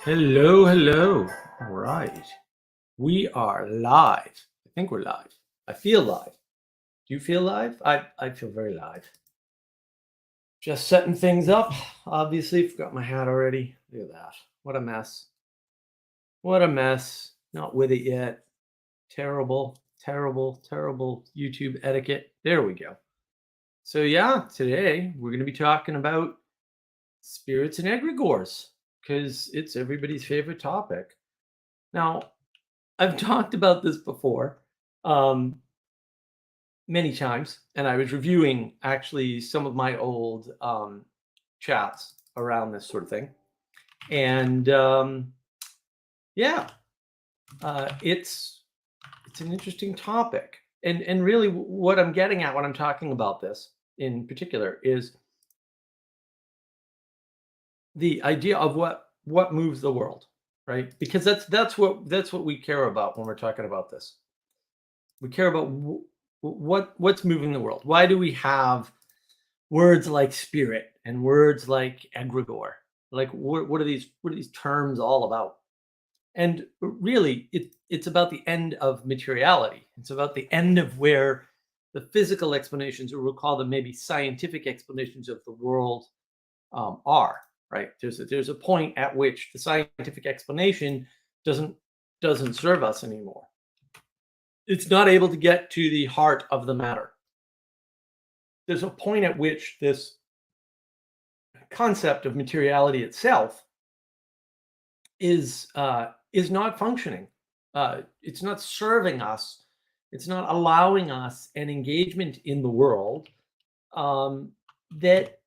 Hello, hello. All right. We are live. I think we're live. I feel live. Do you feel live? I feel very live. Just setting things up. Obviously, forgot my hat already. Look at that. What a mess. What a mess. Not with it yet. Terrible, terrible, terrible YouTube etiquette. There we go. So, yeah, today we're going to be talking about spirits and egregores because it's everybody's favorite topic. Now, I've talked about this before, um, many times, and I was reviewing actually some of my old chats around this sort of thing. And yeah, it's an interesting topic. And really, what I'm getting at when I'm talking about this in particular is the idea of what moves the world, right? Because that's what we care about when we're talking about this. We care about what's moving the world. Why do we have words like spirit and words like egregore? Like what are these terms all about? And really, it's about the end of materiality. It's about the end of where the physical explanations, or we'll call them maybe scientific explanations of the world, are. Right? There's a point at which the scientific explanation doesn't doesn't serve us anymore. It's not able to get to the heart of the matter. There's a point at which this concept of materiality itself is not functioning. It's not serving us. It's not allowing us an engagement in the world that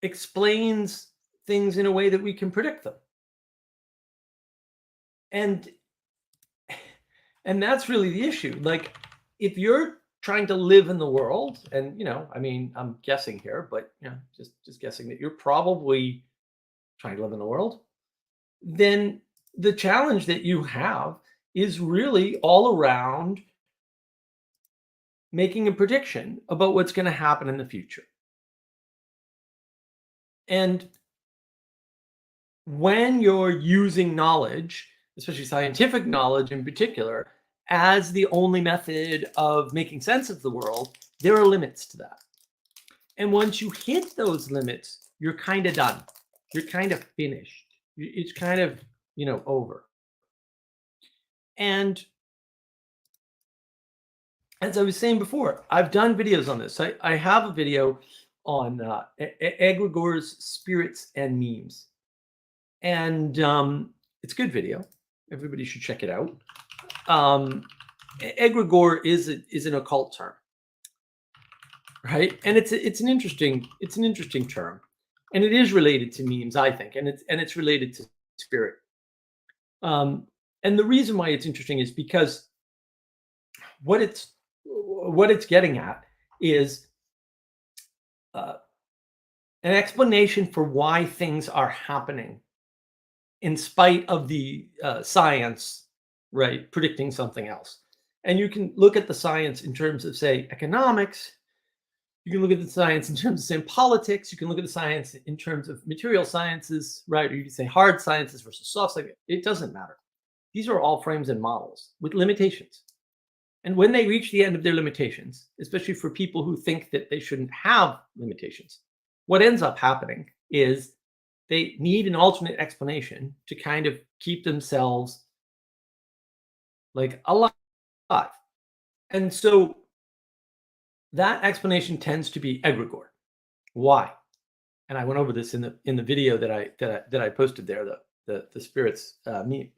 explains things in a way that we can predict them. And and that's really the issue. Like, if you're trying to live in the world, and I mean, I'm guessing here, but just guessing that you're probably trying to live in the world, then the challenge that you have is really all around making a prediction about what's going to happen in the future. And when you're using knowledge, especially scientific knowledge in particular, as the only method of making sense of the world, there are limits to that. And once you hit those limits, you're kind of done. You're kind of finished. It's kind of, over. And as I was saying before, I've done videos on this. I have a video on egregores, spirits, and memes. And it's a good video. Everybody should check it out. Egregore is an occult term, right? And it's an interesting term, and it is related to memes, I think, and it's related to spirit. And the reason why it's interesting is because what it's getting at is an explanation for why things are happening in spite of the science, right, predicting something else. And you can look at the science in terms of, say, economics. You can look at the science in terms of, say, politics. You can look at the science in terms of material sciences, right? Or you can say hard sciences versus soft science. It doesn't matter. These are all frames and models with limitations. And when they reach the end of their limitations, especially for people who think that they shouldn't have limitations, what ends up happening is they need an alternate explanation to kind of keep themselves like alive. And so that explanation tends to be egregore. Why? And I went over this in the video that I posted there, the spirits meme,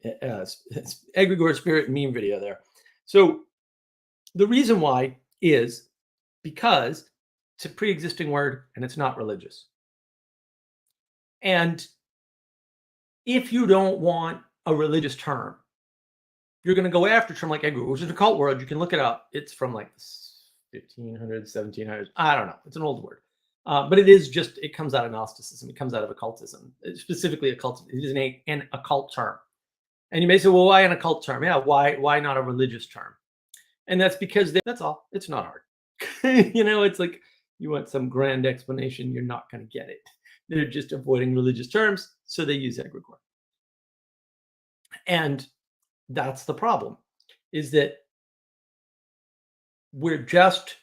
egregore spirit meme video there. So the reason why is because it's a pre-existing word and it's not religious. And if you don't want a religious term, you're going to go after a term like egregore, which is a cult word. You can look it up. It's from like 1500s, 1700s. I don't know. It's an old word. But it comes out of Gnosticism. It comes out of occultism, specifically occultism. It is an occult term. And you may say, well, why an occult term? Yeah, why not a religious term? And that's because that's all. It's not hard. It's like you want some grand explanation, you're not going to get it. They're just avoiding religious terms, so they use egregore. And that's the problem, is that we're just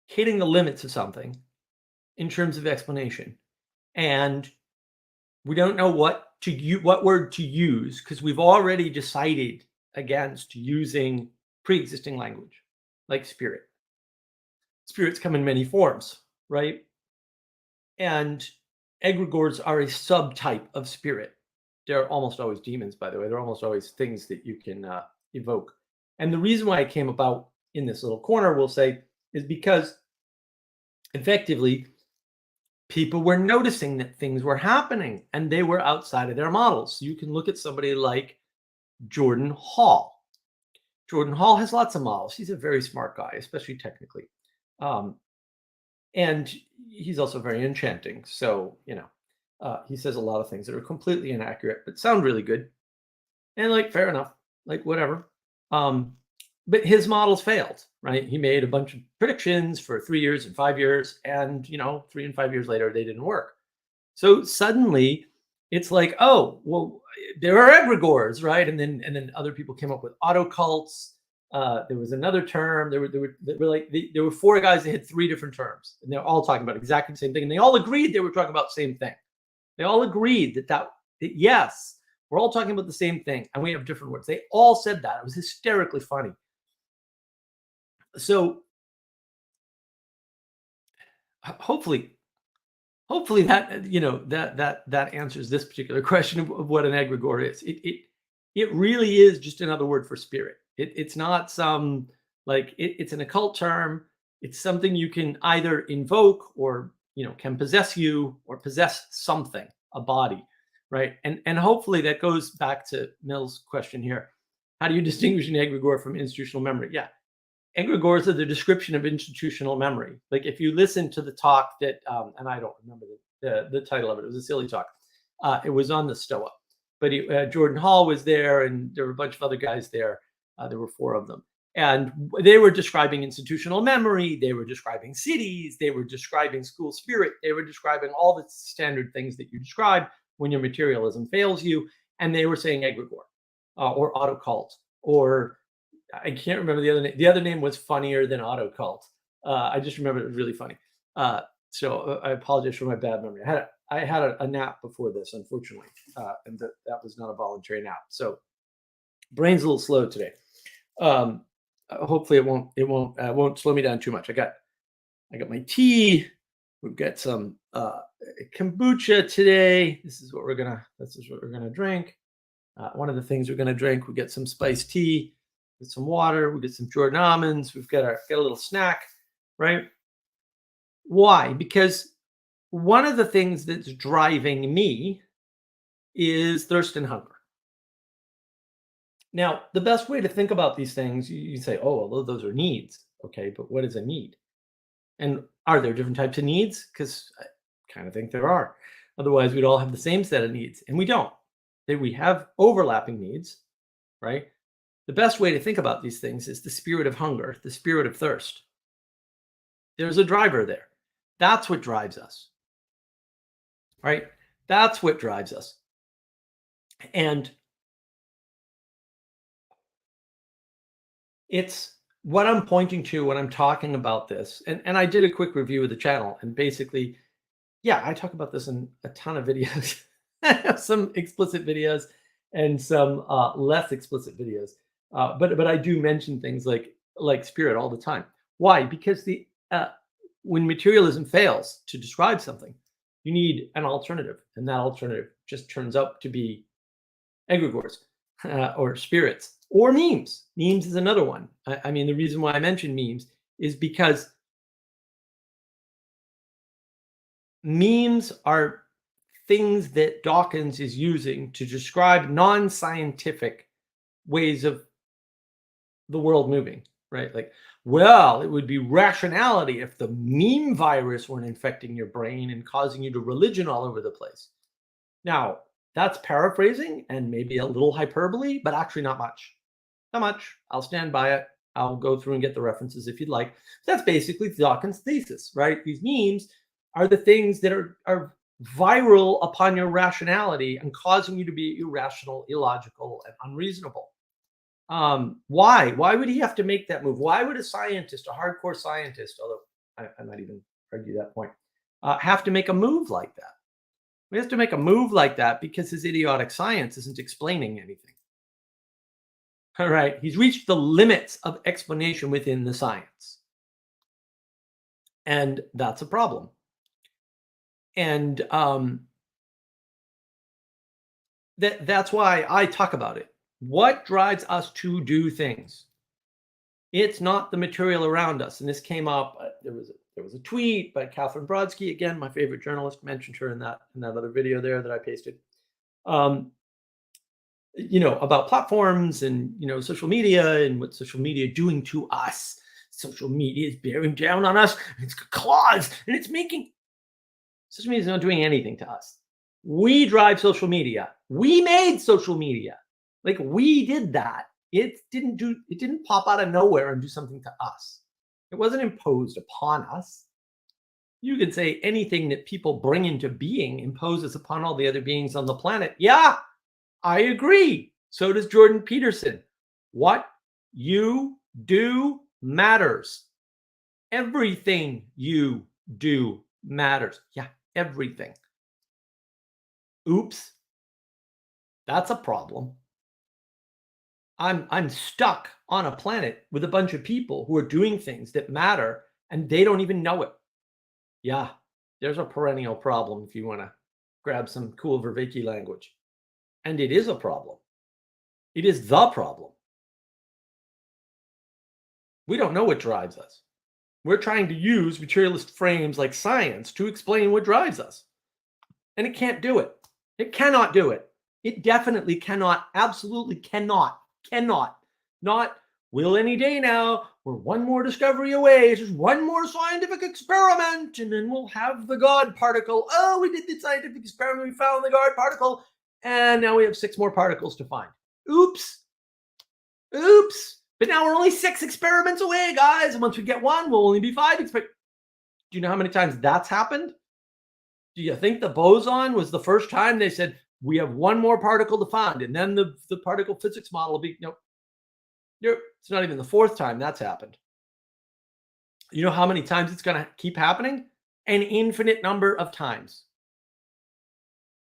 hitting the limits of something in terms of explanation. And we don't know what word to use because we've already decided against using pre-existing language like spirit. Spirits come in many forms, right? And egregores are a subtype of spirit. They're almost always demons, by the way. They're almost always things that you can evoke. And the reason why it came about in this little corner, we'll say, is because effectively people were noticing that things were happening and they were outside of their models. You can look at somebody like Jordan Hall. Jordan Hall has lots of models. He's a very smart guy, especially technically. And he's also very enchanting. So, he says a lot of things that are completely inaccurate, but sound really good. And like, fair enough, like whatever. But his models failed, right? He made a bunch of predictions for 3 years and 5 years, and 3 and 5 years later, they didn't work. So suddenly, it's like, oh, well, there are egregores, right? And then other people came up with autocults. There was another term. There were 4 guys that had 3 different terms, and they're all talking about exactly the same thing, and they all agreed they were talking about the same thing. They all agreed that yes, we're all talking about the same thing, and we have different words. They all said that. It was hysterically funny. So hopefully that answers this particular question of what an egregore is. It really is just another word for spirit. It's not some it's an occult term. It's something you can either invoke or can possess you or possess something, a body, right? And hopefully that goes back to Mill's question here. How do you distinguish an egregore from institutional memory? Yeah. Egregores are the description of institutional memory. Like if you listen to the talk that, and I don't remember the title of it. It was a silly talk. It was on the Stoa, but Jordan Hall was there, and there were a bunch of other guys there. There were 4 of them, and they were describing institutional memory. They were describing cities. They were describing school spirit. They were describing all the standard things that you describe when your materialism fails you. And they were saying egregore or autocult or I can't remember the other name. The other name was funnier than autocult. I just remember it was really funny. So I apologize for my bad memory. I had a nap before this, unfortunately, and that was not a voluntary nap. So brain's a little slow today. Hopefully it won't slow me down too much. I got my tea. We've got some kombucha today. This is what we're gonna drink. One of the things we're gonna drink. We get some spiced tea. Get some water, we get some Jordan almonds, we've got a little snack, right? Why? Because one of the things that's driving me is thirst and hunger. Now, the best way to think about these things, you say, oh, well, those are needs. Okay, but what is a need? And are there different types of needs? Because I kind of think there are. Otherwise, we'd all have the same set of needs, and we don't. We have overlapping needs, right? The best way to think about these things is the spirit of hunger, the spirit of thirst. There's a driver there. That's what drives us, right? That's what drives us. And it's what I'm pointing to when I'm talking about this. And I did a quick review of the channel. And basically, yeah, I talk about this in a ton of videos. I have some explicit videos and some less explicit videos. But I do mention things like spirit all the time. Why? Because when materialism fails to describe something, you need an alternative, and that alternative just turns out to be egregores or spirits or memes. Memes is another one. I mean, the reason why I mention memes is because memes are things that Dawkins is using to describe non-scientific ways of the world moving, right? Like, well, it would be rationality if the meme virus weren't infecting your brain and causing you to religion all over the place. Now, that's paraphrasing and maybe a little hyperbole, but actually not much. Not much. I'll stand by it. I'll go through and get the references if you'd like. That's basically Dawkins' thesis, right? These memes are the things that are viral upon your rationality and causing you to be irrational, illogical, and unreasonable. Why? Why would he have to make that move? Why would a scientist, a hardcore scientist, although I might even argue that point, have to make a move like that? We have to make a move like that because his idiotic science isn't explaining anything. All right. He's reached the limits of explanation within the science. And that's a problem. And that's why I talk about it. What drives us to do things? It's not the material around us. And this came up. There was a tweet by Catherine Brodsky, again, my favorite journalist. Mentioned her in that other video there that I pasted. About platforms and social media and what social media doing to us. Social media is bearing down on us. It's got claws, and it's making social media is not doing anything to us. We drive social media. We made social media. Like, we did that. It didn't pop out of nowhere and do something to us. It wasn't imposed upon us. You could say anything that people bring into being imposes upon all the other beings on the planet. Yeah, I agree. So does Jordan Peterson. What you do matters. Everything you do matters. Yeah, everything. Oops. That's a problem. I'm stuck on a planet with a bunch of people who are doing things that matter and they don't even know it. Yeah, there's a perennial problem if you want to grab some cool Vervaeke language. And it is a problem. It is the problem. We don't know what drives us. We're trying to use materialist frames like science to explain what drives us. And it can't do it. It cannot do it. It definitely cannot, absolutely cannot. Not will any day now. We're one more discovery away. It's just one more scientific experiment, and then we'll have the God particle. Oh, we did the scientific experiment. We found the God particle, and now we have 6 more particles to find. Oops. But now we're only 6 experiments away, guys. And once we get one, we'll only be 5 experiments. Do you know how many times that's happened? Do you think the boson was the first time they said, we have one more particle to find, and then the particle physics model will be, nope. It's not even the 4th time that's happened. You know how many times it's going to keep happening? An infinite number of times.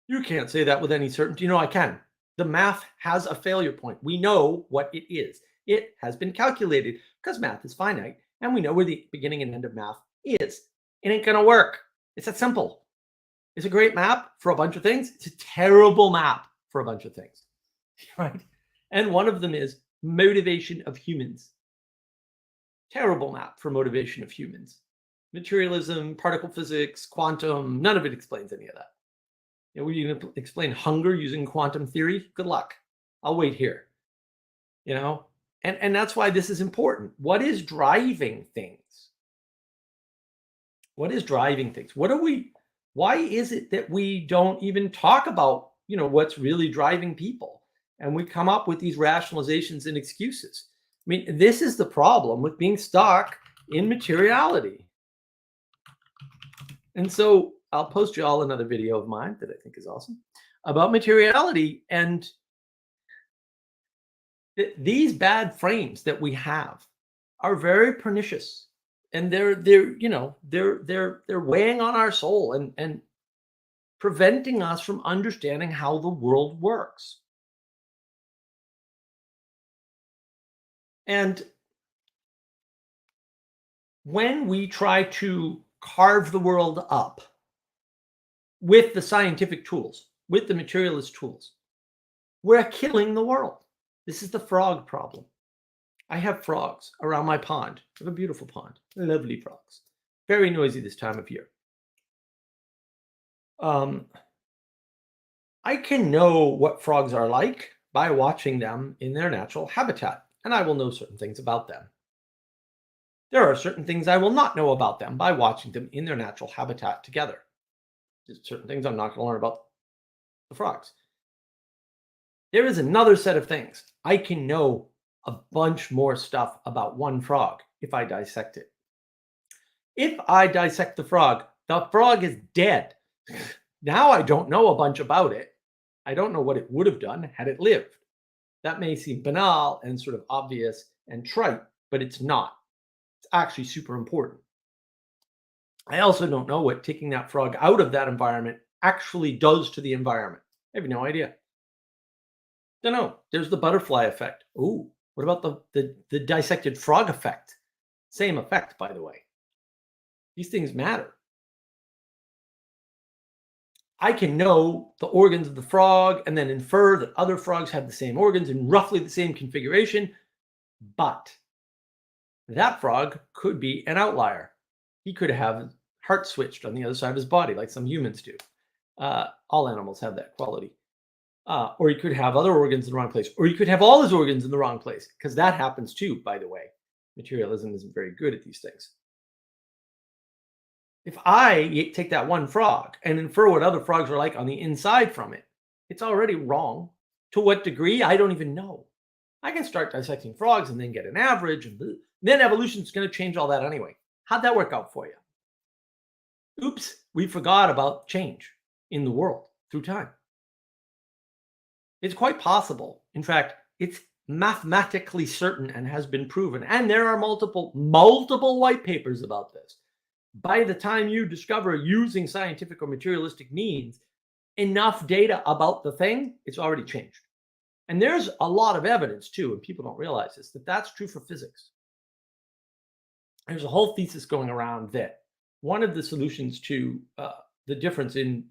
You can't say that with any certainty. I can. The math has a failure point. We know what it is. It has been calculated because math is finite, and we know where the beginning and end of math is. It ain't going to work. It's that simple. It's a great map for a bunch of things. It's a terrible map for a bunch of things, right? And one of them is motivation of humans. Terrible map for motivation of humans. Materialism, particle physics, quantum, none of it explains any of that. Were you going to explain hunger using quantum theory? Good luck. I'll wait here. And that's why this is important. What is driving things? What is driving things? Why is it that we don't even talk about, what's really driving people? And we come up with these rationalizations and excuses. I mean, this is the problem with being stuck in materiality. And so I'll post you all another video of mine that I think is awesome about materiality. And these bad frames that we have are very pernicious. And they're weighing on our soul and preventing us from understanding how the world works. And when we try to carve the world up with the scientific tools, with the materialist tools, we're killing the world. This is the frog problem. I have frogs around my pond. I have a beautiful pond. Lovely frogs. Very noisy this time of year. I can know what frogs are like by watching them in their natural habitat, and I will know certain things about them. There are certain things I will not know about them by watching them in their natural habitat together. There's certain things I'm not going to learn about the frogs. There is another set of things. I can know a bunch more stuff about one frog if I dissect it. If I dissect the frog is dead. Now I don't know a bunch about it. I don't know what it would have done had it lived. That may seem banal and sort of obvious and trite, but it's not. It's actually super important. I also don't know what taking that frog out of that environment actually does to the environment. I have no idea. Don't know. There's the butterfly effect. Ooh, what about the dissected frog effect? Same effect, by the way. These things matter. I can know the organs of the frog and then infer that other frogs have the same organs in roughly the same configuration, but that frog could be an outlier. He could have his heart switched on the other side of his body, like some humans do. All animals have that quality. Or he could have other organs in the wrong place, or he could have all his organs in the wrong place, because that happens too, by the way. Materialism isn't very good at these things. If I take that one frog and infer what other frogs are like on the inside from it, it's already wrong. To what degree? I don't even know. I can start dissecting frogs and then get an average, and then evolution is going to change all that anyway. How'd that work out for you? Oops, we forgot about change in the world through time. It's quite possible. In fact, it's mathematically certain and has been proven. And there are multiple white papers about this. By the time you discover using scientific or materialistic means enough data about the thing, it's already changed. And there's a lot of evidence too, and people don't realize this, that that's true for physics. There's a whole thesis going around that one of the solutions to the difference in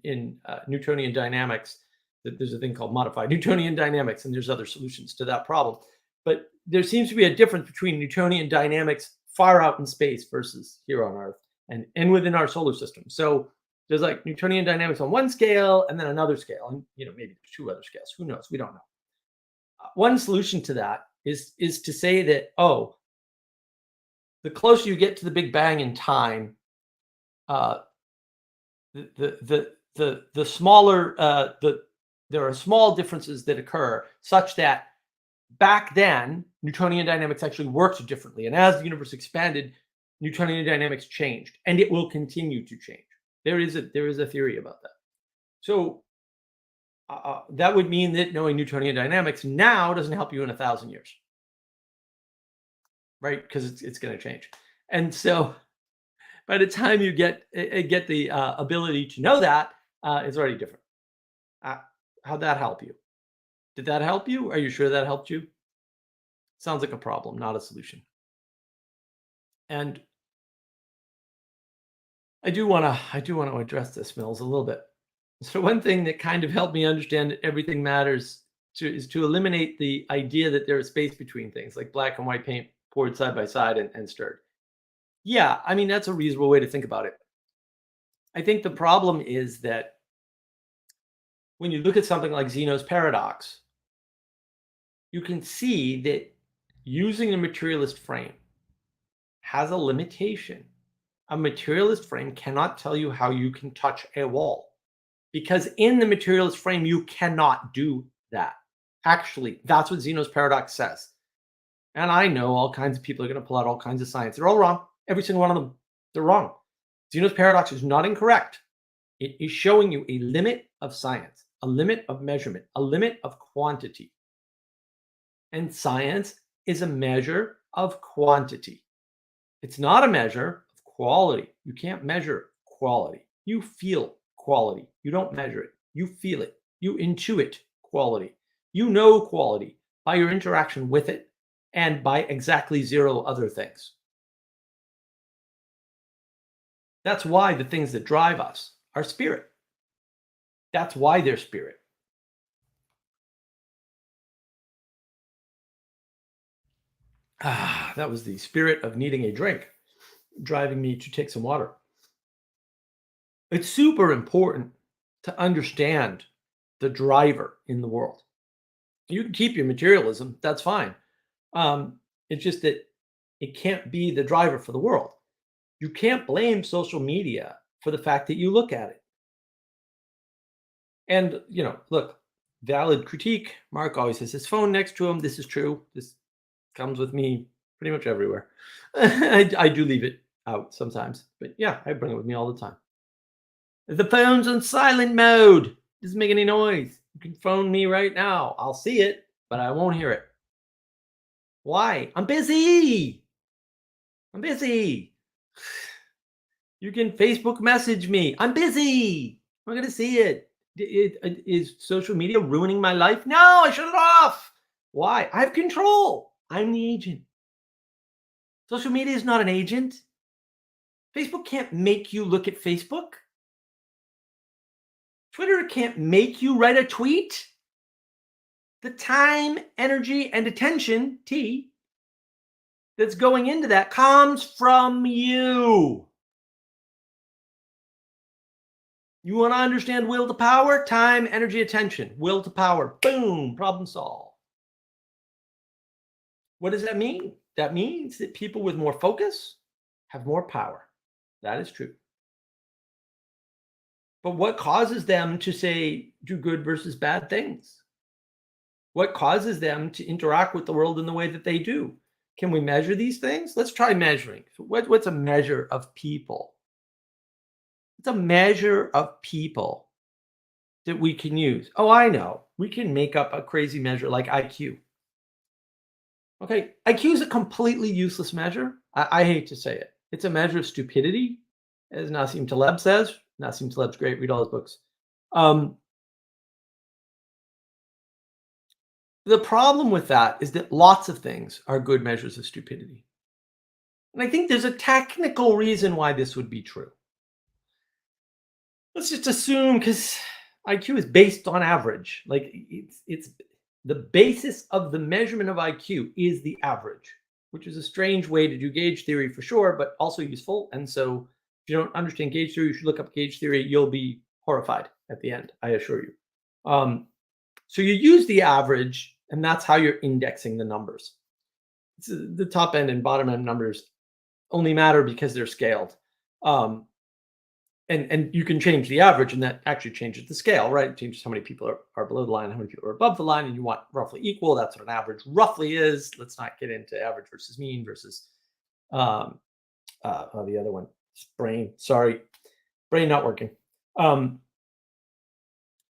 Newtonian dynamics, that there's a thing called modified Newtonian dynamics, and there's other solutions to that problem. But there seems to be a difference between Newtonian dynamics far out in space versus here on Earth and within our solar system. So there's like Newtonian dynamics on one scale and then another scale, and maybe two other scales. Who knows? We don't know. One solution to that is to say that the closer you get to the Big Bang in time, uh, the smaller there are small differences that occur, such that back then Newtonian dynamics actually worked differently, and as the universe expanded, Newtonian dynamics changed, and it will continue to change. There is a theory about that. So that would mean that knowing Newtonian dynamics now doesn't help you in 1,000 years, right? Because it's going to change, and so by the time you get the ability to know that, it's already different. How'd that help you? Did that help you? Are you sure that helped you? Sounds like a problem, not a solution. And I do want to address this, Mills, a little bit. So one thing that kind of helped me understand that everything matters is to eliminate the idea that there is space between things, like black and white paint poured side by side and stirred. Yeah, I mean that's a reasonable way to think about it. I think the problem is that when you look at something like Zeno's paradox, you can see that using a materialist frame has a limitation. A materialist frame cannot tell you how you can touch a wall, because in the materialist frame, you cannot do that. Actually, that's what Zeno's paradox says. And I know all kinds of people are going to pull out all kinds of science. They're all wrong. Every single one of them. They're wrong. Zeno's paradox is not incorrect. It is showing you a limit of science, a limit of measurement, a limit of quantity. And science is a measure of quantity. It's not a measure of quality. You can't measure quality. You feel quality. You don't measure it. You feel it. You intuit quality. You know quality by your interaction with it and by exactly zero other things. That's why the things that drive us are spirit. That's why they're spirit. That was the spirit of needing a drink driving me to take some water. It's super important to understand the driver in the world. You can keep your materialism, that's fine. It's just that it can't be the driver for the world. You can't blame social media for the fact that you look at it. And, look, valid critique. Mark always has his phone next to him. This is true. This comes with me pretty much everywhere. I do leave it out sometimes, but yeah, I bring it with me all the time. The phone's on silent mode. Doesn't make any noise. You can phone me right now. I'll see it, but I won't hear it. Why? I'm busy. I'm busy. You can Facebook message me. I'm busy. I'm not gonna see it. Is social media ruining my life? No, I shut it off. Why? I have control. I'm the agent. Social media is not an agent. Facebook can't make you look at Facebook. Twitter can't make you write a tweet. The time, energy, and attention, T, that's going into that comes from you. You want to understand will to power? Time, energy, attention. Will to power. Boom, problem solved. What does that mean? That means that people with more focus have more power. That is true. But what causes them to say do good versus bad things? What causes them to interact with the world in the way that they do? Can we measure these things? Let's try measuring. So what's a measure of people? It's a measure of people that we can use. Oh, I know. We can make up a crazy measure like IQ. Okay, IQ is a completely useless measure. I hate to say it. It's a measure of stupidity, as Nassim Taleb says. Nassim Taleb's great. Read all his books. Um, the problem with that is that lots of things are good measures of stupidity. And I think there's a technical reason why this would be true. Let's just assume because IQ is based on average. Like it's the basis of the measurement of IQ is the average, which is a strange way to do gauge theory for sure, but also useful. And so if you don't understand gauge theory, you should look up gauge theory. You'll be horrified at the end, I assure you. So you use the average, and that's how you're indexing the numbers. The top end and bottom end numbers only matter because they're scaled. And you can change the average, and that actually changes the scale, right? It changes how many people are below the line, how many people are above the line, and you want roughly equal. That's what an average roughly is. Let's not get into average versus mean versus the other one. Brain, sorry, brain not working.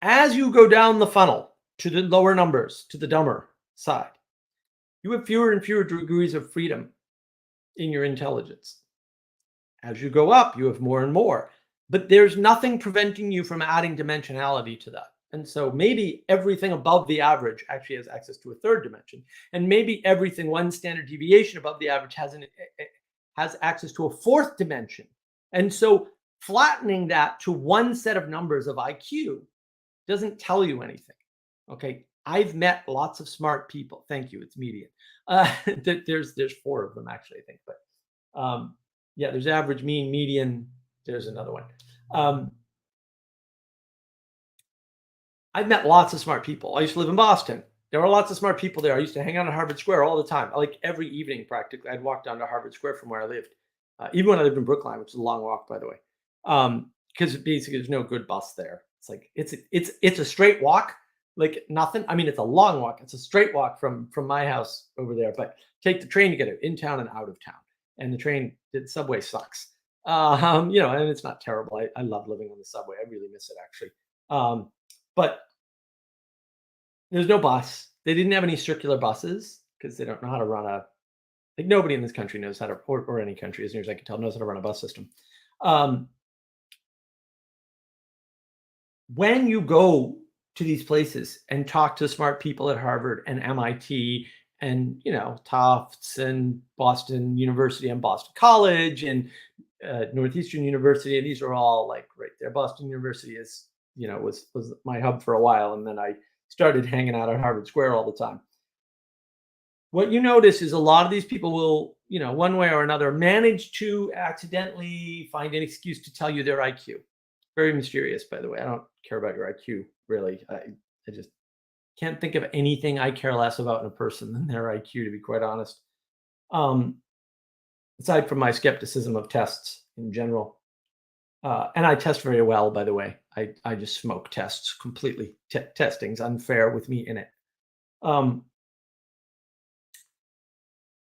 As you go down the funnel to the lower numbers, to the dumber side, you have fewer and fewer degrees of freedom in your intelligence. As you go up, you have more and more. But there's nothing preventing you from adding dimensionality to that. And so maybe everything above the average actually has access to a third dimension. And maybe everything one standard deviation above the average has access to a fourth dimension. And so flattening that to one set of numbers of IQ doesn't tell you anything. Okay. I've met lots of smart people. Thank you. It's median. There's four of them actually, I think. But yeah, there's average, mean, median. There's another one. I've met lots of smart people. I used to live in Boston. There were lots of smart people there. I used to hang out at Harvard Square all the time. Like every evening, practically, I'd walk down to Harvard Square from where I lived. Even when I lived in Brookline, which is a long walk, by the way, because basically there's no good bus there. It's like it's a straight walk, like nothing. I mean, it's a long walk. It's a straight walk from my house over there. But take the train to get it in town and out of town. And the subway sucks. And it's not terrible. I love living on the subway. I really miss it actually. But there's no bus. They didn't have any circular buses because they don't know how to run like nobody in this country knows how to, or any country, as near as I can tell, knows how to run a bus system. When you go to these places and talk to smart people at Harvard and MIT and, Tufts and Boston University and Boston College and Northeastern University, and these are all like right there. Boston University is, was my hub for a while, and then I started hanging out at Harvard Square all the time. What you notice is a lot of these people will, one way or another, manage to accidentally find an excuse to tell you their IQ. Very mysterious, by the way. I don't care about your IQ, really. I just can't think of anything I care less about in a person than their IQ, to be quite honest. Aside from my skepticism of tests in general. And I test very well, by the way. I just smoke tests completely. Testing's unfair with me in it.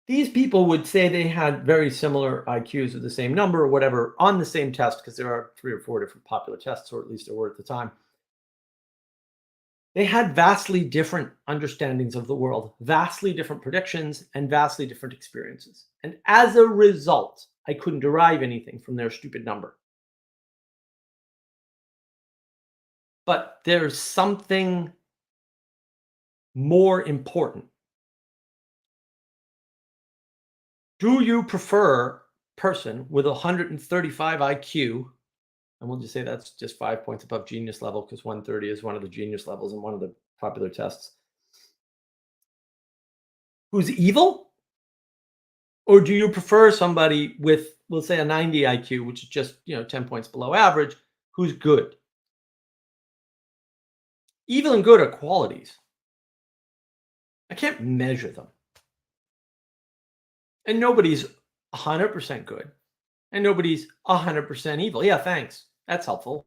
These people would say they had very similar IQs of the same number or whatever on the same test, because there are 3 or 4 different popular tests, or at least there were at the time. They had vastly different understandings of the world, vastly different predictions, and vastly different experiences. And as a result, I couldn't derive anything from their stupid number. But there's something more important. Do you prefer person with 135 IQ, and we'll just say that's just 5 points above genius level, because 130 is one of the genius levels in one of the popular tests, who's evil? Or do you prefer somebody with, we'll say, a 90 IQ, which is just, 10 points below average, who's good? Evil and good are qualities. I can't measure them. And nobody's 100% good, and nobody's 100% evil. Yeah, thanks. That's helpful.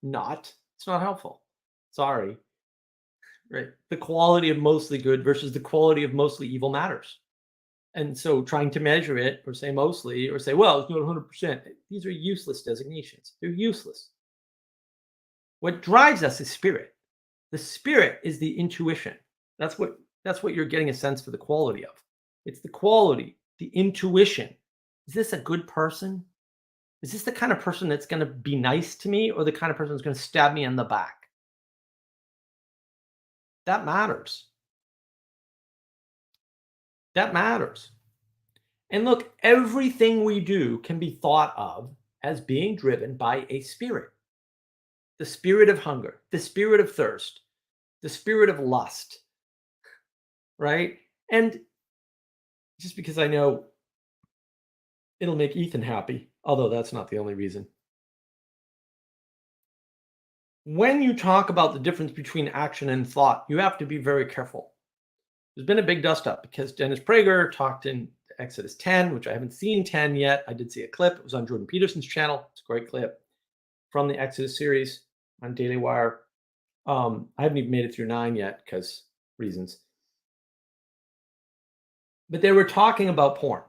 Not. It's not helpful. Sorry. Right. The quality of mostly good versus the quality of mostly evil matters. And so trying to measure it, or say mostly, or say, well, it's not 100%. These are useless designations. They're useless. What drives us is spirit. The spirit is the intuition. That's what you're getting a sense for the quality of. It's the quality, the intuition. Is this a good person? Is this the kind of person that's going to be nice to me, or the kind of person that's going to stab me in the back? That matters. That matters. And look, everything we do can be thought of as being driven by a spirit. The spirit of hunger, the spirit of thirst, the spirit of lust, right? And just because I know it'll make Ethan happy, although that's not the only reason. When you talk about the difference between action and thought, you have to be very careful. There's been a big dust up because Dennis Prager talked in Exodus 10, which I haven't seen 10 yet. I did see a clip. It was on Jordan Peterson's channel. It's a great clip from the Exodus series on Daily Wire. I haven't even made it through 9 yet because reasons. But they were talking about porn.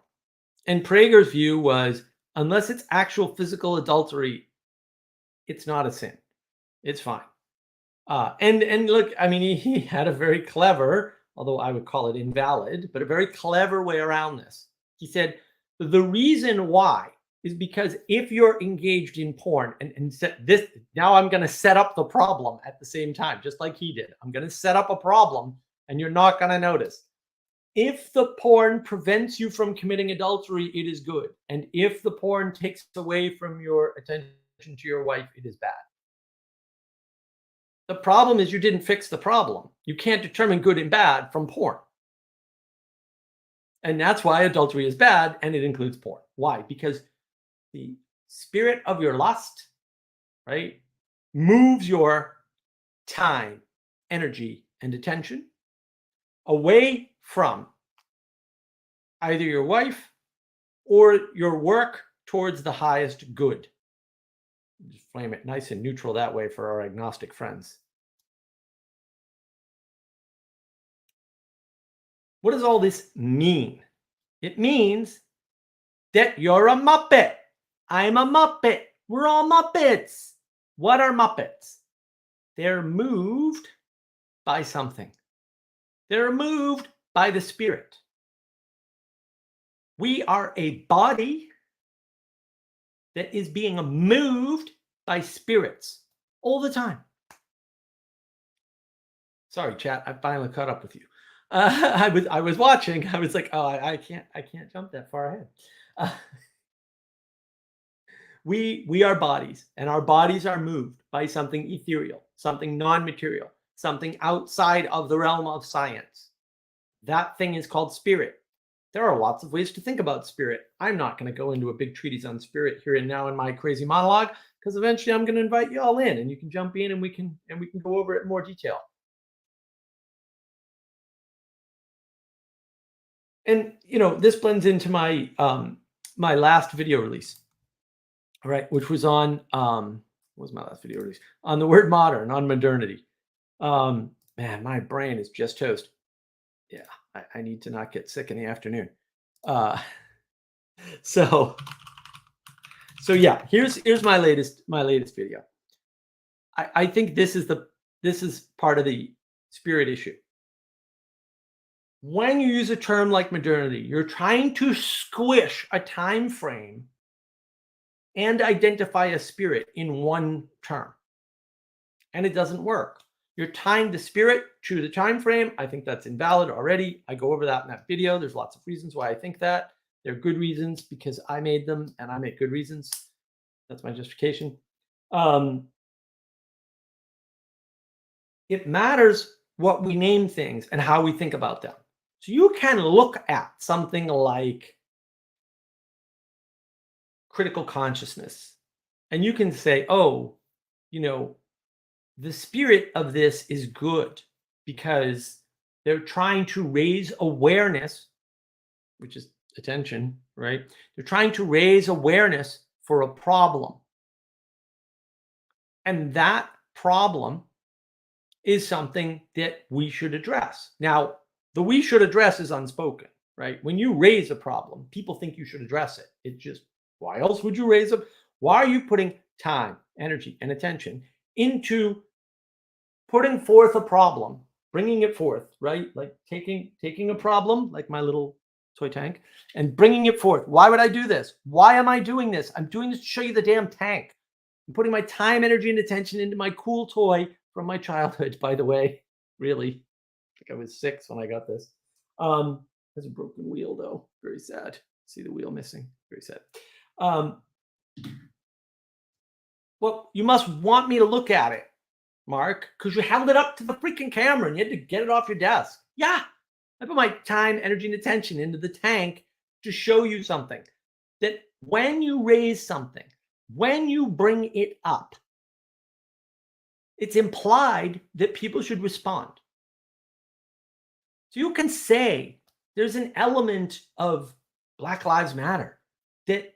And Prager's view was, unless it's actual physical adultery, it's not a sin. It's fine. And look, I mean, he had a very clever, although I would call it invalid, but a very clever way around this. He said, the reason why is because if you're engaged in porn, and this, now I'm going to set up the problem at the same time, just like he did. I'm going to set up a problem and you're not going to notice. If the porn prevents you from committing adultery, it is good. And if the porn takes away from your attention to your wife, it is bad. The problem is you didn't fix the problem. You can't determine good and bad from porn. And that's why adultery is bad, and it includes porn. Why? Because the spirit of your lust, right, moves your time, energy, and attention away from either your wife or your work towards the highest good. Just frame it nice and neutral that way for our agnostic friends. What does all this mean? It means that you're a Muppet. I'm a Muppet. We're all Muppets. What are Muppets? They're moved by something. They're moved by the spirit. We are a body that is being moved by spirits all the time. Sorry, chat. I finally caught up with you. I was watching. I was like, oh, I can't jump that far ahead. We are bodies, and our bodies are moved by something ethereal, something non-material, something outside of the realm of science. That thing is called spirit. There are lots of ways to think about spirit. I'm not going to go into a big treatise on spirit here and now in my crazy monologue, because eventually I'm going to invite you all in, and you can jump in, and we can go over it in more detail. And this blends into my my last video release, right, which was on what was my last video release? On the word modern, on modernity. Man, my brain is just toast. Yeah, I need to not get sick in the afternoon. Uh, so yeah, here's my latest video. I think this is part of the spirit issue. When you use a term like modernity, you're trying to squish a time frame and identify a spirit in one term, and it doesn't work. You're tying the spirit to the time frame. I think that's invalid already. I go over that in that video. There's lots of reasons why I think that. They're good reasons because I made them and I make good reasons. That's my justification. It matters what we name things and how we think about them. So you can look at something like critical consciousness and you can say, oh, you know, the spirit of this is good because they're trying to raise awareness, which is attention, right? They're trying to raise awareness for a problem. And that problem is something that we should address. Now, the we should address is unspoken, right? When you raise a problem, people think you should address it. It's just, why else would you raise it? Why are you putting time, energy, and attention into putting forth a problem, bringing it forth, right? Like taking a problem, like my little toy tank, and bringing it forth. Why would I do this? Why am I doing this? I'm doing this to show you the damn tank. I'm putting my time, energy, and attention into my cool toy from my childhood, by the way. Really, I think I was 6 when I got this. There's a broken wheel, though. Very sad. See the wheel missing. Very sad. Well, you must want me to look at it, Mark, because you held it up to the freaking camera and you had to get it off your desk. Yeah, I put my time, energy, and attention into the tank to show you something. That when you raise something, when you bring it up, it's implied that people should respond. So you can say there's an element of Black Lives Matter that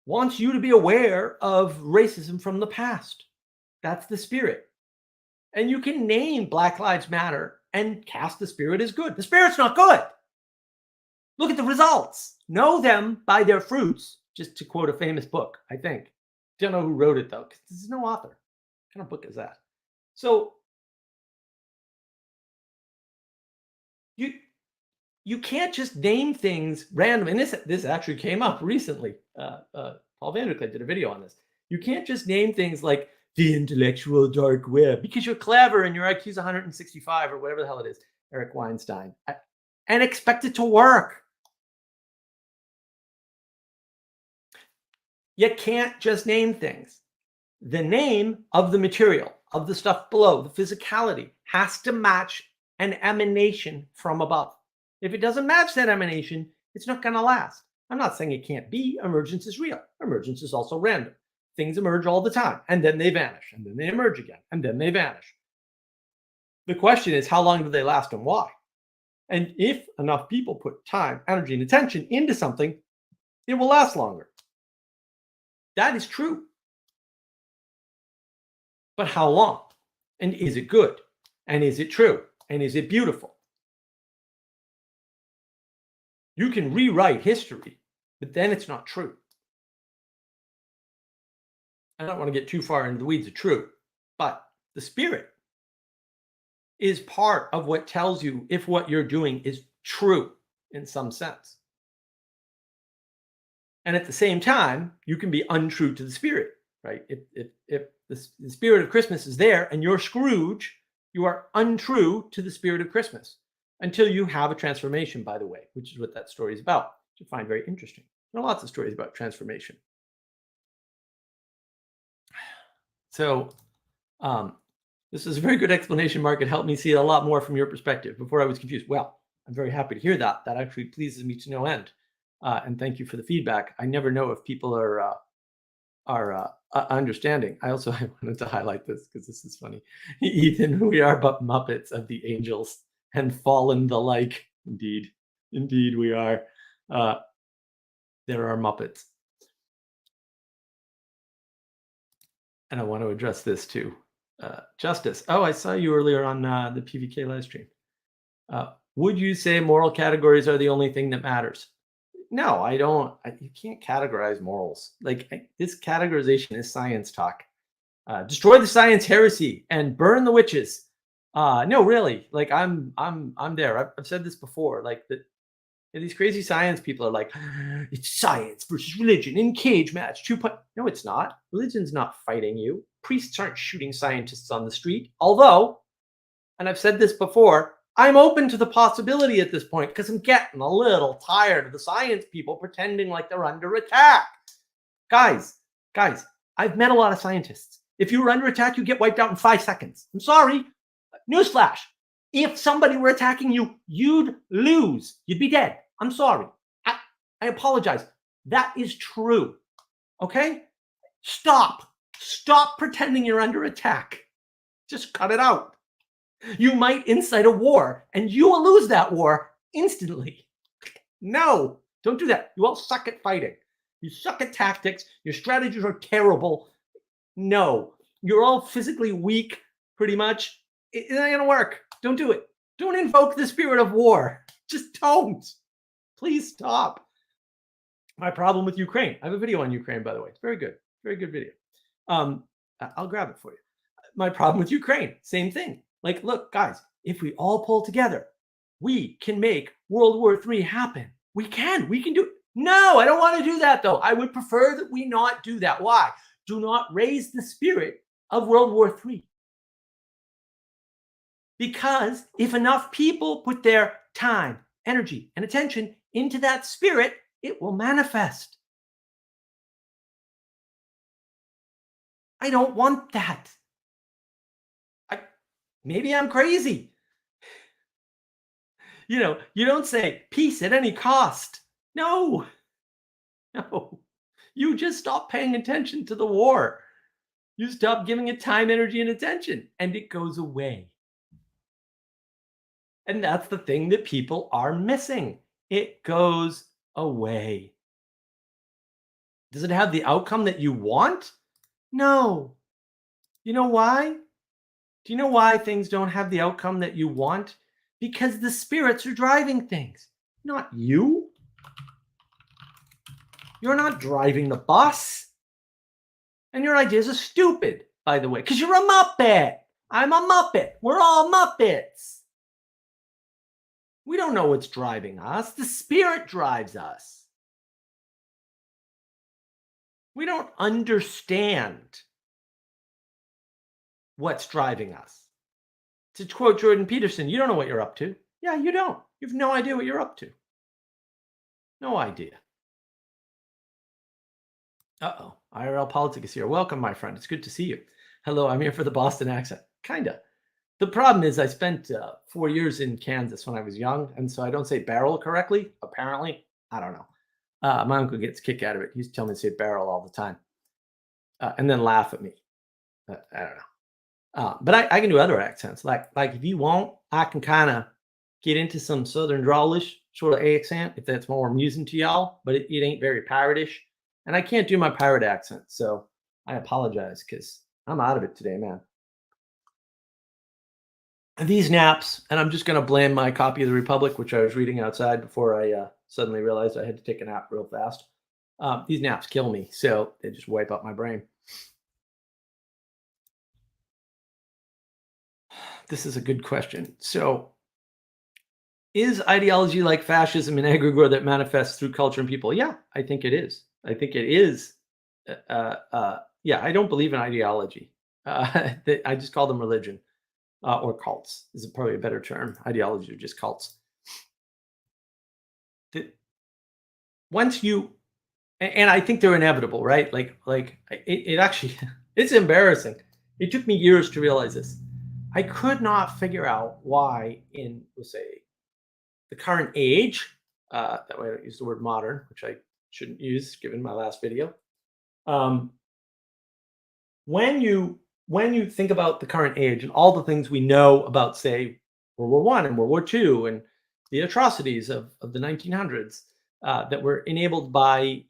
wants you to be aware of racism from the past. That's the spirit. And you can name Black Lives Matter and cast the spirit as good. The spirit's not good. Look at the results. Know them by their fruits, just to quote a famous book, I think. Don't know who wrote it, though, because there's no author. What kind of book is that? So you can't just name things random. And this actually came up recently. Paul Vanderklee did a video on this. You can't just name things like the intellectual dark web because you're clever and your IQ's 165 or whatever the hell it is, Eric Weinstein, and expect it to work. You can't just name things. The name of the material, of the stuff below, the physicality, has to match an emanation from above. If it doesn't match that emanation, it's not going to last. I'm not saying it can't be. Emergence is real. Emergence is also random. Things emerge all the time, and then they vanish, and then they emerge again, and then they vanish. The question is, how long do they last and why? And if enough people put time, energy, and attention into something, it will last longer. That is true. But how long? And is it good? And is it true? And is it beautiful? You can rewrite history, but then it's not true. I don't want to get too far into the weeds of true, but the spirit is part of what tells you if what you're doing is true in some sense. And at the same time, you can be untrue to the spirit, right? If the spirit of Christmas is there and you're Scrooge, you are untrue to the spirit of Christmas until you have a transformation, by the way, which is what that story is about, which I find very interesting. There are lots of stories about transformation. So this is a very good explanation, Mark. It helped me see a lot more from your perspective. Before I was confused. Well, I'm very happy to hear that. That actually pleases me to no end. And thank you for the feedback. I never know if people are understanding. I also wanted to highlight this because this is funny. Ethan, we are but Muppets of the angels and fallen the like. Indeed, indeed we are. There are Muppets. And I want to address this too. Justice. Oh, I saw you earlier on the PVK live stream. Would you say moral categories are the only thing that matters? No, I don't. You can't categorize morals. Like this categorization is science talk. Destroy the science heresy and burn the witches. No, really. Like I'm there. I've said this before. Like these crazy science people are like, it's science versus religion in cage match. No, it's not. Religion's not fighting you. Priests aren't shooting scientists on the street. Although, and I've said this before, I'm open to the possibility at this point because I'm getting a little tired of the science people pretending like they're under attack. Guys, I've met a lot of scientists. If you were under attack, you get wiped out in 5 seconds. I'm sorry. Newsflash. If somebody were attacking you, you'd lose. You'd be dead. I'm sorry. I apologize. That is true. Okay? Stop. Stop pretending you're under attack. Just cut it out. You might incite a war and you will lose that war instantly. No, don't do that. You all suck at fighting. You suck at tactics. Your strategies are terrible. No, you're all physically weak, pretty much. It's not going to work. Don't do it. Don't invoke the spirit of war. Just don't. Please stop. My problem with Ukraine. I have a video on Ukraine, by the way. It's very good. Very good video. I'll grab it for you. My problem with Ukraine. Same thing. Like, look, guys, if we all pull together, we can make World War III happen. We can do it. No, I don't want to do that, though. I would prefer that we not do that. Why? Do not raise the spirit of World War III. Because if enough people put their time, energy, and attention into that spirit, it will manifest. I don't want that. Maybe I'm crazy. You know, you don't say peace at any cost. No. You just stop paying attention to the war. You stop giving it time, energy, and attention, and it goes away. And that's the thing that people are missing. It goes away. Does it have the outcome that you want? No. You know why? Do you know why things don't have the outcome that you want? Because the spirits are driving things, not you. You're not driving the bus. And your ideas are stupid, by the way, because you're a Muppet. I'm a Muppet. We're all Muppets. We don't know what's driving us. The spirit drives us. We don't understand what's driving us. To quote Jordan Peterson, you don't know what you're up to. Yeah, you don't. You have no idea what you're up to. No idea. Uh-oh. IRL Politics is here. Welcome, my friend. It's good to see you. Hello, I'm here for the Boston accent. Kinda. The problem is I spent 4 years in Kansas when I was young, and so I don't say barrel correctly, apparently. I don't know. My uncle gets a kick out of it. He used to tell me to say barrel all the time and then laugh at me. I don't know. But I can do other accents. Like if you want, I can kind of get into some Southern drawlish sort of accent if that's more amusing to y'all, but it ain't very piratish. And I can't do my pirate accent, so I apologize because I'm out of it today, man. These naps, and I'm just going to blame my copy of the Republic, which I was reading outside before I suddenly realized I had to take a nap real fast. These naps kill me, so they just wipe out my brain. This is a good question. So, is ideology like fascism an egregore that manifests through culture and people? Yeah, I think it is. I think it is. Yeah, I don't believe in ideology. I just call them religion. Or cults is probably a better term. Ideology are just cults. Once you, and I think they're inevitable, right? Like it actually, it's embarrassing. It took me years to realize this. I could not figure out why in, let's say, the current age, that way I don't use the word modern, which I shouldn't use given my last video. When you think about the current age and all the things we know about, say, World War I and World War II and the atrocities of the 1900s that were enabled by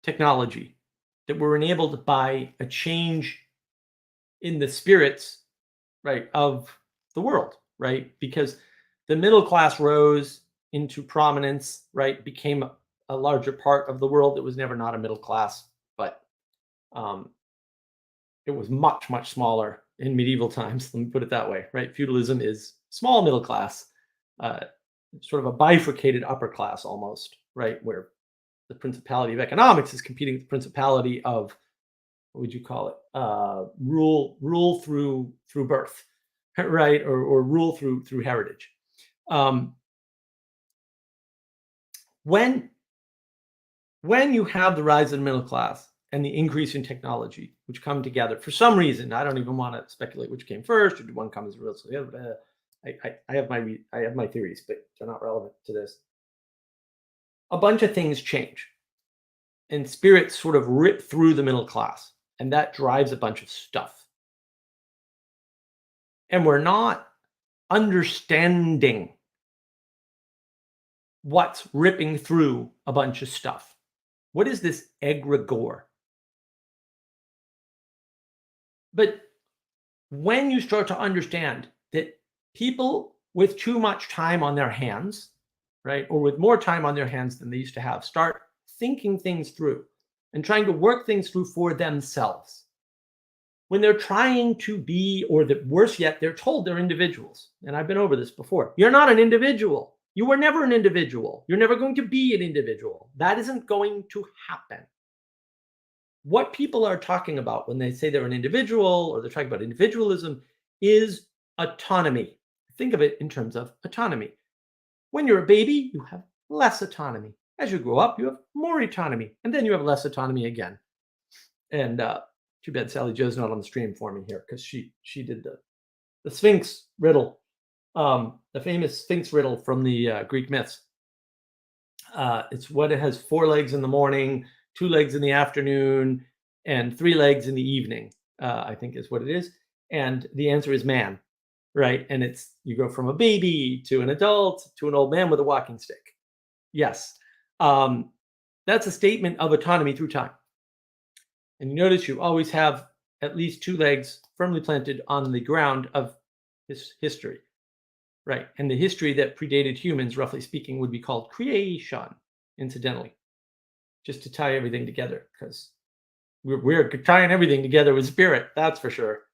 technology, that were enabled by a change in the spirits, right, of the world, right? Because the middle class rose into prominence, right? Became a larger part of the world. It was never not a middle class, but um, it was much, much smaller in medieval times. Let me put it that way, right? Feudalism is small middle class, uh, sort of a bifurcated upper class almost, right? Where the principality of economics is competing with the principality of, what would you call it? Rule through birth, right? Or rule through heritage. Um, when when you have the rise of the middle class and the increase in technology, which come together for some reason, I don't even want to speculate which came first, or did one come as a result of the other. I have my theories, but they're not relevant to this. A bunch of things change, and spirits sort of rip through the middle class, and that drives a bunch of stuff. And we're not understanding what's ripping through a bunch of stuff. What is this egregore? But when you start to understand that people with too much time on their hands, right, or with more time on their hands than they used to have, start thinking things through and trying to work things through for themselves. When they're trying to be, or that worse yet, they're told they're individuals. And I've been over this before. You're not an individual. You were never an individual. You're never going to be an individual. That isn't going to happen. What people are talking about when they say they're an individual or they're talking about individualism is autonomy. Think of it in terms of autonomy. When you're a baby, you have less autonomy. As you grow up, you have more autonomy, and then you have less autonomy again. And too bad Sally Joe's not on the stream for me here, because she did the Sphinx riddle, the famous Sphinx riddle from the Greek myths. It's what it has 4 legs in the morning, 2 legs in the afternoon, and 3 legs in the evening, I think is what it is. And the answer is man, right? And it's, you go from a baby to an adult to an old man with a walking stick. Yes. That's a statement of autonomy through time. And you notice you always have at least 2 legs firmly planted on the ground of history, right? And the history that predated humans, roughly speaking, would be called creation, incidentally, just to tie everything together, because we're tying everything together with spirit, that's for sure.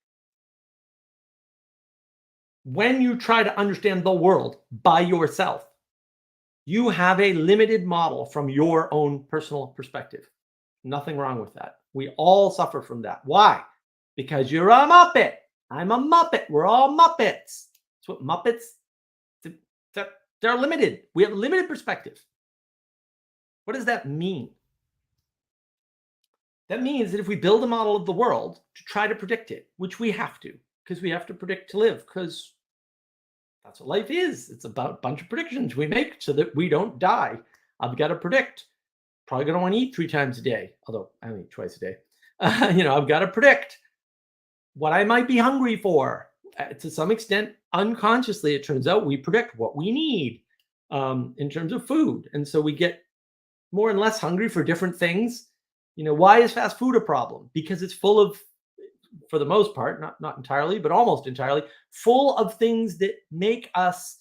When you try to understand the world by yourself, you have a limited model from your own personal perspective. Nothing wrong with that. We all suffer from that. Why? Because you're a Muppet. I'm a Muppet. We're all Muppets. That's what Muppets, they're limited. We have limited perspective. What does that mean? That means that if we build a model of the world to try to predict it, which we have to, because we have to predict to live, because that's what life is. It's about a bunch of predictions we make so that we don't die. I've got to predict. Probably going to want to eat 3 times a day, although I only eat twice a day. I've got to predict what I might be hungry for. To some extent, unconsciously, it turns out we predict what we need in terms of food. And so we get more and less hungry for different things. Why is fast food a problem? Because it's full of, for the most part, not entirely, but almost entirely, full of things that make us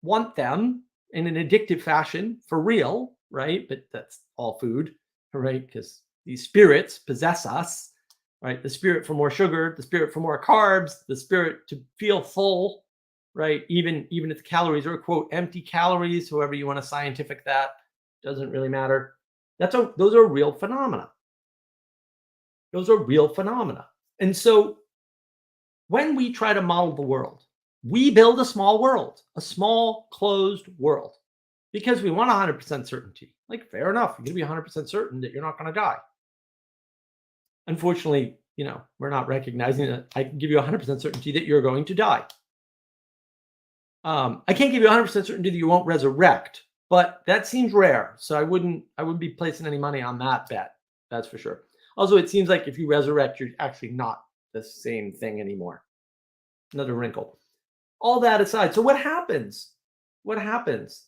want them in an addictive fashion for real, right? But that's all food, right? Because these spirits possess us, right? The spirit for more sugar, the spirit for more carbs, the spirit to feel full, right? Even if the calories are, quote, empty calories, however you want to scientific that, doesn't really matter. Those are real phenomena. Those are real phenomena. And so when we try to model the world, we build a small world, a small closed world, because we want 100% certainty. Like, fair enough. You're going to be 100% certain that you're not going to die. Unfortunately, we're not recognizing that I can give you 100% certainty that you're going to die. I can't give you 100% certainty that you won't resurrect, but that seems rare. So I wouldn't be placing any money on that bet. That's for sure. Also, it seems like if you resurrect, you're actually not the same thing anymore. Another wrinkle. All that aside, so what happens? What happens?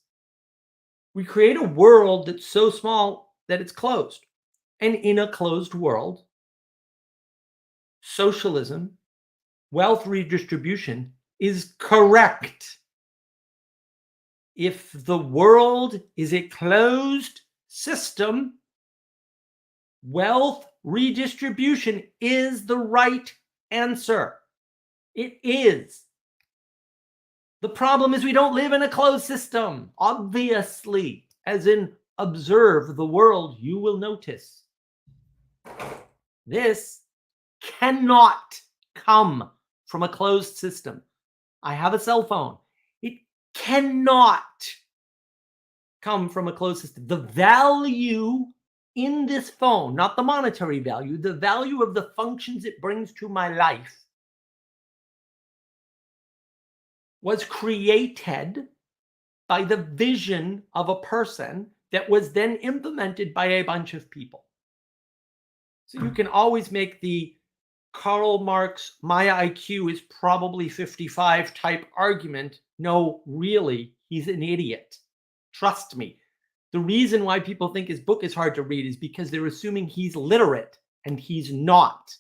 We create a world that's so small that it's closed. And in a closed world, socialism, wealth redistribution is correct. If the world is a closed system, wealth redistribution is the right answer. It is. The problem is we don't live in a closed system, obviously. As in, observe the world, you will notice. This cannot come from a closed system. I have a cell phone. It cannot come from a closed system. The value in this phone, not the monetary value, the value of the functions it brings to my life, was created by the vision of a person that was then implemented by a bunch of people. So you can always make the Karl Marx, my IQ is probably 55 type argument. No, really, he's an idiot. Trust me. The reason why people think his book is hard to read is because they're assuming he's literate, and he's not.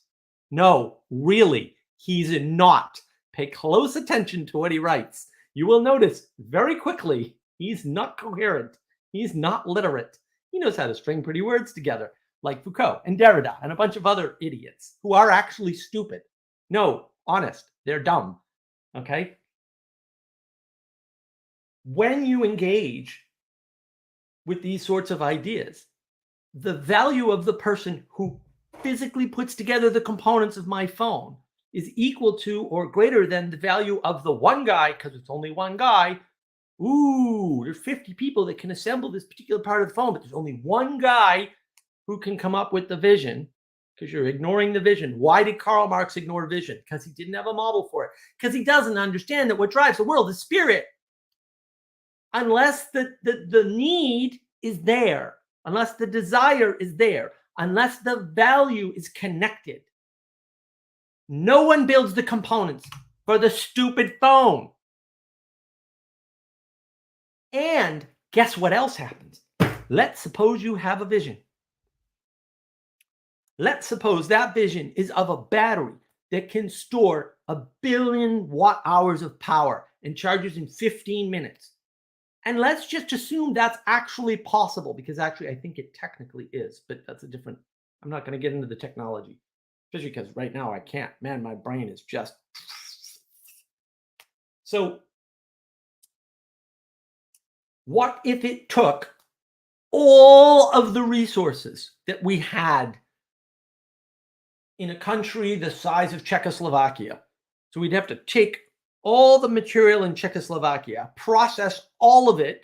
No, really, he's not. Pay close attention to what he writes. You will notice very quickly he's not coherent. He's not literate. He knows how to string pretty words together, like Foucault and Derrida and a bunch of other idiots who are actually stupid. No, honest, they're dumb. Okay? When you engage with these sorts of ideas, the value of the person who physically puts together the components of my phone is equal to or greater than the value of the one guy, because it's only one guy. Ooh, there's 50 people that can assemble this particular part of the phone, but there's only one guy who can come up with the vision, because you're ignoring the vision. Why did Karl Marx ignore vision? Because he didn't have a model for it. Because he doesn't understand that what drives the world is spirit. Unless the need is there, unless the desire is there, unless the value is connected, no one builds the components for the stupid phone. And guess what else happens? Let's suppose you have a vision. Let's suppose that vision is of a battery that can store 1 billion watt-hours of power and charges in 15 minutes. And let's just assume that's actually possible, because actually I think it technically is, but that's a different, I'm not going to get into the technology, especially because right now I can't. Man, my brain is just. So what if it took all of the resources that we had in a country the size of Czechoslovakia? So we'd have to take all the material in Czechoslovakia, process all of it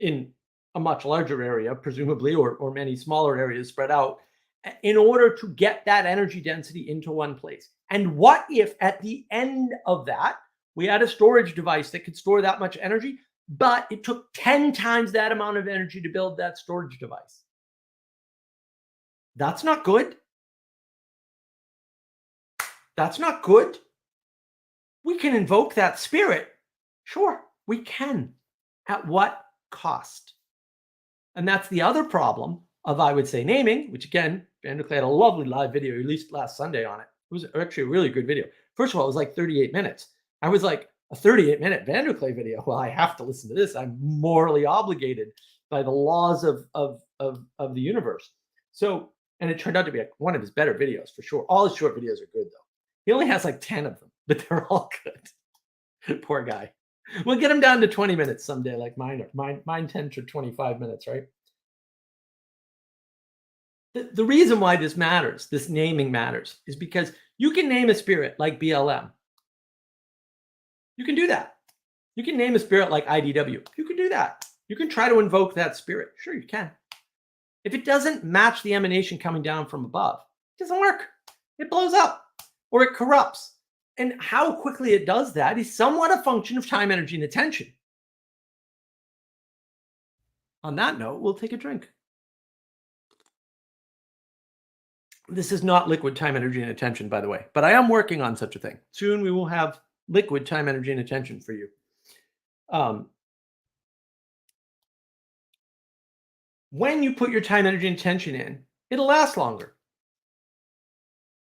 in a much larger area, presumably, or many smaller areas spread out, in order to get that energy density into one place. And what if at the end of that, we had a storage device that could store that much energy, but it took 10 times that amount of energy to build that storage device? That's not good. That's not good. We can invoke that spirit. Sure, we can. At what cost? And that's the other problem of, I would say, naming, which again, Vander had a lovely live video released last Sunday on it. It was actually a really good video. First of all, it was like 38 minutes. I was like, a 38-minute Vanderclay video. Well, I have to listen to this. I'm morally obligated by the laws of the universe. So, and it turned out to be one of his better videos for sure. All his short videos are good though. He only has like 10 of them, but they're all good. Poor guy. We'll get him down to 20 minutes someday, like mine are. Mine 10 to 25 minutes, right? The reason why this matters, this naming matters, is because you can name a spirit like BLM. You can do that. You can name a spirit like IDW. You can do that. You can try to invoke that spirit. Sure, you can. If it doesn't match the emanation coming down from above, it doesn't work. It blows up or it corrupts. And how quickly it does that is somewhat a function of time, energy, and attention. On that note, we'll take a drink. This is not liquid time, energy, and attention, by the way, but I am working on such a thing. Soon we will have liquid time, energy, and attention for you. When you put your time, energy, and attention in, it'll last longer.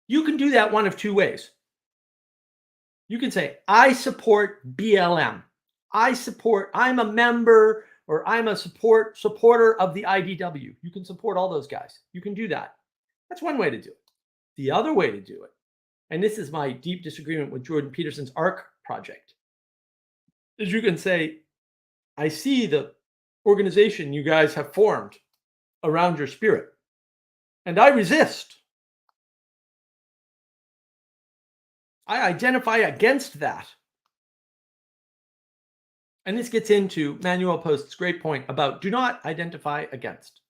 You can do that one of two ways. You can say, I support BLM. I'm a member or I'm a supporter of the IDW. You can support all those guys. You can do that. That's one way to do it. The other way to do it, and this is my deep disagreement with Jordan Peterson's ARC project, is you can say, I see the organization you guys have formed around your spirit, and I resist. I identify against that. And this gets into Manuel Post's great point about do not identify against.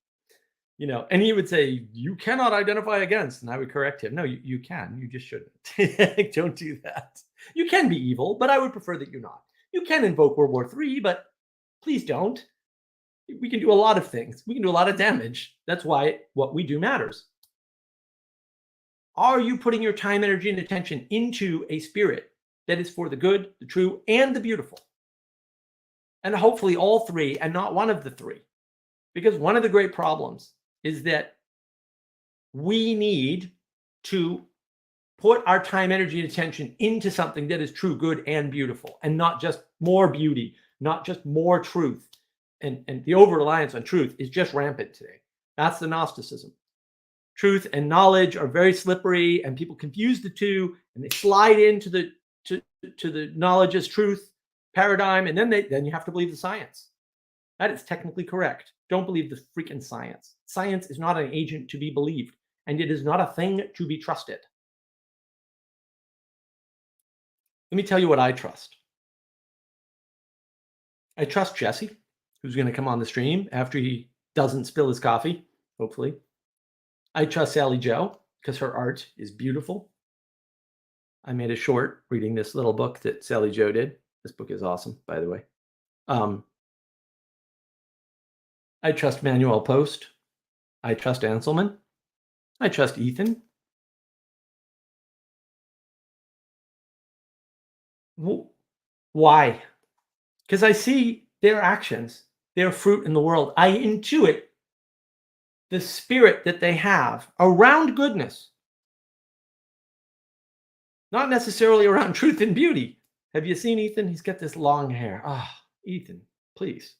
And he would say, you cannot identify against. And I would correct him. No, you can. You just shouldn't. Don't do that. You can be evil, but I would prefer that you not. You can invoke World War III, but please don't. We can do a lot of things. We can do a lot of damage. That's why what we do matters. Are you putting your time, energy, and attention into a spirit that is for the good, the true, and the beautiful? And hopefully all three and not one of the three. Because one of the great problems is that we need to put our time, energy, and attention into something that is true, good, and beautiful, and not just more beauty, not just more truth. And the over-reliance on truth is just rampant today. That's the Gnosticism. Truth and knowledge are very slippery, and people confuse the two, and they slide into the to the knowledge as truth paradigm, and then you have to believe the science. That is technically correct. Don't believe the freaking science. Science is not an agent to be believed, and it is not a thing to be trusted. Let me tell you what I trust. I trust Jesse, who's going to come on the stream after he doesn't spill his coffee, hopefully. I trust Sally Joe because her art is beautiful. I made a short reading this little book that Sally Joe did. This book is awesome, by the way. I trust Manuel Post. I trust Anselman. I trust Ethan. Why? Because I see their actions, their fruit in the world. I intuit the spirit that they have around goodness, not necessarily around truth and beauty. Have you seen Ethan? He's got this long hair. Ethan, please.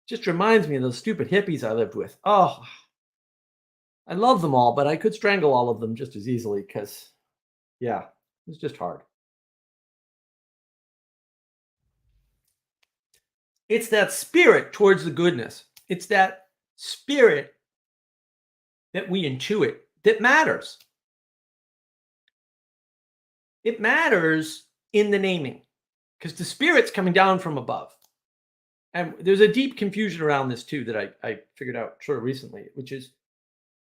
Just reminds me of those stupid hippies I lived with. I love them all, but I could strangle all of them just as easily because, yeah, it's just hard. It's that spirit towards the goodness. It's that spirit that we intuit that matters. It matters in the naming because the spirit's coming down from above. And there's a deep confusion around this too that I figured out sort of recently, which is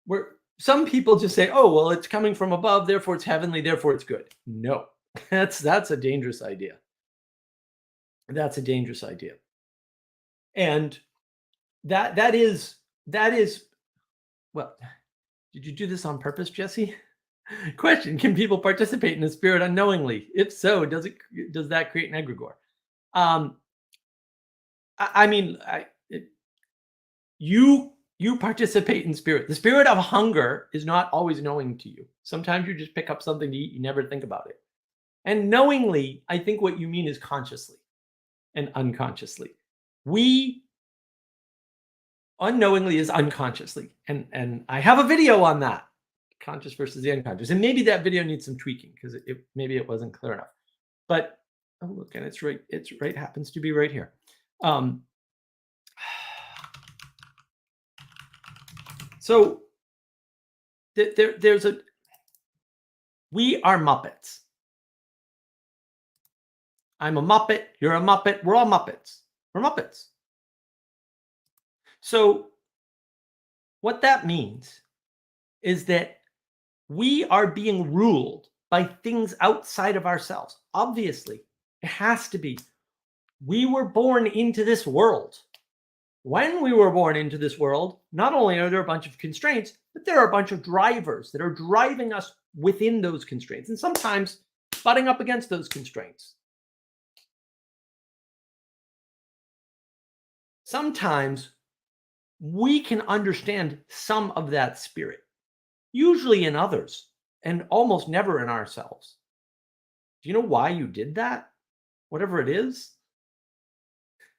where some people just say, oh, well, it's coming from above, therefore it's heavenly, therefore it's good. No, that's a dangerous idea. That's a dangerous idea. And that is, well, did you do this on purpose, Jesse? Question, can people participate in the spirit unknowingly? If so, does that create an egregore? You participate in spirit. The spirit of hunger is not always knowing to you. Sometimes you just pick up something to eat, you never think about it. And knowingly, I think what you mean is consciously and unconsciously. Unknowingly is unconsciously. And I have a video on that, conscious versus the unconscious. And maybe that video needs some tweaking because maybe it wasn't clear enough. But look, and it's right, happens to be right here. So we are Muppets. I'm a Muppet. You're a Muppet. We're all Muppets. We're Muppets. So what that means is that we are being ruled by things outside of ourselves. Obviously, it has to be. We were born into this world. When we were born into this world, not only are there a bunch of constraints, but there are a bunch of drivers that are driving us within those constraints and sometimes butting up against those constraints. Sometimes we can understand some of that spirit, usually in others and almost never in ourselves. Do you know why you did that? Whatever it is?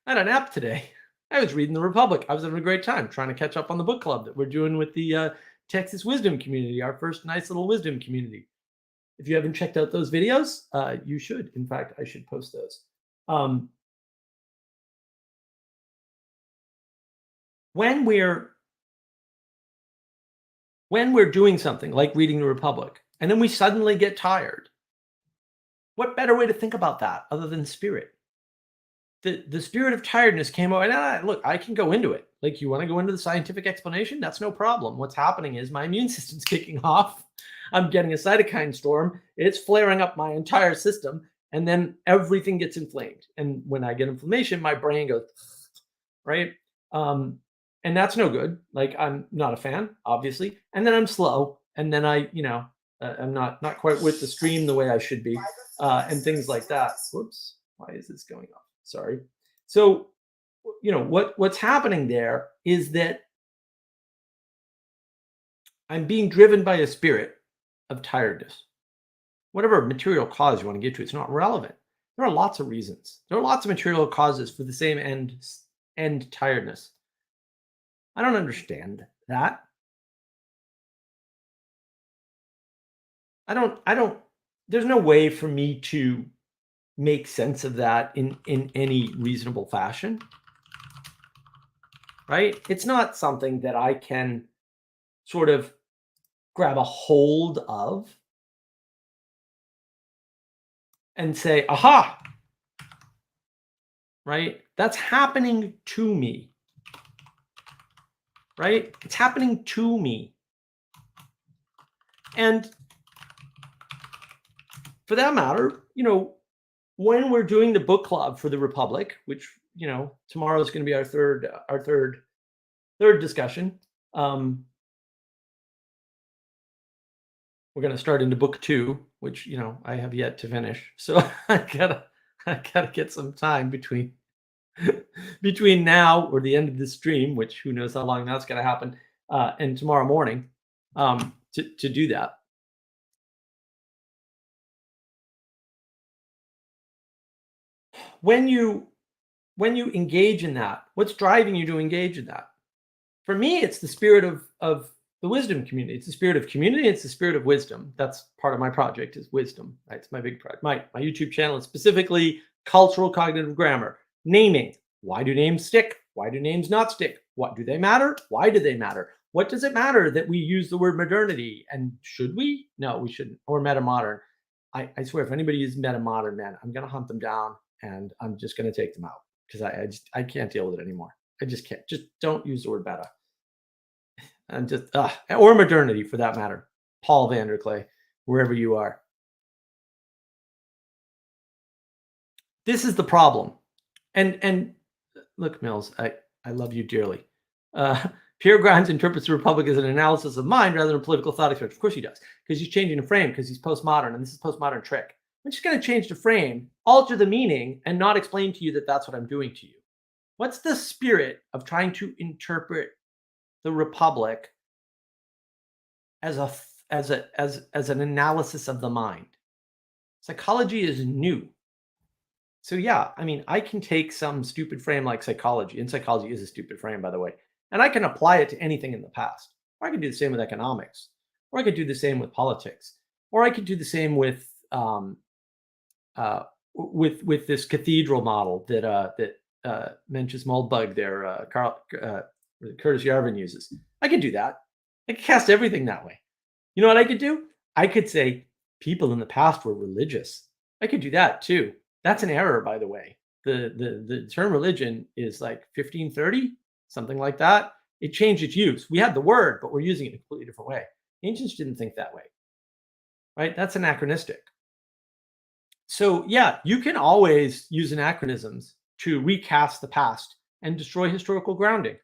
I had a nap today. I was reading The Republic. I was having a great time trying to catch up on the book club that we're doing with the Texas Wisdom Community, our first nice little wisdom community. If you haven't checked out those videos, you should. In fact, I should post those. Um, when we're when we're doing something like reading The Republic, and then we suddenly get tired, what better way to think about that other than spirit? The spirit of tiredness came out, and look, I can go into it. Like, you want to go into the scientific explanation? That's no problem. What's happening is my immune system's kicking off. I'm getting a cytokine storm. It's flaring up my entire system, and then everything gets inflamed. And when I get inflammation, my brain goes right. Um, and that's no good. Like, I'm not a fan, obviously. And then I'm slow, and then I'm not quite with the stream the way I should be, and things like that. Whoops, why is this going off? Sorry. So, what's happening there is that I'm being driven by a spirit of tiredness. Whatever material cause you want to get to, it's not relevant. There are lots of reasons. There are lots of material causes for the same end tiredness. I don't understand that. I don't there's no way for me to make sense of that in any reasonable fashion, right? It's not something that I can sort of grab a hold of and say, aha, right? That's happening to me, right? It's happening to me. And for that matter, when we're doing the book club for the Republic, which, tomorrow is going to be our third discussion. We're going to start into book 2, which, I have yet to finish. So I gotta get some time between now or the end of the stream, which who knows how long that's going to happen, and tomorrow morning, to do that. When you engage in that, what's driving you to engage in that? For me, it's the spirit of the wisdom community. It's the spirit of community. It's the spirit of wisdom. That's part of my project, is wisdom. Right? It's my big project. My YouTube channel is specifically cultural cognitive grammar. Naming. Why do names stick? Why do names not stick? What do they matter? Why do they matter? What does it matter that we use the word modernity? And should we? No, we shouldn't. Or metamodern. I swear, if anybody uses metamodern, man, I'm gonna hunt them down and I'm just gonna take them out, because I can't deal with it anymore. I just can't. Just don't use the word meta. And just or modernity for that matter. Paul Vanderclay, wherever you are. This is the problem. And look, Mills, I love you dearly. Pierre Grimes interprets the Republic as an analysis of mind rather than a political thought experiment. Of course he does, because he's changing the frame, because he's postmodern, and this is postmodern trick. I'm just going to change the frame, alter the meaning, and not explain to you that that's what I'm doing to you. What's the spirit of trying to interpret the Republic as an analysis of the mind? Psychology is new. So yeah, I mean, I can take some stupid frame like psychology, and psychology is a stupid frame, by the way, and I can apply it to anything in the past. Or I can do the same with economics, or I could do the same with politics, or I could do the same with this cathedral model that Mencius Moldbug there, Curtis Yarvin uses. I could do that. I could cast everything that way. You know what I could do? I could say people in the past were religious. I could do that too. That's an error, by the way. The term religion is like 1530, something like that. It changed its use. We had the word, but we're using it in a completely different way. Ancients didn't think that way, right? That's anachronistic. So yeah, you can always use anachronisms to recast the past and destroy historical grounding.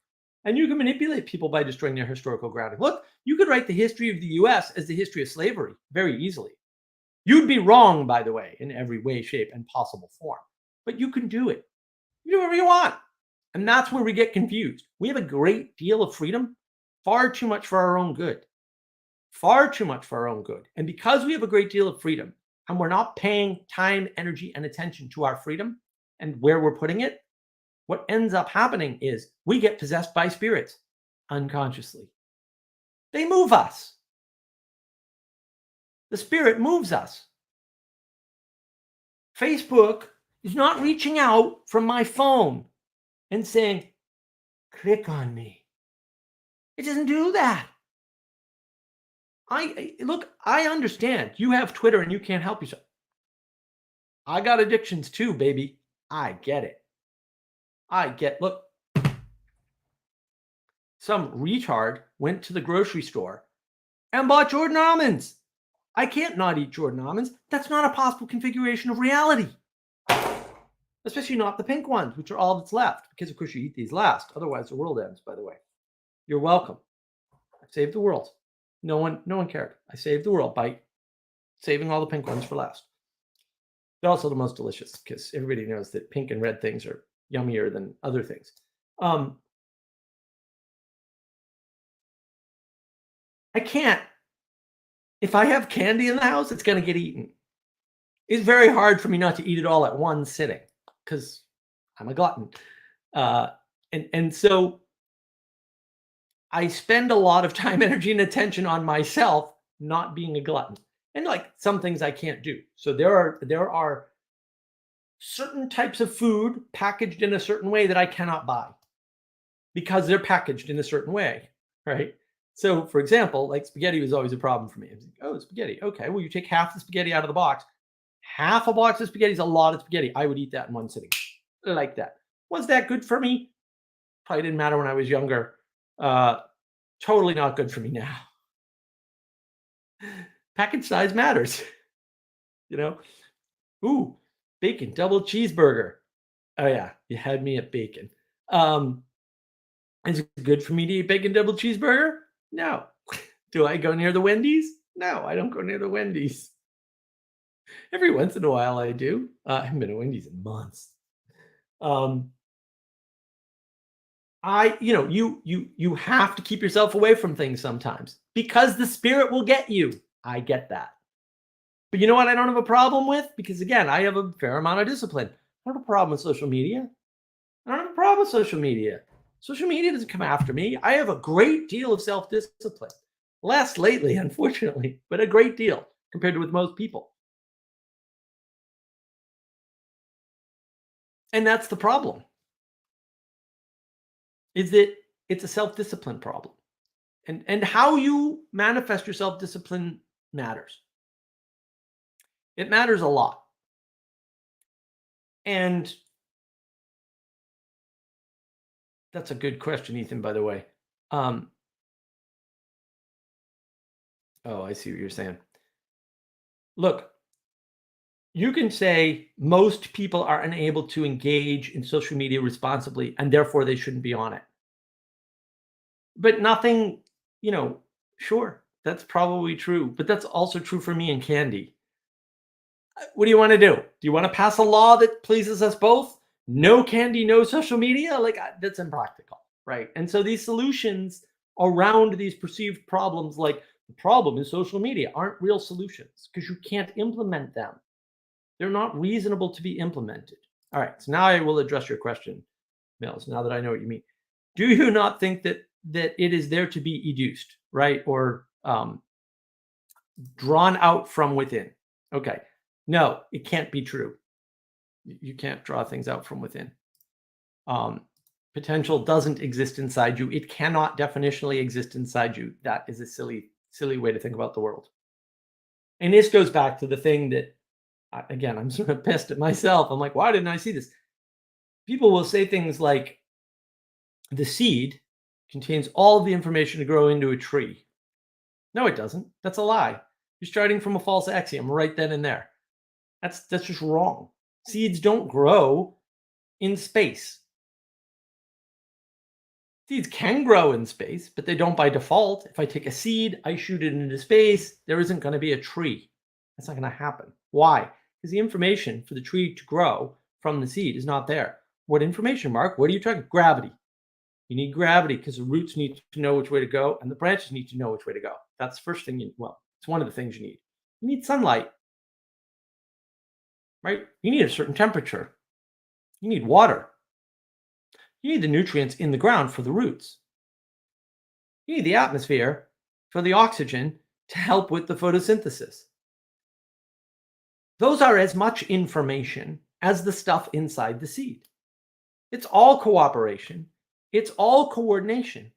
And you can manipulate people by destroying their historical grounding. Look, you could write the history of the US as the history of slavery very easily. You'd be wrong, by the way, in every way, shape, and possible form. But you can do it. You do whatever you want. And that's where we get confused. We have a great deal of freedom, far too much for our own good. Far too much for our own good. And because we have a great deal of freedom, and we're not paying time, energy, and attention to our freedom and where we're putting it, what ends up happening is we get possessed by spirits unconsciously. They move us. The spirit moves us. Facebook is not reaching out from my phone and saying, click on me. It doesn't do that. Look, I understand you have Twitter and you can't help yourself. I got addictions too, baby. I get it. Look, some retard went to the grocery store and bought Jordan almonds. I can't not eat Jordan almonds. That's not a possible configuration of reality. Especially not the pink ones, which are all that's left. Because, of course, you eat these last. Otherwise, the world ends, by the way. You're welcome. I saved the world. No one cared. I saved the world by saving all the pink ones for last. They're also the most delicious because everybody knows that pink and red things are yummier than other things. I can't. If I have candy in the house, it's going to get eaten. It's very hard for me not to eat it all at one sitting because I'm a glutton. And so I spend a lot of time, energy, and attention on myself not being a glutton. And like some things I can't do. So there are certain types of food packaged in a certain way that I cannot buy because they're packaged in a certain way, right? So, for example, like spaghetti was always a problem for me. I was like, oh, spaghetti. Okay, well, you take half the spaghetti out of the box. Half a box of spaghetti is a lot of spaghetti. I would eat that in one sitting, like that. Was that good for me? Probably didn't matter when I was younger. Totally not good for me now. Package size matters, you know. Ooh, bacon double cheeseburger. Oh yeah, you had me at bacon. Is it good for me to eat bacon double cheeseburger? No. Do I go near the Wendy's? No, I don't go near the Wendy's. Every once in a while I do. I haven't been to Wendy's in months. You have to keep yourself away from things sometimes because the spirit will get you. I get that. But you know what I don't have a problem with? Because again, I have a fair amount of discipline. I don't have a problem with social media. I don't have a problem with social media. Social media doesn't come after me. I have a great deal of self-discipline. Less lately, unfortunately, but a great deal compared to with most people. And that's the problem. Is that it's a self-discipline problem. And how you manifest your self-discipline matters. It matters a lot. And that's a good question, Ethan, by the way. Oh, I see what you're saying. Look, you can say most people are unable to engage in social media responsibly, and therefore they shouldn't be on it. But nothing, sure, that's probably true. But that's also true for me and Candy. What do you want to do? Do you want to pass a law that pleases us both? No candy, no social media? That's impractical, right? And so these solutions around these perceived problems, like the problem is social media, aren't real solutions because you can't implement them. They're not reasonable to be implemented. All right, so now I will address your question, Mills, now that I know what you mean. Do you not think that it is there to be educed, right? Or drawn out from within? Okay. No, it can't be true. You can't draw things out from within. Potential doesn't exist inside you. It cannot definitionally exist inside you. That is a silly way to think about the world. And this goes back to the thing that, again, I'm sort of pissed at myself. I'm like, why didn't I see this? People will say things like, the seed contains all of the information to grow into a tree. No, it doesn't. That's a lie. You're starting from a false axiom right then and there. That's just wrong. Seeds don't grow in space. Seeds can grow in space, but they don't by default. If I take a seed, I shoot it into space, there isn't going to be a tree. That's not going to happen. Why? Because the information for the tree to grow from the seed is not there. What information, Mark? What are you talking? Gravity. You need gravity because the roots need to know which way to go and the branches need to know which way to go. That's the first thing it's one of the things you need. You need sunlight. right? You need a certain temperature. You need water. You need the nutrients in the ground for the roots. You need the atmosphere for the oxygen to help with the photosynthesis. Those are as much information as the stuff inside the seed. It's all cooperation. It's all coordination.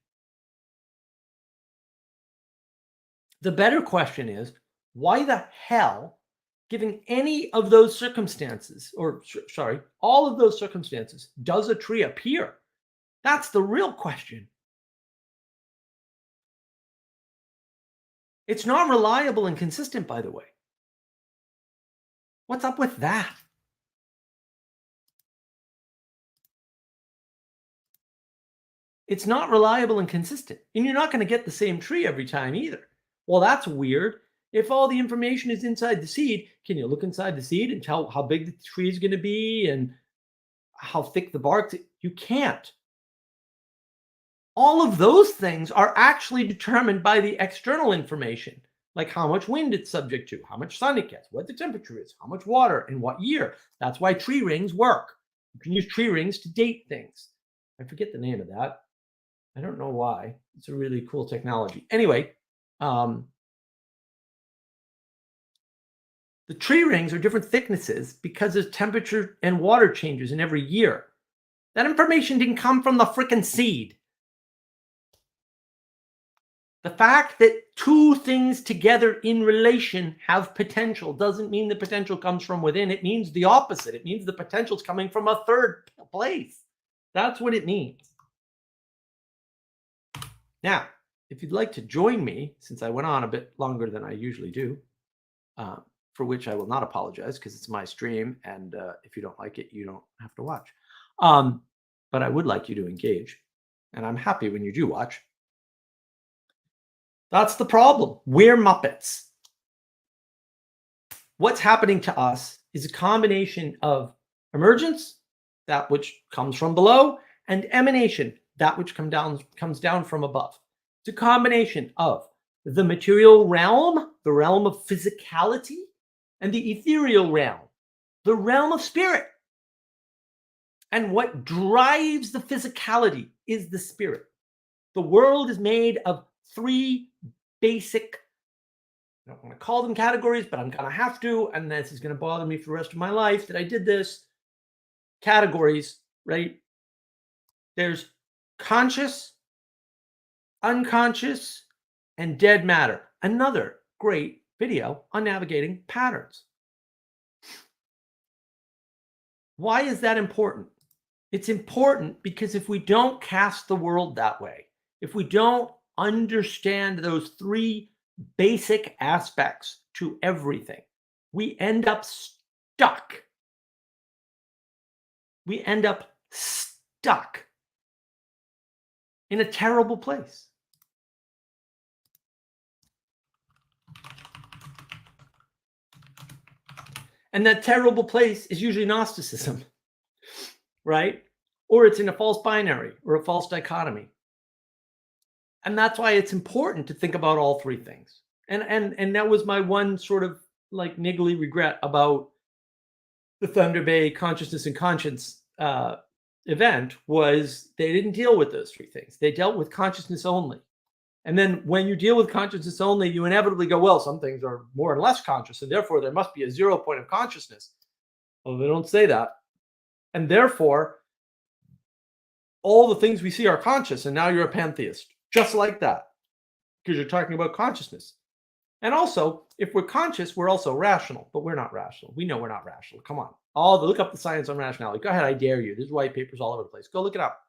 The better question is, why the hell, given any of those circumstances, or sorry, all of those circumstances, does a tree appear? That's the real question. It's not reliable and consistent, by the way. What's up with that? It's not reliable and consistent. And you're not going to get the same tree every time either. Well, that's weird. If all the information is inside the seed, can you look inside the seed and tell how big the tree is going to be and how thick the bark? You can't. All of those things are actually determined by the external information, like how much wind it's subject to, how much sun it gets, what the temperature is, how much water, and what year. That's why tree rings work. You can use tree rings to date things. I forget the name of that. I don't know why. It's a really cool technology. Anyway, the tree rings are different thicknesses because there's temperature and water changes in every year. That information didn't come from the freaking seed. The fact that two things together in relation have potential doesn't mean the potential comes from within. It means the opposite. It means the potential is coming from a third place. That's what it means. Now, if you'd like to join me, since I went on a bit longer than I usually do, for which I will not apologize because it's my stream, and if you don't like it, you don't have to watch. But I would like you to engage, and I'm happy when you do watch. That's the problem. We're Muppets. What's happening to us is a combination of emergence, that which comes from below, and emanation, that which comes down from above. It's a combination of the material realm, the realm of physicality, and the ethereal realm, the realm of spirit. And what drives the physicality is the spirit. The world is made of three basic, I don't want to call them categories, but I'm going to have to, and this is going to bother me for the rest of my life that I did this. Categories, right? There's conscious, unconscious, and dead matter. Another great video on navigating patterns. Why is that important? It's important because if we don't cast the world that way, if we don't understand those three basic aspects to everything, we end up stuck. We end up stuck in a terrible place. And that terrible place is usually Gnosticism, right? Or it's in a false binary or a false dichotomy. And that's why it's important to think about all three things. And that was my one sort of like niggly regret about the Thunder Bay Consciousness and Conscience event was they didn't deal with those three things. They dealt with consciousness only. And then when you deal with consciousness only, you inevitably go, well, some things are more and less conscious, and therefore there must be a 0 point of consciousness. Well, they don't say that. And therefore, all the things we see are conscious, and now you're a pantheist. Just like that, because you're talking about consciousness. And also, if we're conscious, we're also rational, but we're not rational. We know we're not rational. Come on. Look up the science on rationality. Go ahead, I dare you. There's white papers all over the place. Go look it up.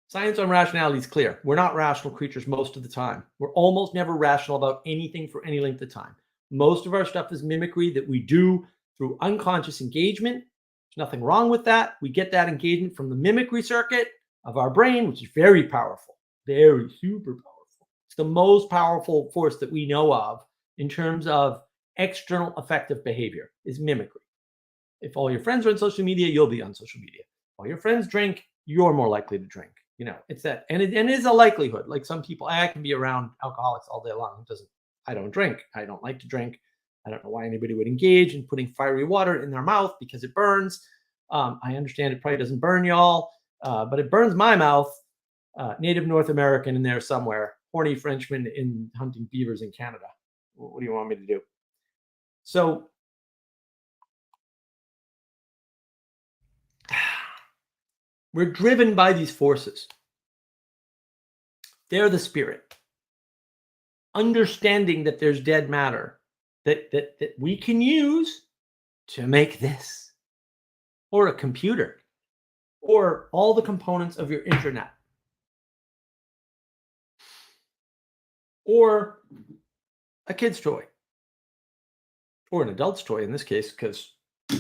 Science on rationality is clear. We're not rational creatures most of the time. We're almost never rational about anything for any length of time. Most of our stuff is mimicry that we do through unconscious engagement. There's nothing wrong with that. We get that engagement from the mimicry circuit of our brain, which is very powerful, very super powerful. It's the most powerful force that we know of in terms of external effective behavior is mimicry. If all your friends are on social media, you'll be on social media. If all your friends drink, you're more likely to drink. You know, it's that, and it is a likelihood. Like some people, I can be around alcoholics all day long. I don't drink. I don't like to drink. I don't know why anybody would engage in putting fiery water in their mouth because it burns. I understand it probably doesn't burn y'all, but it burns my mouth. Native North American in there somewhere, horny Frenchman in hunting beavers in Canada. What do you want me to do? So we're driven by these forces. They're the spirit. Understanding that there's dead matter that we can use to make this, or a computer, or all the components of your internet, or a kid's toy, or an adult's toy in this case, because you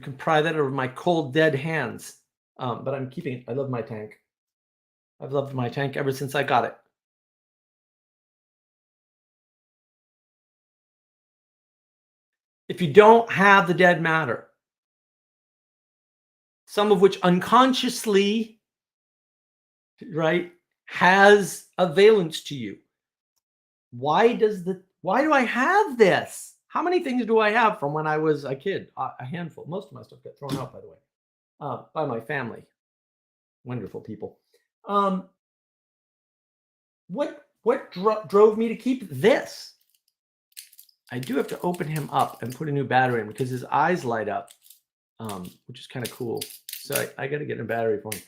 can pry that out of my cold, dead hands. But I'm keeping it. I love my tank. I've loved my tank ever since I got it. If you don't have the dead matter, some of which unconsciously, right, has a valence to you. Why do I have this? How many things do I have from when I was a kid? A handful. Most of my stuff got thrown out, by the way, by my family. Wonderful people. What drove me to keep this? I do have to open him up and put a new battery in because his eyes light up, which is kind of cool. So I got to get a battery for him.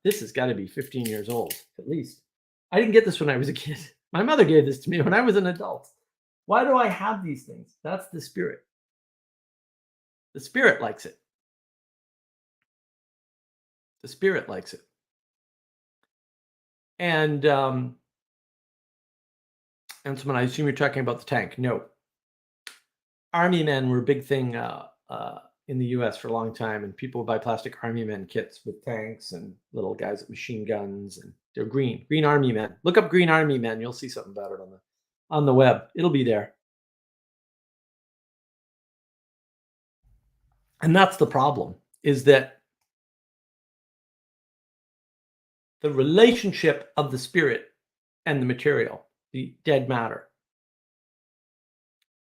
This has got to be 15 years old, at least. I didn't get this when I was a kid. My mother gave this to me when I was an adult. Why do I have these things? That's the spirit. The spirit likes it. The spirit likes it. And someone, I assume you're talking about the tank. No. Army men were a big thing in the US for a long time, and people would buy plastic Army men kits with tanks and little guys with machine guns, and they're green Army men. Look up green Army men. You'll see something about it on the web. It'll be there. And that's the problem, is that the relationship of the spirit and the material, the dead matter,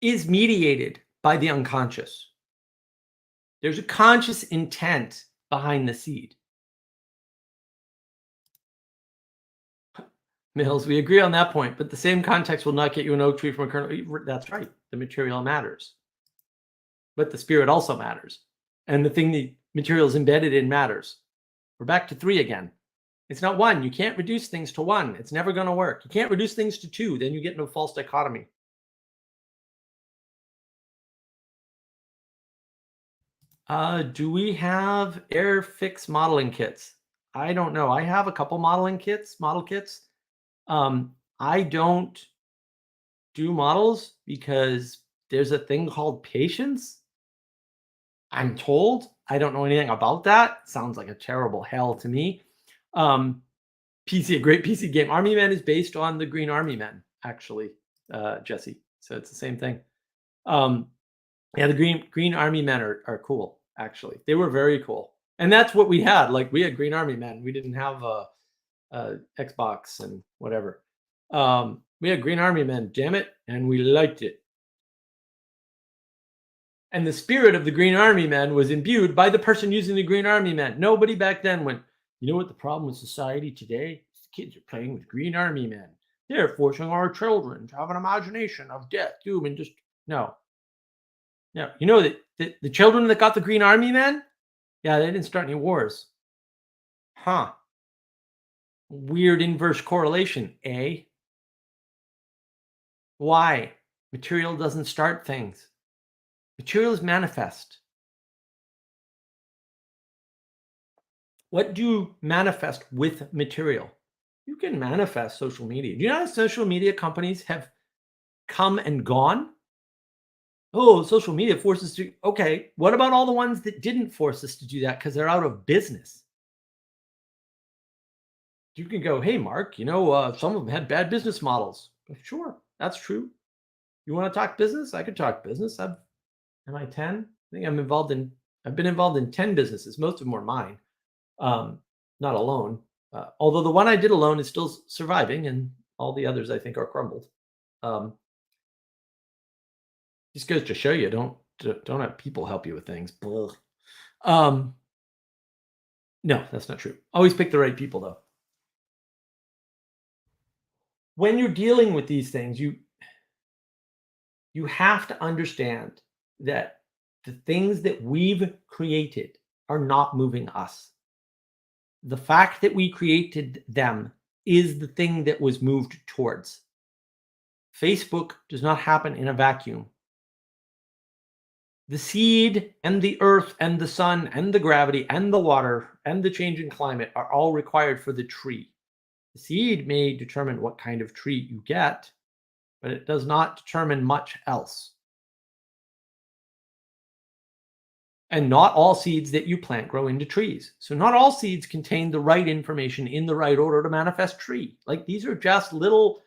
is mediated by the unconscious. There's a conscious intent behind the seed. Mills, we agree on that point, but the same context will not get you an oak tree from a kernel. That's right. The material matters. But the spirit also matters. And the thing the material is embedded in matters. We're back to 3 again. It's not 1. You can't reduce things to 1. It's never going to work. You can't reduce things to 2. Then you get into a false dichotomy. Do we have Airfix modeling kits? I don't know. I have a couple model kits. I don't do models because there's a thing called patience. I'm told. I don't know anything about that. Sounds like a terrible hell to me. A great PC game. Army Men is based on the Green Army Men, actually, Jesse. So it's the same thing. Yeah, the Green Army Men are cool, actually. They were very cool. And that's what we had. Like, we had Green Army Men. We didn't have Xbox and whatever. We had Green Army Men, damn it, and we liked it. And the spirit of the Green Army Men was imbued by the person using the Green Army Men. Nobody back then went, you know what the problem with society today? The kids are playing with Green Army Men. They're forcing our children to have an imagination of death, doom, and just no. No, you know that the children that got the Green Army Men, yeah, they didn't start any wars. Huh. Weird inverse correlation, eh? Why? Material doesn't start things. Material is manifest. What do you manifest with material? You can manifest social media. Do you know how social media companies have come and gone? Oh, social media forces to. Okay, what about all the ones that didn't force us to do that because they're out of business? You can go, hey, Mark, some of them had bad business models. Sure, that's true. You want to talk business? I could talk business. Am I 10? I think I've been involved in 10 businesses. Most of them were mine, not alone. Although the one I did alone is still surviving, and all the others I think are crumbled. Just goes to show you, don't have people help you with things. Ugh. Um, no, that's not true. Always pick the right people, though. When you're dealing with these things, you have to understand that the things that we've created are not moving us. The fact that we created them is the thing that was moved towards. Facebook does not happen in a vacuum. The seed and the earth and the sun and the gravity and the water and the change in climate are all required for the tree. The seed may determine what kind of tree you get, but it does not determine much else. And not all seeds that you plant grow into trees. So not all seeds contain the right information in the right order to manifest tree. Like these are just little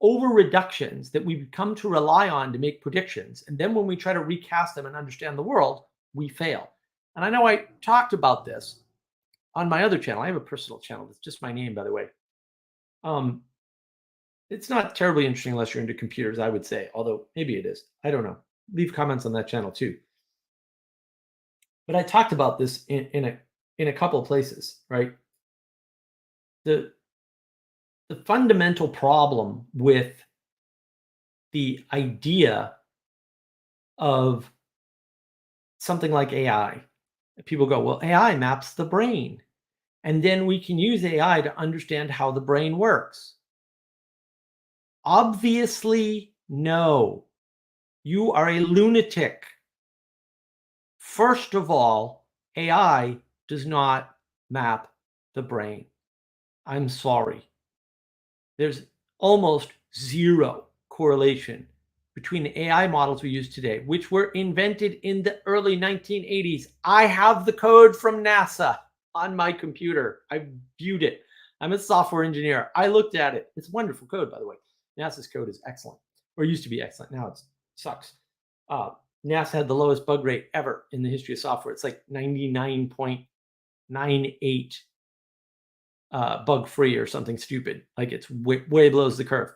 over reductions that we've come to rely on to make predictions. And then when we try to recast them and understand the world, we fail. And I know I talked about this on my other channel. I have a personal channel. That's just my name, by the way. It's not terribly interesting unless you're into computers, I would say, although maybe it is. I don't know. Leave comments on that channel too. But I talked about this in a couple of places, right? The fundamental problem with the idea of something like AI, people go, well, AI maps the brain, and then we can use AI to understand how the brain works. Obviously, no. You are a lunatic. First of all, AI does not map the brain. I'm sorry. There's almost zero correlation between the AI models we use today, which were invented in the early 1980s. I have the code from NASA on my computer. I viewed it. I'm a software engineer. I looked at it. It's wonderful code, by the way. NASA's code is excellent, or used to be excellent. Now it sucks. NASA had the lowest bug rate ever in the history of software. It's like 99.98 bug free or something stupid. Like it's way below the curve.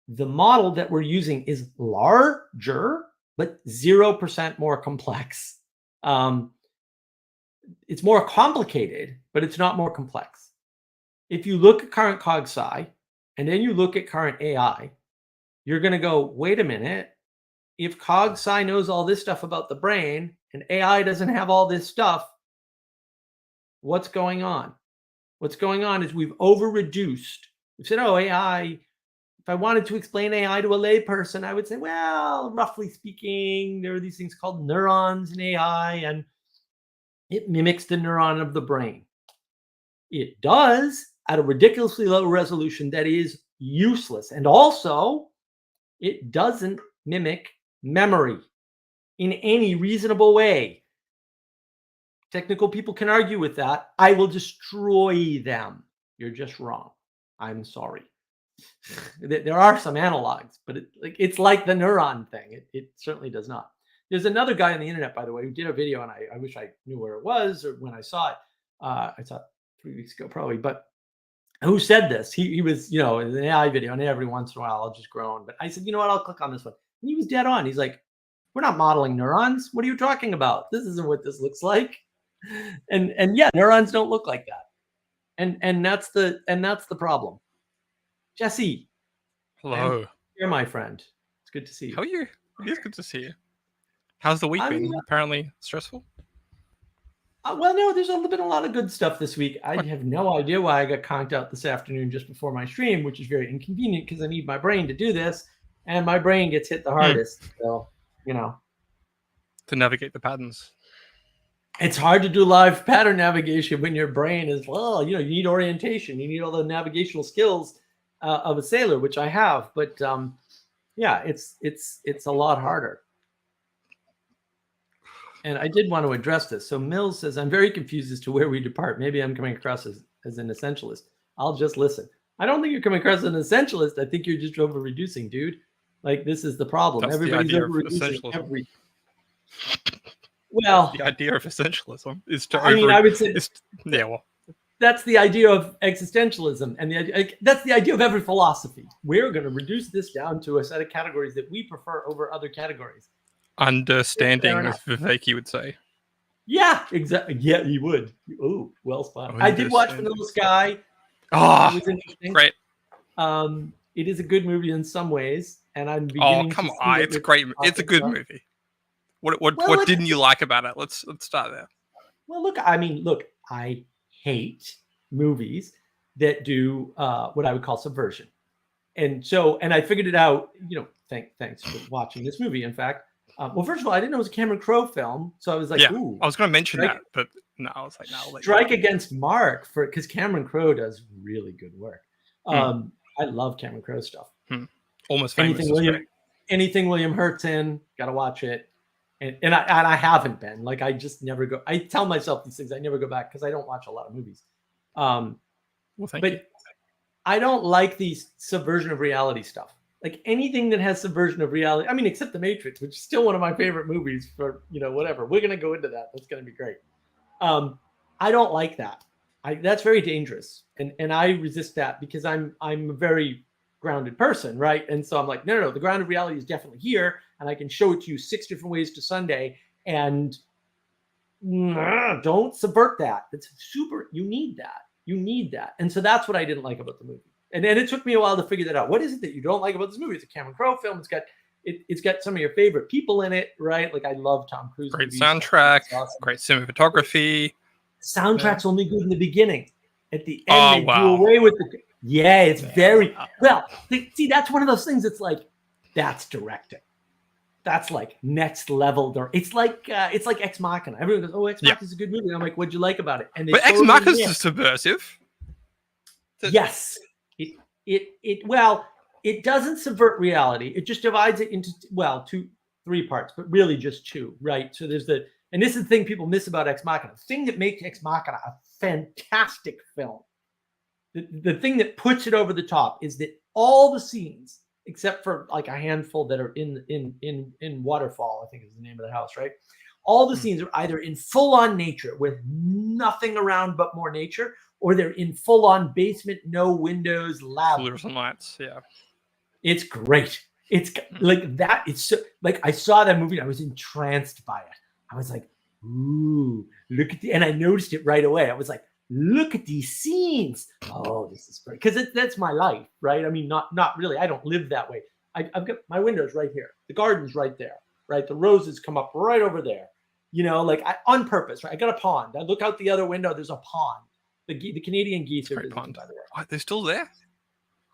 The model that we're using is larger, but 0% more complex. It's more complicated, but it's not more complex. If you look at current CogSci and then you look at current AI, you're going to go, wait a minute. If CogSci knows all this stuff about the brain and AI doesn't have all this stuff, what's going on? What's going on is we've over-reduced. We've said, oh, AI, if I wanted to explain AI to a layperson, I would say, well, roughly speaking, there are these things called neurons in AI, and it mimics the neuron of the brain. It does at a ridiculously low resolution that is useless. And also, it doesn't mimic memory in any reasonable way. Technical people can argue with that. I will destroy them. You're just wrong. I'm sorry. There are some analogs, but it's like the neuron thing. It certainly does not. There's another guy on the internet, by the way, who did a video, and I wish I knew where it was or when I saw it. I saw it 3 weeks ago, probably. But who said this? He was, in an AI video, and every once in a while I'll just groan. But I said, you know what? I'll click on this one. And he was dead on. He's like, we're not modeling neurons. What are you talking about? This isn't what this looks like. And yeah, neurons don't look like that. And that's the problem. Jesse. Hello. You're my friend. It's good to see you. How are you? It is good to see you. How's the week been? Apparently stressful? Well, no, there's been a lot of good stuff this week. I have no idea why I got conked out this afternoon just before my stream, which is very inconvenient because I need my brain to do this, and my brain gets hit the hardest. So, to navigate the patterns. It's hard to do live pattern navigation when your brain is, you need orientation. You need all the navigational skills of a sailor, which I have. But yeah, it's a lot harder. And I did want to address this. So Mills says, I'm very confused as to where we depart. Maybe I'm coming across as an essentialist. I'll just listen. I don't think you're coming across as an essentialist. I think you're just over-reducing, dude. Like, this is the problem. That's Everybody's over-reducing every... Well... That's the idea of essentialism is to I would say... Yeah, well... that's the idea of existentialism, and that's the idea of every philosophy. We're going to reduce this down to a set of categories that we prefer over other categories. Understanding, as Viveki would say. Yeah, exactly. Yeah, you would. Oh, well spotted. I did watch Vanilla Sky. Oh, it was interesting. Great. It is a good movie in some ways, and I'm beginning. Come on! It's great. It's a good movie. What didn't you like about it? Let's start there. Well, look. I hate movies that do what I would call subversion, and I figured it out. Thanks for watching this movie. In fact. Well, first of all, I didn't know it was a Cameron Crowe film, so I was like, "Ooh." I was going to mention that, but no, I was like, "No." Strike against Mark because Cameron Crowe does really good work. I love Cameron Crowe stuff. Almost Famous. Anything William Hurt's in, gotta watch it. And I haven't been. Like, I just never go. I tell myself these things. I never go back because I don't watch a lot of movies. Well, thank you. I don't like these subversion of reality stuff. Like anything that has subversion of reality, I mean, except The Matrix, which is still one of my favorite movies for, whatever. We're going to go into that. That's going to be great. I don't like that. That's very dangerous. And I resist that because I'm a very grounded person, right? And so I'm like, no, the grounded reality is definitely here. And I can show it to you 6 different ways to Sunday. And don't subvert that. That's super, you need that. And so that's what I didn't like about the movie. And then it took me a while to figure that out. What is it that you don't like about this movie? It's a Cameron Crowe film. It's got some of your favorite people in it, right? Like I love Tom Cruise. Great soundtrack, awesome. Great cinematography. Soundtrack's only good in the beginning. At the end, they do away with the. Yeah, it's very well. See, that's one of those things. It's like that's directing. That's like next level. It's like Ex Machina. Everyone goes, "Oh, Ex Machina is a good movie." And I'm like, "What'd you like about it?" But Ex Machina is subversive. Yes. It doesn't subvert reality. It just divides it into 3 parts, but really just 2, right? So and this is the thing people miss about Ex Machina. The thing that makes Ex Machina a fantastic film, the thing that puts it over the top is that all the scenes, except for like a handful that are in Waterfall, I think is the name of the house, right? All the scenes are either in full-on nature with nothing around but more nature, or they're in full-on basement, no windows, lab. Floors and lights, yeah. It's great. It's like that. It's so like I saw that movie and I was entranced by it. I was like, ooh, look at and I noticed it right away. I was like, look at these scenes. Oh, this is great. Because that's my life, right? I mean, not really. I don't live that way. I've got my windows right here. The garden's right there, right? The roses come up right over there. On purpose, right? I got a pond. I look out the other window. There's a pond. The Canadian geese are visiting, by the way. Oh, they're still there?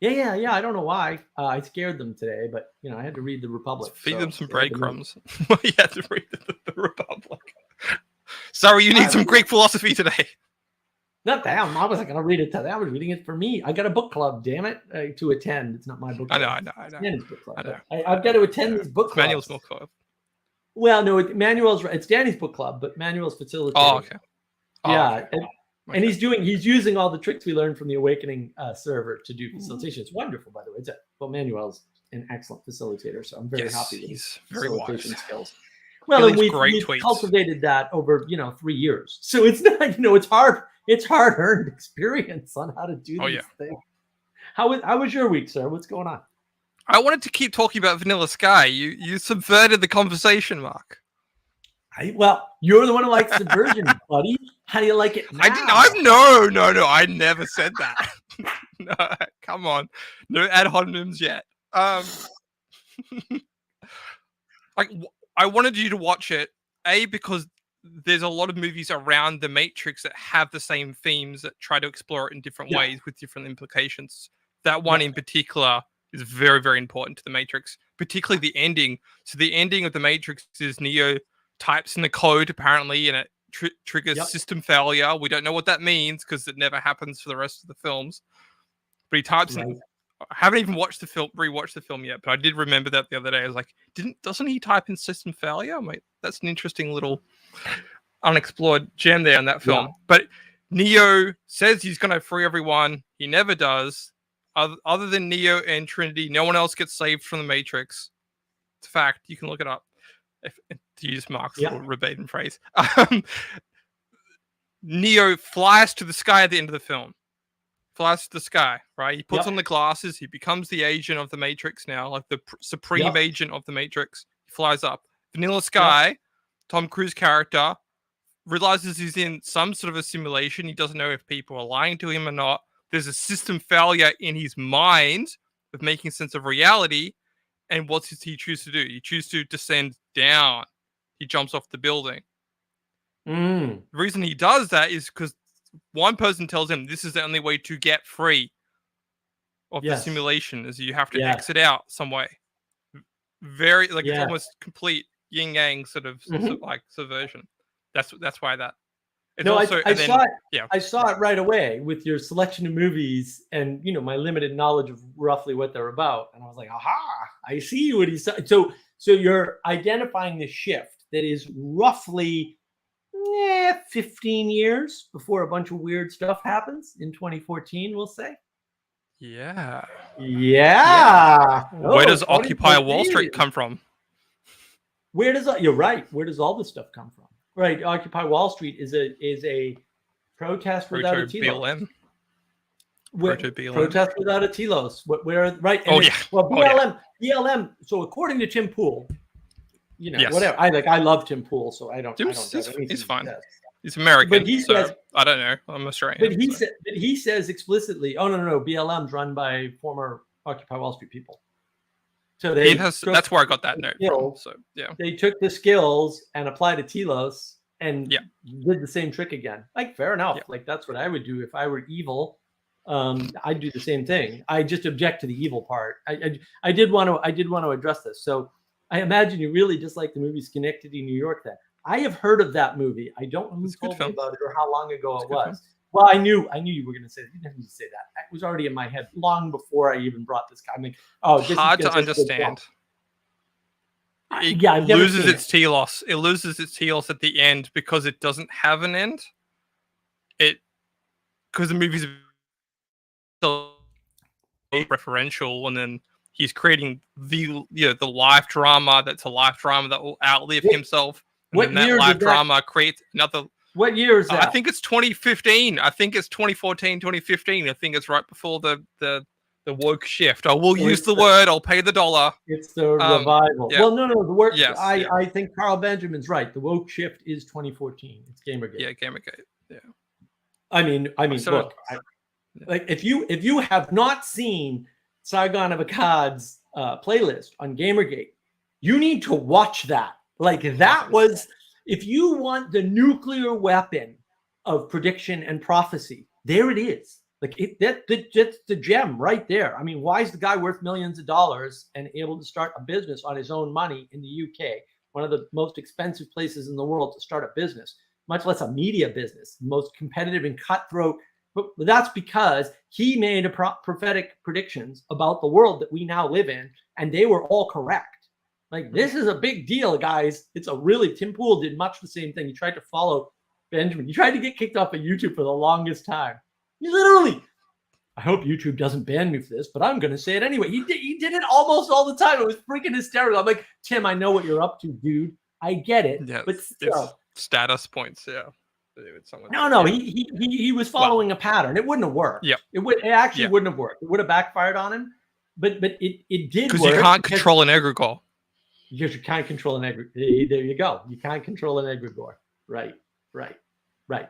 Yeah. I don't know why. I scared them today, but I had to read the Republic. Feed them some breadcrumbs. You had to read the Republic. Sorry, you need some Greek philosophy today. Not them. I wasn't going to read it to them. I was reading it for me. I got a book club, damn it, to attend. It's not my book club. I know. It's book club. I know. I've got to attend these book clubs. Manuel's book club. Well, no, it's Danny's book club, but Manuel's facilitating. Oh, okay. Yeah. Okay. And he's using all the tricks we learned from the Awakening server to do facilitation. It's wonderful, by the way. Manuel's an excellent facilitator, so I'm very happy with his facilitation skills. Well, and we've cultivated that over 3 years, so it's not it's hard-earned experience on how to do these things. How was your week, sir? What's going on? I wanted to keep talking about Vanilla Sky. You subverted the conversation, Mark. You're the one who likes subversion, buddy. How do you like it now? No, I never said that. No, come on. No ad hominems yet. I wanted you to watch it, because there's a lot of movies around The Matrix that have the same themes that try to explore it in different ways with different implications. That one in particular is very, very important to The Matrix, particularly the ending. So the ending of The Matrix is Neo types in the code, apparently, and it triggers system failure. We don't know what that means because it never happens for the rest of the films. But he types in. I haven't even rewatched the film yet, but I did remember that the other day. I was like, doesn't he type in system failure? Mate, that's an interesting little unexplored gem there in that film. But Neo says he's going to free everyone. He never does. Other than Neo and Trinity, no one else gets saved from the Matrix. It's a fact. You can look it up. To use Mark's little verbatim phrase. Neo flies to the sky at the end of the film. Flies to the sky, right? He puts Yep. on the glasses. He becomes the agent of the Matrix now, like the supreme Yep. agent of the Matrix. He flies up. Vanilla Sky, Yep. Tom Cruise character, realizes he's in some sort of a simulation. He doesn't know if people are lying to him or not. There's a system failure in his mind of making sense of reality. And what does he choose to do? He chooses to descend down. He jumps off the building. Mm. The reason he does that is because one person tells him this is the only way to get free of the Yes. simulation, is you have to Yes. exit out some way. Very like it's Yeah. almost complete yin yang sort of like subversion. That's why that. It's No, also, I saw it. Yeah. I saw it right away with your selection of movies and my limited knowledge of roughly what they're about, and I was like, aha! I see what he's so you're identifying the shift that is roughly 15 years before a bunch of weird stuff happens in 2014, we'll say. Yeah. Yeah. Where does Occupy Wall Street come from? You're right. Where does all this stuff come from? Right. Occupy Wall Street is a protest without a telos. Protest without a telos. Where right? And Well, BLM. So according to Tim Pool, whatever. I love Tim Pool, so I don't. He's fine. He's American, but he says, I don't know. I'm Australian. But he says explicitly, "Oh no, BLM's run by former Occupy Wall Street people." So that's where I got that note from. So yeah, they took the skills and applied to telos and did the same trick again. Like fair enough. Like that's what I would do if I were evil. I'd do the same thing. I just object to the evil part. I did want to address this. So I imagine you really dislike the movie Schenectady, New York. Then I have heard of that movie. I don't know who told me about it or how long ago it was. Well, I knew you were going to say that. You didn't need to say that. It was already in my head long before I even brought this guy. I mean, hard to understand. It loses its telos. It loses its telos at the end because it doesn't have an end. Because the movie's so referential, and then he's creating the life drama that's a life drama that will outlive himself. And then that life drama creates another. What year is that? I think it's 2015. I think it's 2014, 2015. I think it's right before the woke shift. I will use the word. I'll pay the dollar. It's the revival. Yeah. Well, no. The word. Yes, I think Carl Benjamin's right. The woke shift is 2014. It's Gamergate. Yeah, Gamergate. Yeah. I mean, look. Like if you have not seen Saigon of Akkad's playlist on Gamergate, you need to watch that. Like that was. If you want the nuclear weapon of prediction and prophecy, there it is. Like that's the gem right there. I mean, why is the guy worth millions of dollars and able to start a business on his own money in the UK, one of the most expensive places in the world to start a business, much less a media business, most competitive and cutthroat. But that's because he made prophetic predictions about the world that we now live in, and they were all correct. Like, this is a big deal, guys. Tim Pool did much the same thing. He tried to follow Benjamin. He tried to get kicked off of YouTube for the longest time. He literally, I hope YouTube doesn't ban me for this, but I'm going to say it anyway. He did it almost all the time. It was freaking hysterical. I'm like, Tim, I know what you're up to, dude. I get it. Yeah, but still. Status points, yeah. No, he was following a pattern. It wouldn't have worked. Yeah. It actually wouldn't have worked. It would have backfired on him, but it did work. Because you can't control an egregore. Because you can't control an egregore. There you go. You can't control an egregore. Right.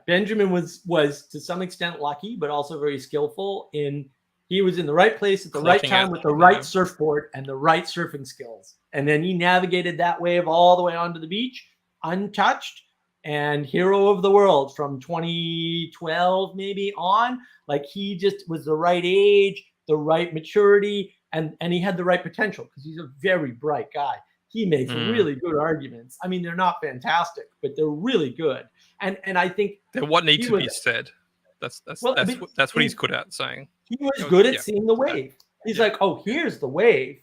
Benjamin was to some extent lucky, but also very skillful he was in the right place at the right time with the right surfboard and the right surfing skills. And then he navigated that wave all the way onto the beach, untouched, and hero of the world from 2012 maybe on. Like he just was the right age, the right maturity, and he had the right potential because he's a very bright guy. He makes really good arguments. I mean, they're not fantastic, but they're really good. And I think what needs to be said. That's what he's good at saying. He was good at seeing the wave. He's like, oh, here's the wave.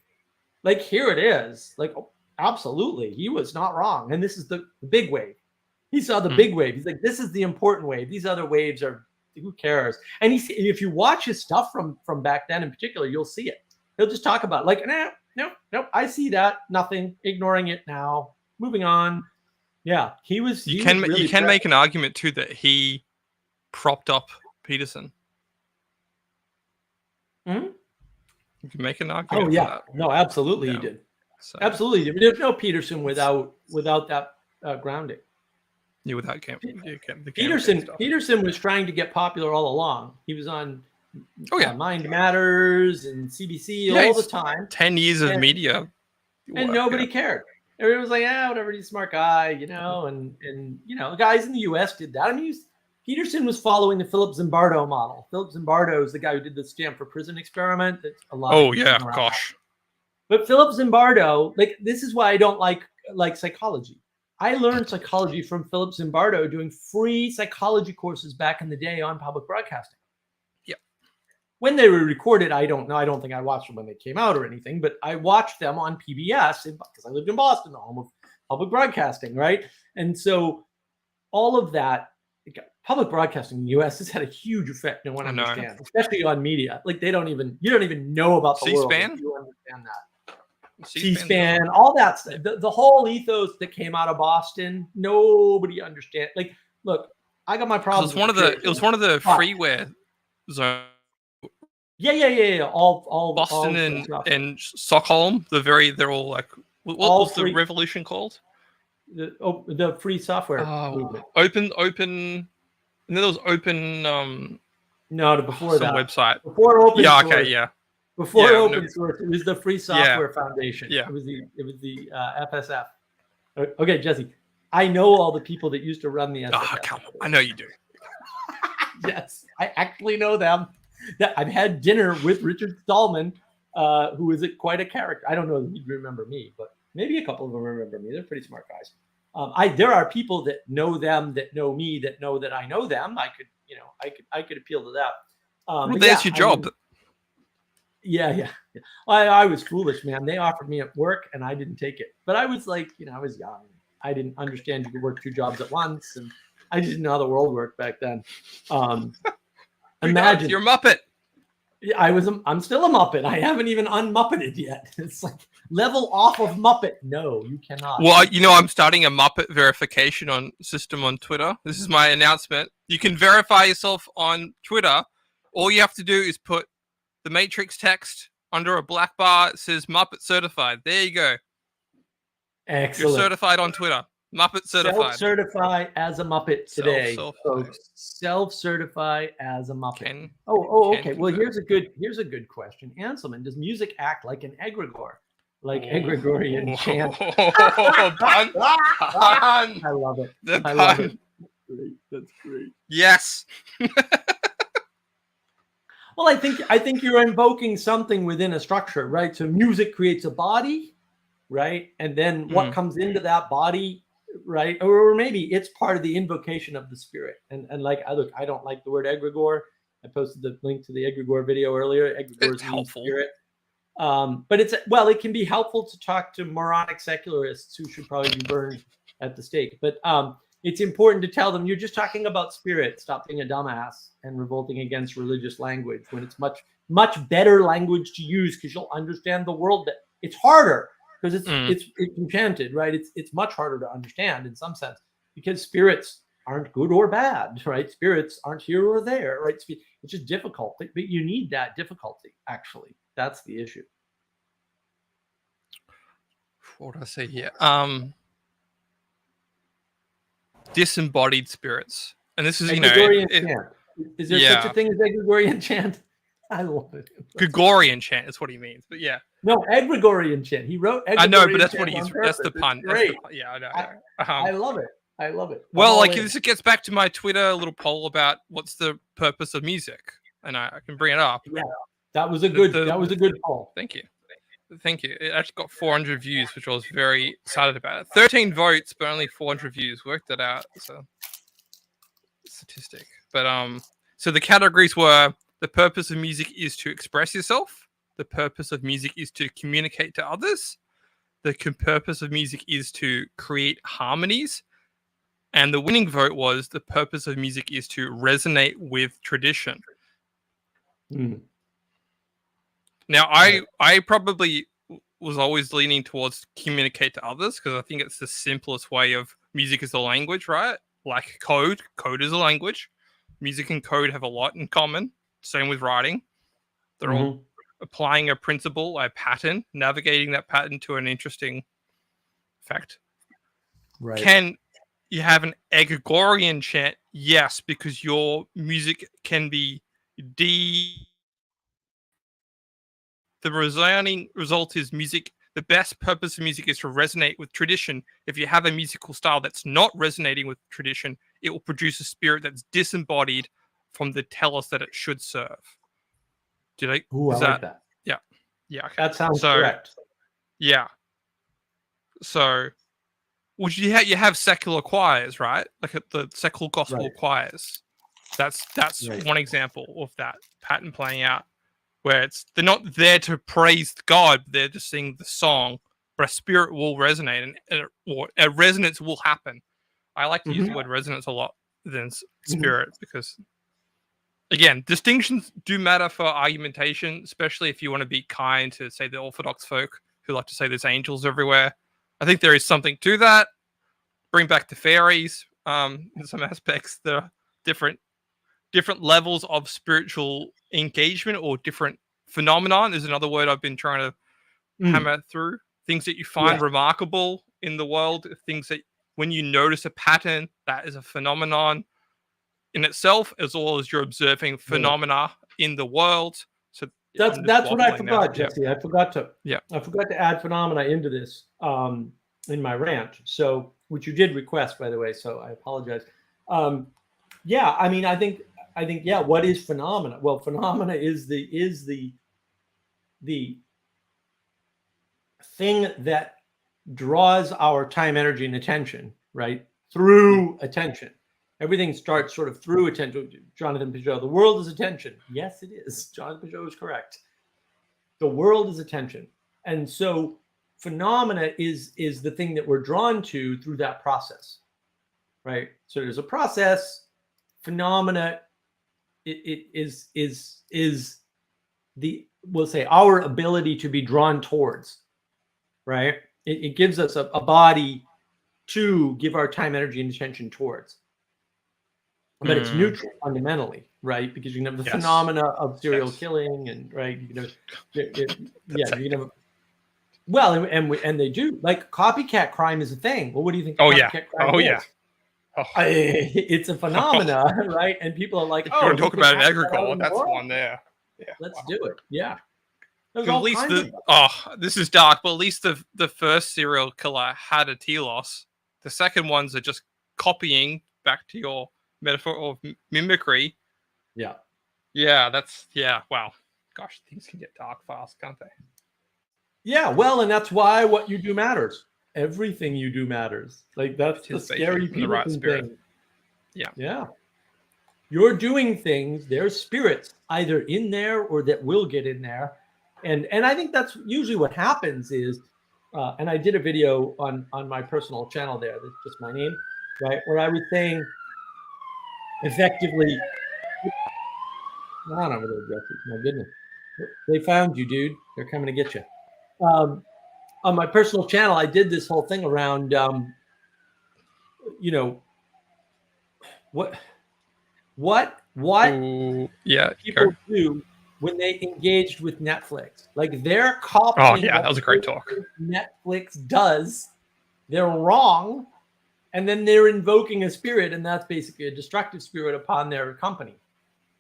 Like, here it is. Like, oh, absolutely. He was not wrong. And this is the big wave. He saw the big wave. He's like, this is the important wave. These other waves are, who cares? And if you watch his stuff from back then in particular, you'll see it. He'll just talk about it. Like, no, I see that. Nothing. Ignoring it now. Moving on. Yeah, he was. You can make an argument too that he propped up Peterson. Hmm? You can make an argument. Oh for yeah, that. no, absolutely Yeah. he did. So, Absolutely, there's no Peterson without that grounding. yeah, without the Peterson was trying to get popular all along. He was on Mind Matters and CBC all the time. 10 years of media. And nobody cared. Everyone was like, whatever, he's a smart guy, and guys in the US did that. I mean, Peterson was following the Philip Zimbardo model. Philip Zimbardo is the guy who did the Stanford prison experiment. That's a lot. Oh yeah, gosh. But Philip Zimbardo, this is why I don't like psychology. I learned psychology from Philip Zimbardo doing free psychology courses back in the day on public broadcasting. Yeah. When they were recorded, I don't know. I don't think I watched them when they came out or anything, but I watched them on PBS because I lived in Boston, the home of public broadcasting, right? And so all of that, public broadcasting in the U.S. has had a huge effect. No one understands, especially on media. You don't even know about the world. C-SPAN? You understand that. C-SPAN, all that stuff. The whole ethos that came out of Boston, nobody understands. Look, I got my problems. It was one of the freeware zones. Yeah. All Boston and Stockholm. They're all like. What was the revolution called? The free software movement. Open. And then there was open. No, before some that website. Before open. Yeah. Source. Okay. Yeah. Before open source, it was the Free Software Foundation. Yeah. It was the FSF. Okay, Jesse, I know all the people that used to run the FSF. Oh, come on. I know you do. Yes, I actually know them. I've had dinner with Richard Stallman, who is quite a character. I don't know if he'd remember me, but maybe a couple of them remember me. They're pretty smart guys. There are people that know them, that know me, that know that I know them. I could appeal to that. Well, that's your job. Yeah. I was foolish, man. They offered me at work and I didn't take it. But I was I was young. I didn't understand you could work 2 jobs at once, and I just didn't know how the world worked back then. Imagine you're a Muppet. I'm still a Muppet. I haven't even unmuppeted yet. It's level off of Muppet. No, you cannot. Well, I'm starting a Muppet verification system on Twitter. This is my announcement. You can verify yourself on Twitter. All you have to do is put the Matrix text under a black bar. It says Muppet certified. There you go. Excellent. You're certified on Twitter. Muppet certified. Self-certify as a Muppet today, folks. Self-certify as a Muppet. Okay. Well, here's a good question. Anselman, does music act like an egregore? Like egregorian chant? Pun. I love it. I love it. That's great. Yes. Well, I think you're invoking something within a structure, right? So music creates a body, right? And then what comes into that body, right? Or maybe it's part of the invocation of the spirit. And look, I don't like the word egregore. I posted the link to the egregore video earlier. Egregore is helpful. Spirit. But it can be helpful to talk to moronic secularists who should probably be burned at the stake. But it's important to tell them you're just talking about spirit. Stop being a dumbass and revolting against religious language when it's much, much better language to use, because you'll understand the world. That it's harder because it's enchanted, right? It's much harder to understand in some sense because spirits aren't good or bad, right? Spirits aren't here or there, right? It's just difficult, but you need that difficulty. Actually, that's the issue. What did I say here? Disembodied spirits, and this is Gregorian chant. Is there such a thing as egregorian chant? I love it. Gregorian chant is what he means, but yeah. No, egregorian chant. He wrote egregorian. I know, but that's what he's. That's the pun. Great. Yeah, I know. I love it. I love it. Well, this gets back to my Twitter little poll about what's the purpose of music, and I can bring it up. Yeah, that was a good poll. Thank you. It actually got 400 views, which I was very excited about. It. 13 votes, but only 400 views. Worked that out. So statistic. But so the categories were: the purpose of music is to express yourself. The purpose of music is to communicate to others. The purpose of music is to create harmonies. And the winning vote was the purpose of music is to resonate with tradition. Now, I probably was always leaning towards communicate to others because I think it's the simplest way of music is a language, right? Like code is a language. music and code have a lot in common. Same with writing. They're all applying a principle, a pattern, navigating that pattern to an interesting effect. Right. Can you have an egregorian chant? Yes, because your music can be the resounding result is music. The best purpose of music is to resonate with tradition. If you have a musical style that's not resonating with tradition, it will produce a spirit that's disembodied from the tellers that it should serve. Did I? Ooh, I like that. Yeah. Yeah. Okay. That sounds correct. Yeah. So, would you have secular choirs, right? Like the secular gospel choirs. That's one example of that pattern playing out, where they're not there to praise God, they're just singing the song, but a spirit will resonate and a resonance will happen. I like to use the word resonance a lot than spirit because, again, distinctions do matter for argumentation, especially if you want to be kind to, say, the Orthodox folk who like to say there's angels everywhere. I think there is something to that. Bring back the fairies in some aspects. There are different levels of spiritual engagement or different phenomenon is another word I've been trying to hammer through. Things that you find remarkable in the world, things that when you notice a pattern, that is a phenomenon in itself, as well as you're observing phenomena in the world. So that's what I forgot, Jesse. I forgot to add phenomena into this in my rant. So, which you did request, by the way. So I apologize. Yeah, I mean, I think, yeah. What is phenomena? Well, phenomena is the thing that draws our time, energy, and attention, right? Through attention. Everything starts sort of through attention. Jonathan Peugeot, the world is attention. Yes, it is. Jonathan Peugeot is correct. The world is attention. And so phenomena is the thing that we're drawn to through that process, right? So there's a process. Phenomena it is the, we'll say, our ability to be drawn towards, right? It gives us a body to give our time, energy, and attention towards. But it's neutral fundamentally, right? Because you can have the phenomena of serial killing, and right, you can have, you can have. Well, and they do, like, copycat crime is a thing. Well, what do you think? Copycat crime is? It's a phenomena, right? And people are like, if you want to talk about an egregore, that's one there. Yeah, let's do it. Yeah. At least this is dark, but at least the first serial killer had a telos. The second ones are just copying, back to your metaphor of mimicry. Yeah. Wow. Gosh, things can get dark fast, can't they? Yeah, well, and that's why what you do matters. Everything you do matters. Like, that's the scary people thing. Yeah. You're doing things, there's spirits either in there or that will get in there. And I think that's usually what happens is, and I did a video on my personal channel there, that's just my name, right? Where I was saying, effectively, come on over there, Jesse. My goodness. They found you, dude. They're coming to get you. On my personal channel, I did this whole thing around, what people do when they engaged with Netflix. Like, they're copying. That was a great talk. Netflix does. They're wrong, and then they're invoking a spirit, and that's basically a destructive spirit upon their company.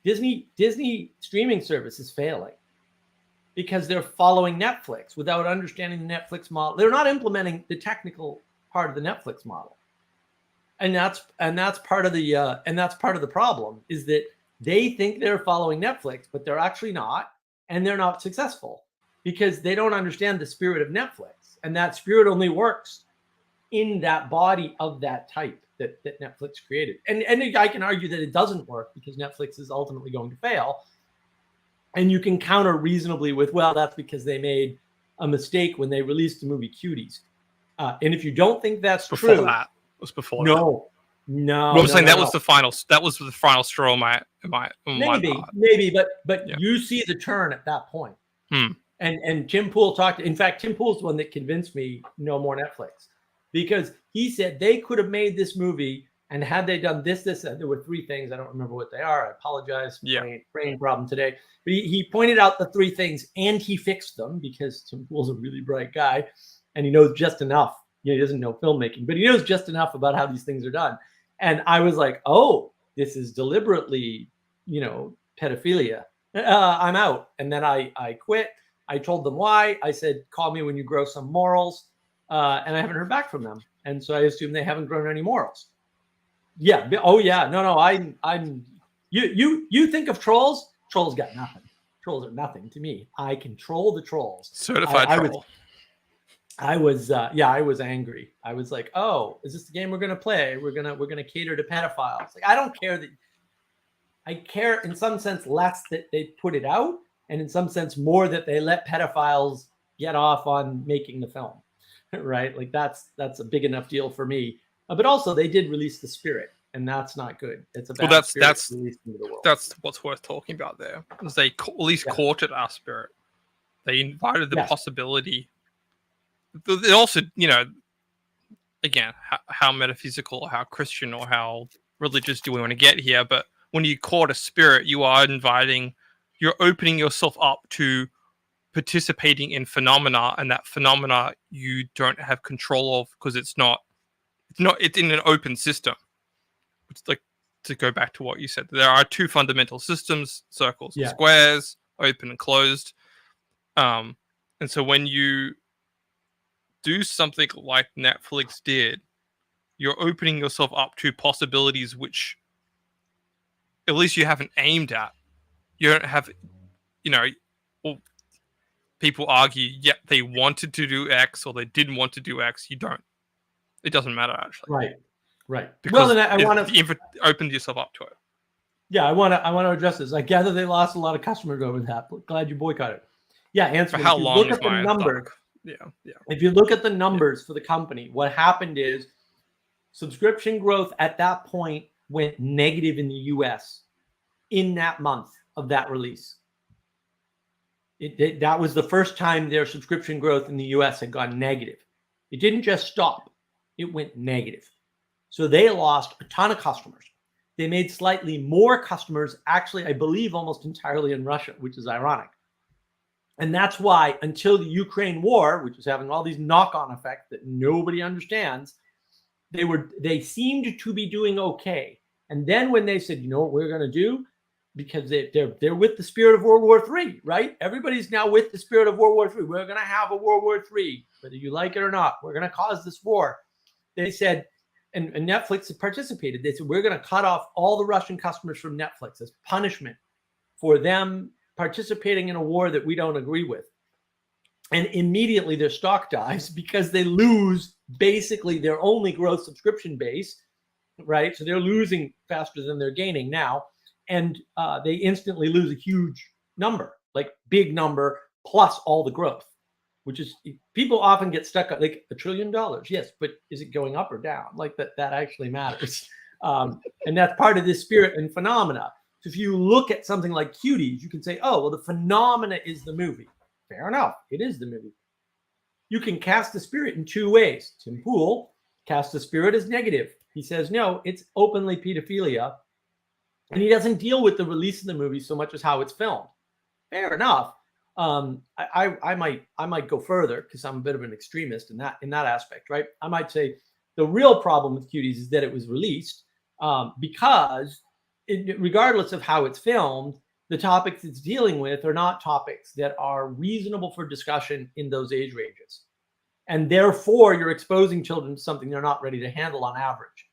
Disney streaming service is failing because they're following Netflix without understanding the Netflix model. They're not implementing the technical part of the Netflix model. And that's part of the problem, is that they think they're following Netflix, but they're actually not, and they're not successful because they don't understand the spirit of Netflix, and that spirit only works in that body of that type that Netflix created. And I can argue that it doesn't work because Netflix is ultimately going to fail. And you can counter reasonably with, well, that's because they made a mistake when they released the movie Cuties. And if you don't think that's true, that was before. No. I'm saying that was the final. That was the final straw. Maybe, but you see the turn at that point. And Tim Pool talked. In fact, Tim Pool's the one that convinced me no more Netflix, because he said they could have made this movie And had they done this, there were 3 things. I don't remember what they are. I apologize. Yeah. Brain problem today. But he pointed out the 3 things and he fixed them because Tim Pool's a really bright guy and he knows just enough. He doesn't know filmmaking, but he knows just enough about how these things are done. And I was like, oh, this is deliberately, pedophilia. I'm out. And then I quit. I told them why. I said, call me when you grow some morals. And I haven't heard back from them. And so I assume they haven't grown any morals. Yeah. Oh yeah. No. I'm. You think of trolls? Trolls got nothing. Trolls are nothing to me. I control the trolls. Certified troll. I was angry. I was like, oh, is this the game we're gonna play? We're gonna cater to pedophiles. Like, I don't care that. I care in some sense less that they put it out, and in some sense more that they let pedophiles get off on making the film, right? Like that's a big enough deal for me. But also, they did release The Spirit, and that's not good. It's a bad that's released into the world. That's what's worth talking about there. Because they at least courted our Spirit. They invited the possibility. They also, again, how metaphysical, or how Christian, or how religious do we want to get here? But when you court a spirit, you are you're opening yourself up to participating in phenomena, and that phenomena you don't have control of because it's in an open system. It's like, to go back to what you said, there are 2 fundamental systems: circles and squares, open and closed. And so when you do something like Netflix did, you're opening yourself up to possibilities which at least you haven't aimed at. You don't have, well, people argue, they wanted to do X or they didn't want to do X. You don't. It doesn't matter, actually. Right. Because you've opened yourself up to it. Yeah, I want to address this. I gather they lost a lot of customers over that. Glad you boycotted. Yeah, answer. For how long? Look at the numbers. Yeah. If you look at the numbers for the company, what happened is subscription growth at that point went negative in the US in that month of that release. That was the first time their subscription growth in the US had gone negative. It didn't just stop, it went negative. So they lost a ton of customers. They made slightly more customers, actually, I believe almost entirely in Russia, which is ironic. And that's why until the Ukraine war, which was having all these knock-on effects that nobody understands, they seemed to be doing okay. And then when they said, you know what we're going to do? Because they're with the spirit of World War III, right? Everybody's now with the spirit of World War III. We're going to have a World War III, whether you like it or not. We're going to cause this war. They said, and Netflix participated. They said, we're going to cut off all the Russian customers from Netflix as punishment for them participating in a war that we don't agree with. And immediately their stock dives because they lose basically their only growth subscription base, right? So they're losing faster than they're gaining now. And they instantly lose a huge number, like big number, plus all the growth, which is, people often get stuck at like $1 trillion. Yes, but is it going up or down? Like that actually matters. And that's part of this spirit and phenomena. So if you look at something like Cuties, you can say, oh, well, the phenomena is the movie. Fair enough. It is the movie. You can cast the spirit in 2 ways. Tim Pool cast the spirit as negative. He says, no, it's openly pedophilia. And he doesn't deal with the release of the movie so much as how it's filmed. Fair enough. I might go further because I'm a bit of an extremist in that aspect, right? I might say the real problem with Cuties is that it was released because regardless of how it's filmed, the topics it's dealing with are not topics that are reasonable for discussion in those age ranges. And therefore, you're exposing children to something they're not ready to handle on average.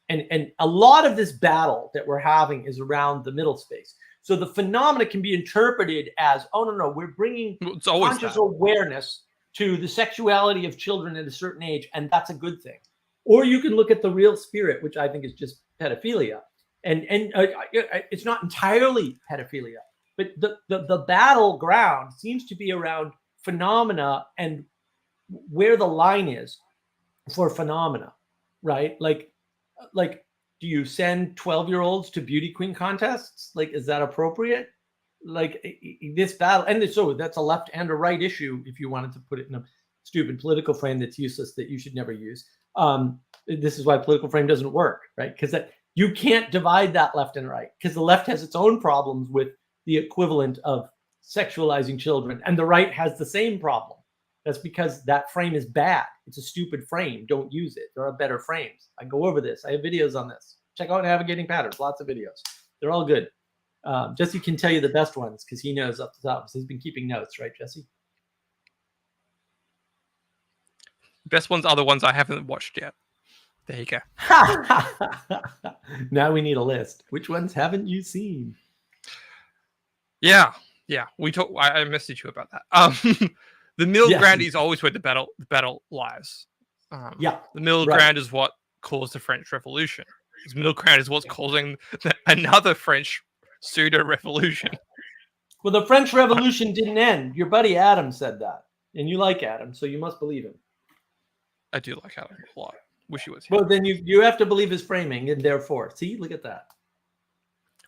And a lot of this battle that we're having is around the middle space. So the phenomena can be interpreted as, oh, no, we're bringing conscious awareness to the sexuality of children at a certain age, and that's a good thing. Or you can look at the real spirit, which I think is just pedophilia. And it's not entirely pedophilia, but the battleground seems to be around phenomena and where the line is for phenomena, right? Like, do you send 12-year-olds to beauty queen contests? Like, is that appropriate? Like this battle, and so that's a left and a right issue if you wanted to put it in a stupid political frame that's useless that you should never use. This is why political frame doesn't work, right? Because you can't divide that left and right, because the left has its own problems with the equivalent of sexualizing children, and the right has the same problem. That's because that frame is bad. It's a stupid frame. Don't use it. There are better frames. I go over this. I have videos on this. Check out Navigating Patterns. Lots of videos. They're all good. Jesse can tell you the best ones because he knows up the top. So he's been keeping notes, right, Jesse? Best ones are the ones I haven't watched yet. There you go. Now we need a list. Which ones haven't you seen? Yeah. We talk. I messaged you about that. The middle ground is always where the battle lies. The middle ground is what caused the French Revolution. The middle ground is what's causing another French pseudo revolution. Well, the French Revolution didn't end. Your buddy Adam said that, and you like Adam, so you must believe him. I do like Adam a lot. Wish he was here. Well, then you have to believe his framing, and therefore, see, look at that.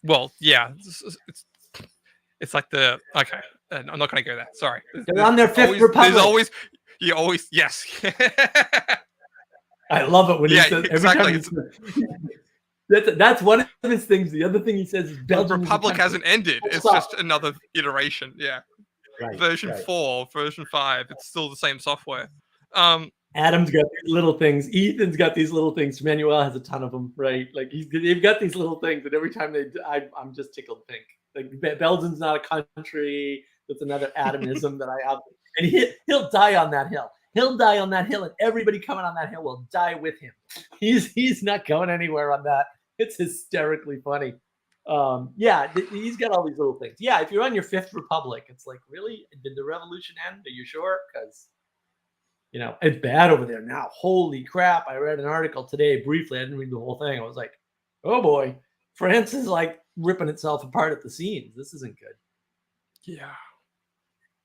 Well, yeah, it's like the okay. I'm not going to go there. Sorry. They're on their fifth republic. There's always yes. I love it when he says exactly. Every time that's one of his things. The other thing he says is Belgium. The republic hasn't ended. It's just another iteration. Yeah. Right, version 4, version 5. It's still the same software. Adam's got these little things. Ethan's got these little things. Manuel has a ton of them, right? Like they've got these little things, and every time I'm just tickled pink. Like Belgium's not a country. That's another Adamism that I have, and he'll die on that hill. He'll die on that hill, and everybody coming on that hill will die with him. He's not going anywhere on that. It's hysterically funny. He's got all these little things. Yeah, if you're on your fifth republic, it's like, really? Did the revolution end? Are you sure? Because it's bad over there now. Holy crap. I read an article today briefly. I didn't read the whole thing. I was like, oh boy, France is like ripping itself apart at the seams. This isn't good. Yeah.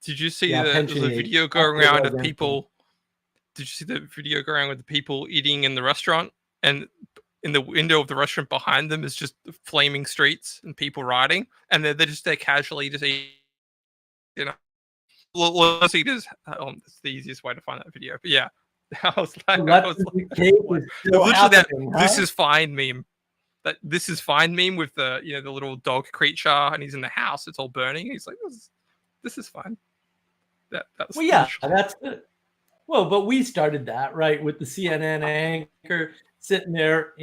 Did you see the video going around of people? Did you see the video going around with the people eating in the restaurant? And in the window of the restaurant behind them is just flaming streets and people riding. And they're just there casually just eating, Let's see this. It's the easiest way to find that video. But yeah, I was like literally this is fine meme. This is fine meme with the the little dog creature, and he's in the house. It's all burning. He's like, this is fine. That's that's good. Well, but we started that right with the CNN anchor sitting there,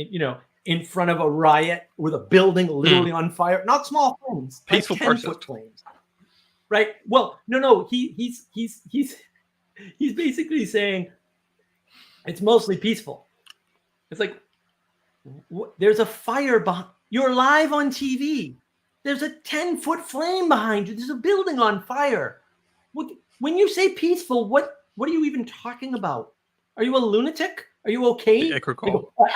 in front of a riot with a building literally on fire. Not small flames, peaceful protest. 10-foot flames. Right. Well, no. He's basically saying it's mostly peaceful. It's like there's a fire behind. You're live on TV. There's a 10-foot flame behind you. There's a building on fire. When you say peaceful, what are you even talking about? Are you a lunatic? Are you okay? I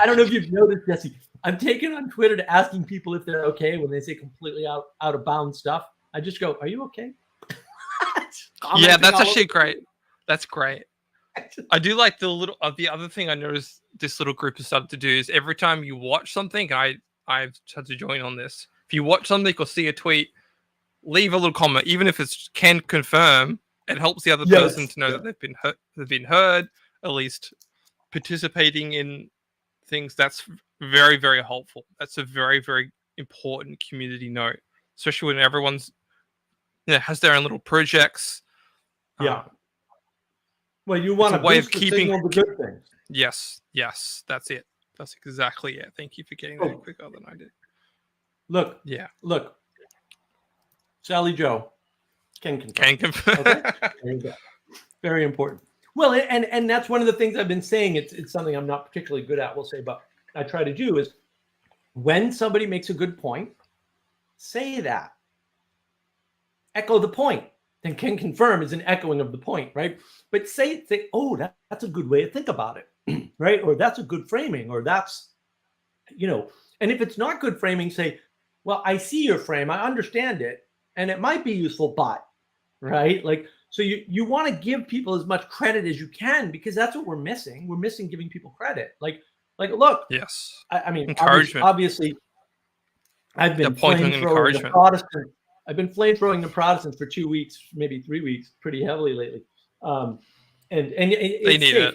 don't know if you've noticed, Jesse. I'm taking on Twitter to asking people if they're okay when they say completely out of bounds stuff. I just go, are you okay? Yeah, that's actually great. That's great. I do like the other thing I noticed this little group has started to do is every time you watch something, I've had to join on this. If you watch something or see a tweet, leave a little comment, even if it's can confirm. It helps the other person to know that they've been heard, at least participating in things. That's very, very helpful. That's a very, very important community note, especially when everyone's has their own little projects. Yeah. Well, you want a way of keeping the good things. Yes, that's it. That's exactly it. Thank you for getting that quicker than I did. Look. Sally Joe can confirm. Okay? There you go. Very important. Well, and that's one of the things I've been saying. It's something I'm not particularly good at, we'll say, but I try to do is when somebody makes a good point, say that. Echo the point. Then can confirm is an echoing of the point, right? But say, oh, that's a good way to think about it, right? Or that's a good framing, or that's, and if it's not good framing, say, well, I see your frame, I understand it, and it might be useful, but, right? Like, so you want to give people as much credit as you can, because that's what we're missing. We're missing giving people credit. Like, look. Yes. I mean, encouragement. Obviously, I've been flamethrowing the Protestants. I've been flamethrowing the Protestants for 2 weeks, maybe 3 weeks, pretty heavily lately. And they need it.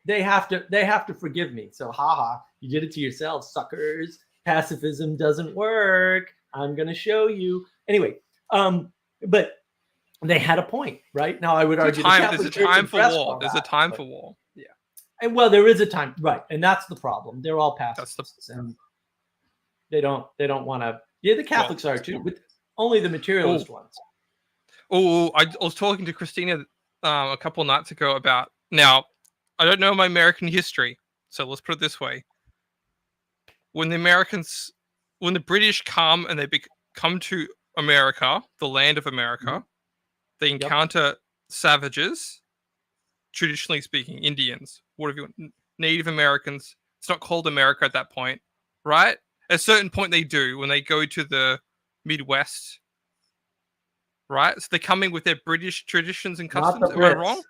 they have to forgive me. So haha, you did it to yourselves, suckers. Pacifism doesn't work. I'm gonna show you. Anyway, but they had a point, right? Now I would argue there's a time for war. There's a time for war. Yeah. And well, there is a time, right? And that's the problem. They're all pacifists, and they don't want to. Yeah, the Catholics are too, but only the materialist ones. Oh, I was talking to Christina a couple of nights ago about. Now, I don't know my American history, so let's put it this way: when the British come and they come to America, the land of America, they encounter savages. Traditionally speaking, Indians, whatever you want, Native Americans. It's not called America at that point, right? At a certain point, they do when they go to the Midwest, right? So they're coming with their British traditions and customs. Am I wrong?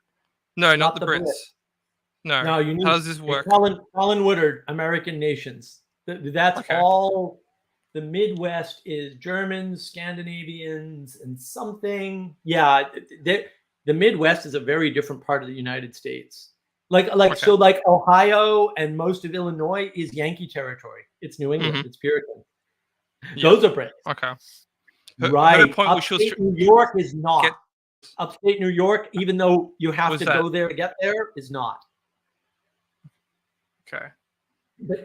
No, not the Brits. No, you need, how does this work? Colin Woodard, American Nations. That's all. The Midwest is Germans, Scandinavians, and something. Yeah, the Midwest is a very different part of the United States. So Ohio and most of Illinois is Yankee territory. It's New England. It's Puritan. Those are Brits. Okay. Right. Upstate New York is not. Upstate New York, even though you have to go there to get there, is not. Okay.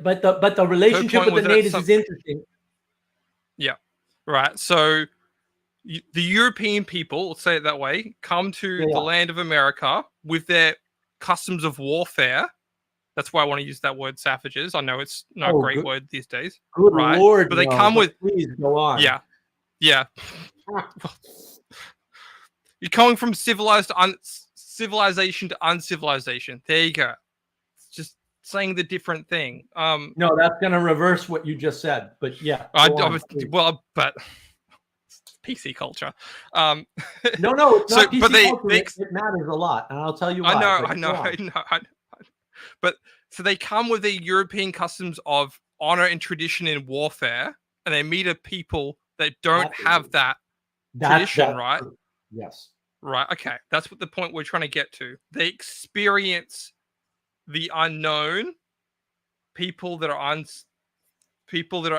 But the relationship with the natives is interesting. Yeah. Right. So the European people, let's say it that way, come to the land of America with their customs of warfare. That's why I want to use that word, savages. I know it's not a great word these days. Good right? Lord. But they come with. Please go on. Yeah. Yeah. You're going from civilization to uncivilization. There you go. It's just saying the different thing. No, that's going to reverse what you just said. But yeah. But PC culture. No, it's not PC culture. It matters a lot, and I'll tell you why. I know. But so they come with the European customs of honor and tradition in warfare, and they meet a people that don't have that tradition, right? True. Yes. Right. Okay. That's what the point we're trying to get to. They experience the unknown, people that are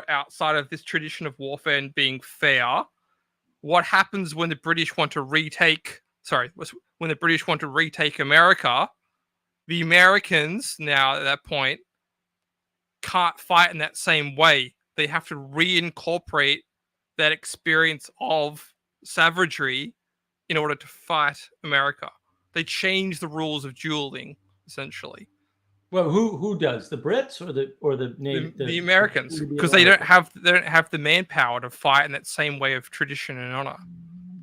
outside of this tradition of warfare and being fair. What happens when the British want to retake? When the British want to retake America, the Americans now at that point can't fight in that same way. They have to reincorporate that experience of savagery in order to fight America. They change the rules of dueling, essentially. Well, who does, the Brits or the Americans? Because they don't have the manpower to fight in that same way of tradition and honor.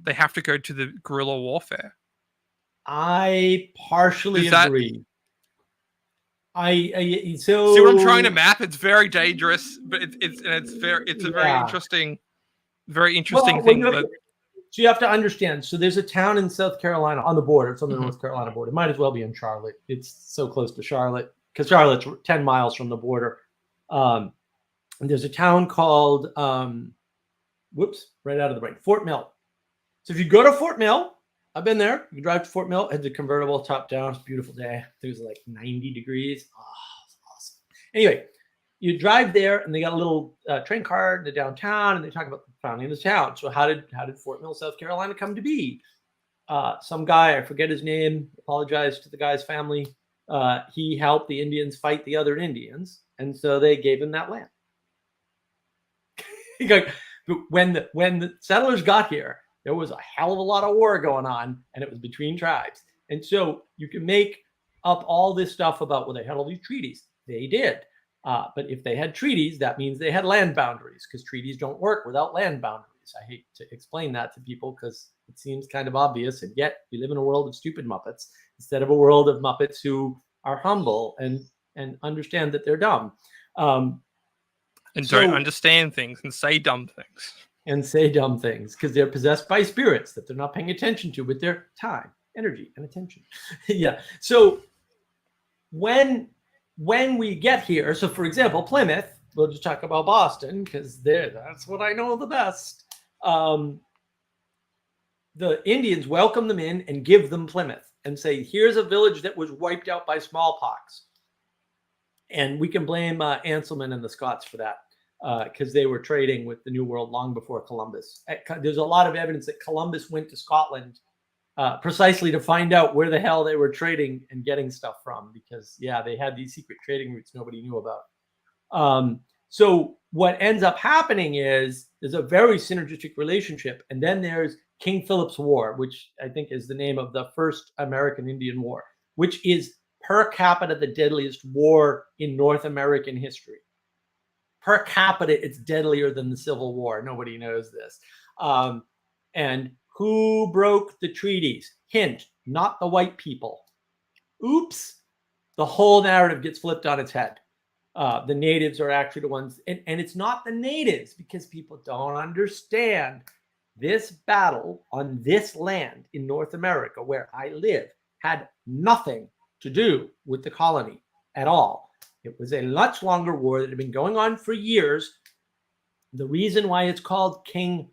They have to go to the guerrilla warfare. I partially agree. So see what I'm trying to map? It's very dangerous, but it's a very interesting thing. So you have to understand. So there's a town in South Carolina on the border. It's on the North Carolina border. It might as well be in Charlotte. It's so close to Charlotte because Charlotte's 10 miles from the border. And there's a town called, right out of the brain, Fort Mill. So if you go to Fort Mill, I've been there. You drive to Fort Mill, had the convertible top down. It's a beautiful day. It was like 90 degrees. Oh, it's awesome. Anyway, you drive there, and they got a little train car in the downtown, and they talk about the founding of the town. So how did Fort Mill, South Carolina, come to be? Some guy, I forget his name, apologize to the guy's family. He helped the Indians fight the other Indians, and so they gave him that land. When the settlers got here, there was a hell of a lot of war going on, and it was between tribes. And so you can make up all this stuff about, well, they had all these treaties. They did. But if they had treaties, that means they had land boundaries, because treaties don't work without land boundaries. I hate to explain that to people because it seems kind of obvious, and yet we live in a world of stupid Muppets instead of a world of Muppets who are humble and understand that they're dumb. Don't understand things and say dumb things. Because they're possessed by spirits that they're not paying attention to with their time, energy, and attention. Yeah. So when we get here, so for example, Plymouth, we'll just talk about Boston because that's what I know the best. The Indians welcome them in and give them Plymouth. and say, here's a village that was wiped out by smallpox. And we can blame Anselman and the Scots for that, because they were trading with the New World long before Columbus. There's a lot of evidence that Columbus went to Scotland precisely to find out where the hell they were trading and getting stuff from, because, yeah, they had these secret trading routes nobody knew about. So what ends up happening is there's a very synergistic relationship. And then there's King Philip's War, which I think is the name of the first American Indian War, which is per capita the deadliest war in North American history. Per capita, it's deadlier than the Civil War. Nobody knows this. And who broke the treaties? Hint, not the white people. Oops. The whole narrative gets flipped on its head. The natives are actually the ones, and it's not the natives, because people don't understand this battle on this land in North America where I live had nothing to do with the colony at all. It was a much longer war that had been going on for years. The reason why it's called King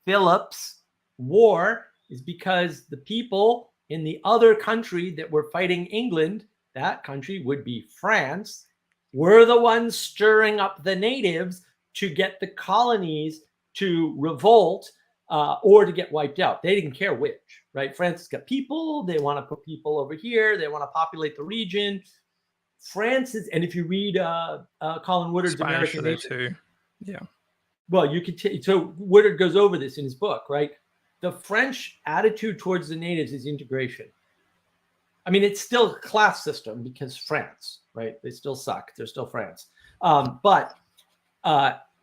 Philip's War is because the people in the other country that were fighting England, that country would be France, were the ones stirring up the natives to get the colonies to revolt or to get wiped out. They didn't care which, right? France has got people. They want to put people over here. They want to populate the region. France is, and if you read Colin Woodard's Spanish American there Nation, too. Yeah. well, you could so Woodard goes over this in his book, right? The French attitude towards the natives is integration. I mean, it's still a class system because France, right? They still suck. They're still France. But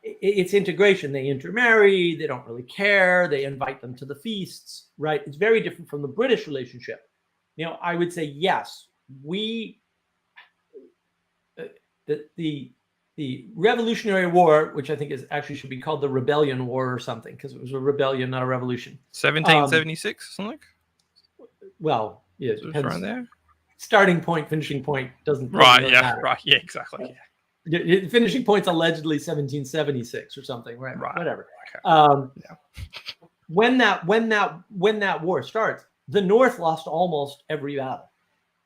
it's integration. They intermarry. They don't really care. They invite them to the feasts, right? It's very different from the British relationship. You know, I would say, yes, the Revolutionary War, which I think is actually should be called the Rebellion War or something, because it was a rebellion, not a revolution. 1776 something. Well, yeah, it It was depends. right there. Starting point, finishing point doesn't Right. really Yeah. matter. Right. Yeah. Exactly. Yeah. The finishing point's allegedly 1776 or something, right? Right. Whatever. Okay. Yeah. When that war starts, the North lost almost every battle.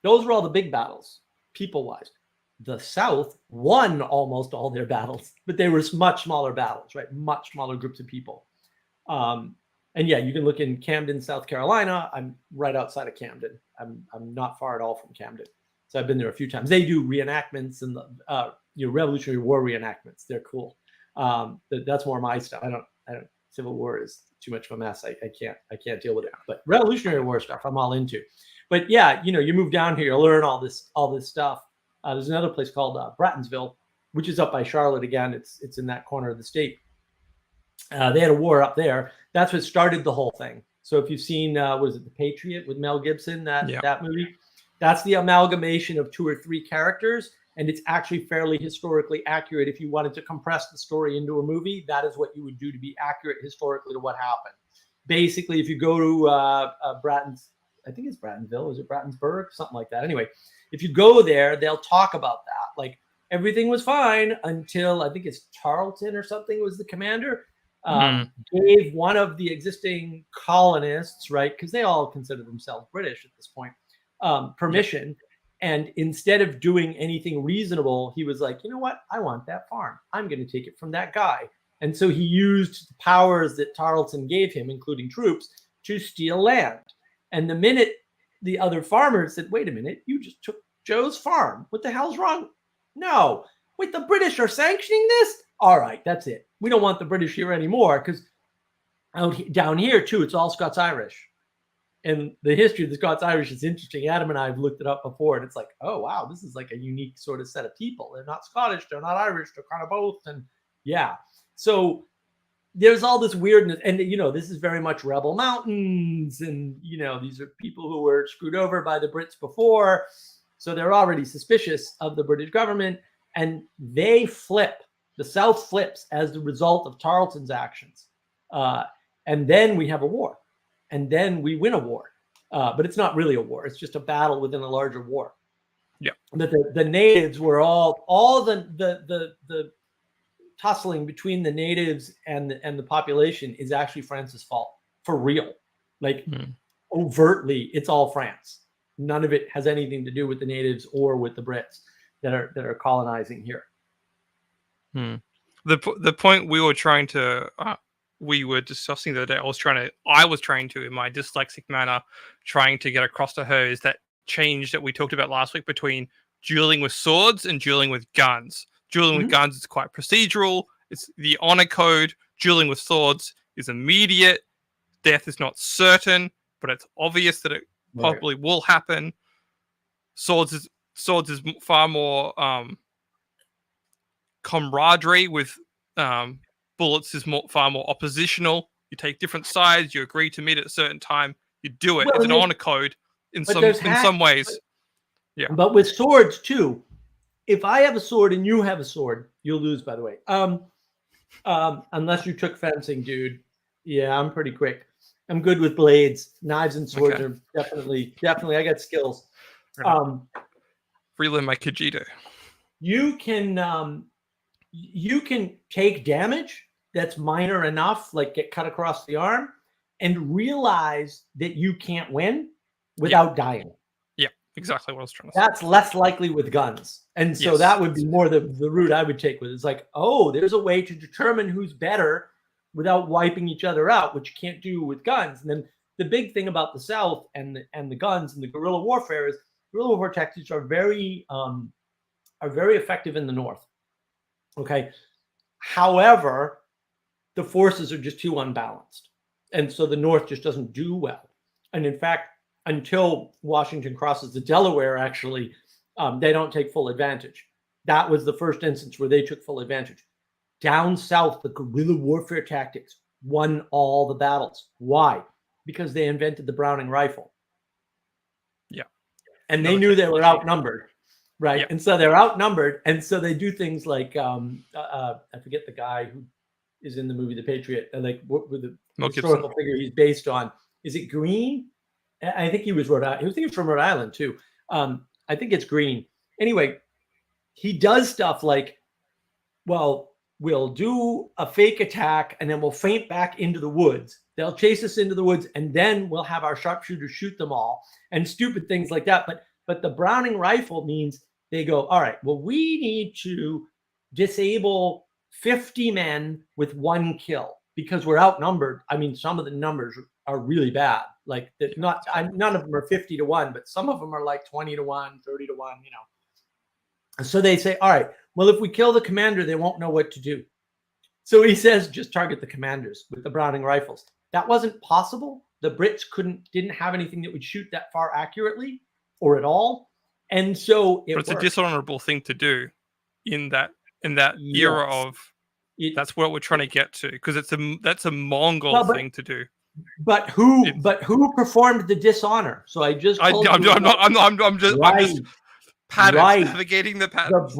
Those were all the big battles, people-wise. The South won almost all their battles, but they were much smaller battles, right? Much smaller groups of people. And yeah, you can look in Camden, South Carolina. I'm right outside of Camden. I'm not far at all from Camden, so I've been there a few times. They do reenactments and Revolutionary War reenactments. They're cool. That's more my stuff. I don't. Civil War is too much of a mess. I can't deal with it. But Revolutionary War stuff, I'm all into. But yeah, you move down here, you learn all this stuff. There's another place called Brattonsville, which is up by Charlotte again. It's in that corner of the state. They had a war up there. That's what started the whole thing. So if you've seen, what is it, The Patriot with Mel Gibson, that movie, that's the amalgamation of 2 or 3 characters. And it's actually fairly historically accurate. If you wanted to compress the story into a movie, that is what you would do to be accurate historically to what happened. Basically, if you go to Bratton's, I think it's Brattonville, is it Brattonsburg? Something like that. Anyway, if you go there, they'll talk about that. Like, everything was fine until, I think it's Tarleton or something was the commander, gave one of the existing colonists, right, because they all consider themselves British at this point, permission. And instead of doing anything reasonable, he was like, you know what? I want that farm. I'm going to take it from that guy. And so he used the powers that Tarleton gave him, including troops, to steal land. And the minute the other farmers said, wait a minute, you just took Joe's farm. What the hell's wrong? No. Wait, the British are sanctioning this? All right, that's it. We don't want the British here anymore, because down here, too, it's all Scots-Irish. And the history of the Scots-Irish is interesting. Adam and I have looked it up before, and it's like, oh, wow, this is like a unique sort of set of people. They're not Scottish, they're not Irish, they're kind of both. And yeah, so there's all this weirdness. And, this is very much Rebel Mountains. And, these are people who were screwed over by the Brits before. So they're already suspicious of the British government. And they flip. The South flips as the result of Tarleton's actions. And then we have a war. And then we win a war. But it's not really a war. It's just a battle within a larger war. Yeah. But the natives were all the tussling between the natives and the population is actually France's fault, for real. Like, overtly, it's all France. None of it has anything to do with the natives or with the Brits that are colonizing here. The point we were trying to we were discussing the other day, I was trying to in my dyslexic manner trying to get across to her is that change that we talked about last week between dueling with swords and dueling with guns. Dueling with guns is quite procedural. It's the honor code. Dueling with swords is immediate. Death is not certain, but it's obvious that it probably will happen. Swords is far more camaraderie. With bullets is far more oppositional. You take different sides. You agree to meet at a certain time. You do it. It's an honor code in some ways. Yeah. But with swords too, if I have a sword and you have a sword, you'll lose. By the way, unless you took fencing, dude. Yeah, I'm pretty quick. I'm good with blades, knives, and swords are definitely. I got skills. Relearn my Kajito. You can take damage that's minor enough, like get cut across the arm, and realize that you can't win without dying. Yeah, exactly what I was trying to say. That's less likely with guns. And so that would be more the route I would take with it. It's like, oh, there's a way to determine who's better without wiping each other out, which you can't do with guns. And then the big thing about the South and the guns and the guerrilla warfare is guerrilla warfare tactics are very effective in the North. Okay. However, the forces are just too unbalanced. And so the North just doesn't do well. And in fact, until Washington crosses the Delaware, actually, they don't take full advantage. That was the first instance where they took full advantage. Down south, the guerrilla warfare tactics won all the battles. Why? Because they invented the Browning rifle. Yeah. And they knew they were outnumbered. Right. And so they're outnumbered. And so they do things like, I forget the guy who is in the movie The Patriot, and like what with the historical figure he's based on. Is it Green? I think he was Rhode Island. He was from Rhode Island too. I think it's Green. Anyway, he does stuff like, well, we'll do a fake attack and then we'll feint back into the woods. They'll chase us into the woods and then we'll have our sharpshooters shoot them all, and stupid things like that. But the Browning rifle means they go, all right, well, we need to disable 50 men with 1 kill because we're outnumbered. I mean, some of the numbers are really bad. Like none of them are 50 to 1, but some of them are like 20 to 1, 30 to 1, you know. So they say, all right, well, if we kill the commander, they won't know what to do. So he says, just target the commanders with the Browning rifles. That wasn't possible. The Brits didn't have anything that would shoot that far accurately or at all. And so it's a dishonorable thing to do in that era of that's what we're trying to get to, because that's a Mongol thing to do. But who performed the dishonor? So I'm just navigating the patterns.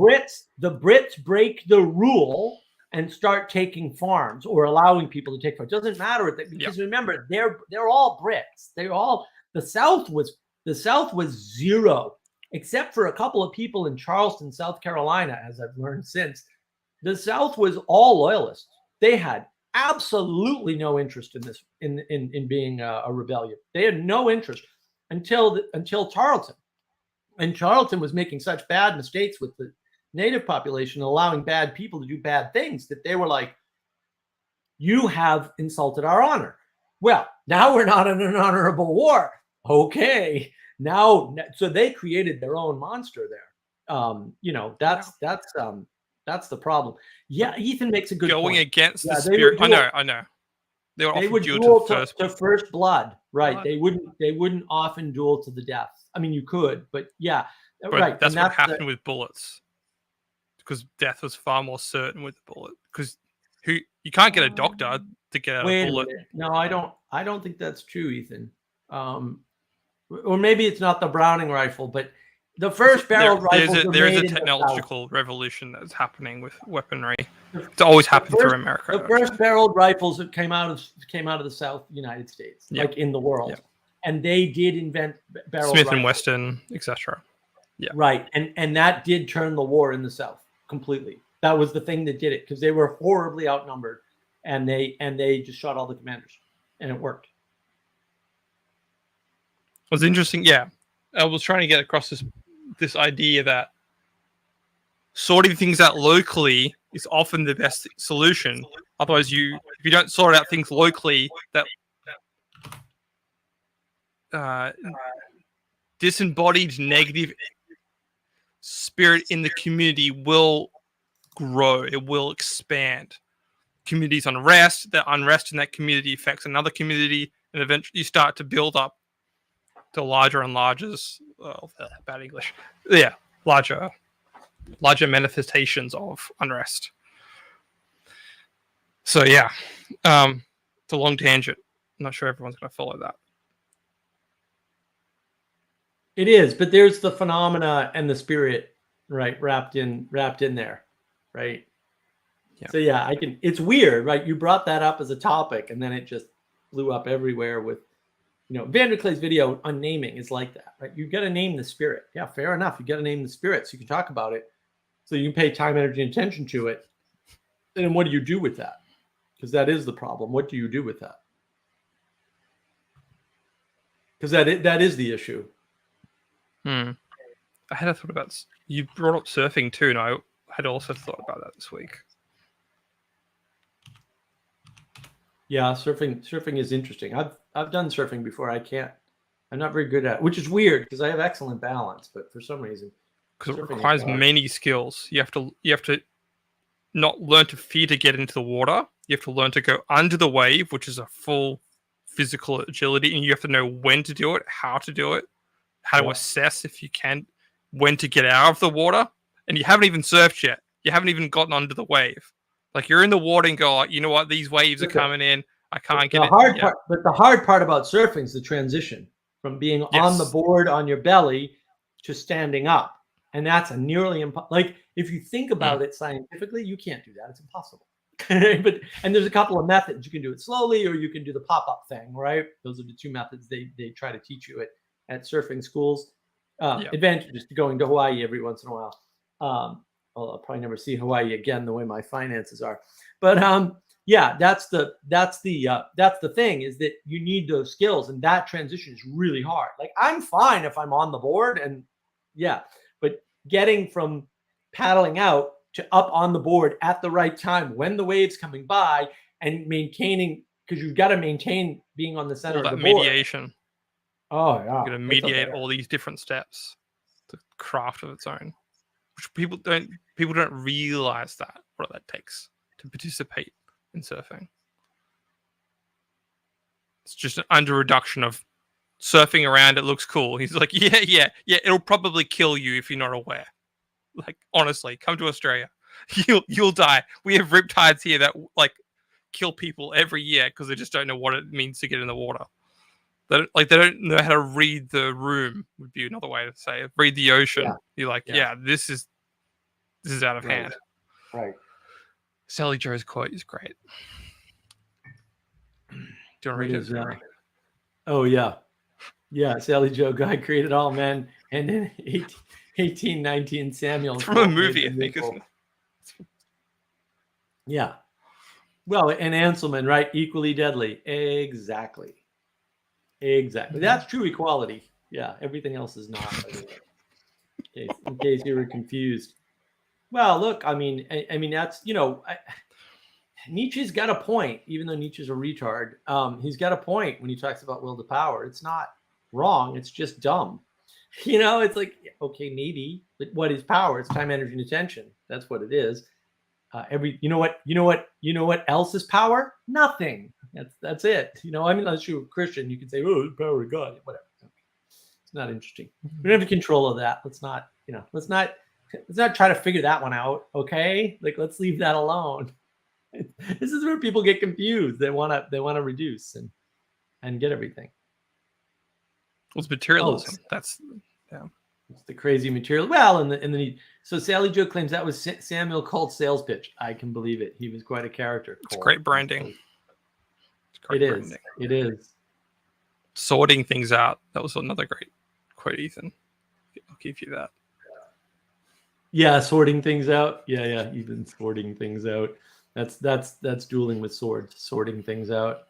The Brits break the rule and start taking farms or allowing people to take farms. It doesn't matter because remember, they're all Brits. The South was zero, except for a couple of people in Charleston, South Carolina, as I've learned since. The South was all loyalists. They had absolutely no interest in this, in being a rebellion. They had no interest until Tarleton. And Tarleton was making such bad mistakes with the native population, allowing bad people to do bad things, that they were like, you have insulted our honor. Well, now we're not in an honorable war. Okay. Now, so they created their own monster there. That's the problem. Yeah, Ethan makes a good going point. Against the spirit. I know. They would duel to first blood, right? They wouldn't often duel to the death. I mean, you could, but yeah, right. That's what happened with bullets, because death was far more certain with the bullet. Because you can't get a doctor to get out a bullet. No, I don't think that's true, Ethan. Or maybe it's not the Browning rifle, but the first barreled rifles. There is a technological revolution that's happening with weaponry. It's always happened through America. The first barreled rifles that came out of the South United States, like in the world, and they did invent barreled Smith rifles. and Wesson, etc. Yeah, right, and that did turn the war in the South completely. That was the thing that did it, because they were horribly outnumbered, and they just shot all the commanders, and it worked. It was interesting, yeah. I was trying to get across this idea that sorting things out locally is often the best solution. Otherwise, if you don't sort out things locally, that disembodied negative spirit in the community will grow. It will expand. Community's unrest. That unrest in that community affects another community, and eventually you start to build up to larger and larger. Bad English. Yeah, larger manifestations of unrest. So yeah, it's a long tangent. I'm not sure everyone's going to follow that. It is, but there's the phenomena and the spirit, right, wrapped in there, right? Yeah. So yeah, I can. It's weird, right? You brought that up as a topic, and then it just blew up everywhere with, Vanderclay's video on naming is like that, right? You got to name the spirit. Yeah, fair enough. You got to name the spirit so you can talk about it, so you can pay time, energy, and attention to it. And then what do you do with that? Because that is the problem. What do you do with that? Because that is the issue. I had a thought about. You brought up surfing too, and I had also thought about that this week. Yeah, surfing is interesting. I've done surfing before. I'm not very good at it, which is weird because I have excellent balance, but for some reason, because it requires many skills. You have to not learn to fear to get into the water. You have to learn to go under the wave, which is a full physical agility, and you have to know when to do it, how to do it, how to assess if you can, when to get out of the water. And you haven't even surfed yet. You haven't even gotten under the wave. Like you're in the water and go, you know what? These waves are coming in. I can't get it. But the hard part about surfing is the transition from being on the board on your belly to standing up. And that's a nearly impossible. Like if you think about it scientifically, you can't do that. It's impossible. And there's a couple of methods. You can do it slowly, or you can do the pop-up thing, right? Those are the two methods they try to teach you at surfing schools. Advantages to going to Hawaii every once in a while. I'll probably never see Hawaii again the way my finances are. But yeah, that's the thing, is that you need those skills, and that transition is really hard. Like I'm fine if I'm on the board, and but getting from paddling out to up on the board at the right time when the wave's coming by, and maintaining, because you've got to maintain being on the center of the board. Mediation. Oh yeah, you're going to mediate all these different steps. The craft of its own, which people don't realize what that takes to participate in surfing. It's just an under reduction of surfing around. It looks cool. He's like, yeah. It'll probably kill you if you're not aware. Like honestly, come to Australia, you'll die. We have riptides here that like kill people every year because they just don't know what it means to get in the water. They don't know how to read the room, would be another way to say it. Read the ocean. Yeah. You're like, this is out of hand. Right. Sally Joe's quote is great. Do you want to read it? Oh yeah. Yeah, Sally Joe, God created all men, and in 1819 Samuel. It's from a movie, I think, isn't it? Yeah. Well, and Anselman, right? Equally deadly. Exactly. That's true equality. Yeah, everything else is not. In case you were confused. Well, look, I mean, that's, Nietzsche's got a point, even though Nietzsche's a retard. He's got a point when he talks about will to power. It's not wrong. It's just dumb. It's like, okay, maybe, but what is power? It's time, energy, and attention. That's what it is. You know what else is power? Nothing. That's it. Unless you're a Christian, you can say, oh, the power of God, whatever. It's not interesting. We don't have control of that. Let's not try to figure that one out. Okay. Like, let's leave that alone. This is where people get confused. They want to reduce and get everything. Well, it's materialism. It's the crazy material. Well, and then so Sally Joe claims that was Samuel Colt's sales pitch. I can believe it. He was quite a character. It's great branding. It is. Sorting things out. That was another great quote, Ethan. I'll give you that. Yeah, sorting things out. Yeah, even sorting things out. That's dueling with swords. Sorting things out.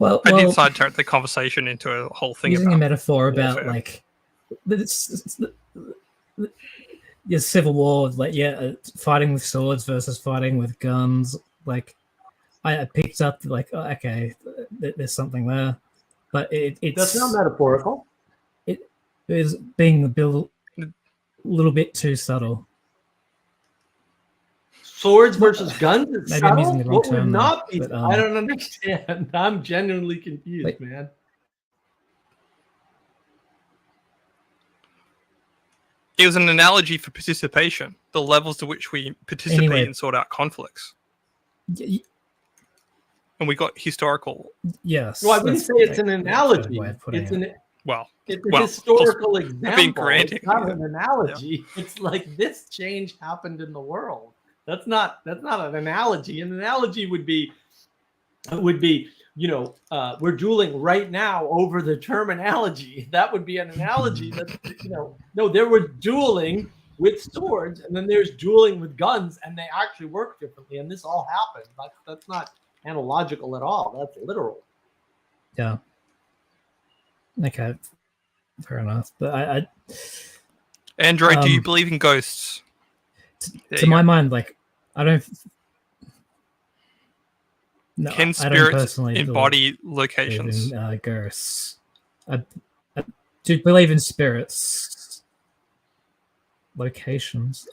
I did sidetrack the conversation into a whole thing using about a metaphor warfare. about like your civil war, like fighting with swords versus fighting with guns. Like I picked up like, oh, okay, there's something there, but it's That's not metaphorical. It is being a little bit too subtle. Swords versus guns is Maybe subtle? I'm using the wrong What would term there, not be? but, I don't understand. I'm genuinely confused, Like- man. It was an analogy for participation, the levels to which we participate Anyway. and sort out conflicts. Y- And we got historical. yes. Well, I wouldn't that's say it's an a better analogy. way of putting It's it. a historical example. being granted, It's not yeah. an analogy. It's like this change happened in the world. That's not an analogy. An analogy would be, we're dueling right now over the term analogy. That would be an analogy. That no, there was dueling with swords, and then there's dueling with guns, and they actually work differently. And this all happened. That's not analogical at all. That's literal. Yeah. Okay. Fair enough. But I Android, do you believe in ghosts? to my mind, like I don't. No, Can I don't spirits personally embody believe locations? in ghosts. I do believe in spirits. Locations.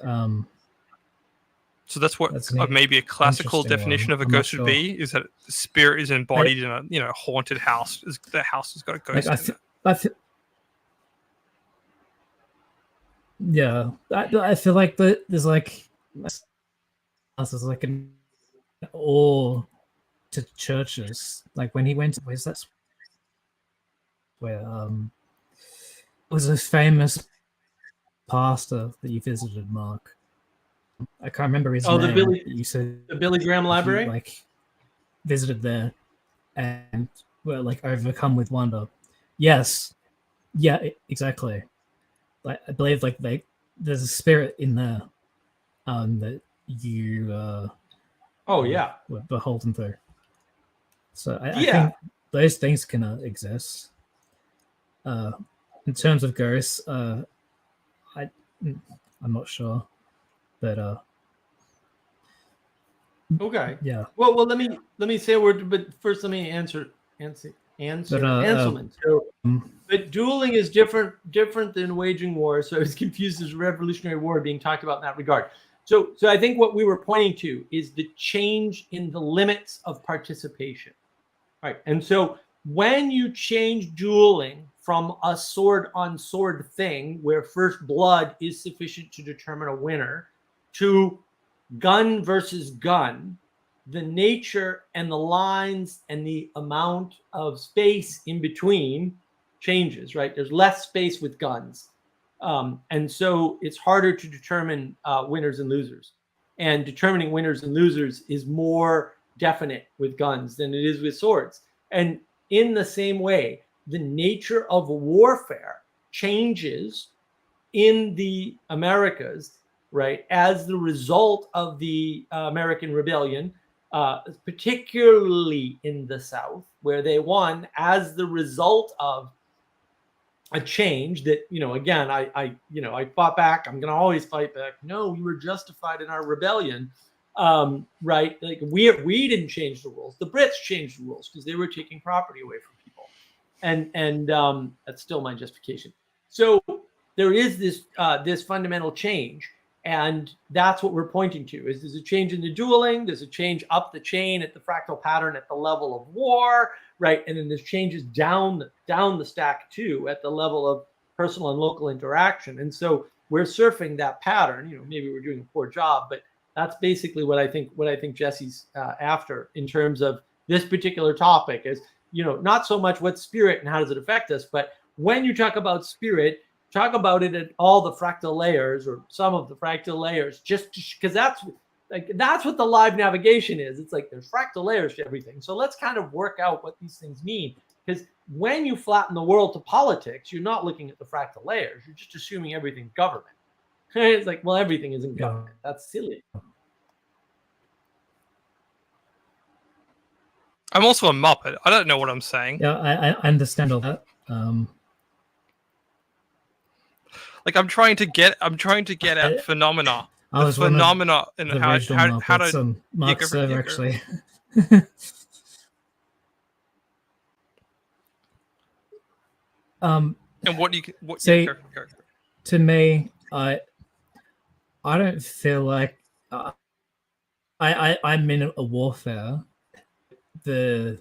So that's what That's maybe a classical interesting definition one. of a I'm not ghost would be: is that the spirit is embodied in a haunted house. The house has got a ghost in it. Yeah, I feel like there's like an awe to churches. Like when he went, where's that? Where it was a famous pastor that you visited, Mark. I can't remember his name. You said the Billy Graham Library. Like visited there and were like overcome with wonder. Yes, yeah, exactly. Like I believe like there's a spirit in there that you were beholden to. So I think those things can exist. In terms of ghosts, I'm not sure, but okay. yeah. Well, let me say a word, but first let me answer Anselman. So, but dueling is different than waging war. So I was confused as Revolutionary War being talked about in that regard. So I think what we were pointing to is the change in the limits of participation, right? And so when you change dueling from a sword on sword thing where first blood is sufficient to determine a winner to gun versus gun, the nature and the lines and the amount of space in between changes, right? There's less space with guns. And so it's harder to determine winners and losers. And determining winners and losers is more definite with guns than it is with swords. And in the same way, the nature of warfare changes in the Americas, right, as the result of the American Rebellion, particularly in the South, where they won as the result of a change that, again, I fought back. I'm going to always fight back. No, we were justified in our rebellion, right? Like we didn't change the rules. The Brits changed the rules because they were taking property away from people, and that's still my justification. So there is this fundamental change, and that's what we're pointing to. Is there's a change in the dueling, there's a change up the chain at the fractal pattern at the level of war, right? And then there's changes down the stack too at the level of personal and local interaction. And so we're surfing that pattern. Maybe we're doing a poor job, but that's basically what I think Jesse's after in terms of this particular topic is, not so much what spirit and how does it affect us, but when you talk about spirit, talk about it at all the fractal layers or some of the fractal layers, just because that's what the live navigation is. It's like there's fractal layers to everything. So let's kind of work out what these things mean. Because when you flatten the world to politics, you're not looking at the fractal layers. You're just assuming everything's government. It's like, well, everything isn't government. That's silly. I'm also a Muppet. I don't know what I'm saying. Yeah, I understand all that. Like I'm trying to get at phenomena. I The was one of phenomena and the how original how Muppets, to Mark go for- Server, go. actually. And what you See, go. to me, I don't feel like I'm in a warfare. The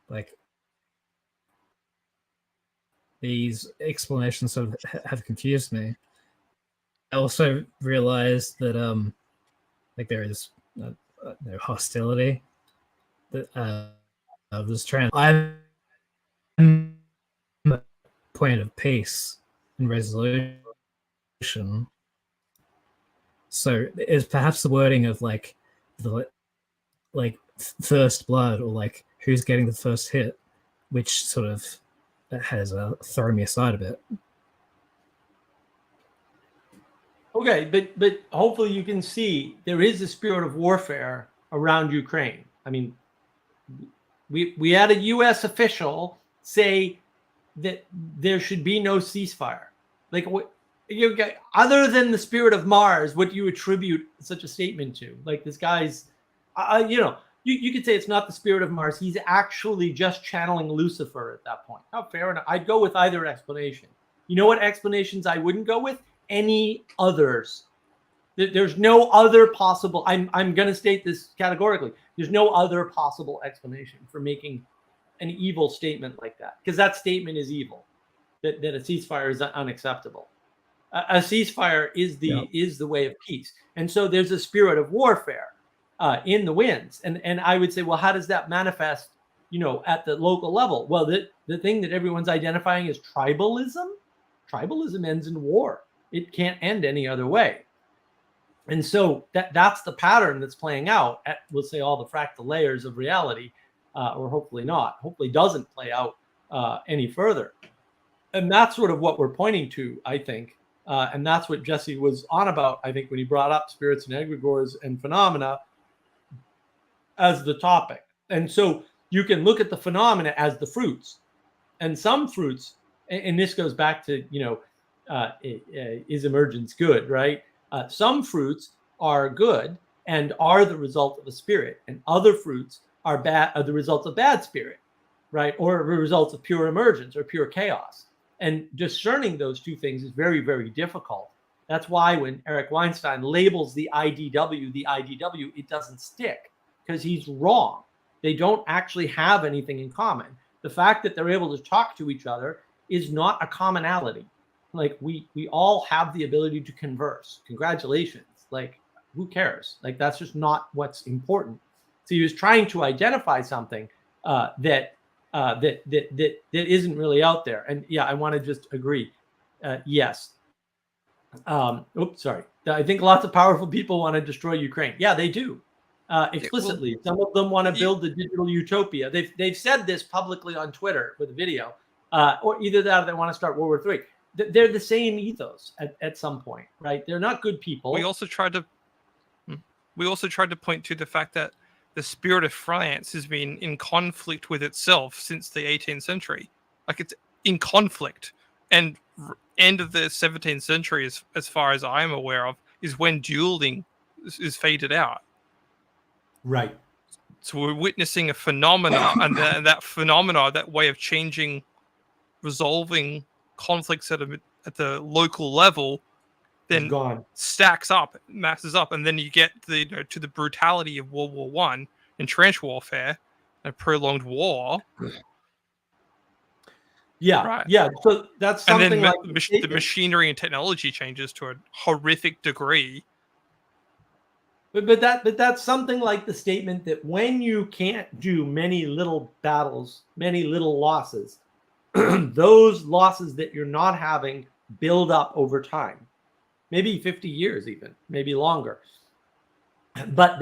like these explanations sort of have confused me. I also realized that like there is no hostility that was trying. I'm a point of peace and resolution. So is perhaps the wording of like the first blood, or like who's getting the first hit, which sort of has thrown me aside a bit. Okay, but hopefully you can see there is a spirit of warfare around Ukraine. I mean, we had a U.S. official say that there should be no ceasefire. Like, what you other than the spirit of Mars, what do you attribute such a statement to? Like, this guy's, you could say it's not the spirit of Mars. He's actually just channeling Lucifer at that point. Oh, fair enough. I'd go with either explanation. You know what explanations I wouldn't go with? Any others. There's no other possible. I'm going to state this categorically. There's no other possible explanation for making an evil statement like that, because that statement is evil. That a ceasefire is unacceptable. A ceasefire is the way of peace, and so there's a spirit of warfare in the winds. And I would say, well, how does that manifest? At the local level. Well, the thing that everyone's identifying is tribalism. Tribalism ends in war. It can't end any other way. And so that's the pattern that's playing out at, we'll say, all the fractal layers of reality, or hopefully not. Hopefully doesn't play out any further. And that's sort of what we're pointing to, I think. And that's what Jesse was on about, I think, when he brought up spirits and egregores and phenomena as the topic. And so you can look at the phenomena as the fruits. And some fruits, and this goes back to, is emergence good, right? Some fruits are good and are the result of a spirit, and other fruits are bad, are the result of bad spirit, right? Or the result of pure emergence or pure chaos. And discerning those two things is very, very difficult. That's why when Eric Weinstein labels the IDW, it doesn't stick, because he's wrong. They don't actually have anything in common. The fact that they're able to talk to each other is not a commonality. Like, we all have the ability to converse. Congratulations. Like, who cares? Like, that's just not what's important. So he was trying to identify something that isn't really out there. And yeah, I want to just agree. Yes. Oops, sorry. I think lots of powerful people want to destroy Ukraine. Yeah, they do. Explicitly. Some of them want to build the digital utopia. They've said this publicly on Twitter with a video, or either that or they want to start World War III. They're the same ethos at some point, right? They're not good people. We also tried to point to the fact that the spirit of France has been in conflict with itself since the 18th century. Like, it's in conflict. And end of the 17th century, as far as I'm aware of, is when dueling is faded out. Right. So we're witnessing a phenomena, and that phenomena, that way of changing, resolving conflicts at the local level, then stacks up, masses up, and then you get to the brutality of World War I and trench warfare, a prolonged war. Yeah, right. Yeah. So that's something, and then like the machinery and technology changes to a horrific degree. But that's something like the statement that when you can't do many little battles, many little losses, those losses that you're not having build up over time, maybe 50 years, even maybe longer. But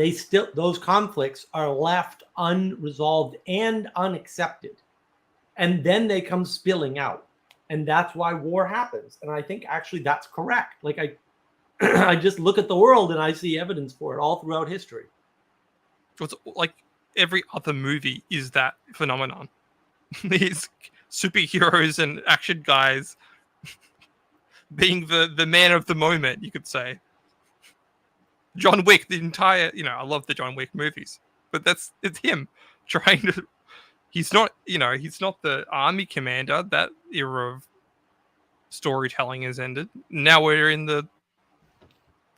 those conflicts are left unresolved and unaccepted. And then they come spilling out. And that's why war happens. And I think actually that's correct. Like, I just look at the world and I see evidence for it all throughout history. It's like every other movie is that phenomenon. These superheroes and action guys being the man of the moment, you could say. John Wick, the entire, I love the John Wick movies, but it's him trying to. He's not the army commander. That era of storytelling has ended. Now we're in this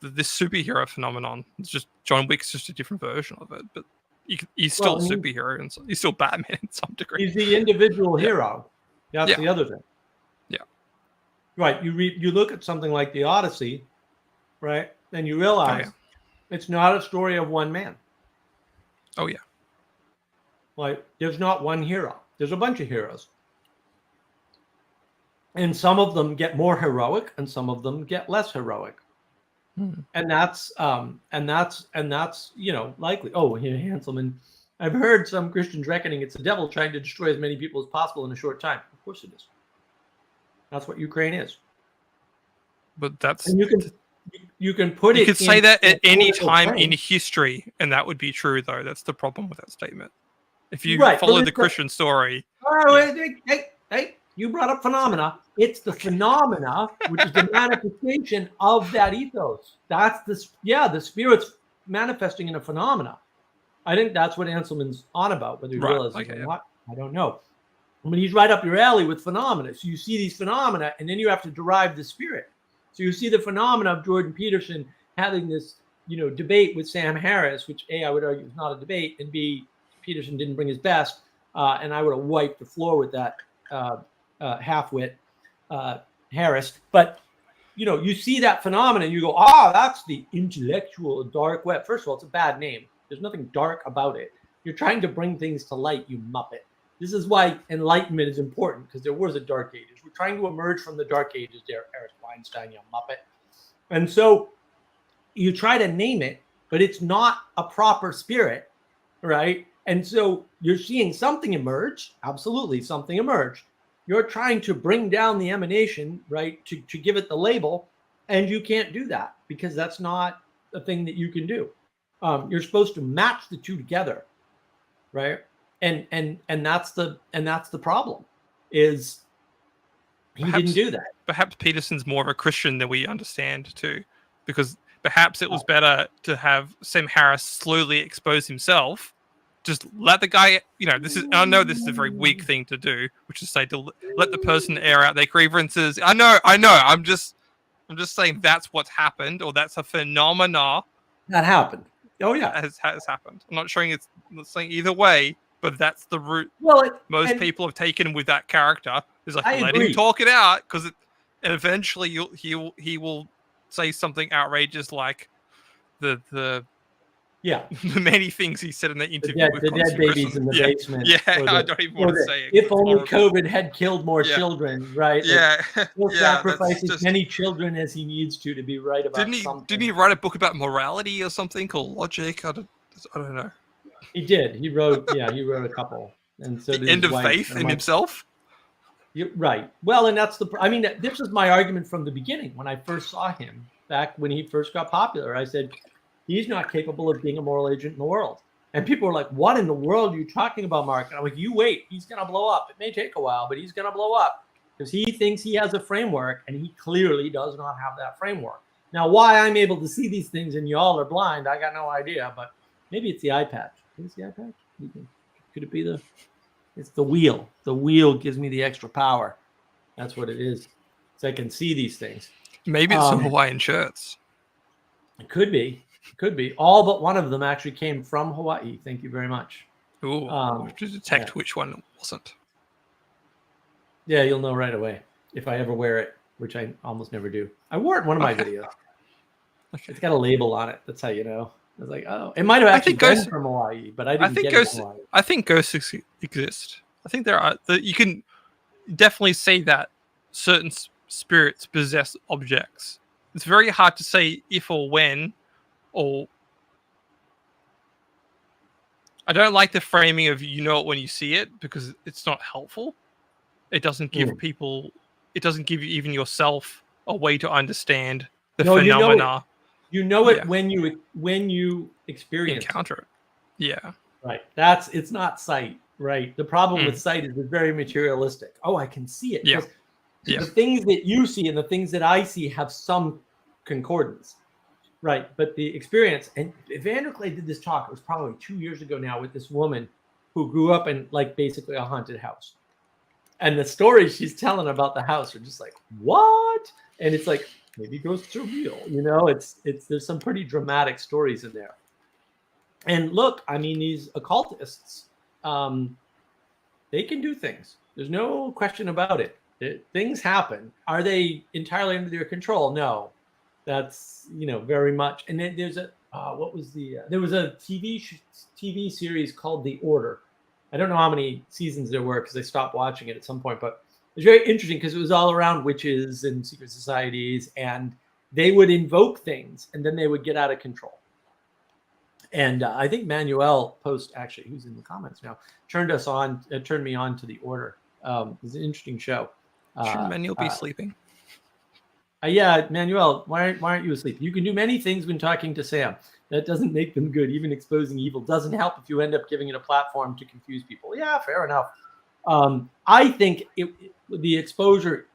superhero phenomenon. It's just John Wick's just a different version of it, but he's still a superhero and he's still Batman in some degree. He's the individual hero. That's the other thing. Yeah. Right. You look at something like the Odyssey, right, and you realize it's not a story of one man. Oh yeah. Like there's not one hero. There's a bunch of heroes. And some of them get more heroic and some of them get less heroic. And that's likely. Oh, here, Hanselman. I've heard some Christians reckoning it's the devil trying to destroy as many people as possible in a short time. Of course it is. That's what Ukraine is. But that's and you can put it. You could say that at any time frame. in history, and that would be true. Though that's the problem with that statement. If you Right, follow the Christian story, hey, you brought up phenomena. It's the phenomena, which is the manifestation of that ethos. That's the spirit's manifesting in a phenomena. I think that's what Anselman's on about, whether you realize it or not. I don't know. But he's right up your alley with phenomena. So you see these phenomena, and then you have to derive the spirit. So you see the phenomena of Jordan Peterson having this, debate with Sam Harris, which A, I would argue is not a debate, and B, Peterson didn't bring his best, and I would have wiped the floor with that half-wit Harris. But, you see that phenomenon, you go, that's the intellectual dark web. First of all, it's a bad name. There's nothing dark about it. You're trying to bring things to light, you muppet. This is why enlightenment is important, because there was a dark ages. We're trying to emerge from the dark ages there, Eric Weinstein, you muppet. And so you try to name it, but it's not a proper spirit, right? And so you're seeing something emerge. Absolutely, something emerged. You're trying to bring down the emanation, right, to give it the label, and you can't do that because that's not a thing that you can do. You're supposed to match the two together, right? And that's the problem. Is he didn't do that? Perhaps Peterson's more of a Christian than we understand too, because perhaps it was better to have Sam Harris slowly expose himself. Just let the guy, I know this is a very weak thing to do, which is say to let the person air out their grievances. I know. I'm just saying that's what's happened, or that's a phenomena that happened. Oh yeah, has happened. I'm not saying either way, but that's the route most people have taken with that character. Is like let him talk it out, because and eventually he will say something outrageous like the many things he said in the interview. The dead babies in the basement. Yeah, I don't even want to say it. If only COVID had killed more children, right? Yeah. He'll sacrifice as many children as he needs to be right about something. Didn't he write a book about morality or something called Logic? I don't know. He did. He wrote a couple. And so the end of faith in himself? Right. Well, and that's this was my argument from the beginning when I first saw him back when he first got popular. I said, he's not capable of being a moral agent in the world. And people were like, what in the world are you talking about, Mark? And I'm like, you wait, he's going to blow up. It may take a while, but he's going to blow up because he thinks he has a framework and he clearly does not have that framework. Now, why I'm able to see these things and y'all are blind, I got no idea, but maybe it's the eye patch. Is the eye patch? Could it be it's the wheel. The wheel gives me the extra power. That's what it is. So I can see these things. Maybe it's some Hawaiian shirts. It could be. Could be. All but one of them actually came from Hawaii. Thank you very much. Ooh, to detect which one wasn't. Yeah, you'll know right away if I ever wear it, which I almost never do. I wore it in one of my videos. Okay. It's got a label on it. That's how you know. I was like, oh, it might have actually been from Hawaii, but I didn't get it from Hawaii. I think ghosts exist. I think there are. You can definitely say that certain spirits possess objects. It's very hard to say if or when. Or I don't like the framing of it when you see it, because it's not helpful. It doesn't give people, it doesn't give you even yourself a way to understand the phenomena. You know it when you experience encounter it. Yeah. Right. It's not sight, right? The problem with sight is it's very materialistic. Oh, I can see it. Yeah. Because Yeah. the things that you see and the things that I see have some concordance. Right. But the experience, and Vanderklay did this talk, it was probably 2 years ago now, with this woman who grew up in like basically a haunted house. And the stories she's telling about the house are just like, what? And it's like, maybe ghosts are real. You know, there's some pretty dramatic stories in there. And look, I mean, these occultists, they can do things. There's no question about it. Things happen. Are they entirely under their control? No. That's, very much. And then there's there was a TV series called The Order. I don't know how many seasons there were because I stopped watching it at some point, but it was very interesting because it was all around witches and secret societies, and they would invoke things and then they would get out of control. And I think Manuel Post, actually, who's in the comments now, turned me on to The Order. It's an interesting show. Shouldn't Manuel be sleeping? Yeah, Manuel, why aren't you asleep? You can do many things when talking to Sam. That doesn't make them good. Even exposing evil doesn't help if you end up giving it a platform to confuse people. Yeah, fair enough. I think the exposure,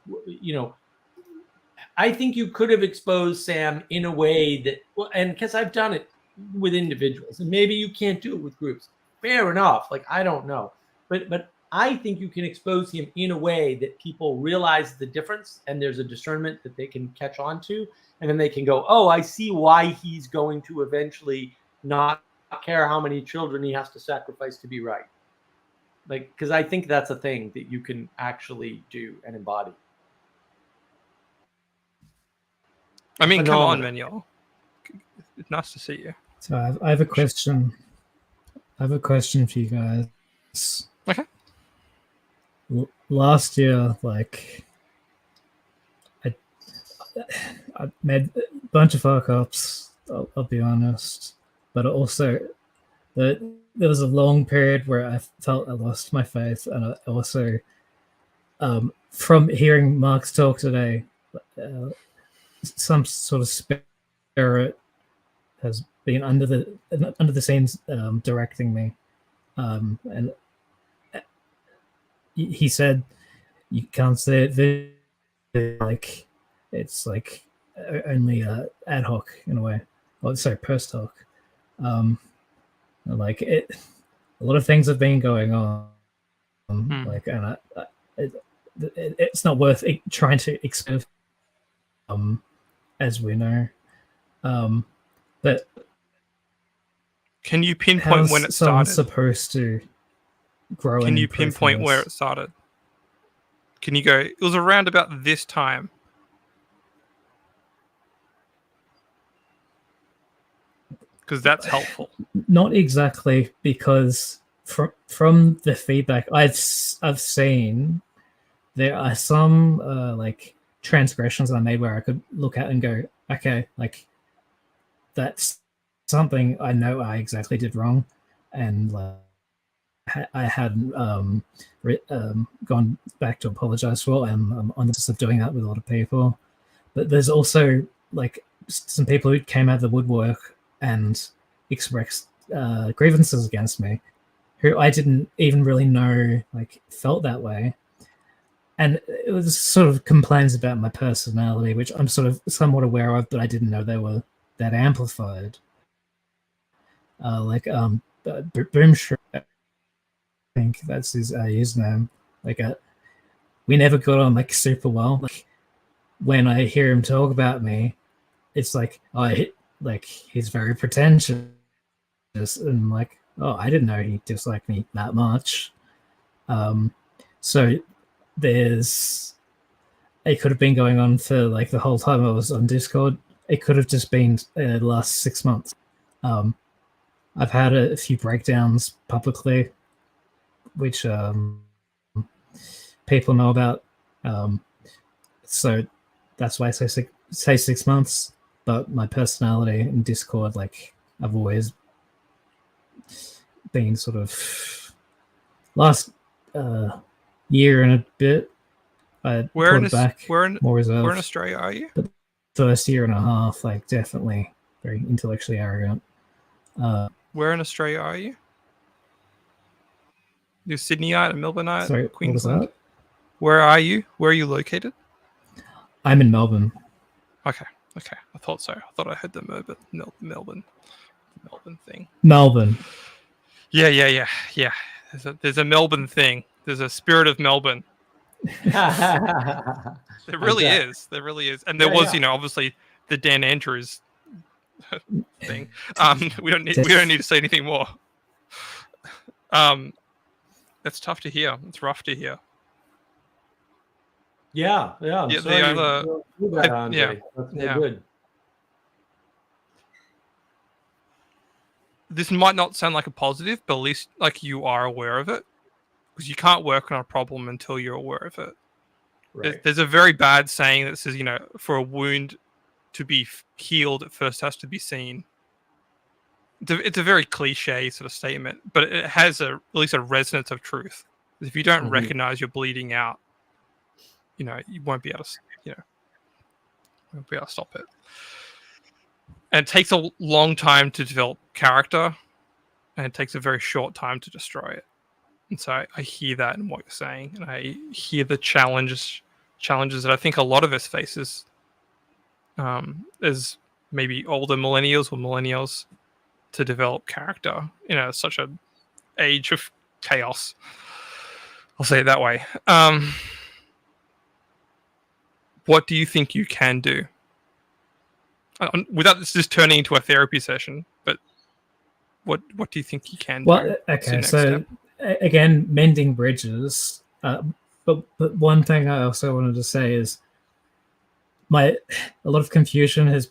I think you could have exposed Sam in a way that, and because I've done it with individuals, and maybe you can't do it with groups. Fair enough. Like, I don't know, but I think you can expose him in a way that people realize the difference, and there's a discernment that they can catch on to, and then they can go, oh, I see why he's going to eventually not care how many children he has to sacrifice to be right. Like, because I think that's a thing that you can actually do and embody. I mean, come on, Manuel. It's nice to see you. So I have a question. I have a question for you guys. Okay. Last year, like, I made a bunch of fuck ups. I'll be honest, but also there was a long period where I felt I lost my faith, and I also, from hearing Mark's talk today, some sort of spirit has been under the scenes directing me, and he said you can't say it like it's like only ad hoc in a way. Oh, sorry, post hoc. Like a lot of things have been going on, like, and it's not worth trying to expose, as we know. But can you pinpoint when it started? Supposed to grow. Can you pinpoint where it started? Can you go? It was around about this time. Because that's helpful. Not exactly, because from the feedback I've seen, there are some like transgressions I made where I could look at and go, okay, like that's something I know I exactly did wrong, and I hadn't gone back to apologize for, and I'm on the process of doing that with a lot of people. But there's also like some people who came out of the woodwork and expressed grievances against me, who I didn't even really know like felt that way. And it was sort of complaints about my personality, which I'm sort of somewhat aware of, but I didn't know they were that amplified. Boomshrew, I think that's his username. Like, we never got on like super well. Like, when I hear him talk about me, it's like, like he's very pretentious, and like, oh, I didn't know he disliked me that much. So it could have been going on for like the whole time I was on Discord. It could have just been the last 6 months. I've had a few breakdowns publicly, which people know about. So that's why I say 6 months. But my personality in Discord, like, I've always been sort of last year and a bit. Where in Australia are you? But first year and a half, like, definitely very intellectually arrogant. Where in Australia are you? You're Sydneyite, a Melbourneite, Sorry, what was Queensland. that? Where are you? Where are you located? I'm in Melbourne. Okay. I thought so. I thought I heard the Melbourne thing. Melbourne. Yeah. There's a Melbourne thing. There's a spirit of Melbourne. There really is. There really is. And there was, obviously the Dan Andrews thing. We don't need to say anything more. That's tough to hear. It's rough to hear. Yeah. I'm Yeah, sorry the you other- go through that, Andre. yeah, That's no yeah. good. This might not sound like a positive, but at least like you are aware of it, because you can't work on a problem until you're aware of it. Right. There's a very bad saying that says, for a wound to be healed, it first has to be seen. It's a very cliche sort of statement, but it has at least a resonance of truth. If you don't recognize you're bleeding out, you won't be able to, won't be able to stop it. And it takes a long time to develop character, and it takes a very short time to destroy it. And so I hear that in what you're saying, and I hear the challenges that I think a lot of us faces as maybe older millennials to develop character in such an age of chaos. I'll say it that way. What do you think you can do? Without this just turning into a therapy session, but what do you think you can do? Well, okay, so again, mending bridges. But one thing I also wanted to say is a lot of confusion has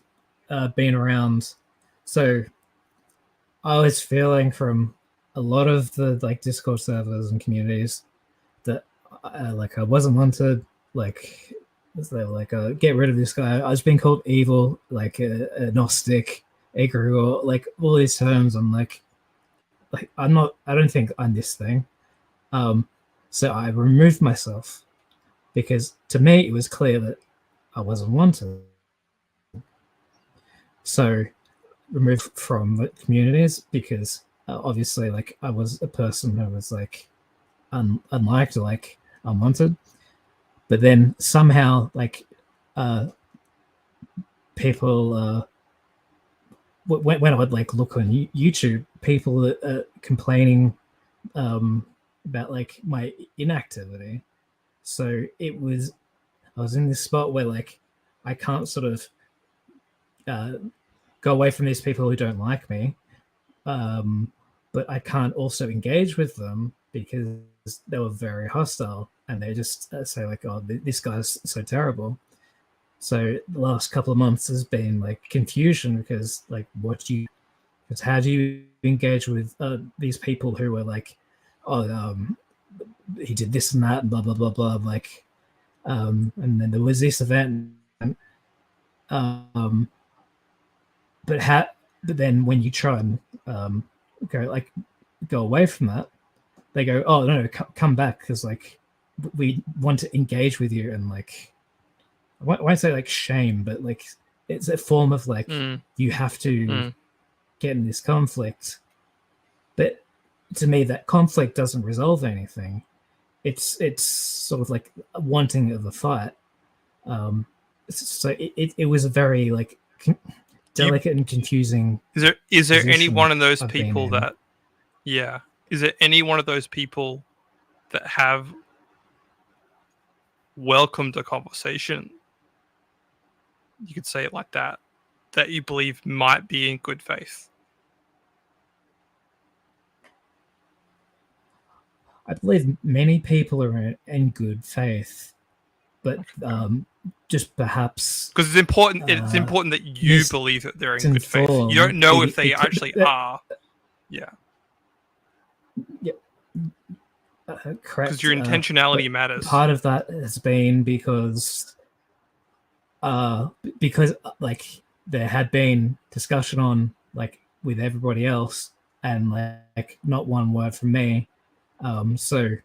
been around. So I was feeling from a lot of the Discord servers and communities that I wasn't wanted. They were get rid of this guy. I was being called evil, a Gnostic, egregore, all these terms. I'm I'm not. I don't think I'm this thing. So I removed myself because to me it was clear that I wasn't wanted. So removed from the communities because obviously I was a person who was unliked, unwanted. But then somehow people when I would look on YouTube, people that are complaining about my inactivity. So I was in this spot where I can't sort of go away from these people who don't like me, but I can't also engage with them because they were very hostile and they just say oh, this guy's so terrible. So the last couple of months has been confusion because how do you engage with these people who were he did this and that and blah blah blah blah and then there was this event but then when you try and go away from that, they go, oh no, come back because we want to engage with you. And I won't say shame, but it's a form of you have to get in this conflict. But to me, that conflict doesn't resolve anything. It's sort of wanting of a fight. So it was a very delicate and confusing. Is there any one of those people that? Yeah. Is there any one of those people that have welcomed a conversation? You could say it like that you believe might be in good faith. I believe many people are in good faith, but just perhaps because it's important. It's important that you believe that they're in good faith. You don't know if they actually are. Yeah. Yeah. Correct. Because your intentionality matters. Part of that has been because there had been discussion on with everybody else and not one word from me. So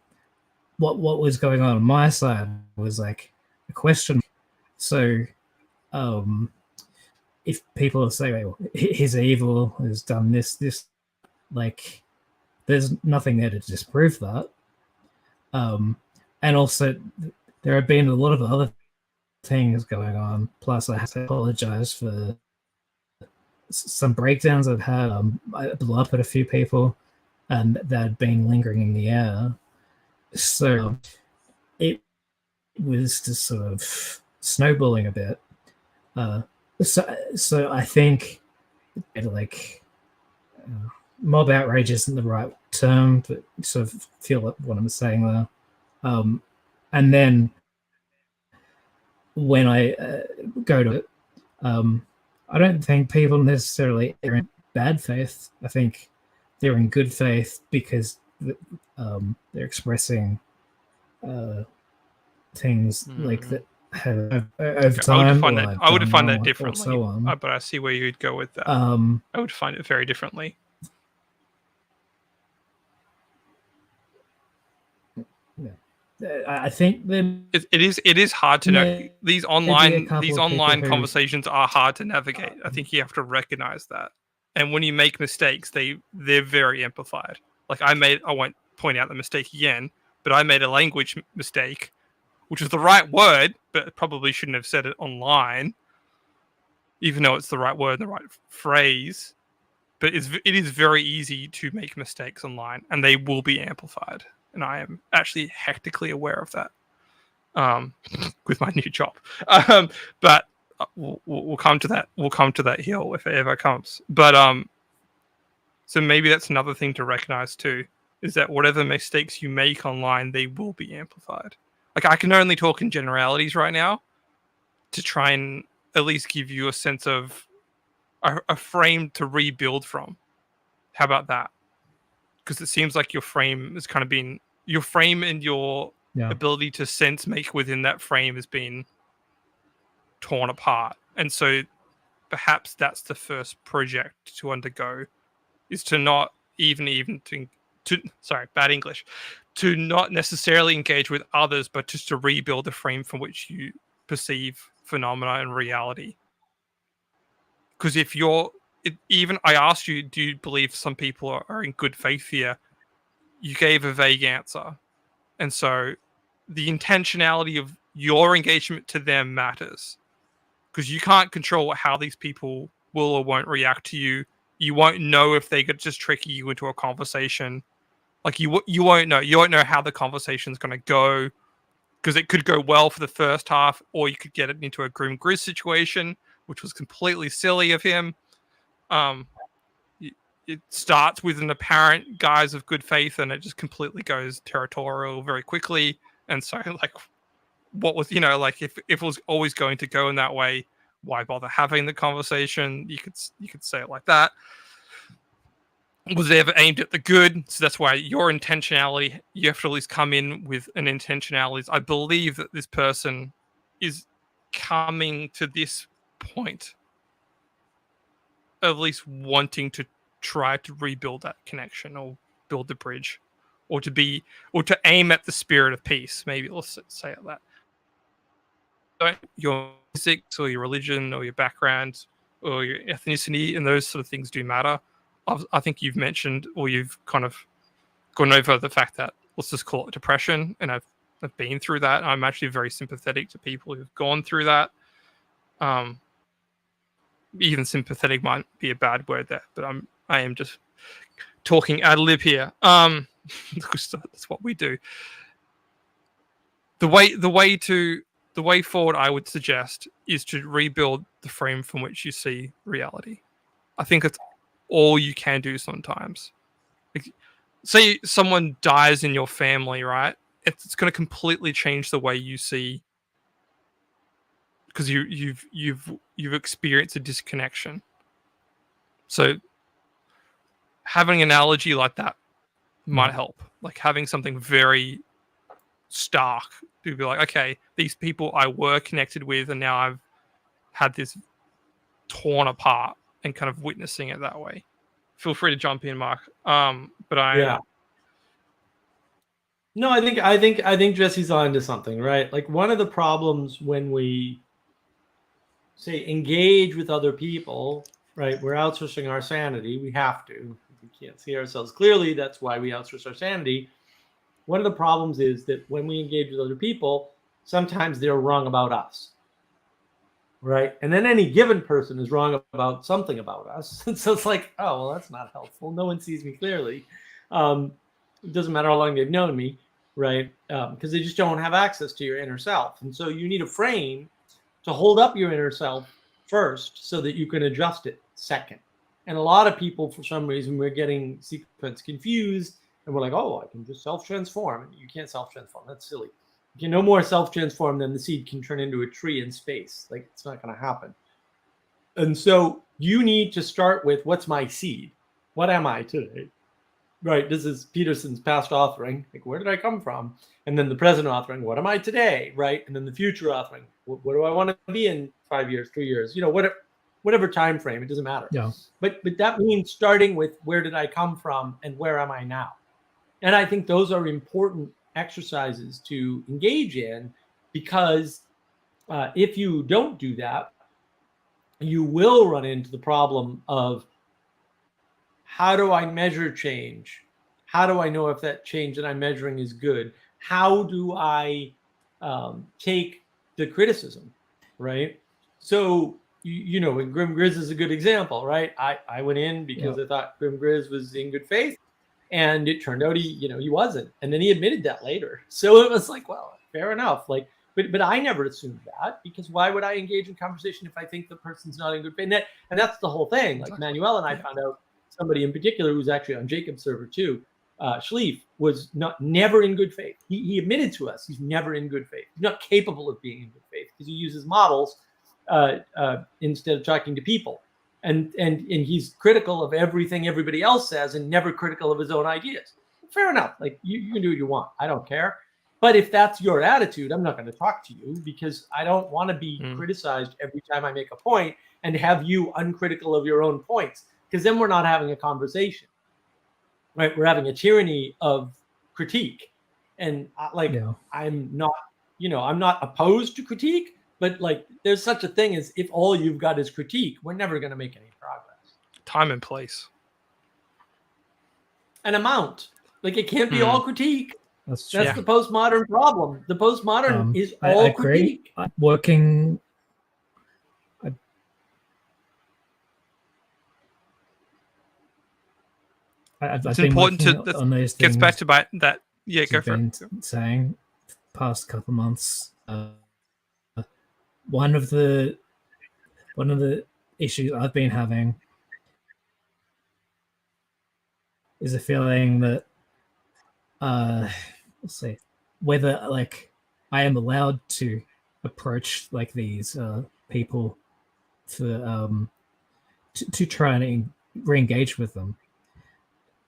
what was going on my side was a question. So if people say, well, he's evil, has done this, there's nothing there to disprove that. And also, there have been a lot of other things going on. Plus, I have to apologize for some breakdowns I've had. I blew up at a few people, and that had been lingering in the air. So it was just sort of snowballing a bit. So I think like mob outrage isn't the right term, but sort of feel what I'm saying there. And then when I go to it, I don't think people necessarily are in bad faith. I think they're in good faith because they're expressing things like that have over time. I would define that differently, so on. but I see where you'd go with that. I would find it very differently. I think it is hard to know. These online conversations are hard to navigate. I think you have to recognize that. And when you make mistakes, they're very amplified. Like I won't point out the mistake again, but I made a language mistake, which was the right word, but probably shouldn't have said it online, even though it's the right word and the right phrase. But it is very easy to make mistakes online, and they will be amplified. And I am actually hectically aware of that with my new job. But we'll come to that. We'll come to that hill if it ever comes. But so maybe that's another thing to recognize too, is that whatever mistakes you make online, they will be amplified. Like I can only talk in generalities right now to try and at least give you a sense of a frame to rebuild from. How about that? Because it seems like your frame has kind of been your frame and your ability to sense make within that frame has been torn apart. And so perhaps that's the first project to undergo, is to not to not necessarily engage with others, but just to rebuild the frame from which you perceive phenomena and reality. Because if I asked you, do you believe some people are in good faith here? You gave a vague answer. And so the intentionality of your engagement to them matters. Because you can't control how these people will or won't react to you. You won't know if they could just trick you into a conversation. Like you won't know. You won't know how the conversation's going to go. Because it could go well for the first half, or you could get it into a Grim Grizz situation, which was completely silly of him. It starts with an apparent guise of good faith, and it just completely goes territorial very quickly. And so, like, what was if it was always going to go in that way, why bother having the conversation? You could say it like that. Was it ever aimed at the good? So that's why your intentionality, you have to at least come in with an intentionality. I believe that this person is coming to this point at least wanting to try to rebuild that connection or build the bridge, or to aim at the spirit of peace. Maybe let's say it that. Don't your physics or your religion or your background or your ethnicity and those sort of things do matter. I think you've mentioned, or you've kind of gone over the fact that, let's just call it depression, and I've been through that. I'm actually very sympathetic to people who've gone through that. Even sympathetic might be a bad word there, but I am just talking ad lib here. That's what we do. The way forward, I would suggest, is to rebuild the frame from which you see reality. I think it's all you can do sometimes. Like, say someone dies in your family, right? It's going to completely change the way you see, because you've experienced a disconnection. So having an analogy like that might help. Like having something very stark to be like, okay, these people I were connected with, and now I've had this torn apart, and kind of witnessing it that way. Feel free to jump in, Mark. But No, I think Jesse's on to something, right? Like one of the problems when we say engage with other people, right? We're outsourcing our sanity. We have to. We can't see ourselves clearly. That's why we outsource our sanity. one of the problems is that when we engage with other people, sometimes they're wrong about us. Right. And then any given person is wrong about something about us. So it's like, oh, well, that's not helpful. No one sees me clearly. It doesn't matter how long they've known me, right? Because they just don't have access to your inner self. And so you need a frame to hold up your inner self first so that you can adjust it second. And a lot of people, for some reason, we're getting sequence confused and we're like, oh, I can just self-transform. You can't self-transform. That's silly. You can no more self-transform than the seed can turn into a tree in space. Like, it's not going to happen. And so you need to start with, what's my seed? What am I today? Right. This is Peterson's past authoring. Like, where did I come from? And then the present authoring. What am I today? Right. And then the future authoring. What do I want to be in 5 years, 3 years? Whatever time frame. It doesn't matter. Yeah. But that means starting with, where did I come from and where am I now? And I think those are important exercises to engage in, because if you don't do that, you will run into the problem of, how do I measure change? How do I know if that change that I'm measuring is good? How do I take the criticism, right? So, and Grim Grizz is a good example, right? I went in because I thought Grim Grizz was in good faith, and it turned out he wasn't. And then he admitted that later. So it was like, well, fair enough. Like, but I never assumed that, because why would I engage in conversation if I think the person's not in good faith? And that's the whole thing. Like, Manuel and I found out somebody in particular who's actually on Jacob's server too, Schlief, was never in good faith. He admitted to us he's never in good faith. He's not capable of being in good faith because he uses models instead of talking to people. And he's critical of everything everybody else says and never critical of his own ideas. Fair enough. Like, you can do what you want. I don't care. But if that's your attitude, I'm not going to talk to you, because I don't want to be criticized every time I make a point and have you uncritical of your own points, because then we're not having a conversation, right? We're having a tyranny of critique. And I'm not, I'm not opposed to critique, but like, there's such a thing as, if all you've got is critique, we're never going to make any progress. Time and place. An amount. Like, it can't be all critique. That's the postmodern problem. The postmodern is all I agree. critique. Working. It's important to on those gets things back to that. Yeah, go for it. Saying past couple months. One of the issues I've been having is a feeling that let's see, whether like I am allowed to approach like these people to try and re-engage with them.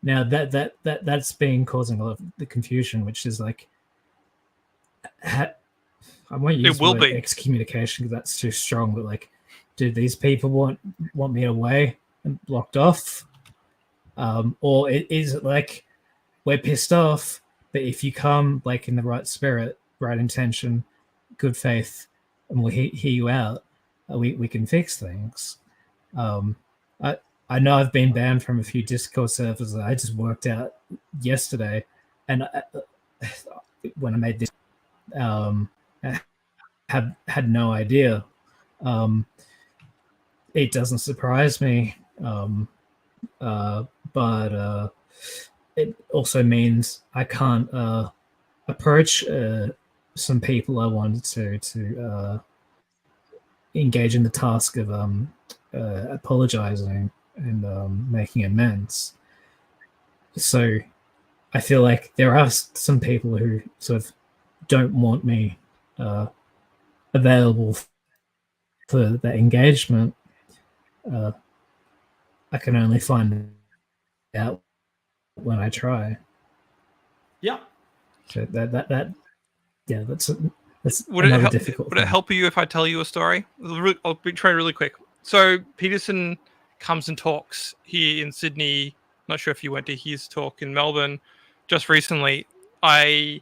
Now that's been causing a lot of the confusion, which is like, I won't use the word excommunication because that's too strong, but like, do these people want me away and blocked off? Or is it like, we're pissed off, but if you come like in the right spirit, right intention, good faith, and we'll hear you out, we can fix things. I know I've been banned from a few Discord servers that I just worked out yesterday, and when I made this, I had no idea. It doesn't surprise me, but it also means I can't approach some people I wanted to engage in the task of apologizing and making amends. So I feel like there are some people who sort of don't want me available for that engagement. I can only find out when I try. Yeah. So that's would another it difficult would it help you if I tell you a story? I'll try really quick. So Peterson comes and talks here in Sydney. Not sure if you went to his talk in Melbourne just recently. I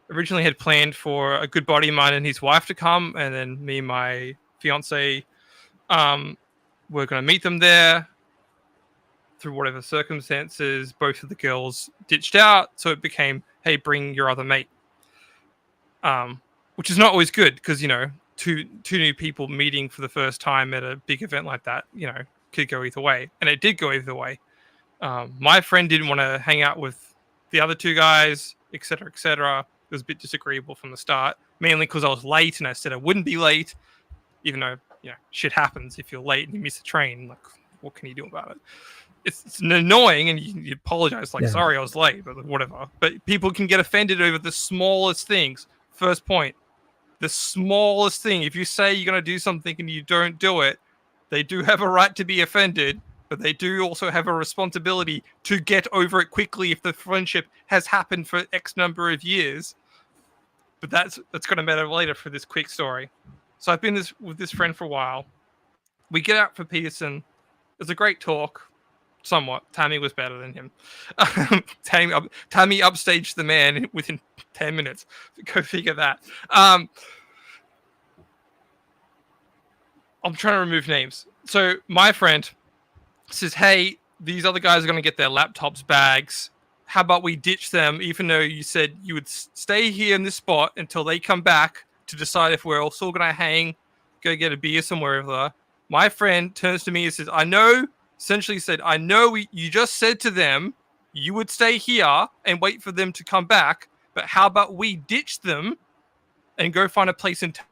originally had planned for a good buddy of mine and his wife to come, and then me and my fiance were going to meet them there. through whatever circumstances, both of the girls ditched out. So it became, hey, bring your other mate. Which is not always good because, you know, two new people meeting for the first time at a big event like that, you know, could go either way. And it did go either way. My friend didn't want to hang out with the other two guys, etc., etc. It was a bit disagreeable from the start, mainly because I was late and I said I wouldn't be late, even though, you know, shit happens if you're late and you miss a train. Like, what can you do about it? It's annoying, and you apologize, like, sorry, I was late, but whatever. But people can get offended over the smallest things. First point, the smallest thing. If you say you're going to do something and you don't do it, they do have a right to be offended, but they do also have a responsibility to get over it quickly if the friendship has happened for X number of years. But that's going to matter later for this quick story. So I've been with this friend for a while. We get out for Peterson. It's a great talk. Somewhat. Tammy was better than him. Tammy upstaged the man within 10 minutes. Go figure that. I'm trying to remove names. So my friend says, hey, these other guys are going to get their laptops, bags. How about we ditch them, even though you said you would stay here in this spot until they come back to decide if we're all still going to hang, go get a beer somewhere. My friend turns to me and says, I know you just said to them you would stay here and wait for them to come back, but how about we ditch them and go find a place in town?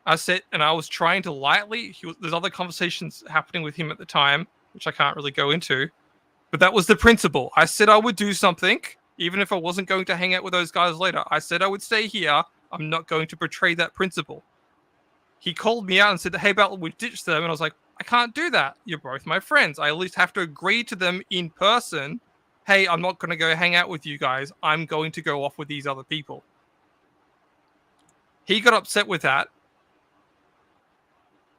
I said, and I was trying to lightly, there's other conversations happening with him at the time, which I can't really go into, but that was the principle. I said I would do something, even if I wasn't going to hang out with those guys later. I said I would stay here. I'm not going to betray that principle. He called me out and said, hey, Battle, we ditched them. And I was like, I can't do that. You're both my friends. I at least have to agree to them in person. Hey, I'm not going to go hang out with you guys. I'm going to go off with these other people. He got upset with that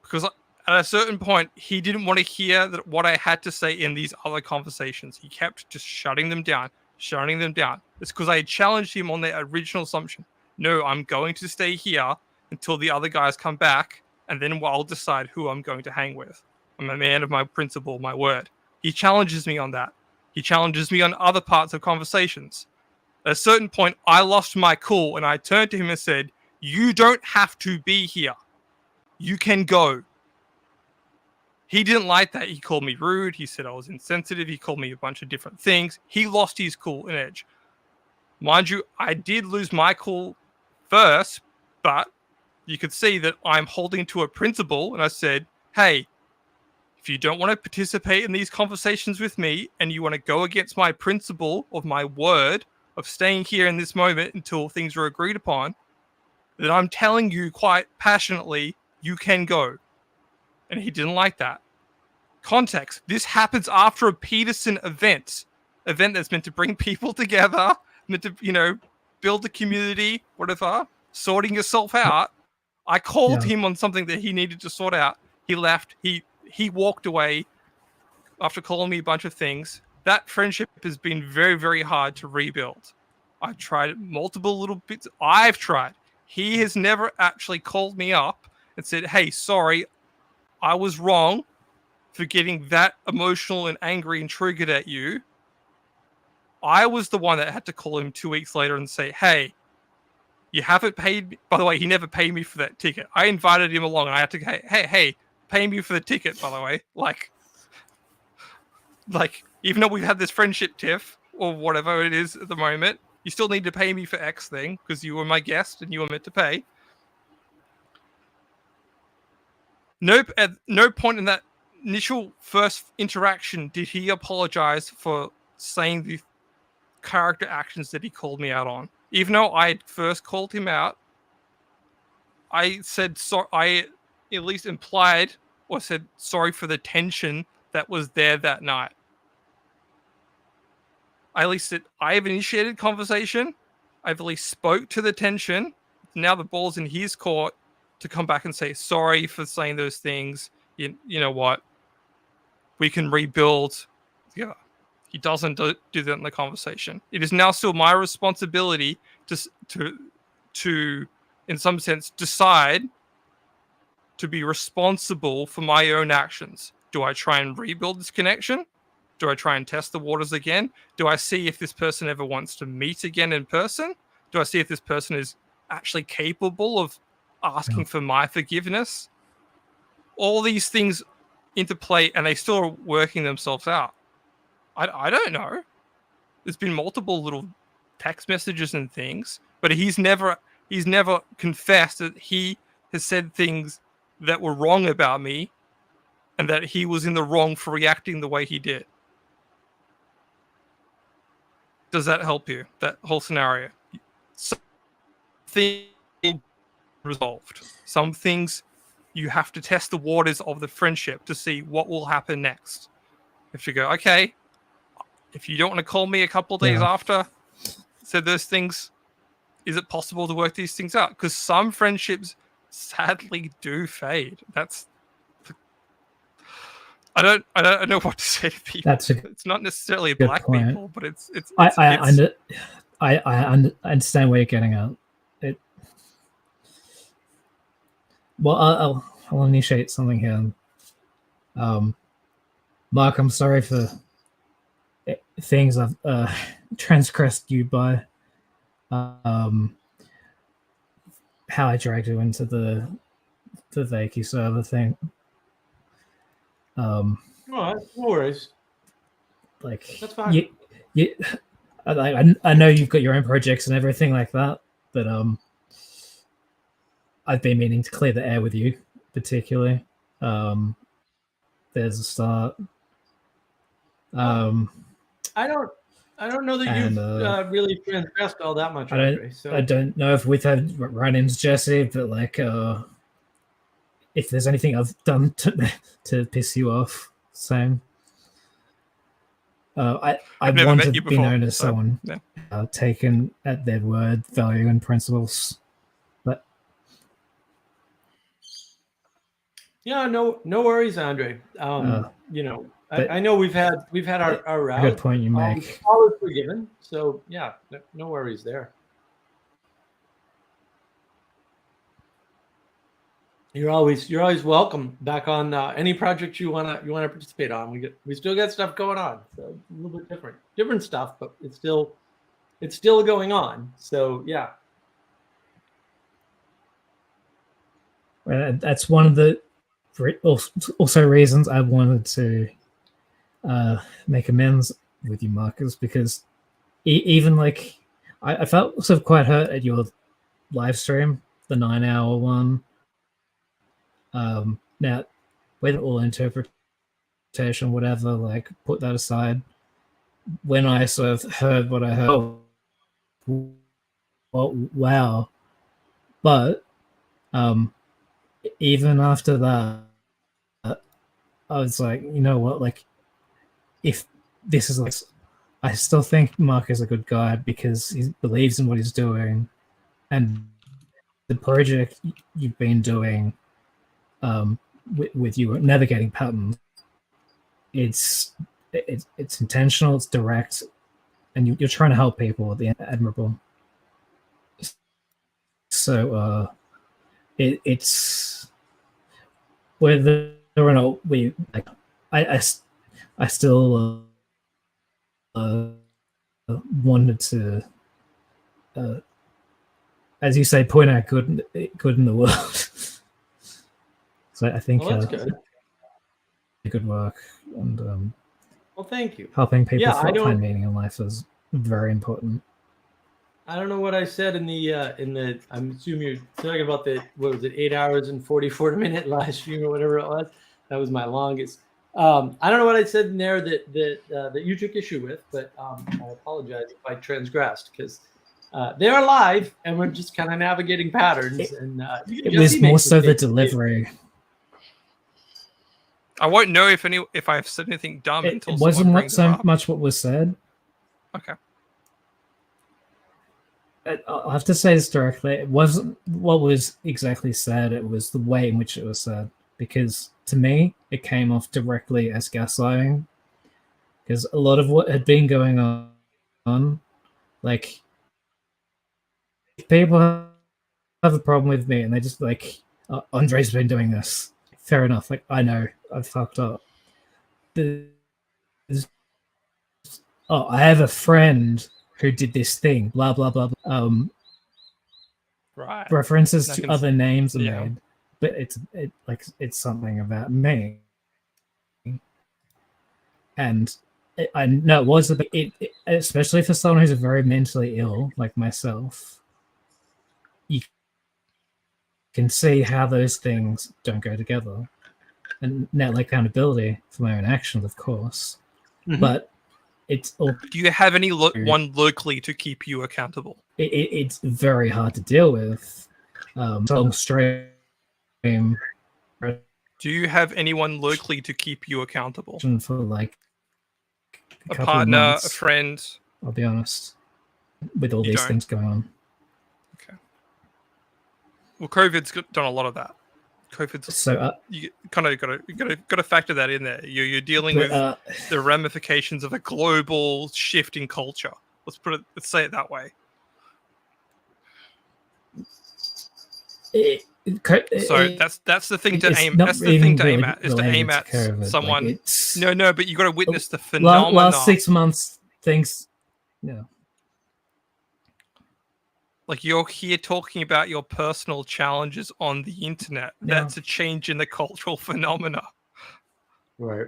because at a certain point, he didn't want to hear what I had to say in these other conversations. He kept just shutting them down. It's because I had challenged him on their original assumption. No, I'm going to stay here until the other guys come back, and then I'll decide who I'm going to hang with. I'm a man of my principle, my word. He challenges me on that. He challenges me on other parts of conversations. At a certain point, I lost my cool, and I turned to him and said, you don't have to be here. You can go. He didn't like that. He called me rude. He said I was insensitive. He called me a bunch of different things. He lost his cool and edge. Mind you, I did lose my cool first, but you could see that I'm holding to a principle, and I said, hey, if you don't want to participate in these conversations with me and you want to go against my principle of my word of staying here in this moment until things are agreed upon, then I'm telling you quite passionately, you can go. And he didn't like that. Context. This happens after a Peterson event that's meant to bring people together, meant to, build the community, whatever, sorting yourself out. I called him on something that he needed to sort out. He left. He walked away after calling me a bunch of things. That friendship has been very, very hard to rebuild. I've tried multiple little bits. I've tried. He has never actually called me up and said, hey, sorry, I was wrong for getting that emotional and angry and triggered at you. I was the one that had to call him 2 weeks later and say, hey, you haven't paid me. By the way, he never paid me for that ticket. I invited him along and I had to, hey, pay me for the ticket, by the way. Like, even though we've had this friendship tiff or whatever it is at the moment, you still need to pay me for X thing because you were my guest and you were meant to pay. Nope. At no point in that initial first interaction did he apologize for saying the character actions that he called me out on. Even though I had first called him out, I said so. I at least implied or said sorry for the tension that was there that night. I at least said I've initiated conversation. I've at least spoke to the tension. Now the ball's in his court to come back and say sorry for saying those things. You know what? We can rebuild. Yeah. He doesn't do that in the conversation. It is now still my responsibility to in some sense, decide to be responsible for my own actions. Do I try and rebuild this connection? Do I try and test the waters again? Do I see if this person ever wants to meet again in person? Do I see if this person is actually capable of asking for my forgiveness? All these things interplay, and they still are working themselves out. I don't know. There's been multiple little text messages and things, but he's never confessed that he has said things that were wrong about me and that he was in the wrong for reacting the way he did. Does that help you? That whole scenario? Something resolved. Some things you have to test the waters of the friendship to see what will happen next. If you go, okay, if you don't want to call me a couple of days after said those things, is it possible to work these things out? Because some friendships sadly do fade. That's I don't know what to say to people. It's not necessarily a black point. people, but it's I understand where you're getting at. Well, I'll initiate something here. Mark, I'm sorry for things I've transgressed you by. How I dragged you into the Vakey server thing. No worries. Like, that's fine. I know you've got your own projects and everything like that, but I've been meaning to clear the air with you, particularly. There's a start. I don't know that you've really transgressed all that much. I don't know if we've had run-ins, Jesse, but like, if there's anything I've done to piss you off, same. I want to be known as someone taken at their word, value, and principles. But yeah, no worries, Andre. You know, I know we've had our route. Good point you make. All is forgiven, so yeah, no worries there. You're always welcome back on any project you wanna participate on. We still got stuff going on, so a little bit different stuff, but it's still going on. So yeah. That's one of the also reasons I wanted to make amends with you, Marcus, because even like I felt sort of quite hurt at your live stream, the 9-hour one. Now, with all interpretation, whatever, like put that aside. When I sort of heard what I heard, wow. But even after that, I was like, you know what, like, if this is like, I still think Mark is a good guy because he believes in what he's doing, and the project you've been doing with you navigating patterns, it's intentional, it's direct, and you're trying to help people at the end. Admirable. So it's whether or not we like, I still wanted to as you say, point out good in the world. So I think that's good. Good work, and well, thank you. Helping people find meaning in life is very important. I don't know what I said in the I'm assuming you're talking about the 8 hours and 44-minute live stream or whatever it was. That was my longest. I don't know what I said in there that you took issue with, but I apologize if I transgressed, because they are live and we're just kind of navigating patterns. It was more so the delivery. I won't know if I've said anything dumb until it wasn't so much what was said. Okay. I'll have to say this directly. It wasn't what was exactly said. It was the way in which it was said. Because to me, it came off directly as gaslighting. Because a lot of what had been going on, like, if people have a problem with me and they just like, Andre's been doing this. Fair enough. Like, I know I've fucked up. I have a friend who did this thing. Blah blah blah. Right. References to other names are yeah. made, but it's something about me. And I know it was a bit, especially for someone who's very mentally ill like myself. You can see how those things don't go together, and now like accountability for my own actions, of course. But it's all. Do you have any one locally to keep you accountable? It's very hard to deal with. Long stream. Do you have anyone locally to keep you accountable? For like a partner, a friend? I'll be honest. With all these things going on. Okay. Well, COVID's done a lot of that. COVID's so you kind of got to factor that in there. You're dealing with the ramifications of a global shift in culture. Let's say it that way. So that's the thing to aim. That's the thing to aim at. Is to aim at someone. Like no, but you got to witness the phenomenon. Last 6 months, things. Yeah. Like you're here talking about your personal challenges on the internet. Yeah. That's a change in the cultural phenomena. Right.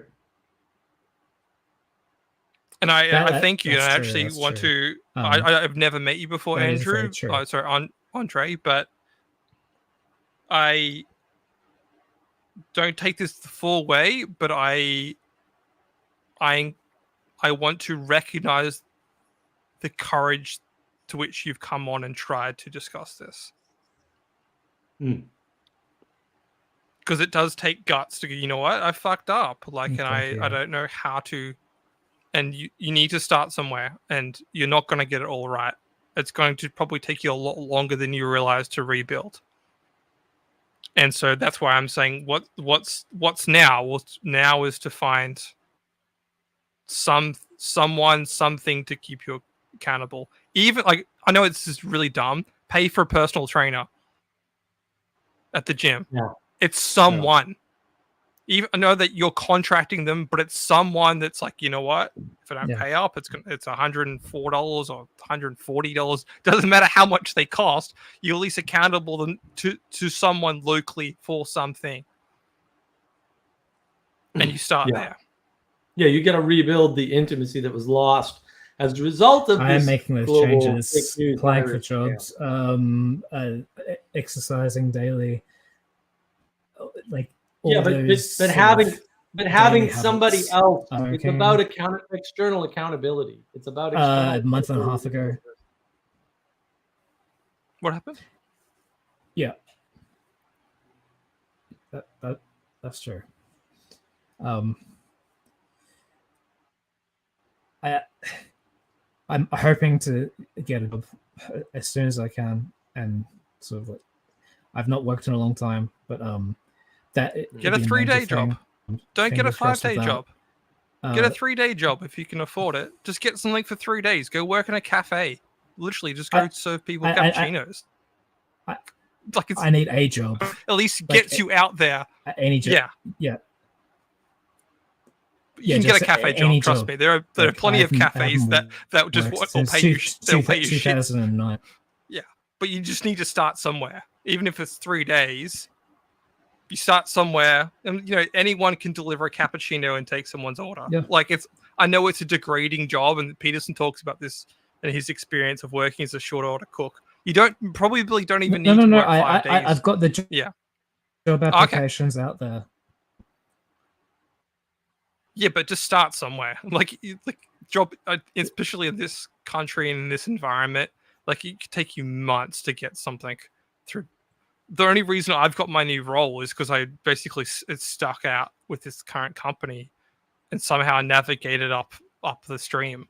And I thank you. And I actually want to. I've never met you before, Andrew. Sorry, Andre, but. I don't take this the full way, but I want to recognize the courage to which you've come on and tried to discuss this. Because it does take guts to go, you know what, I fucked up. Like, and I don't know how to, and you need to start somewhere, and you're not going to get it all right. It's going to probably take you a lot longer than you realize to rebuild. And so that's why I'm saying what's now? What's now is to find something to keep you accountable. Even like I know it's just really dumb. Pay for a personal trainer at the gym. Yeah. It's someone. Yeah. Even I know that you're contracting them, but it's someone that's like, you know what? If I don't pay up, it's $104 or $140. Doesn't matter how much they cost. You're at least accountable to someone locally for something, and you start there. Yeah, you got to rebuild the intimacy that was lost as a result of. I am making those changes, applying for jobs, exercising daily, like. Yeah, but having somebody else. It's about external accountability. It's about a month and a half ago. What happened? Yeah, that's true. I'm hoping to get a job as soon as I can, and sort of like I've not worked in a long time, but get a 3-day job. Don't get a 5-day job. Get a 3-day job if you can afford it. Just get something for 3 days. Go work in a cafe. Literally, just go serve people cappuccinos. I need a job. At least gets you out there. Any job. Yeah. You can get a cafe job. Trust me. There are plenty of cafes that just will pay you. They'll pay you 2009. Yeah, but you just need to start somewhere, even if it's 3 days. You start somewhere, and anyone can deliver a cappuccino and take someone's order. Yeah. Like I know it's a degrading job, and Peterson talks about this in his experience of working as a short order cook. You probably don't even need to work 5 days. I've got the job applications out there. Yeah, but just start somewhere. Like job, especially in this country and in this environment, like it could take you months to get something through. The only reason I've got my new role is because I basically stuck out with this current company and somehow navigated up the stream.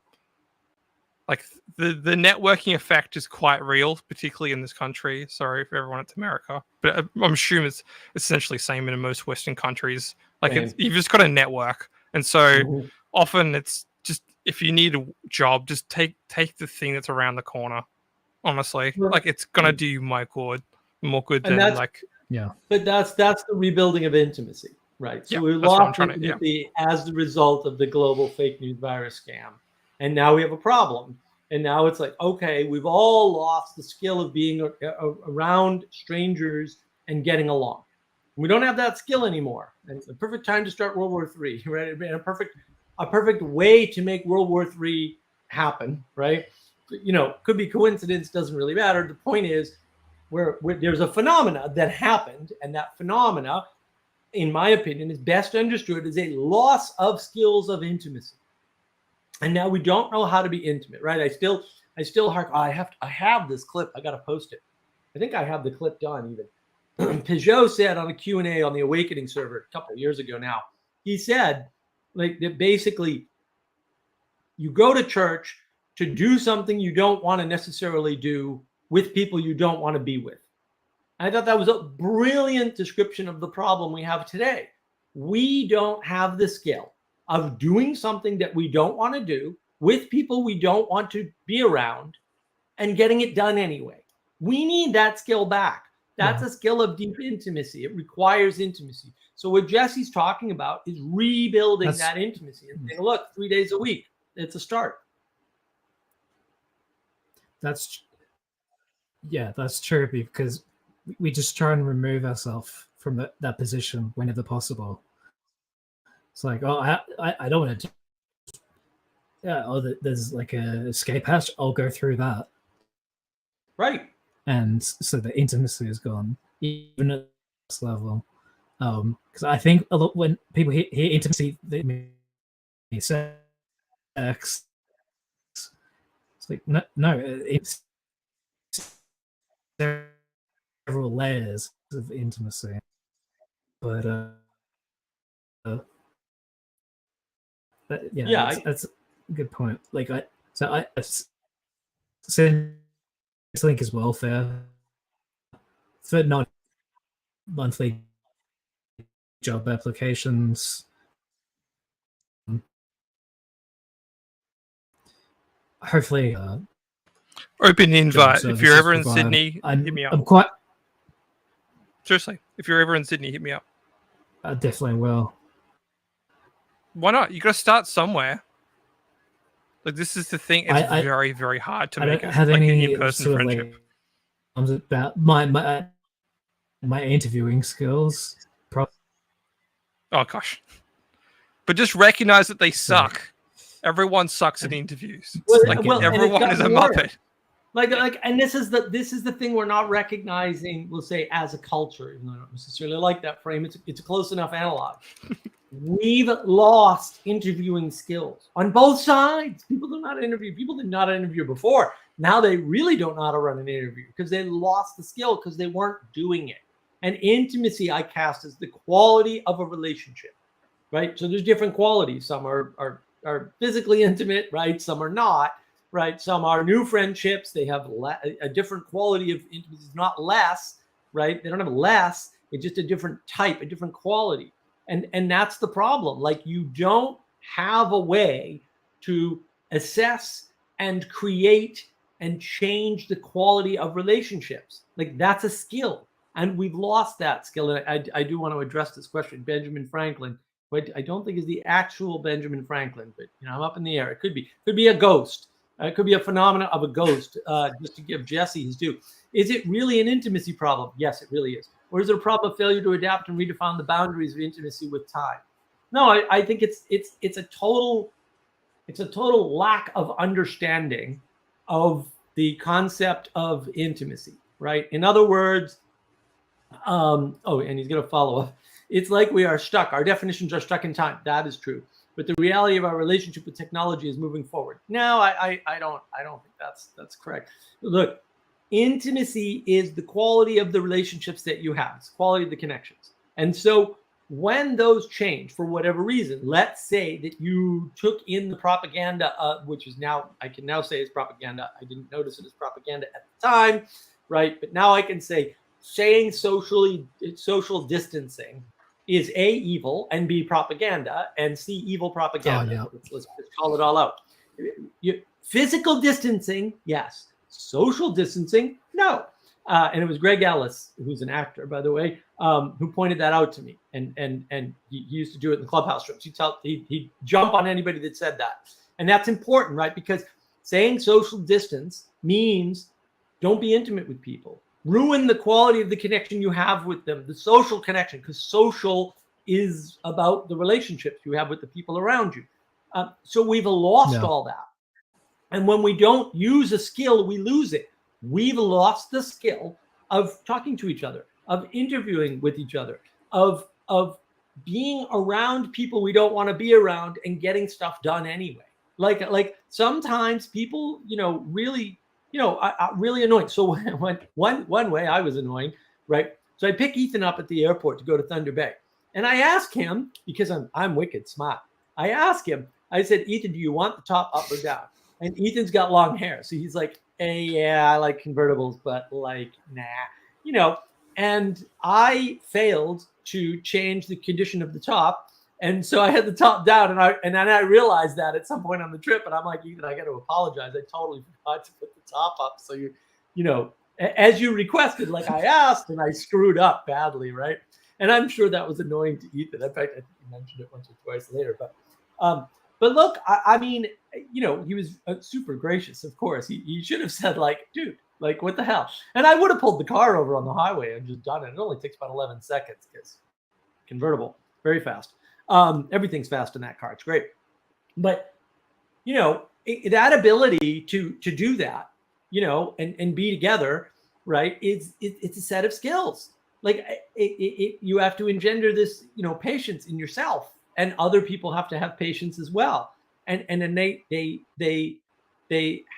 Like the networking effect is quite real, particularly in this country. Sorry for everyone at America, but I'm assuming it's essentially the same in most Western countries. Like you've just got to network, and so often it's just if you need a job, just take the thing that's around the corner. Honestly, like it's gonna do you more good than like Yeah. But that's the rebuilding of intimacy, right? So Yeah, we that's what I'm lost trying to- yeah. intimacy as the result of the global fake news virus scam, and now we have a problem. And now it's like, okay, we've all lost the skill of being around strangers and getting along. We don't have that skill anymore. And it's the perfect time to start World War III, right? And a perfect way to make World War III happen, right? You know, could be coincidence, doesn't really matter. The point is, where there's a phenomena that happened, and that phenomena, in my opinion, is best understood as a loss of skills of intimacy. And now we don't know how to be intimate, right? I still hark. I have this clip. I got to post it. I think I have the clip done even. Peugeot said on a Q&A on the Awakening server a couple of years ago now, he said like that basically you go to church to do something you don't want to necessarily do with people you don't want to be with. I thought that was a brilliant description of the problem we have today. We don't have the skill of doing something that we don't want to do with people we don't want to be around and getting it done anyway. We need that skill back. That's a skill of deep intimacy. It requires intimacy. So what Jesse's talking about is rebuilding that intimacy and saying, look, 3 days a week, it's a start. That's true, because we just try and remove ourselves from that position whenever possible. It's like, oh, I don't want to. Yeah, oh, there's like a escape hatch. I'll go through that. Right. And so the intimacy is gone, even at this level. Because I think a lot when people hear intimacy, they mean sex. It's like no, it's several layers of intimacy. But that's a good point. Like I Centrelink is welfare for not monthly job applications. Hopefully, open invite. If you're ever in Sydney, hit me up. I'm quite seriously. If you're ever in Sydney, hit me up. I definitely will. Why not? You got to start somewhere. Like this is the thing. It's very, very hard to make I don't have like any an in-person sort friendship. Of like, about my interviewing skills. Oh gosh! But just recognize that they suck. Everyone sucks at interviews. Everyone is a muppet. And this is the thing we're not recognizing. We'll say as a culture, even though I don't necessarily like that frame. It's a close enough analog. We've lost interviewing skills on both sides. People do not interview. People did not interview before. Now they really don't know how to run an interview because they lost the skill because they weren't doing it. And intimacy, I cast as the quality of a relationship, right? So there's different qualities. Some are physically intimate, right? Some are not, right? Some are new friendships. They have a different quality of intimacy. It's not less, right? They don't have less. It's just a different type, a different quality. And that's the problem. Like you don't have a way to assess and create and change the quality of relationships. Like that's a skill. And we've lost that skill. And I do want to address this question. Benjamin Franklin, but I don't think is the actual Benjamin Franklin, but I'm up in the air. It could be a ghost. It could be a phenomena of a ghost, just to give Jesse his due. Is it really an intimacy problem? Yes, it really is. Or is it a problem of failure to adapt and redefine the boundaries of intimacy with time? No, I think it's a total lack of understanding of the concept of intimacy, right? In other words, and he's going to follow up. It's like we are stuck. Our definitions are stuck in time. That is true. But the reality of our relationship with technology is moving forward. No, I don't think that's correct. Look, intimacy is the quality of the relationships that you have. It's quality of the connections. And so when those change for whatever reason, let's say that you took in the propaganda, which is now, I can now say is propaganda. I didn't notice it as propaganda at the time, right? But now I can say saying social distancing is A, evil, and B, propaganda, and C, evil propaganda. Oh, yeah. Let's call it all out. Physical distancing, yes. Social distancing, no. And it was Greg Ellis, who's an actor, by the way, who pointed that out to me. And he used to do it in the clubhouse rooms. He'd jump on anybody that said that. And that's important, right? Because saying social distance means don't be intimate with people. Ruin the quality of the connection you have with them, the social connection, because social is about the relationships you have with the people around you. So we've lost all that. And when we don't use a skill, we lose it. We've lost the skill of talking to each other, of interviewing with each other, of being around people we don't want to be around and getting stuff done anyway. Like sometimes people, really, really annoying. So one way I was annoying, right? So I pick Ethan up at the airport to go to Thunder Bay. And I ask him, because I'm wicked smart. I ask him, I said, Ethan, do you want the top up or down? And Ethan's got long hair. So he's like, hey, yeah, I like convertibles, but like, nah, and I failed to change the condition of the top. And so I had the top down, and then I realized that at some point on the trip, and I'm like, Ethan, I got to apologize. I totally forgot to put the top up. So as you requested, like I asked, and I screwed up badly, right? And I'm sure that was annoying to Ethan. In fact, I think you mentioned it once or twice later. But look, I mean, he was super gracious. Of course, he should have said like, dude, like what the hell? And I would have pulled the car over on the highway and just done it. It only takes about 11 seconds because convertible, very fast. Everything's fast in that car. It's great. But that ability to do that, and be together, right? It's a set of skills. Like you have to engender this, patience in yourself, and other people have to have patience as well. And then they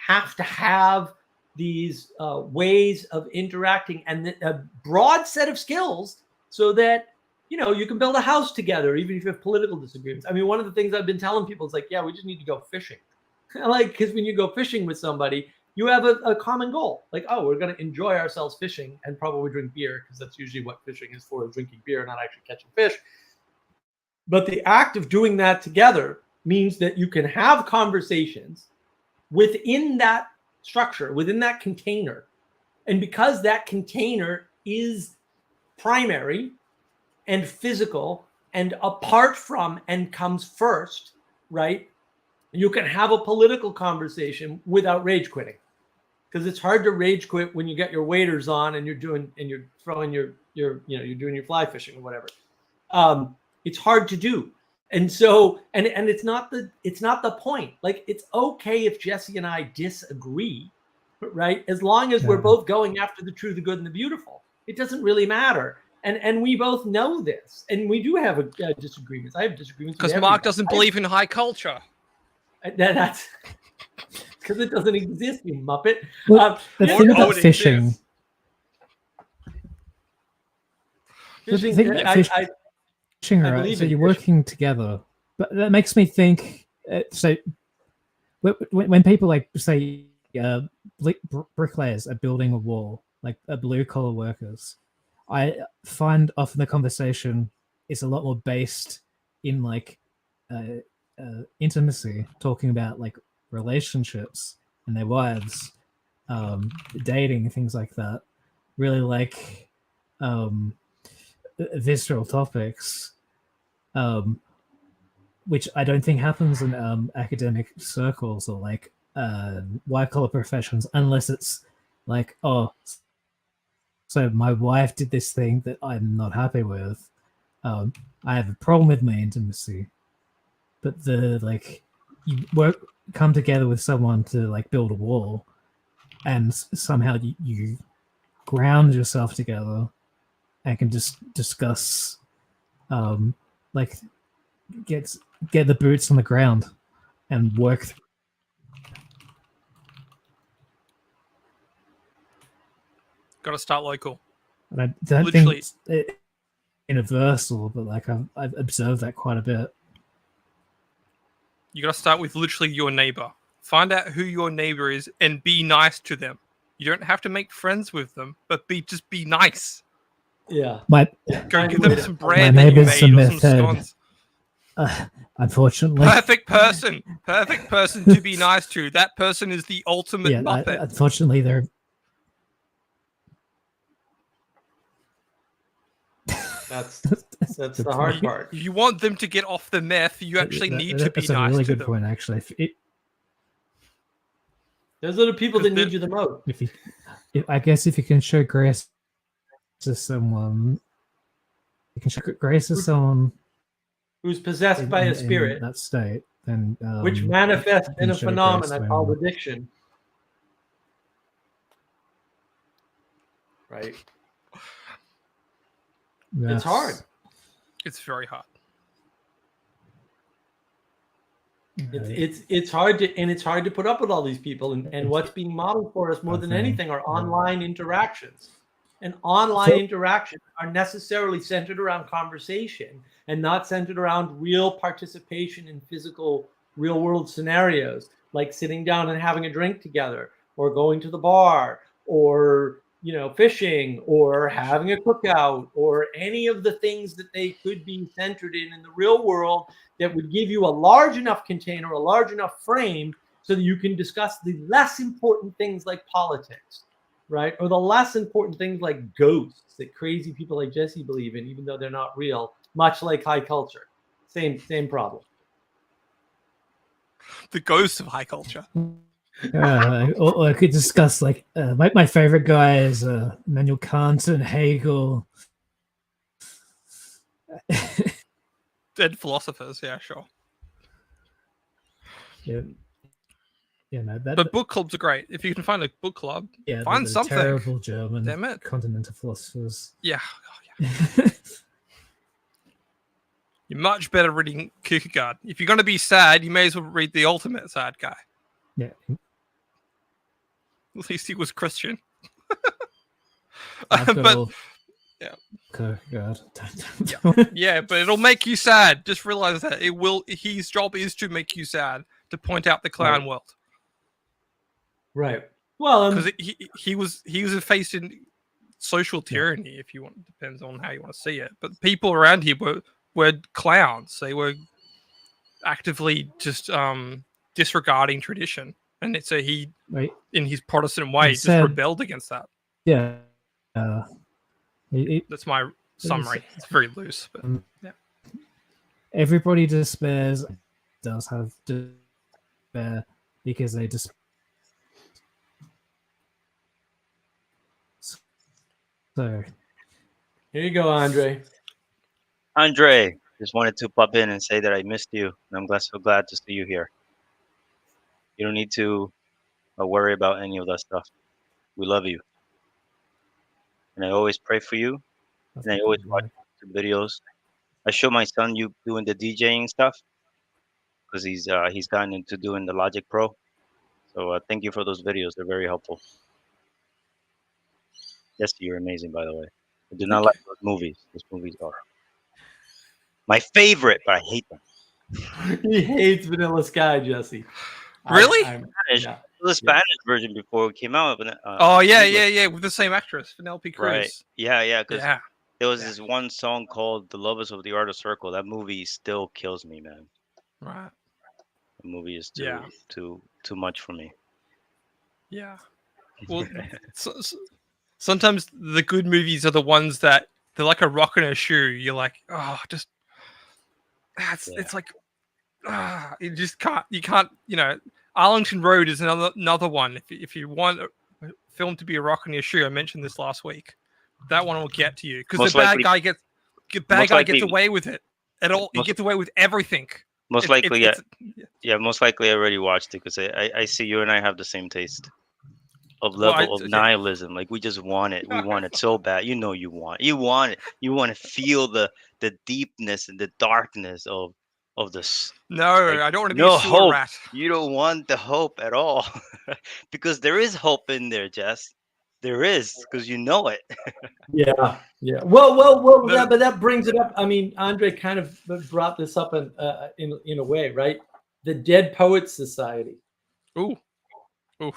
have to have these ways of interacting and a broad set of skills so that, you can build a house together, even if you have political disagreements. I mean, one of the things I've been telling people is like, yeah, we just need to go fishing. Because when you go fishing with somebody, you have a common goal. Like, oh, we're going to enjoy ourselves fishing and probably drink beer, because that's usually what fishing is for, drinking beer, not actually catching fish. But the act of doing that together means that you can have conversations within that structure, within that container. And because that container is primary and physical and apart from and comes first, right? You can have a political conversation without rage quitting. Because it's hard to rage quit when you get your waders on and you're throwing you're doing your fly fishing or whatever. It's hard to do. And so, and it's not the point. Like, it's okay if Jesse and I disagree, right? As long as we're both going after the true, the good, and the beautiful. It doesn't really matter. And we both know this. And we do have disagreements. I have disagreements. Because Mark doesn't believe in high culture. That's because it doesn't exist, you muppet. Well, the thing about fishing. Fishing, right? So you're working together, but that makes me think. So when people like say bricklayers are building a wall, like blue collar workers, I find often the conversation is a lot more based in like intimacy, talking about like relationships and their wives, dating, things like that. Really like visceral topics, which I don't think happens in academic circles or like white collar professions, unless it's like, oh, so my wife did this thing that I'm not happy with. I have a problem with my intimacy. But you come together with someone to like build a wall, and somehow you ground yourself together and can just discuss, like get the boots on the ground and work. Got to start local. And I don't think it's universal, but like I've observed that quite a bit. You got to start with literally your neighbor. Find out who your neighbor is and be nice to them. You don't have to make friends with them, but just be nice. Yeah. Go give them some bread that you made or some scones. Unfortunately. Perfect person to be nice to. That person is the ultimate muppet. Unfortunately, they're That's the hard part. If you want them to get off the meth, you actually need to be That's a nice really to good them. point, actually. Those are the people that 'Cause need you the most. I guess if you can show grace to someone, you can show grace to someone Who's possessed by a in spirit, that state, then which manifests you in can a show grace phenomena to called anyone. addiction. Right? It's hard. It's very hard. It's hard to put up with all these people, and what's being modeled for us more than anything are online interactions. And online interactions are necessarily centered around conversation and not centered around real participation in physical real world scenarios, like sitting down and having a drink together, or going to the bar, or fishing, or having a cookout, or any of the things that they could be centered in the real world that would give you a large enough container, a large enough frame, so that you can discuss the less important things like politics, right? Or the less important things like ghosts that crazy people like Jesse believe in, even though they're not real, much like high culture. Same problem. The ghost of high culture. Or I could discuss like my favorite guy is Immanuel Kant and Hegel. Dead philosophers, yeah, sure. Yeah, no, But book clubs are great. If you can find a book club, find the something. terrible German Damn it. continental philosophers. Yeah. Oh, yeah. You're much better reading Kierkegaard. If you're going to be sad, you may as well read the ultimate sad guy. Yeah. At least he was Christian. I've got but all yeah. Kierkegaard. Yeah, but it'll make you sad. Just realize that it will. His job is to make you sad, to point out the clown world. Right. Well, because he was facing social tyranny. If you want, depends on how you want to see it. But people around here were clowns. They were actively just disregarding tradition, and so he, in his Protestant way, just rebelled against that. Yeah. That's my summary. It's very loose, but yeah. Everybody despairs. Does have despair because they just. So, here you go, Andre. Andre, just wanted to pop in and say that I missed you, and I'm so glad to see you here. You don't need to worry about any of that stuff. We love you, and I always pray for you, and I always watch your videos. I show my son you doing the DJing stuff because he's gotten into doing the Logic Pro. So thank you for those videos; they're very helpful. Yes, you're amazing, by the way. I do not like those movies. Those movies are my favorite, but I hate them. He hates Vanilla Sky, Jesse. Really? Spanish. Yeah. The Spanish version before it came out. Oh yeah, with the same actress, Penelope Cruz. Right. Yeah. Because there was this one song called "The Lovers of the Art of Circle." That movie still kills me, man. Right. The movie is too much for me. Yeah. Well, sometimes the good movies are the ones that they're like a rock in a shoe. You're like, oh, just it's like, you just can't. You can't. Arlington Road is another one. If you want a film to be a rock in your shoe, I mentioned this last week. That one will get to you because the bad guy gets away with it at all. He gets away with everything. Most likely, most likely I already watched it because I see you and I have the same taste of level of nihilism. Like we just want it. We want it so bad. You want it. You want to feel the deepness and the darkness of this. No, like, I don't want to be a sewer rat. You don't want the hope at all because there is hope in there, Jess. There is because you know it. Yeah. Well. But that brings it up. I mean, Andre kind of brought this up in a way, right? The Dead Poets Society. Ooh.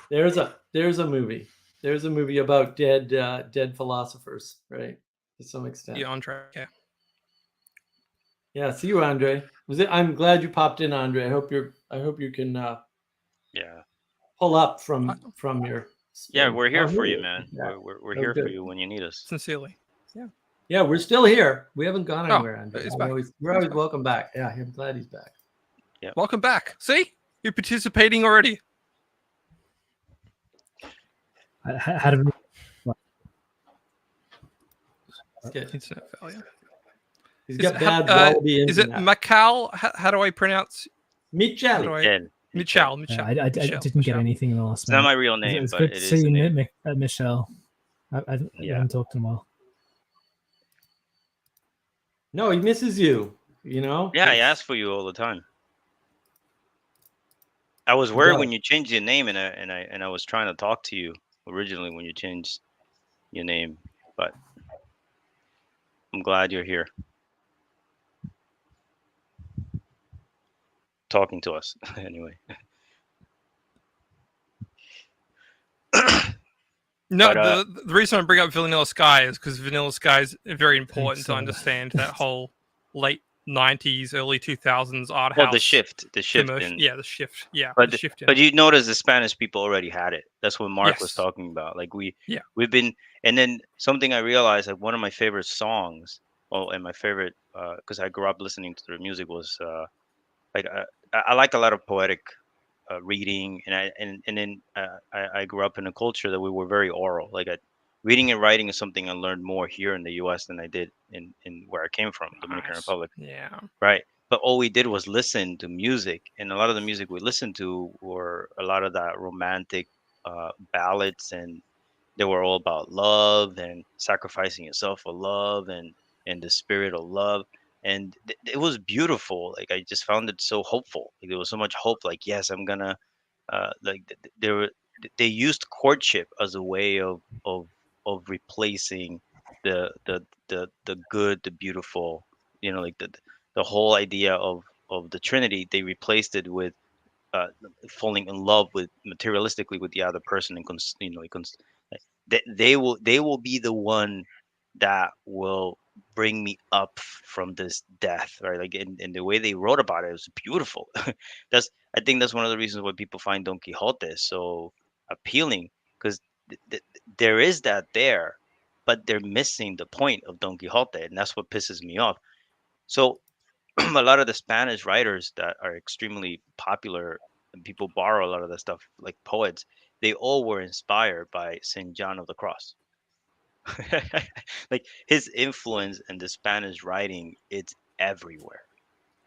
There's a movie. There's a movie about dead philosophers, right? To some extent. Yeah, Andre. Yeah. Yeah. See you, Andre. I'm glad you popped in, Andre. I hope you can. Pull up from your. Yeah, we're here for you, man. Yeah. We're here for you when you need us. Sincerely. Yeah. Yeah, we're still here. We haven't gone Oh, anywhere, Andre. he's back. We're always welcome back. Yeah, I'm glad he's back. Welcome back. See, you're participating already. How do we? It's good. Internet failure. He's Is got it, bad ha- wallaby is it internet. Macau? How do I pronounce? How do Michele. I? Jen. Michelle. I didn't get anything in the last It's not minute. my real name, It's but good it to is see the you, name. Michelle. I Yeah. haven't talked in a while. No, he misses you. You know. Yeah, I ask for you all the time. I was He worried does. when you changed your name, and I was trying to talk to you originally when you changed your name, but I'm glad you're here, talking to us anyway. No, But the reason I bring up Vanilla Sky is because Vanilla Sky is very important to so. understand that whole late 90s, early 2000s art well, house the shift, commercial. in Yeah, the shift. Yeah, but the shift in but it. you notice the Spanish people already had it. That's what Mark was Yes. talking about. Like Yeah. we've been, and then something I realized, like one of my favorite songs, and my favorite, because I grew up listening to their music, was like I like a lot of poetic reading, and then I grew up in a culture that we were very oral. Like reading and writing is something I learned more here in the U.S. than I did in where I came from, Dominican Nice. Republic. Yeah. Right. But all we did was listen to music, and a lot of the music we listened to were a lot of that romantic ballads, and they were all about love and sacrificing yourself for love and the spirit of love. And it was beautiful. Like I just found it so hopeful. Like there was so much hope. Like yes, I'm gonna like they were they used courtship as a way of replacing the good, the beautiful, like the whole idea of the Trinity. They replaced it with uh, falling in love with materialistically with the other person, and like, they will be the one that will bring me up from this death, right? Like, and the way they wrote about it was beautiful. that's I think that's one of the reasons why people find Don Quixote so appealing, because there is that there, but they're missing the point of Don Quixote, and that's what pisses me off. So a lot of the Spanish writers that are extremely popular, and people borrow a lot of that stuff, like poets, they all were inspired by Saint John of the Cross. Like his influence in the Spanish writing, it's everywhere.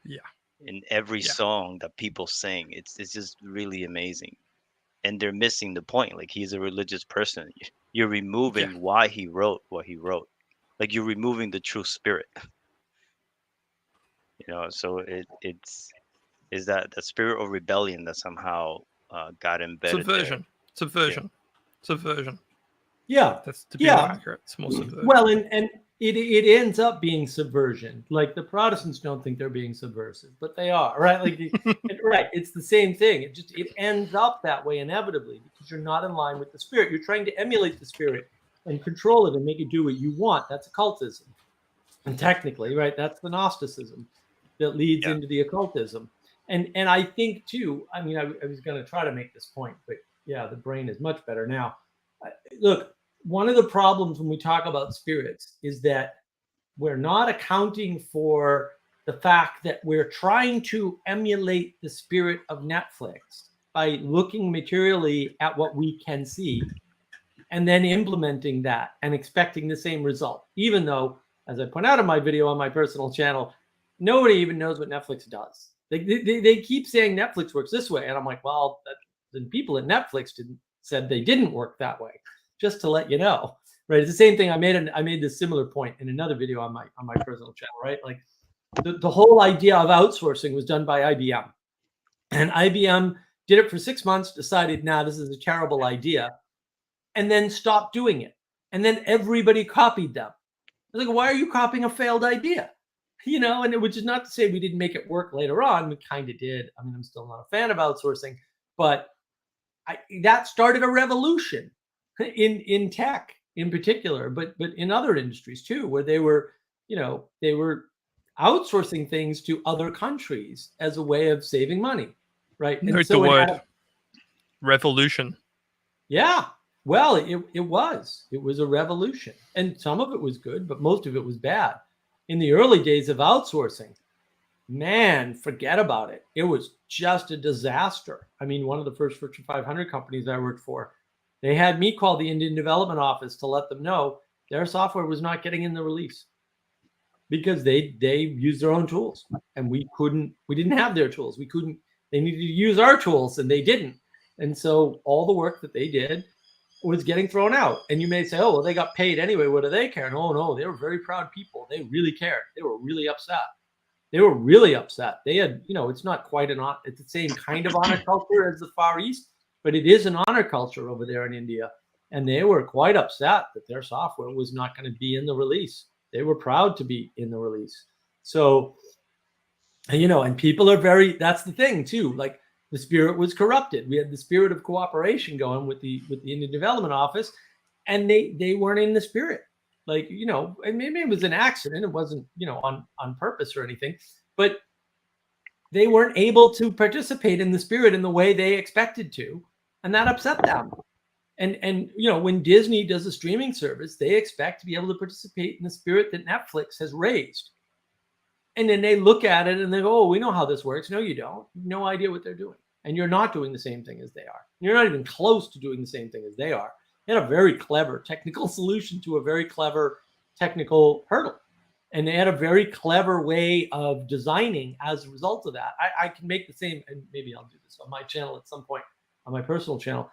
Yeah. In every Yeah. song that people sing, it's just really amazing. And they're missing the point. Like he's a religious person. You're removing why he wrote what he wrote. Like you're removing the true spirit. So it's is that spirit of rebellion that somehow got embedded there. Subversion. Yeah. That's to be Yeah. more accurate. It's more subversion. Well, and it ends up being subversion. Like the Protestants don't think they're being subversive, but they are, right? Like, right? It's the same thing. It ends up that way inevitably because you're not in line with the spirit. You're trying to emulate the spirit and control it and make it do what you want. That's occultism, and technically, right? That's the Gnosticism that leads into the occultism. And I think too. I mean, I was going to try to make this point, but yeah, the brain is much better now. Look, one of the problems when we talk about spirits is that we're not accounting for the fact that we're trying to emulate the spirit of Netflix by looking materially at what we can see and then implementing that and expecting the same result, even though, as I point out in my video on my personal channel, nobody even knows what Netflix does. They keep saying Netflix works this way, and I'm like, well, the people at Netflix said they didn't work that way. Just to let you know, right? It's the same thing. I made this similar point in another video on my personal channel, right? Like the whole idea of outsourcing was done by IBM, and IBM did it for 6 months, decided, nah, this is a terrible idea, and then stopped doing it. And then everybody copied them. I was like, why are you copying a failed idea? And which is not to say we didn't make it work later on. We kind of did. I mean, I'm still not a fan of outsourcing, but that started a revolution in tech in particular, but in other industries too, where they were outsourcing things to other countries as a way of saving money, right? Note the word revolution. Yeah. Well, it was. It was a revolution. And some of it was good, but most of it was bad. In the early days of outsourcing, man, forget about it. It was just a disaster. I mean, one of the first Fortune 500 companies I worked for, they had me call the Indian development office to let them know their software was not getting in the release because they used their own tools and we didn't have their tools. They needed to use our tools and they didn't. And so all the work that they did was getting thrown out. And you may say, oh, well, they got paid anyway. What do they care? No, they were very proud people. They really cared. They were really upset. They were really upset. They had, it's not quite it's the same kind of honor culture as the Far East, but it is an honor culture over there in India. And they were quite upset that their software was not going to be in the release. They were proud to be in the release. So, and people are that's the thing too. Like the spirit was corrupted. We had the spirit of cooperation going with the Indian Development Office, and they weren't in the spirit. Like, and maybe it was an accident. It wasn't, on purpose or anything, but they weren't able to participate in the spirit in the way they expected to. And that upset them. And when Disney does a streaming service, they expect to be able to participate in the spirit that Netflix has raised. And then they look at it and they go, oh, we know how this works. No, you don't. You have no idea what they're doing. And you're not doing the same thing as they are. You're not even close to doing the same thing as they are. They had a very clever technical solution to a very clever technical hurdle. And they had a very clever way of designing as a result of that. I can make the same, and maybe I'll do this on my channel at some point, on my personal channel.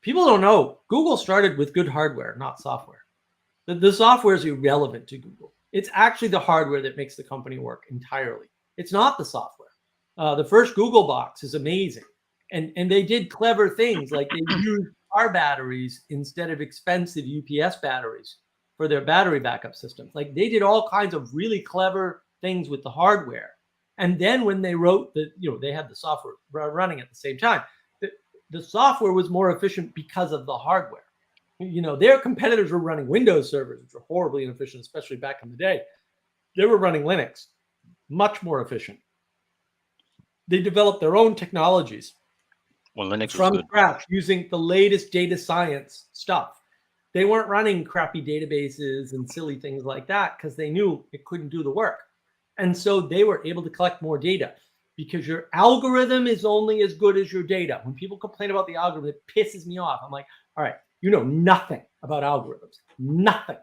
People don't know. Google started with good hardware, not software. The software is irrelevant to Google. It's actually the hardware that makes the company work entirely. It's not the software. The first Google box is amazing. And they did clever things like they used car batteries instead of expensive UPS batteries for their battery backup systems. Like they did all kinds of really clever things with the hardware. And then when they wrote they had the software running at the same time. The software was more efficient because of the hardware. Their competitors were running Windows servers, which were horribly inefficient, especially back in the day. They were running Linux, much more efficient. They developed their own technologies from scratch using the latest data science stuff. They weren't running crappy databases and silly things like that because they knew it couldn't do the work. And so they were able to collect more data. Because your algorithm is only as good as your data. When people complain about the algorithm, it pisses me off. I'm like, all right, you know nothing about algorithms. Nothing.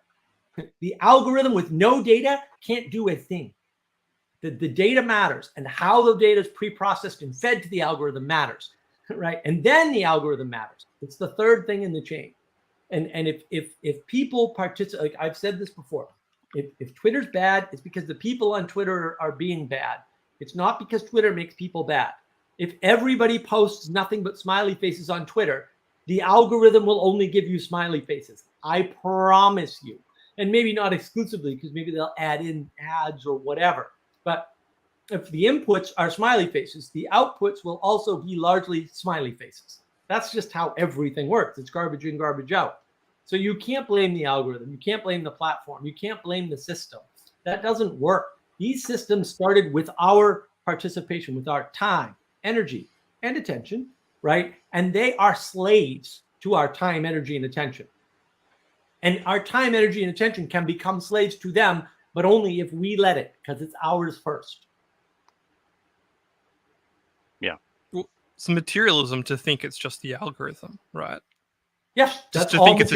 The algorithm with no data can't do a thing. The data matters, and how the data is pre-processed and fed to the algorithm matters, right? And then the algorithm matters. It's the third thing in the chain. And if people participate, like I've said this before, if Twitter's bad, it's because the people on Twitter are being bad. It's not because Twitter makes people bad. If everybody posts nothing but smiley faces on Twitter, the algorithm will only give you smiley faces. I promise you. And maybe not exclusively, because maybe they'll add in ads or whatever. But if the inputs are smiley faces, the outputs will also be largely smiley faces. That's just how everything works. It's garbage in, garbage out. So you can't blame the algorithm. You can't blame the platform. You can't blame the system. That doesn't work. These systems started with our participation, with our time, energy, and attention, right? And they are slaves to our time, energy, and attention. And our time, energy, and attention can become slaves to them, but only if we let it, because it's ours first. Yeah. Well, it's materialism to think it's just the algorithm, right? Yes, just to think it's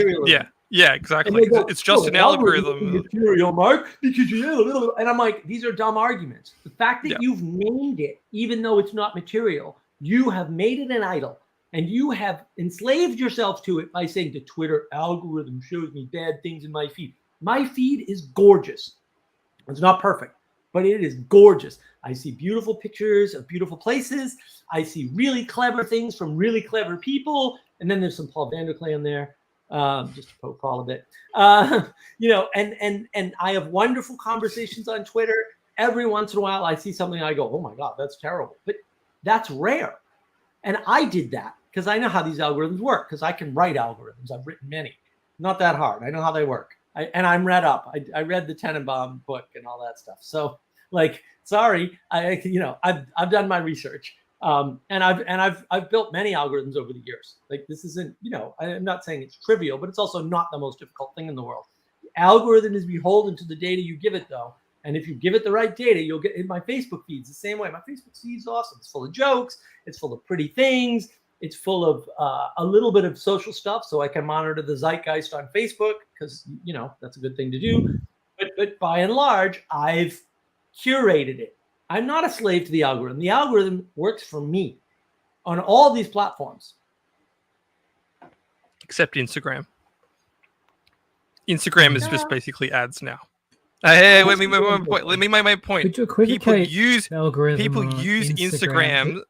yeah, exactly. Go, it's just an algorithm. Material, Mark, because and I'm like, these are dumb arguments. The fact that you've named it, even though it's not material, you have made it an idol, and you have enslaved yourself to it by saying the Twitter algorithm shows me bad things in my feed. My feed is gorgeous. It's not perfect, but it is gorgeous. I see beautiful pictures of beautiful places. I see really clever things from really clever people, and then there's some Paul Vanderklay in there. Just to poke Paul a bit, and I have wonderful conversations on Twitter. Every once in a while, I see something, I go, oh my God, that's terrible. But that's rare. And I did that because I know how these algorithms work, because I can write algorithms. I've written many. Not that hard. I know how they work. I'm read up. I read the Tenenbaum book and all that stuff. So, like, sorry, I've done my research. And I've built many algorithms over the years. Like this isn't, I'm not saying it's trivial, but it's also not the most difficult thing in the world. The algorithm is beholden to the data you give it, though. And if you give it the right data, you'll get in my Facebook feeds the same way. My Facebook feed's awesome. It's full of jokes. It's full of pretty things. It's full of a little bit of social stuff, so I can monitor the zeitgeist on Facebook because that's a good thing to do. But by and large, I've curated it. I'm not a slave to the algorithm. The algorithm works for me on all these platforms, except Instagram. Instagram is just basically ads now. Hey, let me make my point. People use Instagram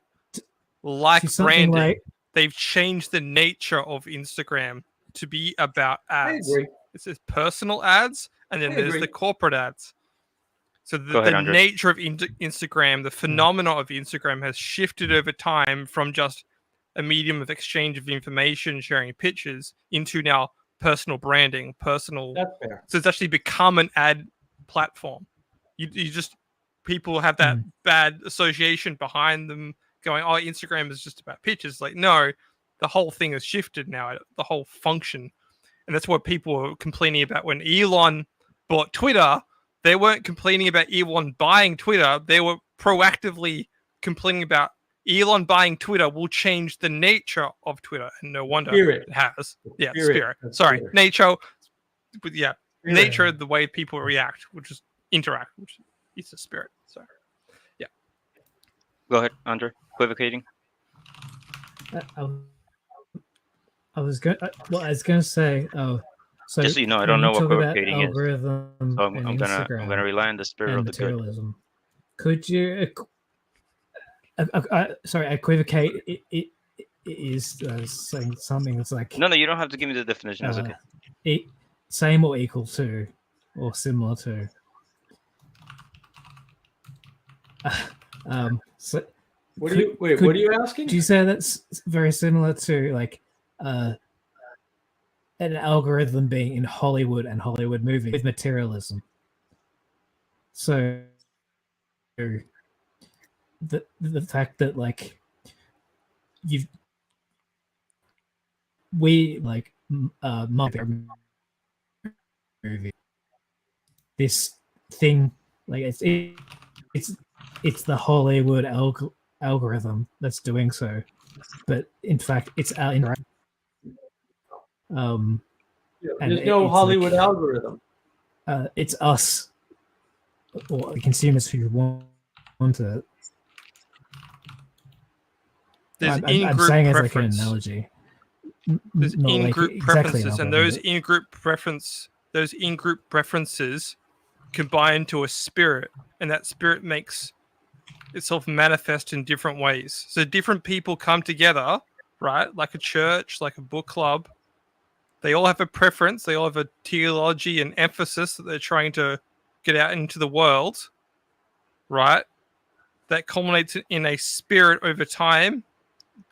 like branding. Like... They've changed the nature of Instagram to be about ads. I agree. It's personal ads, and then there's the corporate ads. So the nature of Instagram, the phenomena of Instagram has shifted over time from just a medium of exchange of information, sharing pictures, into now personal branding, personal. That's fair. So it's actually become an ad platform. You just, people have that bad association behind them going, oh, Instagram is just about pictures. Like, no, the whole thing has shifted now, the whole function. And that's what people were complaining about when Elon bought Twitter. They weren't complaining about Elon buying Twitter. They were proactively complaining about Elon buying Twitter will change the nature of Twitter. And no wonder it has. Yeah, spirit. Sorry, spirit. Nature. But yeah, spirit. Nature, the way people react, which is interact, which is the spirit. So, yeah. Go ahead, Andre. Equivocating. I was going to say. Oh, so just so you know, I don't know what equivocating is. So I'm gonna rely on the spirit of the materialism. Could you? Sorry, equivocate. It is saying something that's like. No, you don't have to give me the definition. It's okay. Same or equal to, or similar to. So. What are you asking? Do you say that's very similar to like an algorithm being in Hollywood and Hollywood movies with materialism? So the fact that like movie, this thing like it's the Hollywood algorithm that's doing so, but in fact it's our interaction. There's no Hollywood algorithm. It's us or the consumers who want it. I'm saying as like an analogy. There's in-group preferences, and those in-group preferences combine to a spirit, and that spirit makes itself manifest in different ways. So different people come together, right? Like a church, like a book club. They all have a preference. They all have a theology and emphasis that they're trying to get out into the world, right? That culminates in a spirit over time.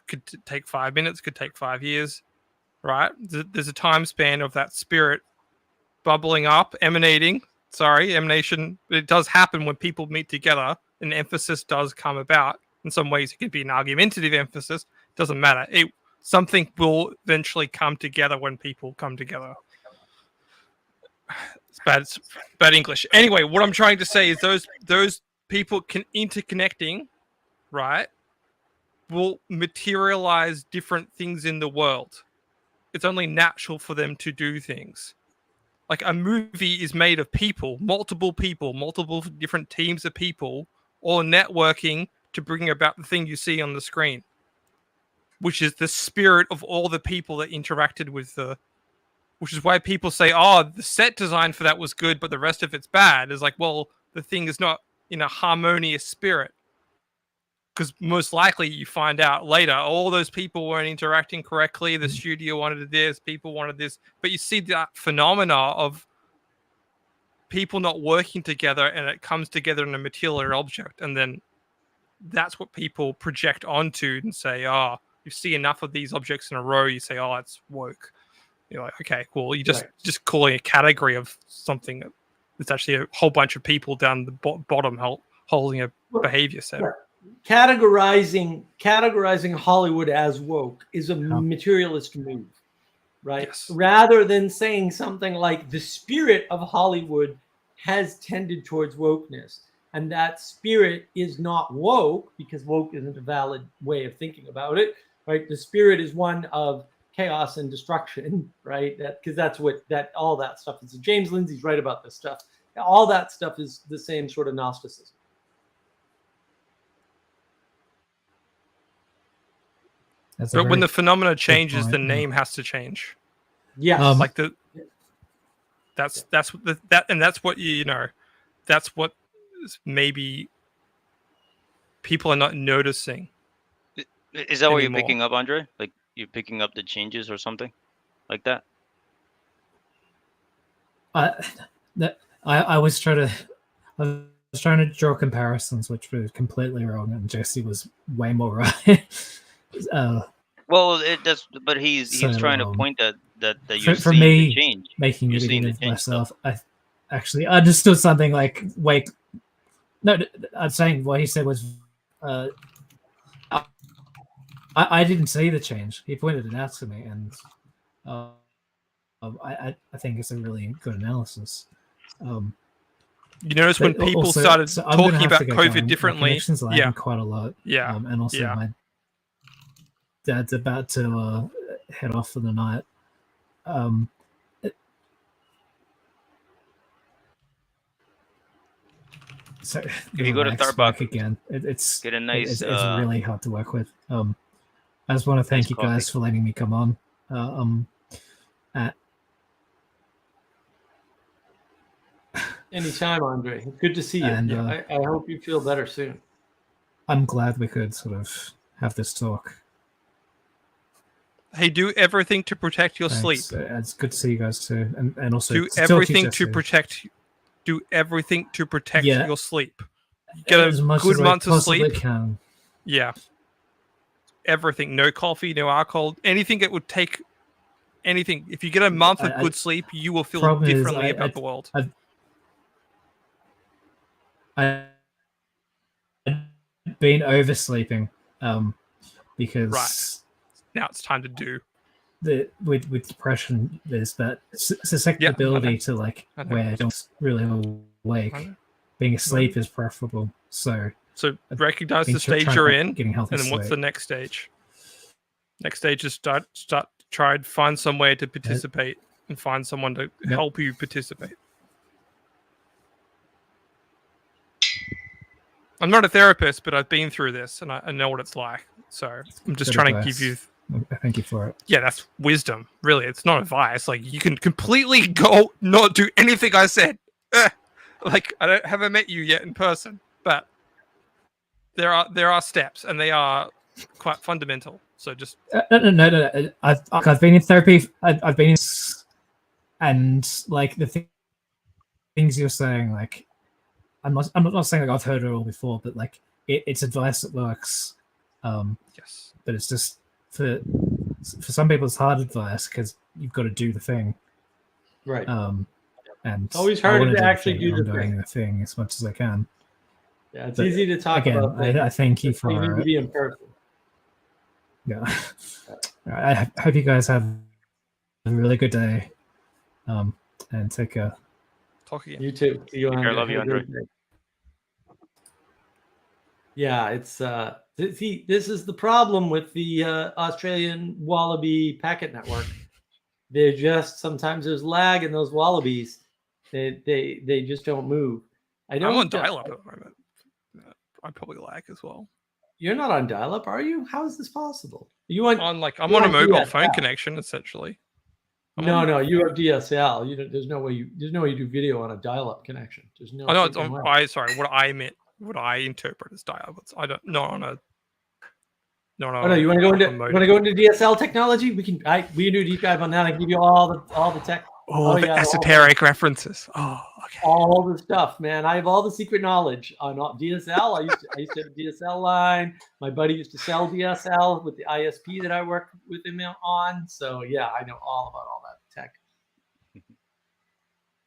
Could take 5 minutes, could take 5 years, right? There's a time span of that spirit bubbling up, emanation. It does happen when people meet together. An emphasis does come about. In some ways, it could be an argumentative emphasis. Doesn't matter. Something will eventually come together when people come together. It's bad English. Anyway, what I'm trying to say is those people interconnecting, right, will materialize different things in the world. It's only natural for them to do things. Like a movie is made of multiple different teams of people, all networking to bring about the thing you see on the screen, which is the spirit of all the people that interacted with which is why people say, oh, the set design for that was good, but the rest of it's bad. It's like, well, the thing is not in a harmonious spirit. Because most likely you find out later, all those people weren't interacting correctly. The studio wanted this, people wanted this. But you see that phenomena of people not working together, and it comes together in a material object. And then that's what people project onto and say, oh, you see enough of these objects in a row, you say, oh, it's woke. You're like, okay, cool. You just calling a category of something that's actually a whole bunch of people down the bottom holding a behavior set. Right. categorizing Hollywood as woke is a materialist move, right? Yes. Rather than saying something like the spirit of Hollywood has tended towards wokeness, and that spirit is not woke because woke isn't a valid way of thinking about it, right? The spirit is one of chaos and destruction, right? Because that's what all that stuff is. James Lindsay's right about this stuff. All that stuff is the same sort of Gnosticism. But when the phenomena changes, the name has to change. Yes. Like that's what that's what you know. That's what maybe people are not noticing. Is that what you're picking up, Andre? Like you're picking up the changes or something like that? I was trying to draw comparisons, which were completely wrong, and Jesse was way more right. Well, but he's trying to point that you're for seeing me, the change. Making you're it seeing again the change myself. I actually understood something like wait. No, I'm saying what he said was. I didn't see the change. He pointed it out to me, and I think it's a really good analysis. You notice when people also, started talking about COVID differently. My connection's lagging quite a lot. Yeah. And also my dad's about to head off for the night. So if you go to Starbucks again, it's get a nice. It's really hard to work with. I just want to thank you guys for letting me come on. Anytime, Andre. Good to see you. And, I hope you feel better soon. I'm glad we could sort of have this talk. Hey, do everything to protect your sleep. It's good to see you guys too, and also do everything to protect. Do everything to protect your sleep. Get a good month of sleep. Can. Yeah. Everything. No coffee, no alcohol, anything that would take anything. If you get a month of good sleep, you will feel differently about the world. I've been oversleeping because now it's time to do. With depression, there's that susceptibility to like where I don't really awake. Being asleep is preferable. So recognize the stage you're in, and then what's the next stage? Next stage is try and find some way to participate and find someone to help you participate. I'm not a therapist, but I've been through this and I know what it's like. So I'm just trying to give you. Thank you for it. Yeah, that's wisdom. Really, it's not advice. Like you can completely go not do anything I said. Like I haven't met you yet in person, but there are steps and they are quite fundamental. So just no. I've been in therapy. I've been in, and like the things you're saying, like I'm not saying like I've heard it all before, but like it's advice that works. Yes, but it's just for some people it's hard advice because you've got to do the thing, right? And it's always hard to actually do the thing as much as I can. Yeah, it's easy to talk about. I thank you for you need to be in person. Yeah, I hope you guys have a really good day, and take care. Talk again. You too. See you. I love you, Andre. Yeah, it's see, this is the problem with the Australian Wallaby packet network. They're just sometimes there's lag in those wallabies. They just don't move. I'm on dial-up at the moment. I probably lag as well. You're not on dial-up, are you? How is this possible? You on? I'm on a mobile phone connection essentially. No, you have DSL. There's no way you do video on a dial-up connection. There's no. I know it's on. Sorry, what I interpret as dial-up. I don't not on a. No, you want to go into DSL technology? We can do a deep dive on that. I can give you all the tech. The esoteric references. Oh, okay. All the stuff, man. I have all the secret knowledge on DSL. I used to have a DSL line. My buddy used to sell DSL with the ISP that I worked with him on. So yeah, I know all about all that tech.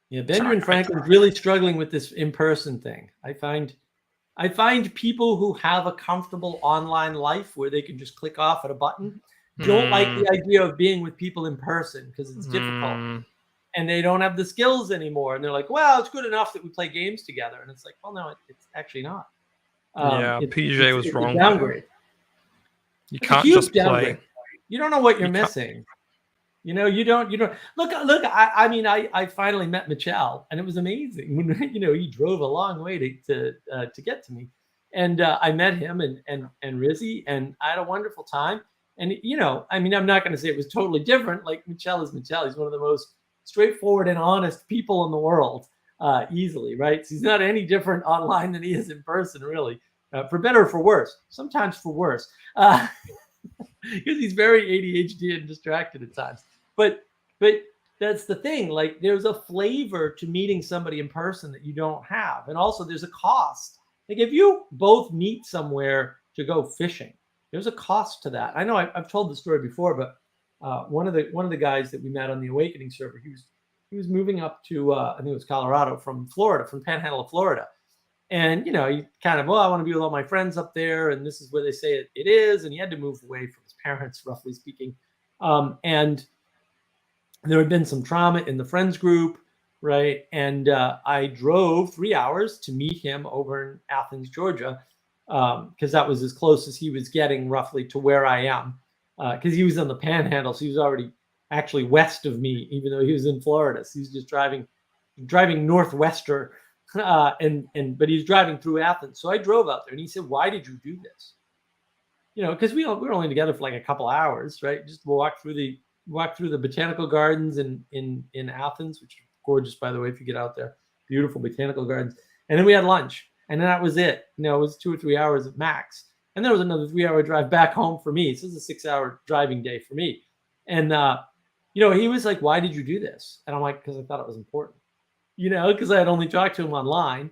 Yeah, Benjamin Franklin's really struggling with this in-person thing. I find I find people who have a comfortable online life where they can just click off at a button don't like the idea of being with people in person because it's difficult. And they don't have the skills anymore. And they're like, well, it's good enough that we play games together. And it's like, well, no, it's actually not. Yeah, PJ was it's wrong a downgrade. You It's can't a huge just play. downgrade. You don't know what you're You can't- missing. You know, you don't look. I mean, I finally met Michelle, and it was amazing. When he drove a long way to get to me, and I met him and Rizzy, and I had a wonderful time. And I mean, I'm not going to say it was totally different. Like Michelle is Michelle. He's one of the most straightforward and honest people in the world, easily, right? So he's not any different online than he is in person, really, for better or for worse. Sometimes for worse, because he's very ADHD and distracted at times. But that's the thing. Like, there's a flavor to meeting somebody in person that you don't have, and also there's a cost. Like, if you both meet somewhere to go fishing, there's a cost to that. I know I've told the story before, but one of the guys that we met on the Awakening server, he was moving up to I think it was Colorado from Florida, from Panhandle of Florida, and he kind of, I want to be with all my friends up there, and this is where they say it is, and he had to move away from his parents, roughly speaking, and there had been some trauma in the friends group, right? And I drove 3 hours to meet him over in Athens, Georgia, because that was as close as he was getting roughly to where I am, because he was on the Panhandle, so he was already actually west of me, even though he was in Florida. So he's just driving northwester, but he's driving through Athens. So I drove out there, and he said, "Why did you do this?" Because we were only together for like a couple hours, right? Just walk through the botanical gardens in Athens, which are gorgeous, by the way, if you get out there. Beautiful botanical gardens. And then we had lunch, and then that was it. It was 2 or 3 hours at max. And there was another 3-hour drive back home for me. So this is a 6-hour driving day for me. And he was like, "Why did you do this?" And I'm like, "Because I thought it was important." Because I had only talked to him online,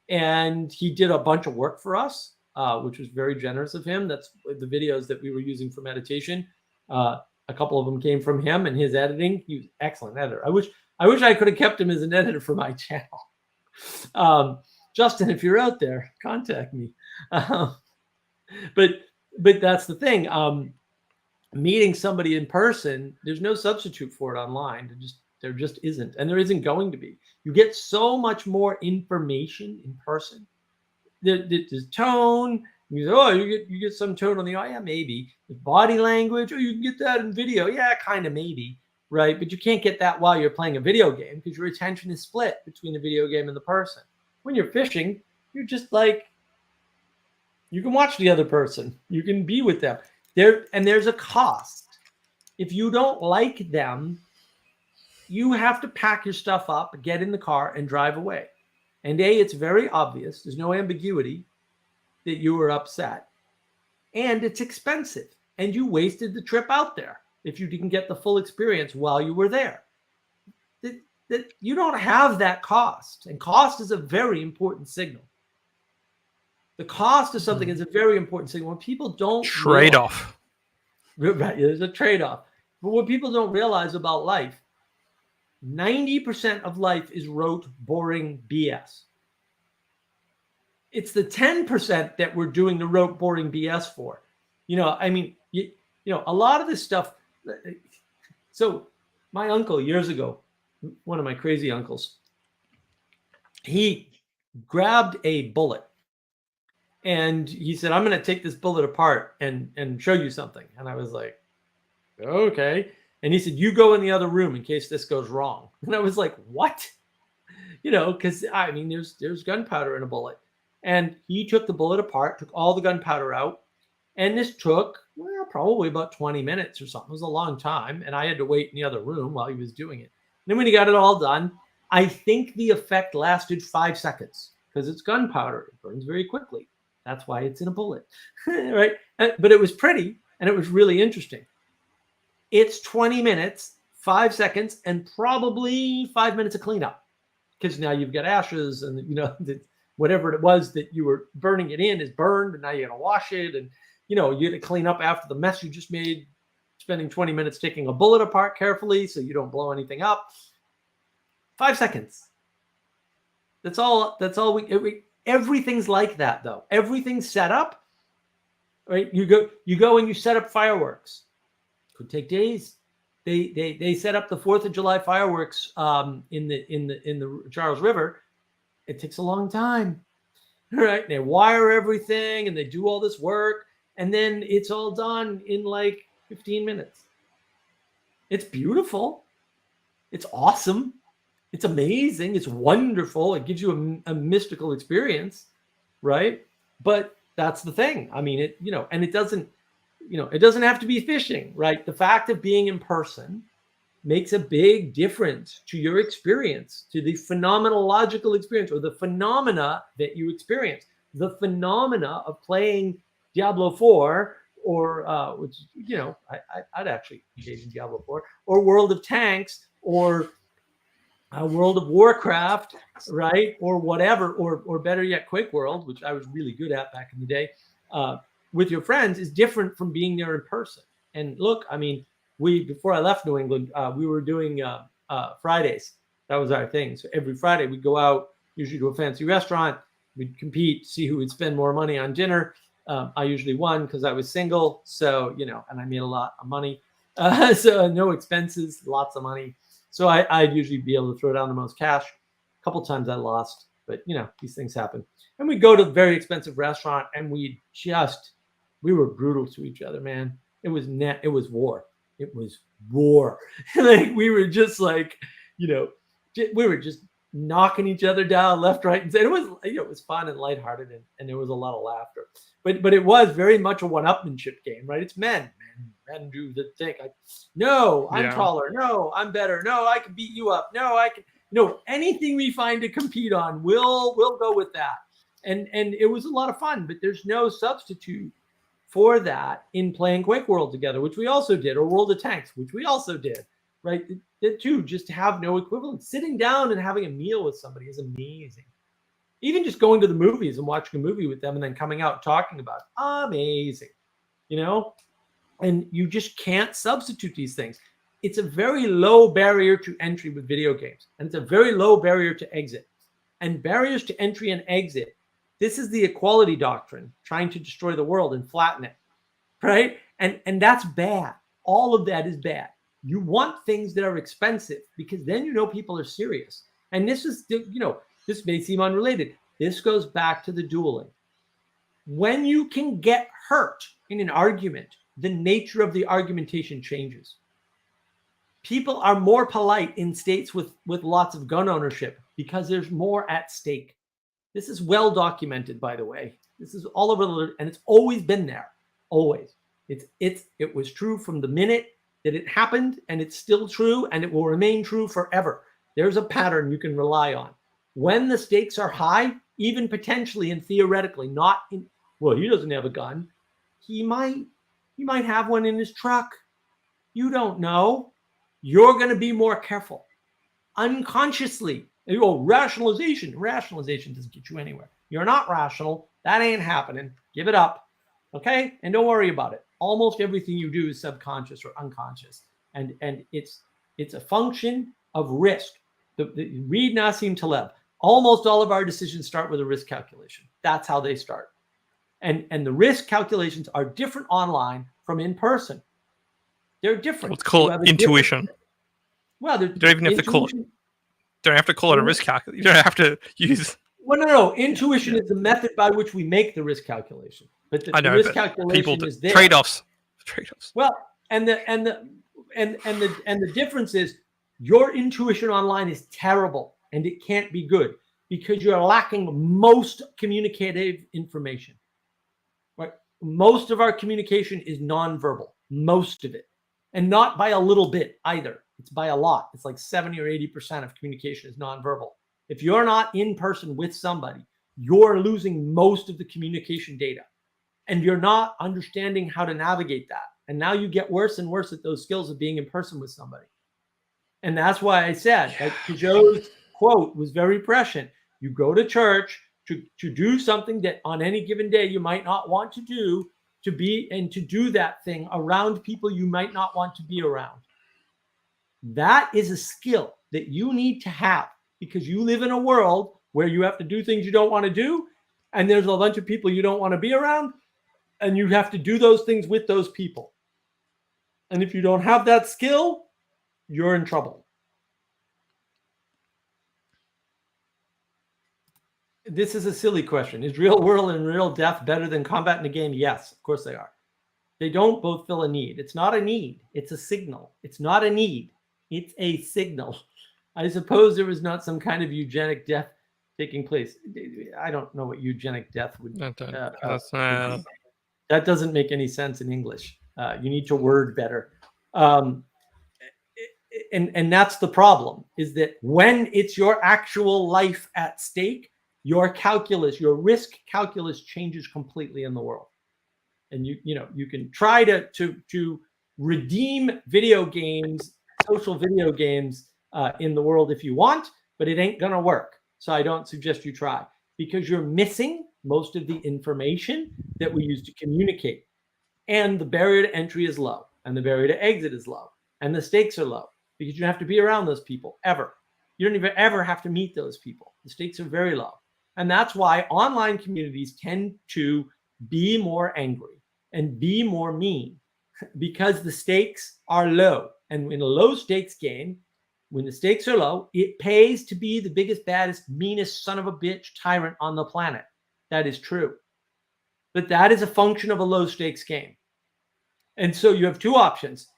and he did a bunch of work for us, which was very generous of him. That's the videos that we were using for meditation. A couple of them came from him and his editing. He was an excellent editor. I wish I could have kept him as an editor for my channel. Justin, if you're out there, contact me. But that's the thing. Meeting somebody in person, there's no substitute for it online. There just isn't, and there isn't going to be. You get so much more information in person. There's tone. You get some tone on the yeah, maybe. There's body language, you can get that in video. Yeah, kind of, maybe, right? But you can't get that while you're playing a video game because your attention is split between the video game and the person. When you're fishing, you're just like, you can watch the other person. You can be with them. There's a cost. If you don't like them, you have to pack your stuff up, get in the car, and drive away. And it's very obvious. There's no ambiguity that you were upset. And it's expensive. And you wasted the trip out there if you didn't get the full experience while you were there. That you don't have that cost. And cost is a very important signal. The cost of something is a very important signal. When people don't trade-off. Right, there's a trade-off. But what people don't realize about life, 90% of life is rote, boring BS. It's the 10% that we're doing the rote, boring BS for. I mean, a lot of this stuff. So my uncle years ago, one of my crazy uncles, he grabbed a bullet and he said, "I'm going to take this bullet apart and show you something." And I was like, "Okay." And he said, "You go in the other room in case this goes wrong." And I was like, "What?" Because I mean, there's gunpowder in a bullet. And he took the bullet apart, took all the gunpowder out. And this took probably about 20 minutes or something. It was a long time. And I had to wait in the other room while he was doing it. And then when he got it all done, I think the effect lasted 5 seconds because it's gunpowder. It burns very quickly. That's why it's in a bullet, right? But it was pretty and it was really interesting. It's 20 minutes, 5 seconds, and probably 5 minutes of cleanup because now you've got ashes and, whatever it was that you were burning it in is burned, and now you got to wash it, and you got to clean up after the mess you just made, spending 20 minutes taking a bullet apart carefully so you don't blow anything up. 5 seconds. That's all Everything's like that, though. Everything's set up, right? You go and you set up fireworks. Could take days. They set up the 4th of July fireworks in the Charles River. It takes a long time, right? They wire everything and they do all this work, and then it's all done in like 15 minutes. It's beautiful. It's awesome. It's amazing. It's wonderful. It gives you a mystical experience, right? But that's the thing. I mean, and it doesn't have to be fishing, right? The fact of being in person makes a big difference to your experience, to the phenomenological experience or the phenomena that you experience. The phenomena of playing Diablo 4 or, which, I'd actually engage in Diablo 4 or World of Tanks or World of Warcraft, right? Or whatever, or better yet, Quake World, which I was really good at back in the day, with your friends is different from being there in person. And look, I mean, before I left New England, we were doing Fridays. That was our thing. So every Friday we'd go out, usually to a fancy restaurant. We'd compete, see who would spend more money on dinner. I usually won because I was single. So, and I made a lot of money. So no expenses, lots of money. So I'd usually be able to throw down the most cash. A couple times I lost, but these things happen. And we'd go to a very expensive restaurant and we were brutal to each other, man. It was war. It was war. Like we were just like, we were just knocking each other down left, right, and center. It was fun and lighthearted and there was a lot of laughter. But it was very much a one-upmanship game, right? It's men do the thing. No, I'm taller. No, I'm better. No, I can beat you up. No, I can. No, anything we find to compete on, we'll go with that. And it was a lot of fun. But there's no substitute for that in playing Quake World together, which we also did, or World of Tanks, which we also did. Right? The two just have no equivalent. Sitting down and having a meal with somebody is amazing. Even just going to the movies and watching a movie with them and then coming out and talking about it, amazing. And you just can't substitute these things. It's a very low barrier to entry with video games, and it's a very low barrier to exit. And barriers to entry and exit, this is the equality doctrine trying to destroy the world and flatten it, right? And that's bad. All of that is bad. You want things that are expensive because then people are serious. And this is, this may seem unrelated. This goes back to the dueling. When you can get hurt in an argument, the nature of the argumentation changes. People are more polite in states with lots of gun ownership because there's more at stake. This is well documented, by the way. This is all over and it's always been there. Always. It was true from the minute that it happened, and it's still true, and it will remain true forever. There's a pattern you can rely on. When the stakes are high, even potentially and theoretically, he doesn't have a gun. He might have one in his truck. You don't know. You're going to be more careful. Unconsciously. Rationalization. Rationalization doesn't get you anywhere. You're not rational. That ain't happening. Give it up. Okay? And don't worry about it. Almost everything you do is subconscious or unconscious. And it's a function of risk. Read Nassim Taleb. Almost all of our decisions start with a risk calculation. That's how they start. And the risk calculations are different online from in person. They're different. Let's call it intuition. Well, you don't even have to call it. Don't have to call it a risk calculation. You don't have to use. Well, no. Intuition is the method by which we make the risk calculation. But the risk calculation is there. Trade-offs. Well, and the difference is your intuition online is terrible and it can't be good because you're lacking most communicative information. Right? Most of our communication is nonverbal. Most of it. And not by a little bit either. It's by a lot. It's like 70 or 80% of communication is nonverbal. If you're not in person with somebody, you're losing most of the communication data. And you're not understanding how to navigate that. And now you get worse and worse at those skills of being in person with somebody. And that's why I said, like Peugeot's quote was very prescient. You go to church to do something that on any given day you might not want to do, to do that thing around people you might not want to be around. That is a skill that you need to have because you live in a world where you have to do things you don't want to do. and there's a bunch of people you don't want to be around, and you have to do those things with those people. And if you don't have that skill, you're in trouble. This is a silly question. Is real world and real death better than combat in a game? Yes, of course they are. They don't both fill a need. It's not a need. It's a signal. It's not a need. It's a signal. I suppose there was not some kind of eugenic death taking place. I don't know what eugenic death would. That doesn't make any sense in English. You need to word better. And that's the problem, is that when it's your actual life at stake, your calculus, your risk calculus changes completely in the world. And you can try to redeem video games, social video games in the world if you want, but it ain't gonna work. So I don't suggest you try, because you're missing most of the information that we use to communicate. And the barrier to entry is low, and the barrier to exit is low, and the stakes are low, because you don't have to be around those people ever. You don't even ever have to meet those people. The stakes are very low. And that's why online communities tend to be more angry and be more mean, because the stakes are low. And in a low stakes game, when the stakes are low, it pays to be the biggest, baddest, meanest son of a bitch tyrant on the planet. That is true. But that is a function of a low stakes game. And so you have two options.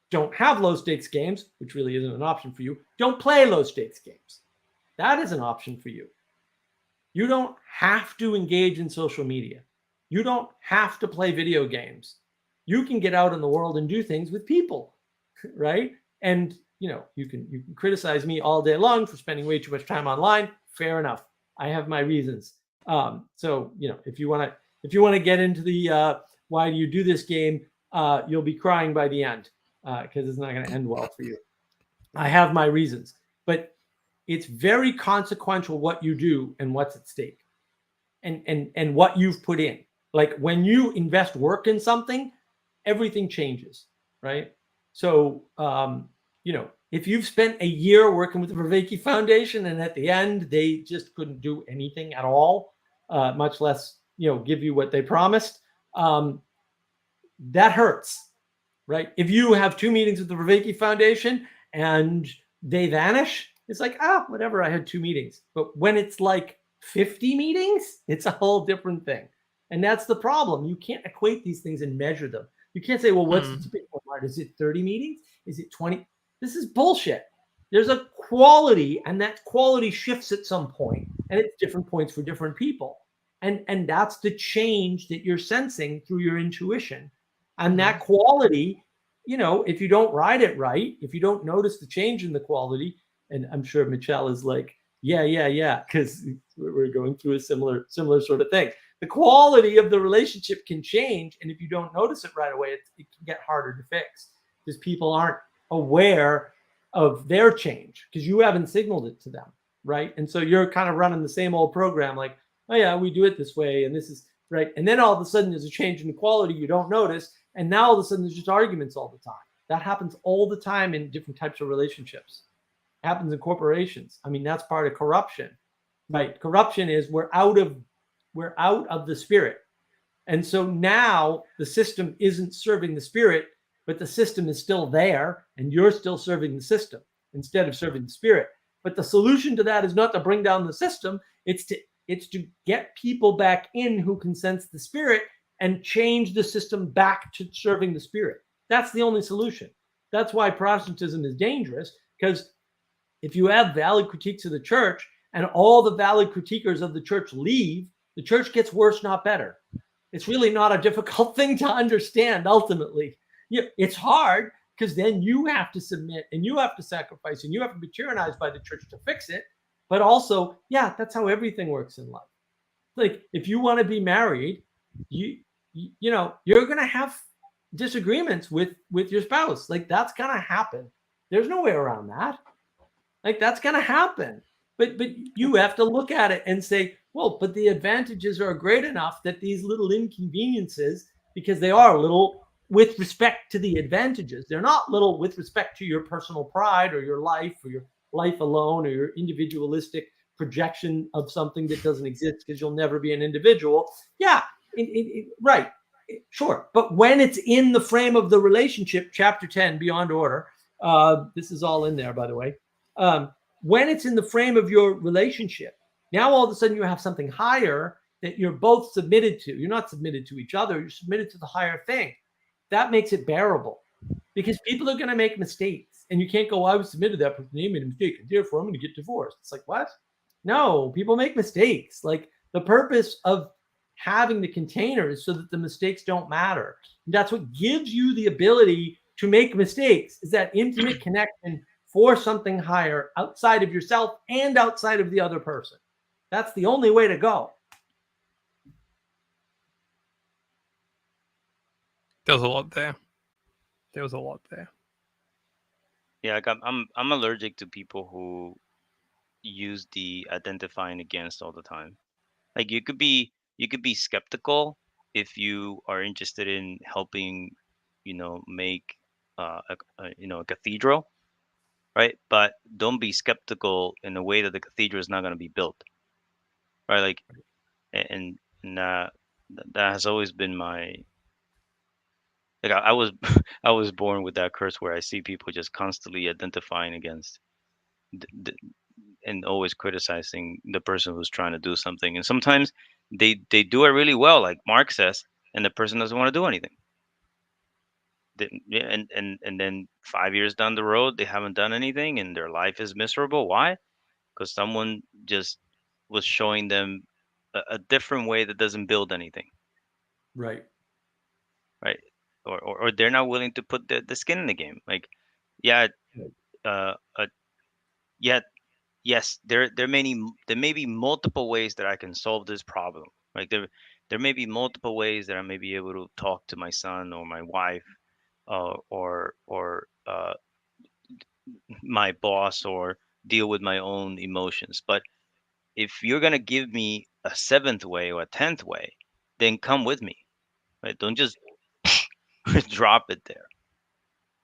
Don't have low stakes games, which really isn't an option for you. Don't play low stakes games. That is an option for you. You don't have to engage in social media. You don't have to play video games. You can get out in the world and do things with people, right? And you can criticize me all day long for spending way too much time online. Fair enough. I have my reasons. So if you want to get into the why do you do this game, you'll be crying by the end, because it's not going to end well for you. I have my reasons, but it's very consequential what you do and what's at stake, and what you've put in. Like when you invest work in something, everything changes, right? So, if you've spent a year working with the Vervaeke Foundation and at the end they just couldn't do anything at all, much less, give you what they promised, that hurts, right? If you have 2 meetings with the Vervaeke Foundation and they vanish, it's like, whatever, I had 2 meetings. But when it's like 50 meetings, it's a whole different thing. And that's the problem. You can't equate these things and measure them. You can't say, well, what's the tipping point? Is it 30 meetings? Is it 20? This is bullshit. There's a quality, and that quality shifts at some point, and it's different points for different people. And that's the change that you're sensing through your intuition. And that quality, if you don't ride it right, if you don't notice the change in the quality, and I'm sure Michelle is like, yeah, because we're going through a similar sort of thing. The quality of the relationship can change, and if you don't notice it right away, it can get harder to fix, because people aren't aware of their change because you haven't signaled it to them, right? And so you're kind of running the same old program, like, oh yeah, we do it this way, and this is right. And then all of a sudden there's a change in the quality you don't notice, and now all of a sudden there's just arguments all the time. That happens all the time in different types of relationships. It happens in corporations. I mean, that's part of corruption, right? Corruption is we're out of the spirit. And so now the system isn't serving the spirit, but the system is still there, and you're still serving the system instead of serving the spirit. But the solution to that is not to bring down the system. It's to get people back in who can sense the spirit and change the system back to serving the spirit. That's the only solution. That's why Protestantism is dangerous, because if you have valid critiques of the church and all the valid critiquers of the church leave, the church gets worse, not better. It's really not a difficult thing to understand ultimately. It's hard because then you have to submit and you have to sacrifice and you have to be tyrannized by the church to fix it. But also, that's how everything works in life. Like if you want to be married, you're going to have disagreements with your spouse. Like that's going to happen. There's no way around that. Like that's going to happen. But you have to look at it and say, well, but the advantages are great enough that these little inconveniences, because they are little with respect to the advantages, they're not little with respect to your personal pride or your life alone or your individualistic projection of something that doesn't exist because you'll never be an individual. Yeah, right. Sure. But when it's in the frame of the relationship, chapter 10, Beyond Order, this is all in there, by the way. When it's in the frame of your relationship, now all of a sudden you have something higher that you're both submitted to. You're not submitted to each other. You're submitted to the higher thing. That makes it bearable because people are going to make mistakes. And you can't go, I was submitted to that person. They made a mistake. And therefore, I'm going to get divorced. It's like, what? No, people make mistakes. Like the purpose of having the container is so that the mistakes don't matter. And that's what gives you the ability to make mistakes, is that intimate connection for something higher outside of yourself and outside of the other person. That's the only way to go. There was a lot there. There was a lot there. Yeah, like I'm allergic to people who use the identifying against all the time. Like you could be skeptical if you are interested in helping, make a cathedral, right? But don't be skeptical in a way that the cathedral is not going to be built, right? Like, and that has always been my like I was I was born with that curse where I see people just constantly identifying against and always criticizing the person who's trying to do something. And sometimes they do it really well, like Mark says, and the person doesn't want to do anything. Yeah, and then 5 years down the road, they haven't done anything, and their life is miserable. Why? Because someone just was showing them a different way that doesn't build anything, Right. right? Or they're not willing to put the skin in the game. Like, yeah, uh, uh yeah, yes, there may be multiple ways that I can solve this problem. Like there may be multiple ways that I may be able to talk to my son or my wife, or my boss, or deal with my own emotions. But if you're gonna give me a seventh way or a 10th way, then come with me. Right? Don't just drop it there.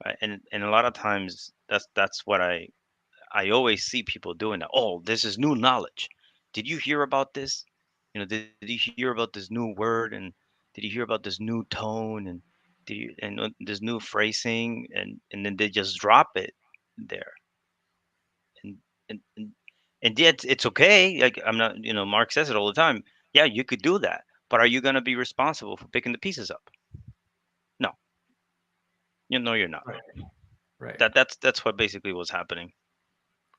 Right? And a lot of times that's what I always see people doing that. Oh, this is new knowledge. Did you hear about this? Did you hear about this new word? And did you hear about this new tone? And this new phrasing? And then they just drop it there. And and and, and yet it's okay. Like I'm not, Mark says it all the time. Yeah, you could do that, but are you gonna be responsible for picking the pieces up? No, you're not. Right. Right. That's what basically was happening.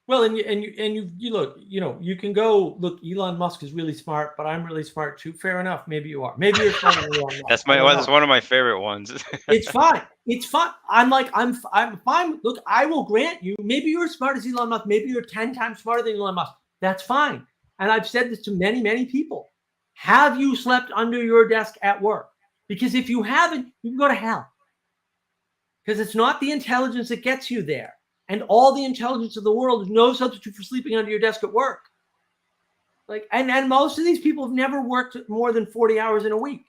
Well, and you look, you can go look. Elon Musk is really smart, but I'm really smart too. Fair enough. Maybe you are. Maybe you're smarter than Elon Musk. That's one of my favorite ones. It's fine. It's fine. I'm fine. Look, I will grant you. Maybe you're as smart as Elon Musk. Maybe you're 10 times smarter than Elon Musk. That's fine. And I've said this to many, many people. Have you slept under your desk at work? Because if you haven't, you can go to hell. Because it's not the intelligence that gets you there. And all the intelligence of the world is no substitute for sleeping under your desk at work. Like, and most of these people have never worked more than 40 hours in a week.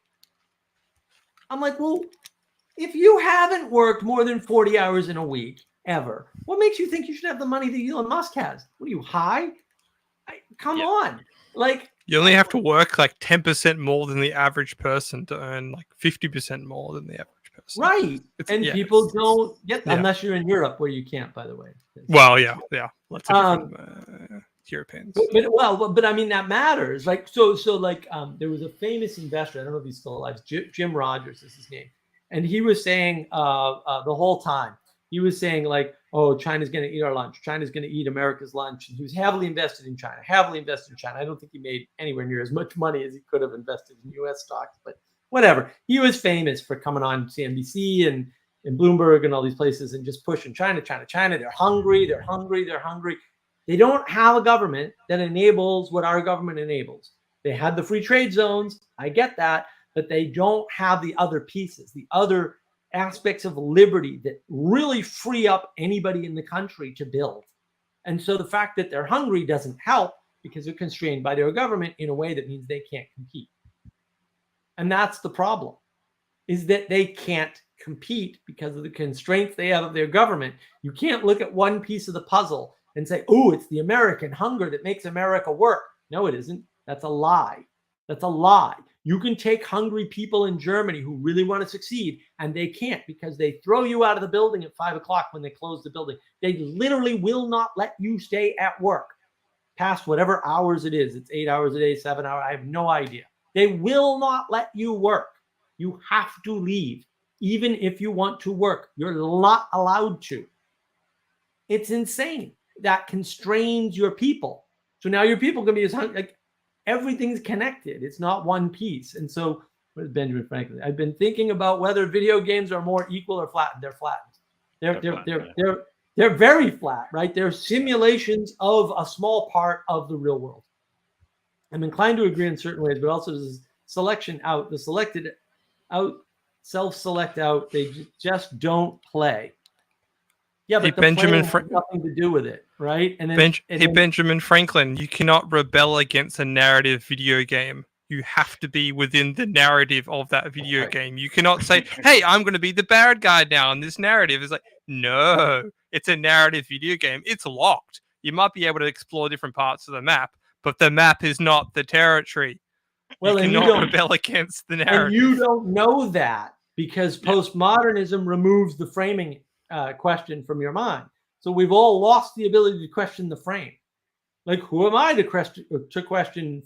I'm like, well, if you haven't worked more than 40 hours in a week ever, what makes you think you should have the money that Elon Musk has? What are you, high? Come on. Like, you only have to work like 10% more than the average person to earn like 50% more than the average person. Right. People don't get that, unless you're in Europe, where you can't, by the way. Well, yeah. Lots of different Europeans. But I mean, that matters. Like, so like, there was a famous investor. I don't know if he's still alive. Jim Rogers is his name. And he was saying the whole time, he was saying like, oh, China's going to eat our lunch. China's going to eat America's lunch. And he was heavily invested in China. I don't think he made anywhere near as much money as he could have invested in U.S. stocks, but whatever. He was famous for coming on CNBC and Bloomberg and all these places and just pushing China. They're hungry. They don't have a government that enables what our government enables. They had the free trade zones. I get that. But they don't have the other pieces, the other aspects of liberty that really free up anybody in the country to build. And so the fact that they're hungry doesn't help because they're constrained by their government in a way that means they can't compete. And that's the problem, is that they can't compete because of the constraints they have of their government. You can't look at one piece of the puzzle and say, oh, it's the American hunger that makes America work. No, it isn't. That's a lie. That's a lie. You can take hungry people in Germany who really want to succeed, and they can't because they throw you out of the building at 5 o'clock when they close the building. They literally will not let you stay at work past whatever hours it is. It's 8 hours a day, 7 hours. I have no idea. They will not let you work. You have to leave. Even if you want to work, you're not allowed to. It's insane. That constrains your people. So now your people can be as hungry. Like, everything's connected. It's not one piece. And so, where's Benjamin Franklin? I've been thinking about whether video games are more equal or flattened. They're flattened. They're very flat, right? They're simulations of a small part of the real world. I'm inclined to agree in certain ways, but also there's selection out, the selected out, self-select out. They just don't play. Yeah, but the Benjamin has nothing to do with it, right? And then, Benjamin Franklin, you cannot rebel against a narrative video game. You have to be within the narrative of that video game. You cannot say, hey, I'm going to be the bad guy now in this narrative. It's like, no, it's a narrative video game. It's locked. You might be able to explore different parts of the map, but the map is not the territory. Well, you cannot rebel against the narrative. And you don't know that because postmodernism removes the framing question from your mind. So we've all lost the ability to question the frame. Like, who am I to question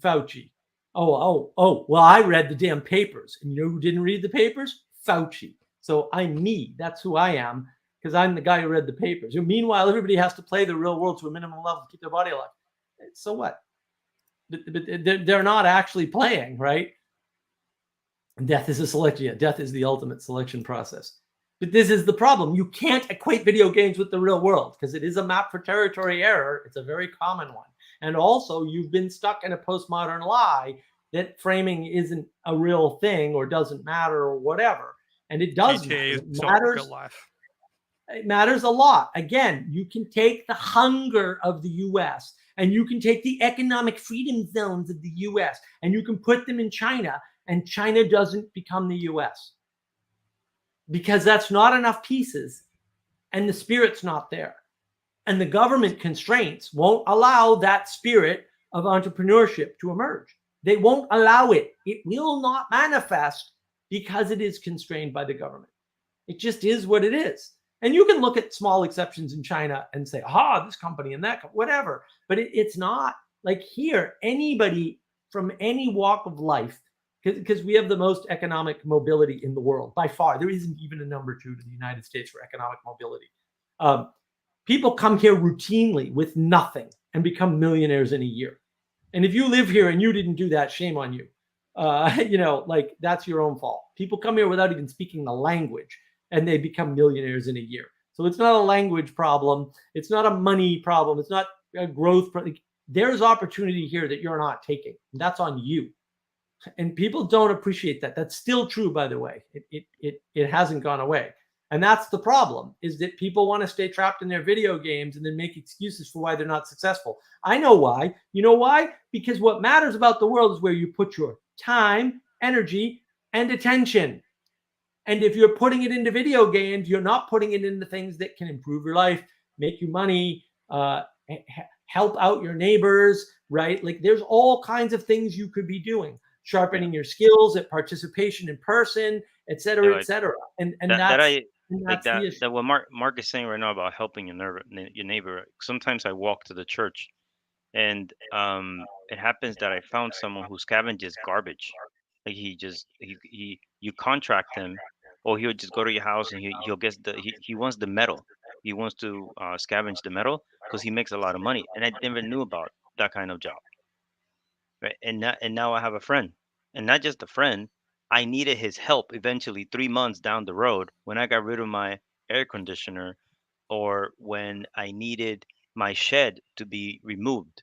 Fauci? Oh, well, I read the damn papers. And you know who didn't read the papers? Fauci. So I'm me. That's who I am because I'm the guy who read the papers. And meanwhile, everybody has to play the real world to a minimum level to keep their body alive. So what? But they're not actually playing, right? Death is a selection. Yeah, death is the ultimate selection process. But this is the problem. You can't equate video games with the real world because it is a map for territory error. It's a very common one. And also, you've been stuck in a postmodern lie that framing isn't a real thing or doesn't matter or whatever. And it does matter. It matters a lot. Again, you can take the hunger of the U.S. and you can take the economic freedom zones of the U.S. and you can put them in China, and China doesn't become the U.S. because that's not enough pieces and the spirit's not there. And the government constraints won't allow that spirit of entrepreneurship to emerge. They won't allow it. It will not manifest because it is constrained by the government. It just is what it is. And you can look at small exceptions in China and say, this company and that, whatever. But it's not like here, anybody from any walk of life, because we have the most economic mobility in the world by far. There isn't even a number 2 to the United States for economic mobility. People come here routinely with nothing and become millionaires in a year. And if you live here and you didn't do that, shame on you. Like that's your own fault. People come here without even speaking the language and they become millionaires in a year. So it's not a language problem. It's not a money problem. It's not a growth problem. There's opportunity here that you're not taking. That's on you. And people don't appreciate that. That's still true, by the way. It hasn't gone away. And that's the problem, is that people want to stay trapped in their video games and then make excuses for why they're not successful. I know why. You know why? Because what matters about the world is where you put your time, energy, and attention. And if you're putting it into video games, you're not putting it into things that can improve your life, make you money, help out your neighbors, right? Like there's all kinds of things you could be doing. Sharpening your skills at participation in person, et cetera, et cetera. And that's the issue. That what Mark is saying right now about helping your neighbor. Sometimes I walk to the church, and it happens that I found someone who scavenges garbage. Like you contract him, or he'll just go to your house and he'll get he wants the metal. He wants to scavenge the metal because he makes a lot of money. And I never knew about that kind of job. Right. And now I have a friend, and not just a friend. I needed his help eventually 3 months down the road when I got rid of my air conditioner, or when I needed my shed to be removed.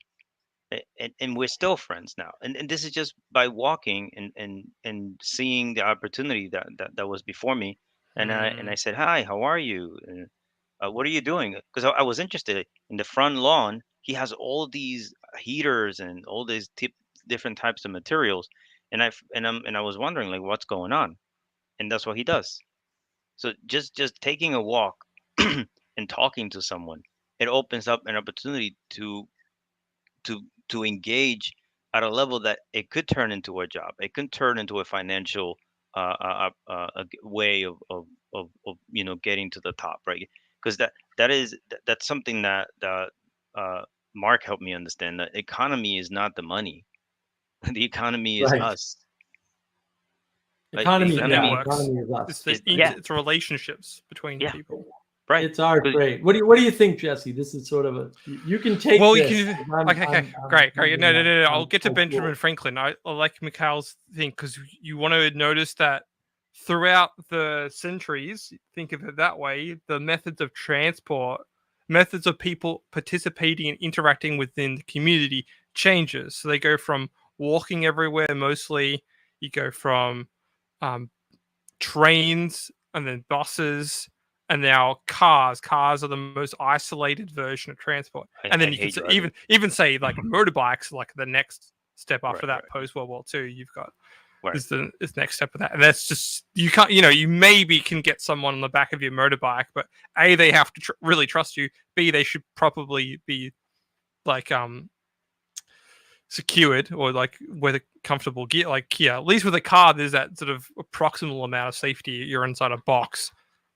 And we're still friends now. And this is just by walking and seeing the opportunity that was before me. And I said, hi, how are you? And, what are you doing? Because I was interested in the front lawn. He has all these heaters and all these different types of materials, and I was wondering like what's going on, and that's what he does. So just taking a walk and talking to someone, it opens up an opportunity to engage at a level that it could turn into a job. It could turn into a financial way of getting to the top, right? Because that's something that uh, Mark helped me understand. The economy is not the money. The economy is Right. us. Like the Economy, The yeah, economy networks. economy is us. It's yeah, it's relationships between yeah, people. right. It's our 'Cause- trade. What do you think, Jesse? This is sort of a you can take Well, you this. can. 'Cause Okay, great. using No, no, that. no, no. I'll get to Oh, Benjamin cool. Franklin. I like Mikhail's thing because you want to notice that throughout the centuries, think of it that way, the methods of transport, methods of people participating and interacting within the community changes. So they go from walking everywhere mostly. You go from um, trains and then buses and now cars. Cars are the most isolated version of transport. And I then you can hate driving. even say like motorbikes, like the next step after Right, that, post World War II. You've got right. is the next step of that, and that's just you can't. You maybe can get someone on the back of your motorbike, but A, they have to really trust you. B, they should probably be like secured or like with a comfortable gear, like Kia. At least with a car, there's that sort of proximal amount of safety. You're inside a box,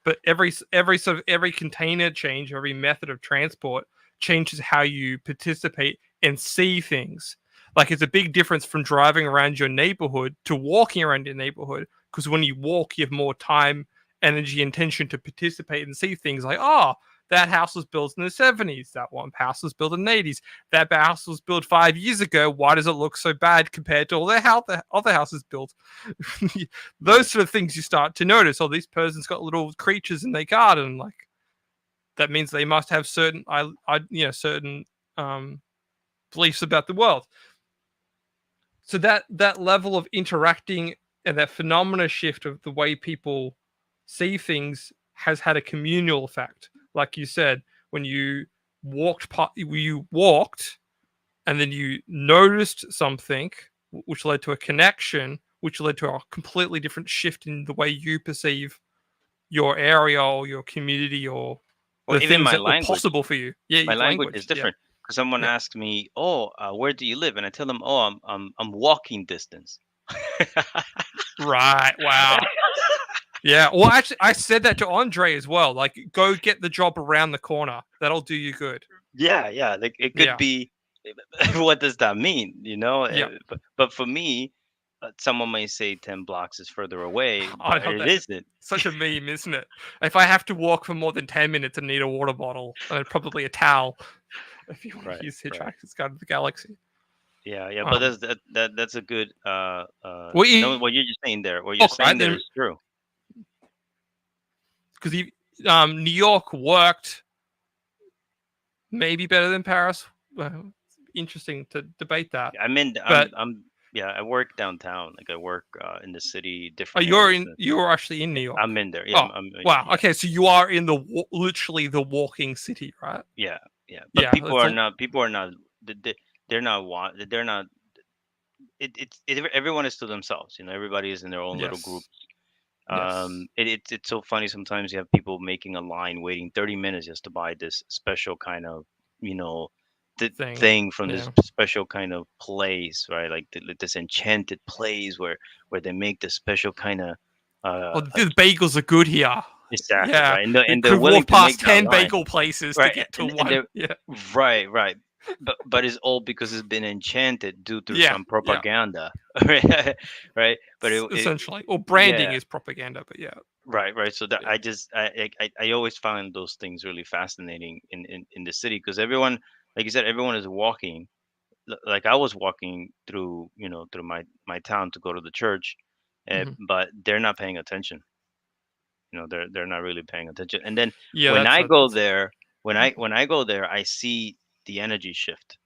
but every container change, every method of transport changes how you participate and see things. Like it's a big difference from driving around your neighborhood to walking around your neighborhood. Because when you walk, you have more time, energy, intention to participate and see things. Like, oh, that house was built in the 70s. That one house was built in the 80s. That house was built 5 years ago. Why does it look so bad compared to all the other houses built? Those sort of things you start to notice. Oh, this person's got little creatures in their garden. Like that means they must have certain, certain beliefs about the world. So that level of interacting and that phenomena shift of the way people see things has had a communal effect. Like you said, when you walked and then you noticed something which led to a connection, which led to a completely different shift in the way you perceive your area or your community or Or the even things my that were language. possible for you. Yeah, My your language is language. Yeah. different because someone Yeah. asks me, "Oh, where do you live?" And I tell them, "Oh, I'm walking distance." Right. Wow. Yeah. Well, actually, I said that to Andre as well. Like, go get the job around the corner. That'll do you good. Yeah, yeah. Like it could Yeah. be. What does that mean? Yeah. But for me, someone may say 10 blocks is further away, I but know it that's isn't. such a meme, isn't it? If I have to walk for more than 10 minutes and need a water bottle and probably a towel, if you want Right, to use right. Hitchhiker's Guide to the Galaxy. Yeah, yeah. But Um, that's a good well, no, you what you're just saying there. What you're walk, right? saying there Then, is true. because New York worked maybe better than Paris. Well, interesting to debate that. I'm in. But I'm. Yeah, I work downtown. Like I work in the city, different areas. you're actually in New York. I'm in there. Yeah, Oh, wow. yeah, Okay, so you are in the literally the walking city, right? yeah, yeah. But Yeah, people it's are not. People are not. They're not. They're not. Everyone is to themselves. Everybody is in their own little group. yes, yes It's so funny. Sometimes you have people making a line, waiting 30 minutes just to buy this special kind of, you know, thing. thing from this Yeah. special kind of place, right? Like this enchanted place where they make this special kind of Well, the bagels are good here. exactly Yeah, right, and you they're could willing walk to make past that 10 line, bagel places to right? get to And one. they're Yeah, right, right. But it's all because it's been enchanted due through yeah, some yeah. propaganda, right? Right? But Essentially, or branding yeah. is propaganda, but yeah, Right, right. So that yeah. I always find those things really fascinating in the city because everyone, like you said, everyone is walking. Like I was walking through, through my town to go to the church, Hmm. but they're not paying attention. They're not really paying attention. And then Yeah, when that's I a go that's there, when I go there, I see the energy shift,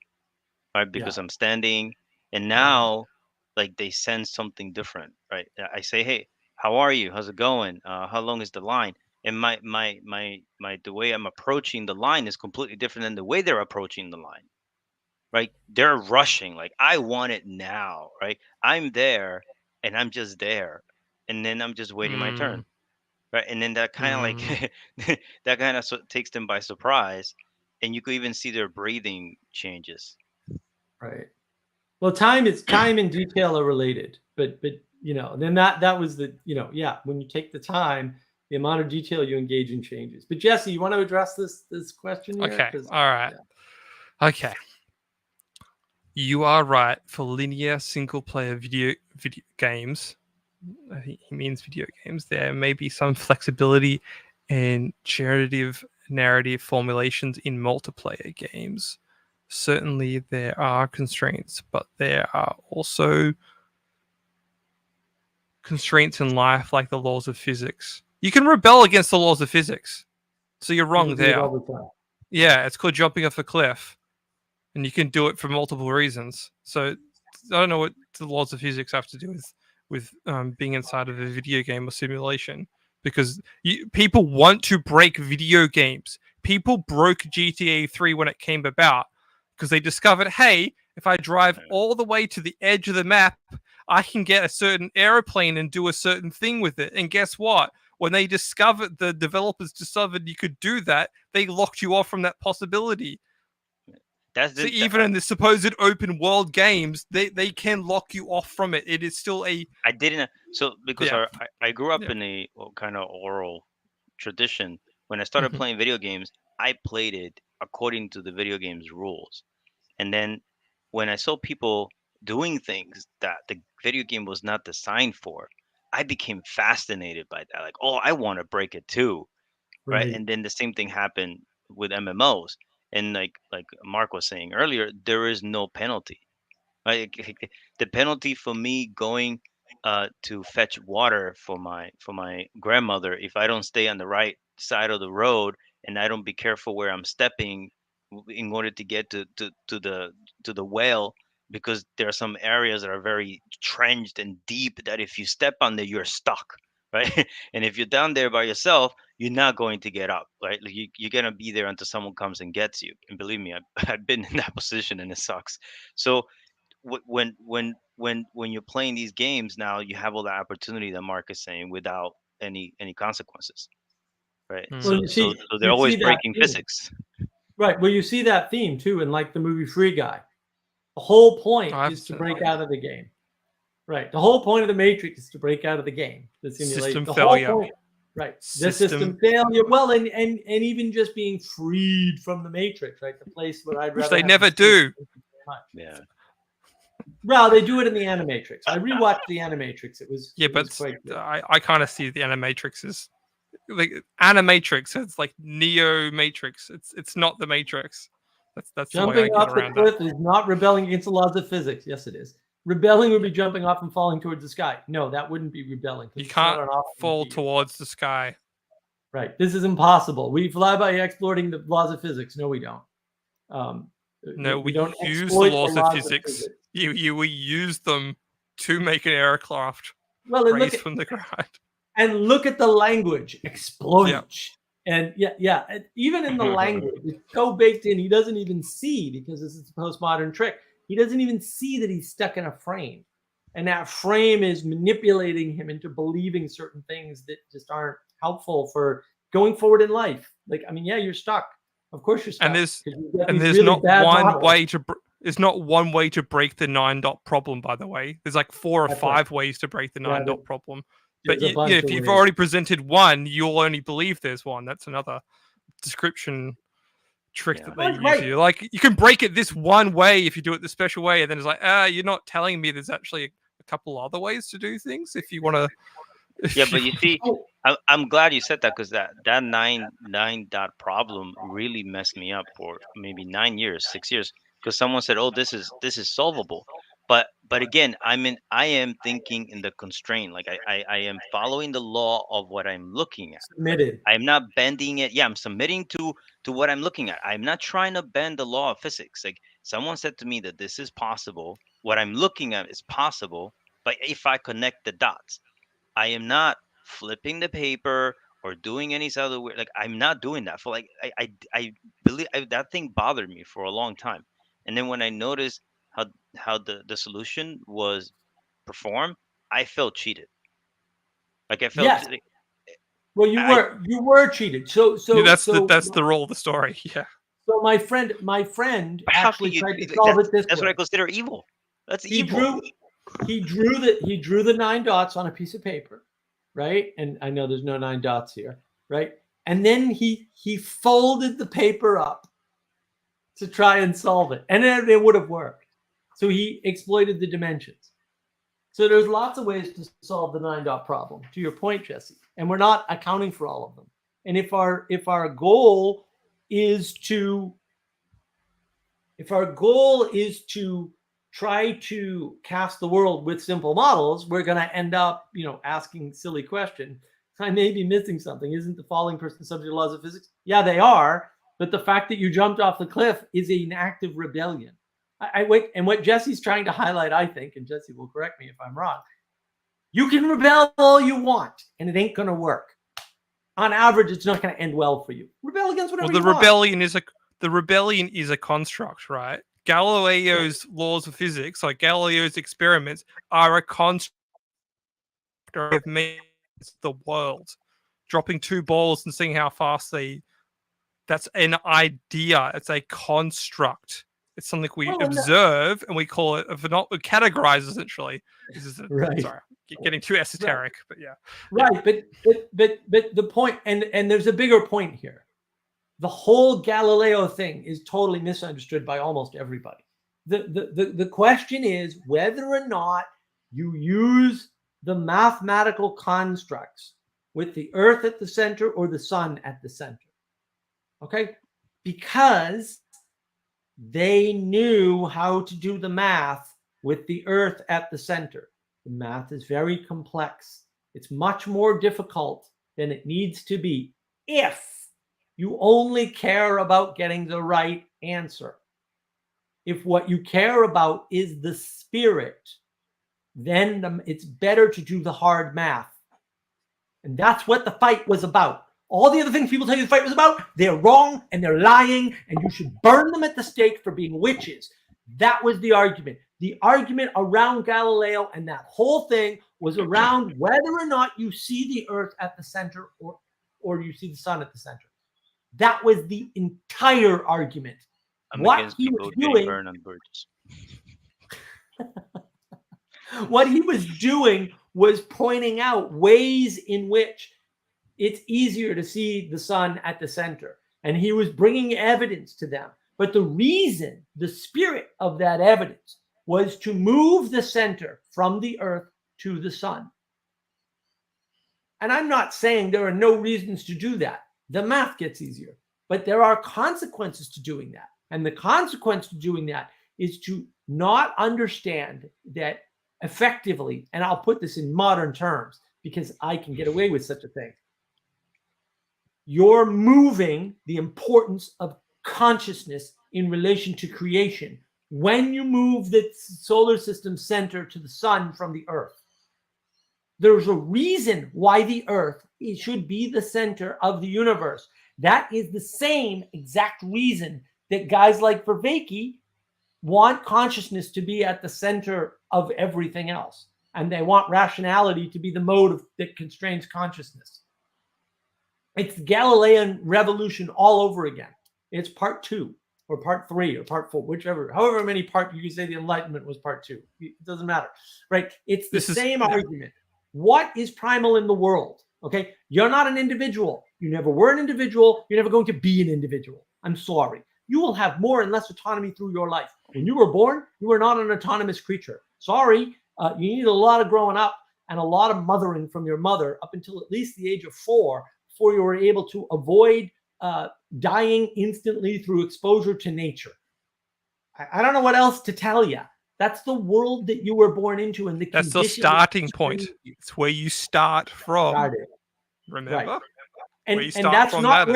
right? Yeah. Because I'm standing, and mhm. now, like they sense something different, right? I say, "Hey, how are you? How's it going? How long is the line?" And the way I'm approaching the line is completely different than the way they're approaching the line, right? They're rushing, like I want it now, right? I'm there, and I'm just there, and then I'm just waiting my Mm, turn, right? And then that kind of mm. like that kind of takes them by surprise, and you could even see their breathing changes. Right. Well, time and detail are related, but you know, then that was the, you know, yeah, when you take the time, the amount of detail you engage in changes. But Jesse, you want to address this question here? Okay. 'Cause- All right. yeah. Okay. You are right. For linear single player video games, I think he means video games, there may be some flexibility in generative narrative formulations in multiplayer games. Certainly there are constraints, but there are also constraints in life like the laws of physics. You can rebel against the laws of physics. So you're wrong People do it there. all the time. Yeah, it's called jumping off a cliff. And you can do it for multiple reasons. So I don't know what the laws of physics have to do with being inside of a video game or simulation, because people want to break video games. People broke GTA 3 when it came about because they discovered, hey, if I drive all the way to the edge of the map, I can get a certain airplane and do a certain thing with it. And guess what? When the developers discovered you could do that, they locked you off from that possibility. So even in the supposed open world games, they can lock you off from it. It is still a. I didn't. So because Yeah. I grew up Yeah. in a kind of oral tradition. When I started playing video games, I played it according to the video game's rules. And then when I saw people doing things that the video game was not designed for, I became fascinated by that. Like, oh, I want to break it too, right? Right. And then the same thing happened with MMOs. And like Mark was saying earlier, there is no penalty. Right? The penalty for me going to fetch water for my grandmother, if I don't stay on the right side of the road and I don't be careful where I'm stepping in order to get to the well, because there are some areas that are very trenched and deep that if you step on there you're stuck, right? And if you're down there by yourself, you're not going to get up, right? Like you're gonna be there until someone comes and gets you. And believe me, I've been in that position and it sucks. So when you're playing these games now, you have all the opportunity that Mark is saying without any consequences, right? Well, Mm. So they're always breaking physics. Right. Well, you see that theme too in like the movie Free Guy. The whole point I've is to seen break out of the game. Right. The whole point of the Matrix is to break out of the game. The simulation. System The failure. whole point. Right. The system failure. Well, and even just being freed from the Matrix, right? The place where I'd Which rather they have never escaped. do. Yeah. Well, they do it in the Animatrix. I rewatched the Animatrix. It was quite good. I kind of see the Animatrix as like Animatrix. It's like Neo Matrix. It's not the Matrix. That's the way I Jumping get off the around cliff that. is not rebelling against the laws of physics. Yes, it is. Rebelling would be jumping off and falling towards the sky. No, that wouldn't be rebelling. 'cause You it's not can't an option fall to you. towards the sky. Right. This is impossible. We fly by exploiting the laws of physics. No, we don't. Um, No, we don't use the exploit laws of physics. We use them to make an aircraft Well, and raise from the ground. and look at the language, exploit. And even in the language, it's so baked in, he doesn't even see, because this is a postmodern trick. He doesn't even see that he's stuck in a frame. And that frame is manipulating him into believing certain things that just aren't helpful for going forward in life. Like, I mean, yeah, you're stuck. Of course you're stuck. And there's really not one models. way to there's not one way to break the 9-dot problem, by the way. There's like 4 or 5 ways to break the 9-dot problem. But if you've already presented one, you'll only believe there's one. That's another description trick that they use here. Like, you can break it this one way if you do it the special way, and then it's like, you're not telling me there's actually a couple other ways to do things if you want to. Yeah, but you see, I'm glad you said that, because that 9-dot problem really messed me up for maybe 9 years, 6 years, because someone said, "Oh, this is solvable," but again, I am thinking in the constraint. Like I am following the law of what I'm looking at. Submitted. I'm not bending it. Yeah, I'm submitting to what I'm looking at. I'm not trying to bend the law of physics. Like, someone said to me that this is possible. What I'm looking at is possible, but if I connect the dots. I am not flipping the paper or doing any other way. Like, I'm not doing that. For like, I believe that thing bothered me for a long time. And then when I noticed how the solution was performed, I felt cheated. Like, I felt Yes. Well, you were cheated. So that's the role of the story. Yeah. So my friend How actually can you? tried to solve it this That's way. what I consider evil. That's He evil. drew the 9 dots on a piece of paper, right? And I know there's no 9 dots here, right? And then he folded the paper up to try and solve it, and then it would have worked. So he exploited the dimensions. So there's lots of ways to solve the 9 dot problem, to your point, Jesse, and we're not accounting for all of them. And if our goal is to try to cast the world with simple models, we're going to end up, asking silly question. I may be missing something. Isn't the falling person subject to laws of physics? Yeah, they are. But the fact that you jumped off the cliff is an act of rebellion. I wait, and what Jesse's trying to highlight, I think, and Jesse will correct me if I'm wrong, you can rebel all you want, and it ain't going to work. On average, it's not going to end well for you. Rebel against whatever you want. The rebellion is a construct, right? Galileo's laws of physics, like Galileo's experiments, are a construct of the world. Dropping 2 balls and seeing how fast that's an idea. It's a construct. It's something we observe and we call it, categorize essentially. This is right. Sorry, getting too esoteric, but yeah. Right, but the point, and there's a bigger point here. The whole Galileo thing is totally misunderstood by almost everybody. The question is whether or not you use the mathematical constructs with the Earth at the center or the sun at the center. Okay? Because they knew how to do the math with the Earth at the center. The math is very complex. It's much more difficult than it needs to be if you only care about getting the right answer. If what you care about is the spirit, then it's better to do the hard math. And that's what the fight was about. All the other things people tell you the fight was about, they're wrong and they're lying, and you should burn them at the stake for being witches. That was the argument. The argument around Galileo and that whole thing was around whether or not you see the Earth at the center or you see the sun at the center. That was the entire argument. What he was doing was pointing out ways in which it's easier to see the sun at the center. And he was bringing evidence to them. But the reason, the spirit of that evidence, was to move the center from the Earth to the sun. And I'm not saying there are no reasons to do that. The math gets easier. But there are consequences to doing that. And the consequence to doing that is to not understand that effectively, and I'll put this in modern terms because I can get away with such a thing. You're moving the importance of consciousness in relation to creation when you move the solar system center to the sun from the Earth. There's a reason why the Earth should be the center of the universe. That is the same exact reason that guys like Vervaeke want consciousness to be at the center of everything else. And they want rationality to be the mode that constrains consciousness. It's the Galilean revolution all over again. It's part 2 or part 3 or part 4, however many parts you can say the Enlightenment was part 2. It doesn't matter, right? It's the same argument. What is primal in the world? Okay, you're not an individual. You never were an individual. You're never going to be an individual. I'm sorry. You will have more and less autonomy through your life. When you were born, you were not an autonomous creature. Sorry, you need a lot of growing up and a lot of mothering from your mother up until at least the age of 4 before you were able to avoid dying instantly through exposure to nature. I don't know what else to tell you. That's the world that you were born into, and that's the starting point. It's where you start from. Remember, right. And that's not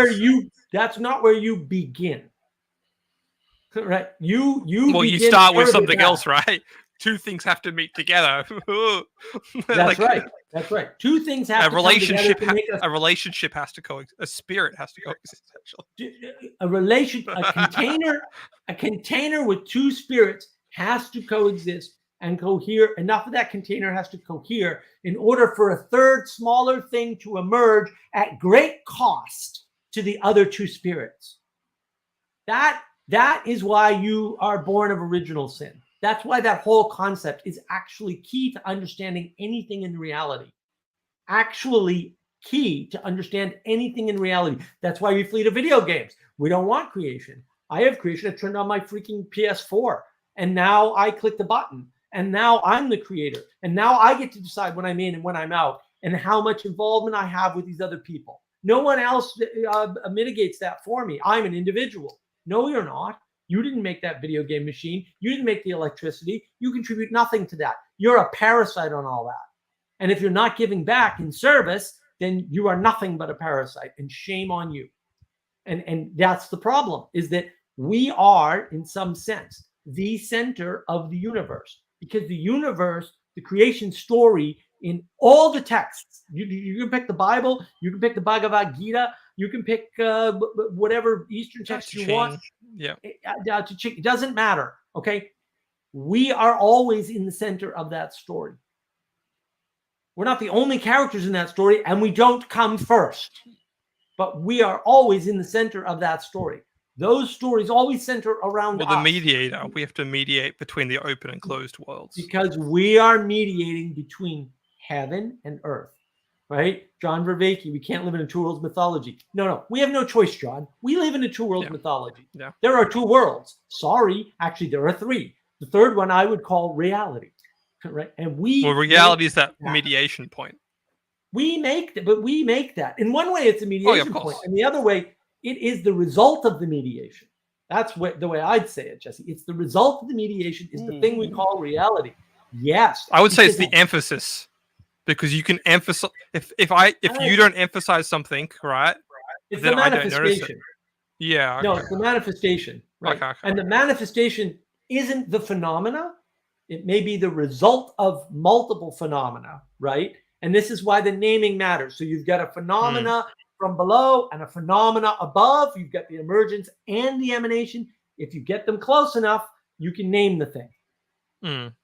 where you begin. Right? You start with something else, right? 2 things have to meet together. That's right. That's right. 2 things have to come together to make a relationship has to coexist. A spirit has to coexist. A container with 2 spirits has to coexist and cohere. Enough of that container has to cohere in order for a third, smaller thing to emerge at great cost to the other 2 spirits. That is why you are born of original sin. That's why that whole concept is actually key to understanding anything in reality. Actually key to understand anything in reality. That's why we flee to video games. We don't want creation. I have creation. I turned on my freaking PS4, and now I click the button, and now I'm the creator, and now I get to decide when I'm in and when I'm out, and how much involvement I have with these other people. No one else mitigates that for me. I'm an individual. No, you're not. You didn't make that video game machine. You didn't make the electricity. You contribute nothing to that. You're a parasite on all that. And if you're not giving back in service, then you are nothing but a parasite, and shame on you. And that's the problem, is that we are, in some sense, the center of the universe, because the universe, the creation story in all the texts, you can pick the Bible, you can pick the Bhagavad Gita, you can pick whatever Eastern text you want. Yeah. It doesn't matter. Okay. We are always in the center of that story. We're not the only characters in that story, and we don't come first, but we are always in the center of that story. Those stories always center around us. The mediator. We have to mediate between the open and closed worlds. Because we are mediating between heaven and earth, right? John Vervaeke, we can't live in a two worlds mythology. No, we have no choice, John. We live in a two worlds mythology. Yeah. There are two worlds. Sorry, actually, there are three. The third one I would call reality. Right, and reality is that mediation point. We make that, but we make that. In one way, it's a mediation point, and the other way, it is the result of the mediation. That's the way I'd say it, Jesse. It's the result of the mediation is the thing we call reality. Yes, I would say it's the emphasis, because you can emphasize if you don't emphasize something, right? It's then the I don't notice it. manifestation. Yeah. Okay. No, it's the manifestation, right? Okay. And the manifestation isn't the phenomena. It may be the result of multiple phenomena, right? And this is why the naming matters. So you've got a phenomena from below and a phenomena above. You've got the emergence and the emanation. If you get them close enough, you can name the thing. And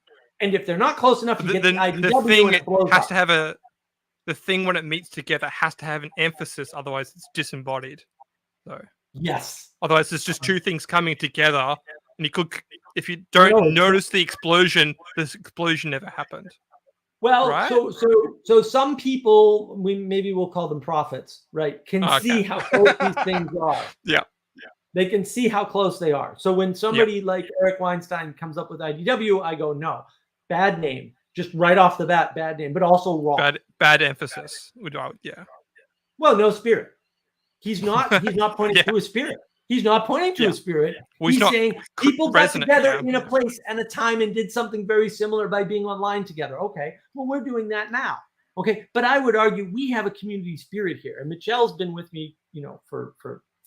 if they're not close enough, you get the IDW the thing and it blows has up. to have the thing when it meets together has to have an emphasis. Otherwise, it's disembodied. So yes. Otherwise, it's just two things coming together, and you could. If you don't notice the explosion, this explosion never happened. Well, right? so some people, we'll call them prophets, right? Can see how close these things are. Yeah. They can see how close they are. So when somebody like Eric Weinstein comes up with IDW, I go, no, bad name, just right off the bat, bad name, but also wrong. Bad emphasis. Yeah. Well, no spirit. He's not pointing to a spirit. He's not pointing to a spirit. He's saying people got together in a place and a time and did something very similar by being online together. Okay, well, we're doing that now. Okay, but I would argue we have a community spirit here. And Michelle's been with me, for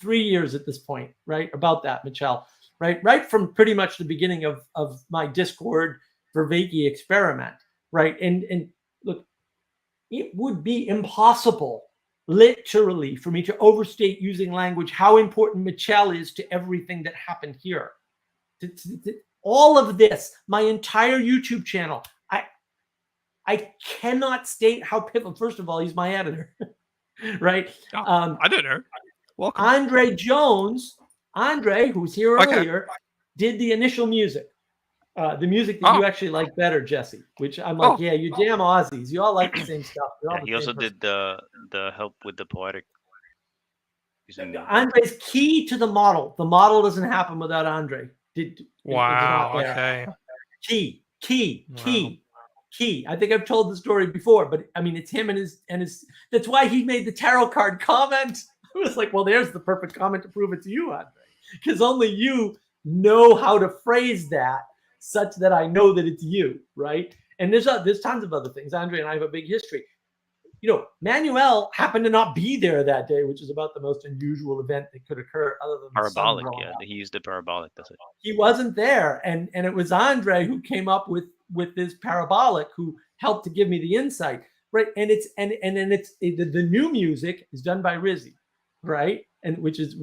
3 years at this point, right? About that, Michelle, right from pretty much the beginning of my Discord Vervaeke experiment, right? And look, it would be impossible literally for me to overstate using language how important Michelle is to everything that happened here. All of this, my entire YouTube channel, I cannot state how pivotal. First of all, he's my editor, right? I don't know. Welcome. Andre Jones, who's here earlier, did the initial music. The music that you actually like better, Jesse, which I'm like, yeah, you damn Aussies. You all like the same stuff. He also did the help with the poetic. Andre's key to the model. The model doesn't happen without Andre. Wow. Okay. Key. I think I've told the story before, but I mean, it's him and his. That's why he made the tarot card comment. I was like, well, there's the perfect comment to prove it to you, Andre, because only you know how to phrase that such that I know that it's you, right? And there's tons of other things. Andre and I have a big history. Manuel happened to not be there that day, which is about the most unusual event that could occur other than parabolic. Yeah, he used the parabolic. That's it. He wasn't there, and it was Andre who came up with this parabolic, who helped to give me the insight, right? And the new music is done by Rizzy, right? And which is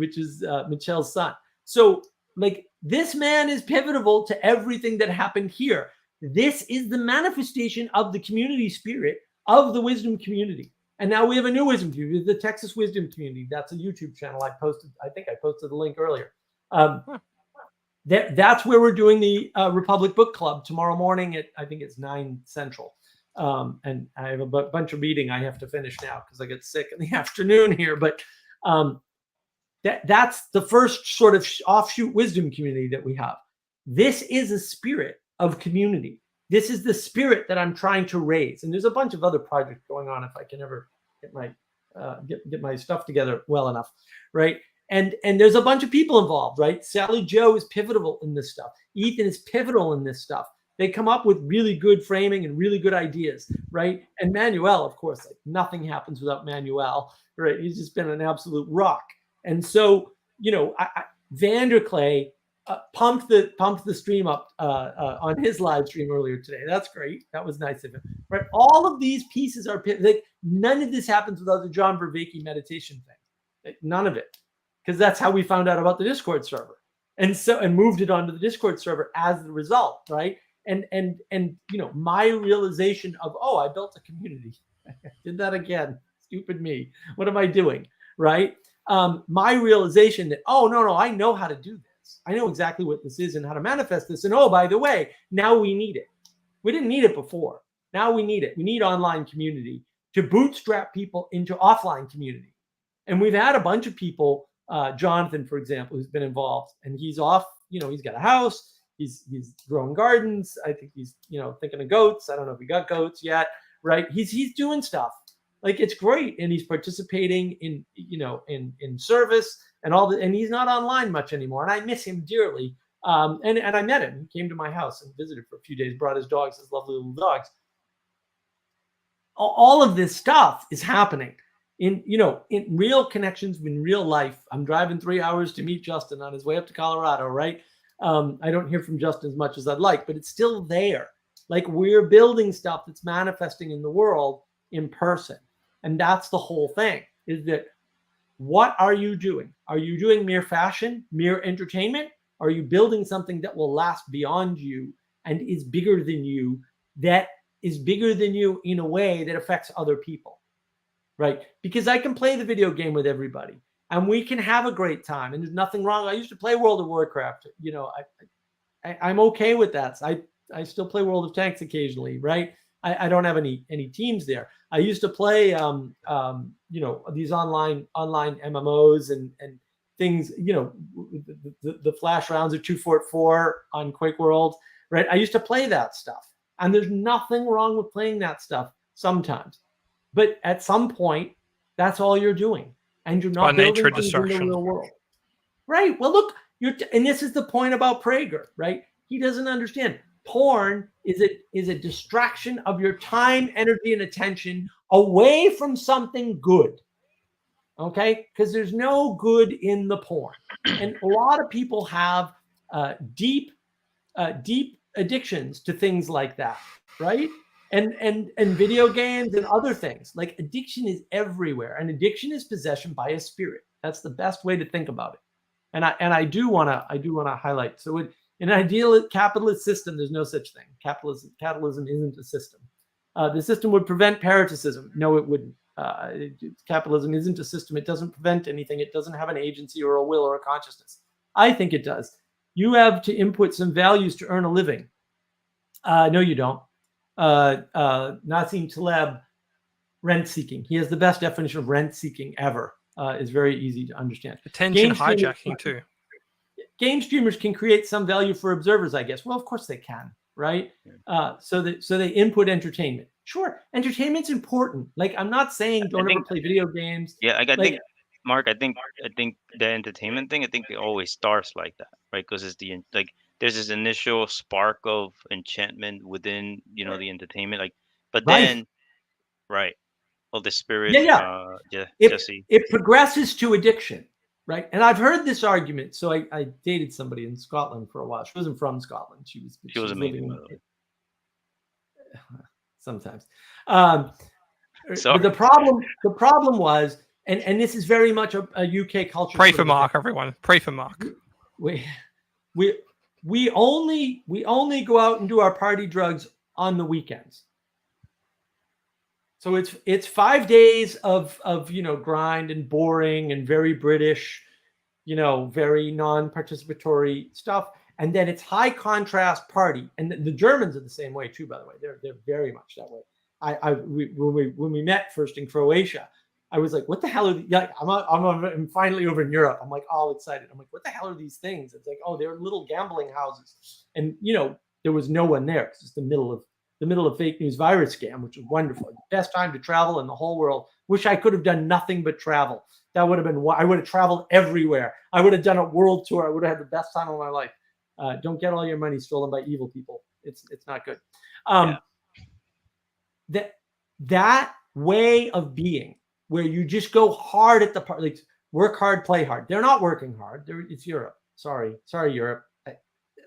Michelle's son. So like, this man is pivotal to everything that happened here. This is the manifestation of the community spirit of the wisdom community. And now we have a new wisdom community, the Texas Wisdom Community. That's a YouTube channel I posted. I think I posted the link earlier. That's where we're doing the Republic Book Club tomorrow morning at, I think it's 9 Central. And I have a bunch of reading I have to finish now because I get sick in the afternoon here. But that's the first sort of offshoot wisdom community that we have. This is a spirit of community. This is the spirit that I'm trying to raise. And there's a bunch of other projects going on if I can ever get my get my stuff together well enough, right? And there's a bunch of people involved, right? Sally Joe is pivotal in this stuff. Ethan is pivotal in this stuff. They come up with really good framing and really good ideas, right? And Manuel, of course, like nothing happens without Manuel, right? He's just been an absolute rock. And so, you know, Vanderclay pumped the stream up on his live stream earlier today. That's great. That was nice of him. Right? All of these pieces are like none of this happens without the John Vervaeke meditation thing. Like, none of it, because that's how we found out about the Discord server, and moved it onto the Discord server as the result, right? And you know, my realization of, oh, I built a community. Did that again. Stupid me. What am I doing? Right? My realization that, oh, no, I know how to do this. I know exactly what this is and how to manifest this. And oh, by the way, now we need it. We didn't need it before. Now we need it. We need online community to bootstrap people into offline community. And we've had a bunch of people, Jonathan, for example, who's been involved, and he's off, you know, he's got a house. He's growing gardens. I think he's, you know, thinking of goats. I don't know if he got goats yet, right? He's doing stuff. Like, it's great. And he's participating in, you know, in service and all that. And he's not online much anymore. And I miss him dearly. And I met him. He came to my house and visited for a few days, brought his dogs, his lovely little dogs. All of this stuff is happening in, you know, in real connections, in real life. I'm driving 3 hours to meet Justin on his way up to Colorado, right? I don't hear from Justin as much as I'd like, but it's still there. Like, we're building stuff that's manifesting in the world in person. And that's the whole thing, is that what are you doing? Are you doing mere fashion, mere entertainment? Are you building something that will last beyond you and is bigger than you, that is bigger than you in a way that affects other people, right? Because I can play the video game with everybody and we can have a great time, and there's nothing wrong. I used to play World of Warcraft. You know, I'm okay with that. I still play World of Tanks occasionally, right? I don't have any teams there. I used to play, you know, these online MMOs and things, you know, the flash rounds of 244 on Quake World, right? I used to play that stuff, and there's nothing wrong with playing that stuff sometimes, but at some point, that's all you're doing, and you're not building things in the real world, right? Well, look, and this is the point about Prager, right? He doesn't understand. Porn is a distraction of your time, energy, and attention away from something good. Okay, because there's no good in the porn, and a lot of people have deep addictions to things like that, right? And video games and other things. Like, addiction is everywhere, and addiction is possession by a spirit. That's the best way to think about it. And I do want to highlight. So in an ideal capitalist system, there's no such thing. Capitalism isn't a system. The system would prevent parasitism. No, it wouldn't. Capitalism isn't a system. It doesn't prevent anything. It doesn't have an agency or a will or a consciousness. I think it does. You have to input some values to earn a living. No, you don't. Nassim Taleb, rent seeking. He has the best definition of rent seeking ever. It's very easy to understand. Attention hijacking too. Game streamers can create some value for observers, I guess. Well, of course they can, right? So they input entertainment. Sure, entertainment's important. Like, I'm not saying don't ever play video games. Yeah, I think, Mark, I think the entertainment thing, I think it always starts like that, right? Because it's there's this initial spark of enchantment within, you know, the entertainment, like, but then, right, of the spirit. Jesse. It progresses to addiction. Right. And I've heard this argument. So I dated somebody in Scotland for a while. She wasn't from Scotland. She was amazing. Sometimes. But the problem was, and this is very much a UK culture. Pray for Mark, everyone. Pray for Mark. We only go out and do our party drugs on the weekends. So it's 5 days of you know, grind and boring and very British, very non-participatory stuff. And then it's high contrast party. And the Germans are the same way too, by the way. They're very much that way. When we met first in Croatia, I was like, what the hell are these? Like, I'm finally over in Europe. I'm like all excited. I'm like, what the hell are these things? It's like, oh, they're little gambling houses. And there was no one there because it's the middle of fake news virus scam, which was wonderful. Best time to travel in the whole world. Wish I could have done nothing but travel. That would have been, I would have traveled everywhere. I would have done a world tour. I would have had the best time of my life. Don't get all your money stolen by evil people. It's not good. That way of being, where you just go hard at the part, like work hard, play hard. They're not working hard. It's Europe. Sorry, Europe.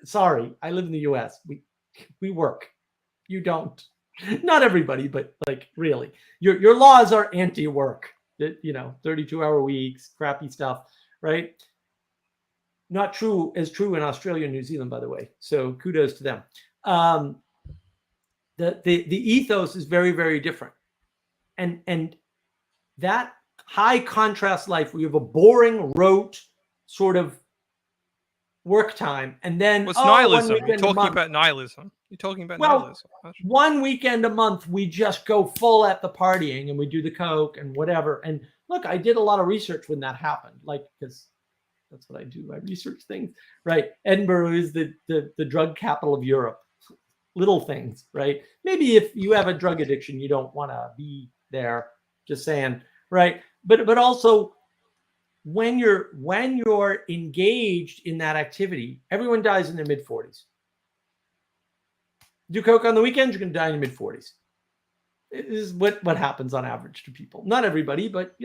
Sorry, I live in the U.S. We work. You don't. Not everybody, but like really, your laws are anti-work. 32-hour weeks, crappy stuff, right? Not as true in Australia and New Zealand, by the way. So kudos to them. The ethos is very, very different, and that high contrast life, we have a boring, rote sort of work time, and then What's nihilism? You're talking about nihilism. You're talking about nihilism. One weekend a month, we just go full at the partying, and we do the coke and whatever. And look, I did a lot of research when that happened, like because that's what I do. I research things, right? Edinburgh is the drug capital of Europe. Little things, right? Maybe if you have a drug addiction, you don't want to be there. Just saying, right? But also, when you're engaged in that activity, everyone dies in their mid-40s. Do coke on the weekends, you're going to die in your mid-40s. It is what happens on average to people. Not everybody, but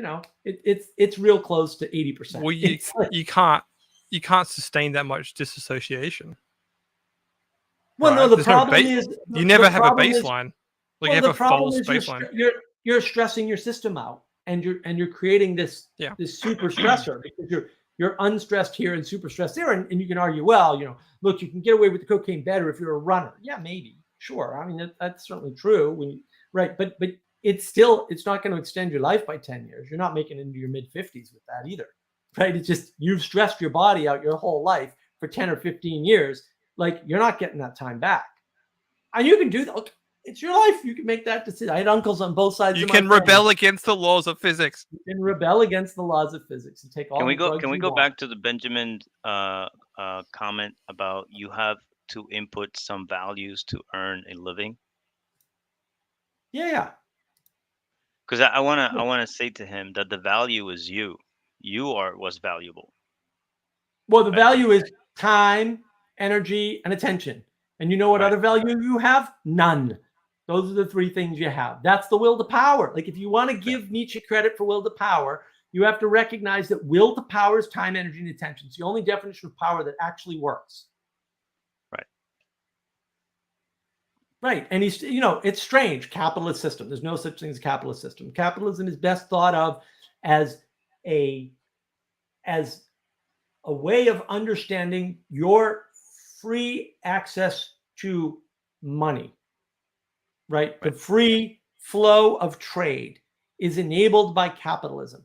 it's real close to 80%. Well, you can't sustain that much disassociation. Well, right? no, the problem is you never have a baseline. You have a false baseline. You're stressing your system out, and you're creating this super stressor because you're unstressed here and super stressed there, and you can argue, well, look, you can get away with the cocaine better if you're a runner. Yeah, maybe, sure. I mean, that's certainly true. Right, but it's not going to extend your life by 10 years. You're not making it into your mid-50s with that either, right? It's just you've stressed your body out your whole life for 10 or 15 years. Like, you're not getting that time back. And you can do that. Okay, it's your life. You can make that decision. I had uncles on both sides. You can rebel against the laws of physics. You can rebel against the laws of physics and take all. Can we go back to the Benjamin comment about you have to input some values to earn a living? Yeah. Because I wanna say to him that the value is you. You are what's valuable. Well, the value is time, energy, and attention. And you know what other value you have? None. Those are the three things you have. That's the will to power. Like, if you want to give Nietzsche credit for will to power, you have to recognize that will to power is time, energy, and attention. It's the only definition of power that actually works. Right. And it's strange. Capitalist system. There's no such thing as a capitalist system. Capitalism is best thought of as a way of understanding your free access to money, right? The free flow of trade is enabled by capitalism.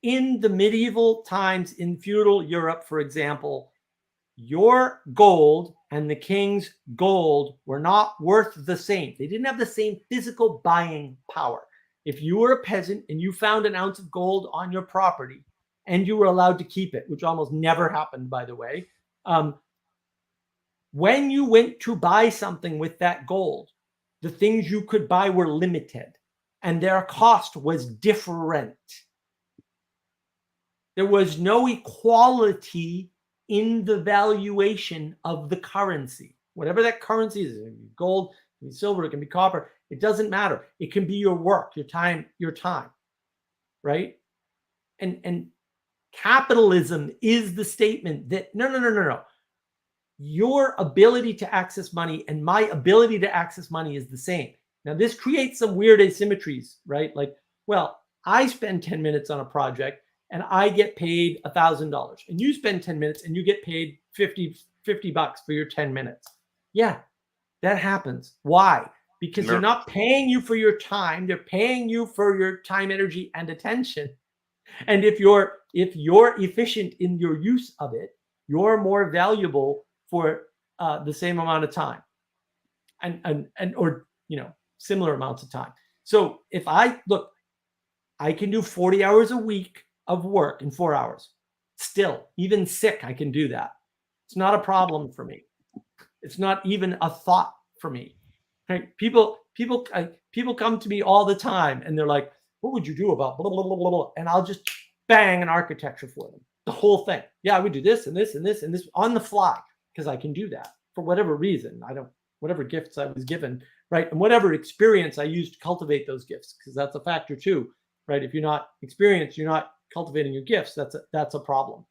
In the medieval times, in feudal Europe, for example, your gold and the king's gold were not worth the same. They didn't have the same physical buying power. If you were a peasant and you found an ounce of gold on your property and you were allowed to keep it, which almost never happened, by the way, when you went to buy something with that gold, the things you could buy were limited and their cost was different. There was no equality in the valuation of the currency. Whatever that currency is, it can be gold, it can be silver, it can be copper. It doesn't matter. It can be your work, your time, right? And capitalism is the statement that no. Your ability to access money and my ability to access money is the same. Now, this creates some weird asymmetries, right? Like, well, I spend 10 minutes on a project and I get paid $1,000, and you spend 10 minutes and you get paid $50 for your 10 minutes. Yeah, that happens. Why? Because they're not paying you for your time. They're paying you for your time, energy, and attention. And if you're efficient in your use of it, you're more valuable for the same amount of time, and or similar amounts of time. So if I can do 40 hours a week of work in 4 hours. Still, even sick, I can do that. It's not a problem for me. It's not even a thought for me. Right? People come to me all the time and they're like, what would you do about blah, blah, blah, blah, blah? And I'll just bang an architecture for them. The whole thing. Yeah, I would do this and this and this and this on the fly because I can do that for whatever reason. Whatever gifts I was given, right? And whatever experience I used to cultivate those gifts, because that's a factor too, right? If you're not experienced, you're not cultivating your gifts. That's a problem,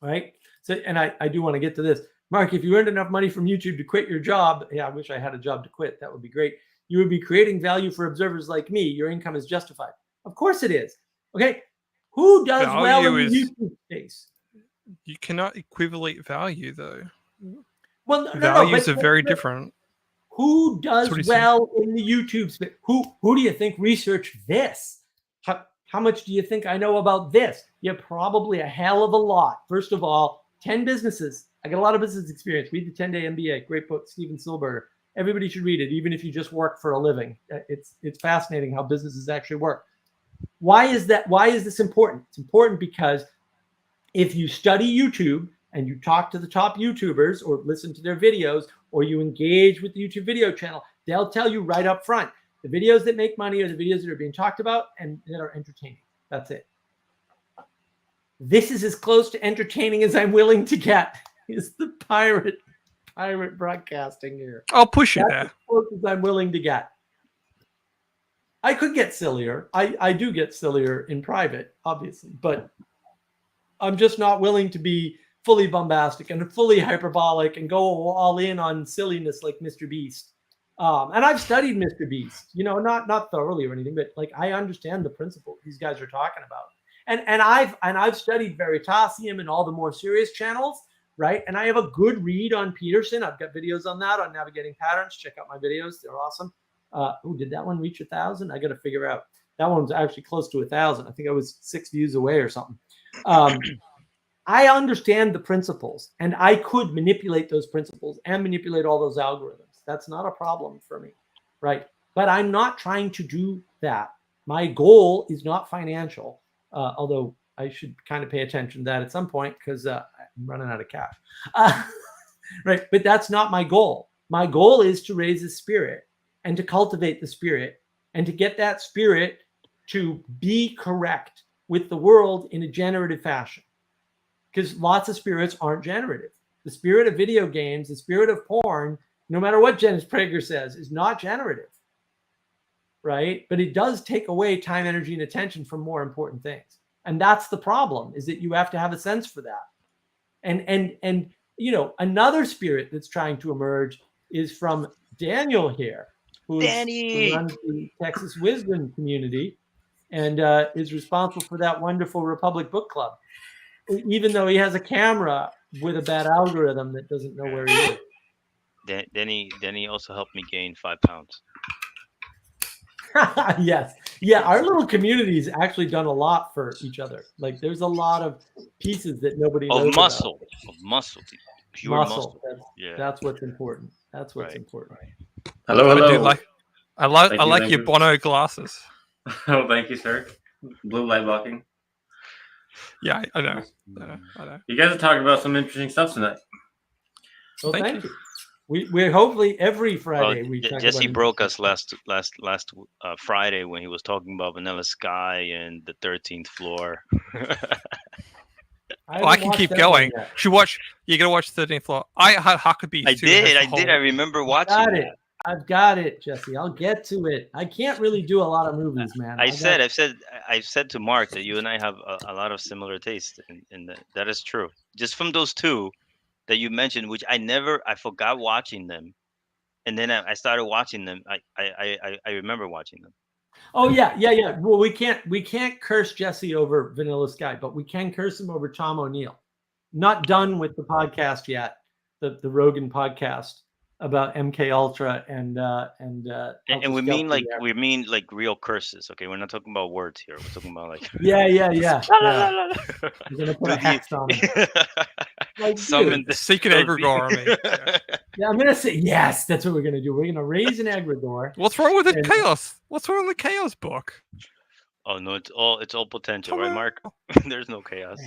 right? So, and I do want to get to this. Mark, if you earned enough money from YouTube to quit your job, yeah, I wish I had a job to quit. That would be great. You would be creating value for observers like me. Your income is justified. Of course it is. Okay. Who does well in the YouTube space? You cannot equivalent value, though. Well, values are very different. Who does well in the YouTube space? Who do you think researched this? How much do you think I know about this? Yeah, probably a hell of a lot. First of all, 10 businesses. I got a lot of business experience. Read the 10-Day MBA. Great book, Steven Silberger. Everybody should read it, even if you just work for a living. It's fascinating how businesses actually work. Why is that? Why is this important? It's important because if you study YouTube and you talk to the top YouTubers or listen to their videos or you engage with the YouTube video channel, they'll tell you right up front, the videos that make money are the videos that are being talked about and that are entertaining. That's it. This is as close to entertaining as I'm willing to get. Is the pirate broadcasting here. I'll push you there. As close as I'm willing to get. I could get sillier. I do get sillier in private, obviously, but I'm just not willing to be fully bombastic and fully hyperbolic and go all in on silliness like Mr. Beast. And I've studied Mr. Beast, not thoroughly or anything, but like I understand the principle these guys are talking about. And I've studied Veritasium and all the more serious channels, right? And I have a good read on Peterson. I've got videos on that, on navigating patterns. Check out my videos; they're awesome. Did that one reach 1,000? I got to figure out. That one's actually close to 1,000. I think I was 6 views away or something. I understand the principles, and I could manipulate those principles and manipulate all those algorithms. That's not a problem for me, right? But I'm not trying to do that. My goal is not financial, although I should kind of pay attention to that at some point because I'm running out of cash, right? But that's not my goal. My goal is to raise the spirit and to cultivate the spirit and to get that spirit to be correct with the world in a generative fashion. Because lots of spirits aren't generative. The spirit of video games, the spirit of porn, no matter what Dennis Prager says, is not generative, right? But it does take away time, energy, and attention from more important things. And that's the problem, is that you have to have a sense for that. And another spirit that's trying to emerge is from Daniel here, who runs the Texas Wisdom community and is responsible for that wonderful Republic Book Club. Even though he has a camera with a bad algorithm that doesn't know where he is. Denny also helped me gain 5 pounds. Yes. Yeah, our little community's actually done a lot for each other. Like there's a lot of pieces that nobody knows Of muscle. Pure muscle. muscle. That's what's important. That's what's important. Hello. I like your Bono glasses. Oh, thank you, sir. Blue light blocking. Yeah, I know. You guys are talking about some interesting stuff tonight. Well, thank you. We're hopefully every Friday. Jesse broke us last Friday when he was talking about Vanilla Sky and the 13th floor. I can keep going. You gotta watch 13th floor. I had Huckabee. I did. I remember watching it. I've got it, Jesse. I'll get to it. I can't really do a lot of movies, man. I've said to Mark that you and I have a lot of similar tastes, and that is true. Just from those two that you mentioned, which I forgot watching them, and then I started watching them. I remember watching them. Oh yeah. Well, we can't curse Jesse over Vanilla Sky, but we can curse him over Tom O'Neill. Not done with the podcast yet, the Rogan podcast. about MK Ultra and And we mean like real curses. Okay, we're not talking about words here. We're talking about like yeah. We're gonna put a hex on him. Like, summon the Seek an egregore army. Yeah, I'm gonna say yes. That's what we're gonna do. We're gonna raise an egregore. What's wrong with the chaos? What's wrong with the chaos book? Oh no, it's all potential, right, Mark? There's no chaos.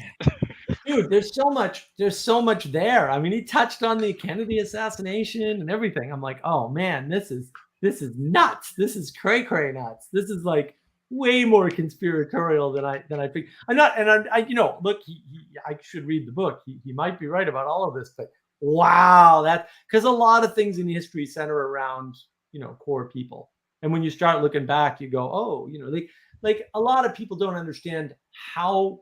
Dude, there's so much there. I mean, he touched on the Kennedy assassination and everything. I'm like, oh man, this is nuts. This is cray nuts. This is like way more conspiratorial than I think. Look, I should read the book. He might be right about all of this, but wow, that because a lot of things in history center around core people, and when you start looking back, you go, oh, like a lot of people don't understand how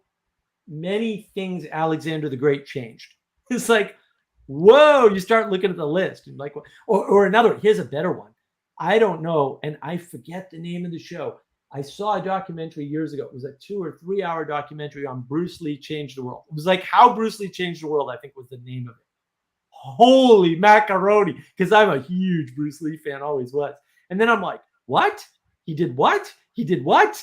many things Alexander the Great changed. It's like, whoa, you start looking at the list and like, or another, here's a better one. I don't know, and I forget the name of the show. I saw a documentary years ago. It was a 2 or 3 hour documentary on Bruce Lee Changed the World. It was like How Bruce Lee Changed the World, I think was the name of it. Holy macaroni, because I'm a huge Bruce Lee fan, always was. And then I'm like, what? He did what? He did what?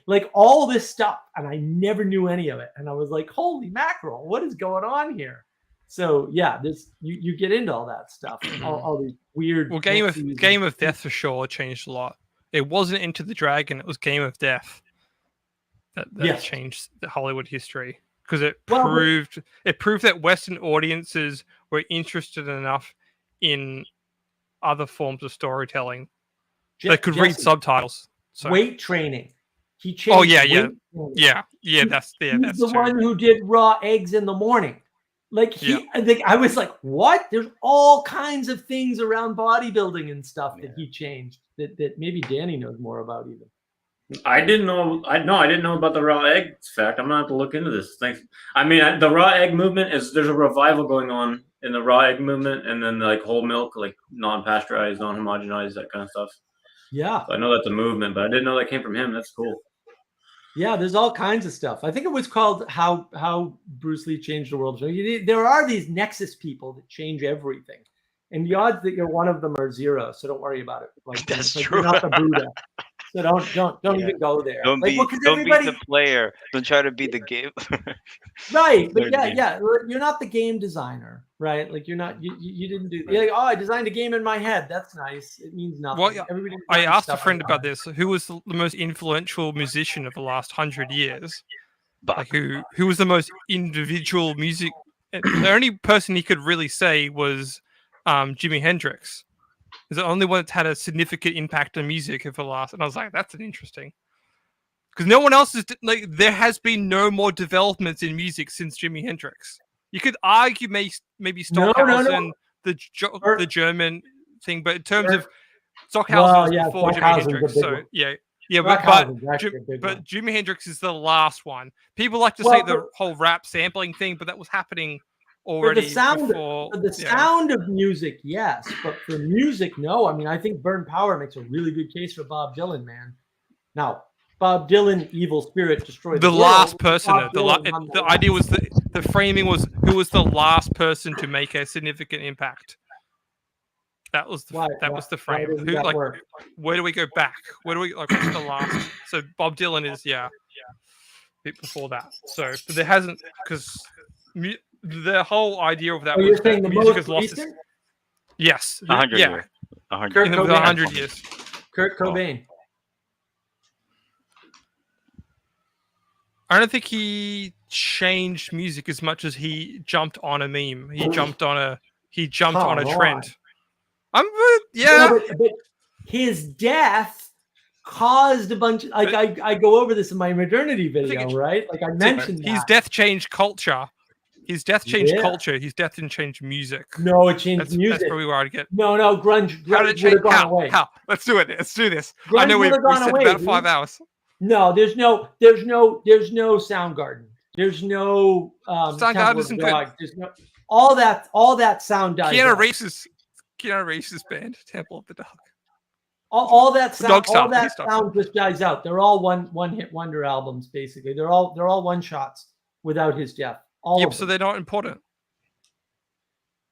Like all this stuff, and I never knew any of it. And I was like, holy mackerel, what is going on here? So yeah, this you get into all that stuff, all these weird. Well, Game of Death for sure changed a lot. It wasn't Into the Dragon; it was Game of Death that changed the Hollywood history because it proved that Western audiences were interested enough in other forms of storytelling. They could read subtitles. So. Weight training. He changed. Oh yeah. That's the one who did raw eggs in the morning. Like I think I was like, what? There's all kinds of things around bodybuilding and stuff that he changed that maybe Danny knows more about even. I didn't know. I didn't know about the raw eggs fact. I'm gonna have to look into this. Thanks. I mean, the raw egg movement there's a revival going on in the raw egg movement, and then like whole milk, like non-pasteurized, non-homogenized, that kind of stuff. Yeah, so I know that's a movement, but I didn't know that came from him. That's cool. Yeah, there's all kinds of stuff. I think it was called How Bruce Lee Changed the World. So there are these nexus people that change everything, and the odds that you're one of them are zero. So don't worry about it. Like that's true. You're not the Buddha. So don't even go there. Don't be the player. Don't try to be the game. Right, but yeah, you're not the game designer, right? Like you're not. You didn't do. You're like, oh, I designed a game in my head. That's nice. It means nothing. Well, I asked a friend about this. Who was the most influential musician of the last 100 years? Like who was the most individual music? The only person he could really say was Jimi Hendrix. Is the only one that's had a significant impact on music for the last, and I was like, that's an interesting, because no one else is like. There has been no more developments in music since Jimi Hendrix. You could argue maybe Stockhausen, the German thing, but in terms of Stockhausen was before Jimi Hendrix, so but Jimi Hendrix is the last one. People like to say the whole rap sampling thing, but that was happening already. For the sound of music, yes, but for music, no. I mean, I think Burn Power makes a really good case for Bob Dylan, man. Now, Bob Dylan, evil spirit, destroyed the last person. The idea was the framing was who was the last person to make a significant impact. That was the frame. Where do we go back? Where do we what's the last? So Bob Dylan is a bit before that. So, but there hasn't because. The whole idea of that was that music has lost its... Yes. 100 years. 100 years. Kurt Cobain. I don't think he changed music as much as he jumped on a meme. He jumped on a trend. But his death caused a bunch of, I go over this in my modernity video, right? Like I mentioned his death changed culture. His death changed culture. His death didn't change music. No, it changed music. That's probably where I'd get. No, grunge. How did it change? How? Let's do it. Let's do this. Grunge I know we said about 5 hours. No, there's no Soundgarden. There's no Soundgarden isn't good. There's no all that sound dies. Keanu Reeves' band, Temple of the Dog. All that sound just dies out. They're all one hit wonder albums, basically. They're all one shots without his death. So they're not important.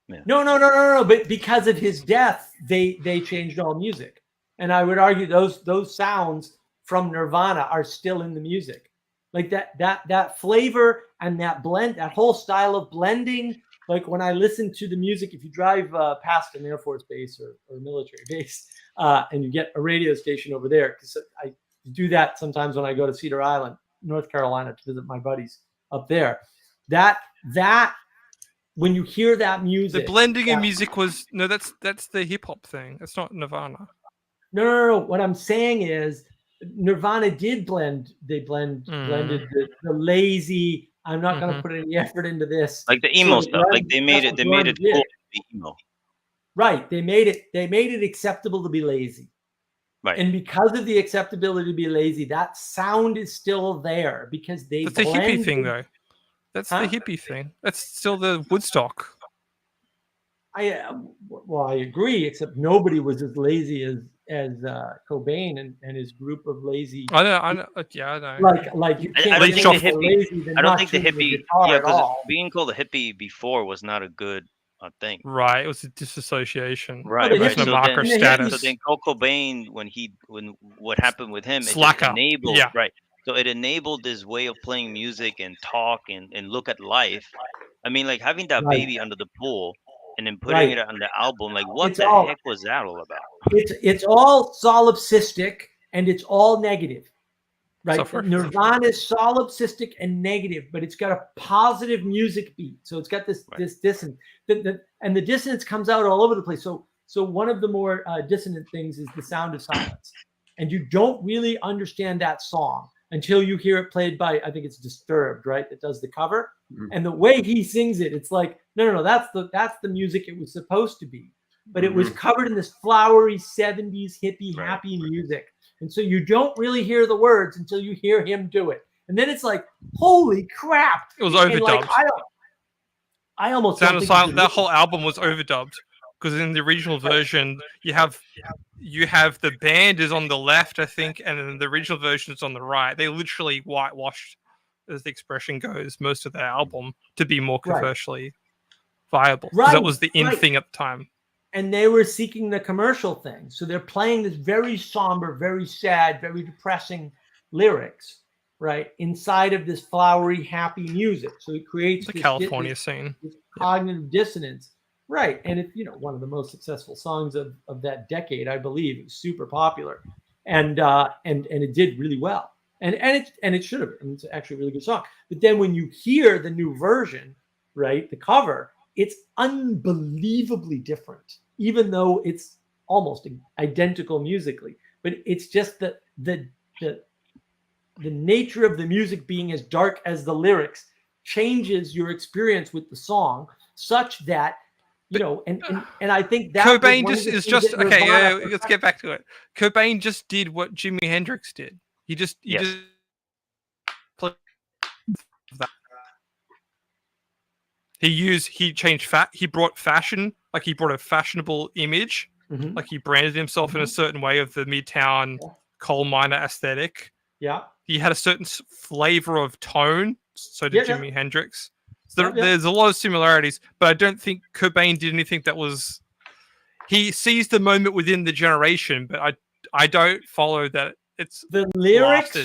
No. But because of his death, they changed all music, and I would argue those sounds from Nirvana are still in the music, like that flavor and that blend, that whole style of blending. Like when I listen to the music, if you drive past an Air Force base or military base, and you get a radio station over there, because I do that sometimes when I go to Cedar Island, North Carolina, to visit my buddies up there. That when you hear that music, the blending in music was that's the hip hop thing. That's not Nirvana. No. What I'm saying is Nirvana did blend. They blended the lazy. I'm not going to put any effort into this. Like the emo stuff. Like they made it cool to be emo. Right. They made it acceptable to be lazy. Right. And because of the acceptability to be lazy, that sound is still there because they. That's the hippie thing, though. That's the hippie thing. That's still the Woodstock. I agree, except nobody was as lazy as Cobain and his group of lazy. I know. Yeah, I know. Like you can't. I don't think the hippie. I don't think the hippie. Yeah, because being being called a hippie before was not a good thing. Right. It was a disassociation. Right. It Right. wasn't a marker status. So then Kurt Cobain, when what happened with him, Slacker. it enabled. Yeah. Right. So it enabled this way of playing music and talk and look at life. I mean, like having that baby under the pool and then putting it on the album. Like, what heck was that all about? It's all solipsistic and it's all negative. Right. Nirvana is solipsistic and negative, but it's got a positive music beat. So it's got this dissonance. And the dissonance comes out all over the place. So one of the more dissonant things is the sound of silence. And you don't really understand that song until you hear it played by, I think it's Disturbed, right? That does the cover. Mm-hmm. And the way he sings it, it's like, no, that's the music it was supposed to be. But it was covered in this flowery 70s hippie, happy music. And so you don't really hear the words until you hear him do it. And then it's like, holy crap. It was overdubbed. Like, I almost Sound of Silence, that whole album was overdubbed. Because in the original version, you have the band is on the left, I think, and then the original version is on the right. They literally whitewashed, as the expression goes, most of the album to be more commercially viable. Because that was the in thing at the time. And they were seeking the commercial thing. So they're playing this very somber, very sad, very depressing lyrics, right? Inside of this flowery, happy music. So it creates the California scene. This cognitive dissonance. Right. And it's, one of the most successful songs of that decade, I believe. It was super popular. And it did really well. And it should have been. It's actually a really good song. But then when you hear the new version, right, the cover, it's unbelievably different, even though it's almost identical musically. But it's just the nature of the music being as dark as the lyrics changes your experience with the song such that, and I think that Cobain is just okay. Let's get back to it. Cobain just did what Jimi Hendrix did. He just played that. He brought fashion, like he brought a fashionable image, like he branded himself in a certain way of the Midtown coal miner aesthetic. Yeah. He had a certain flavor of tone. So did Jimi Hendrix. So there's a lot of similarities, but I don't think Cobain did anything that was. He seized the moment within the generation, but I don't follow that. It's the lyrics,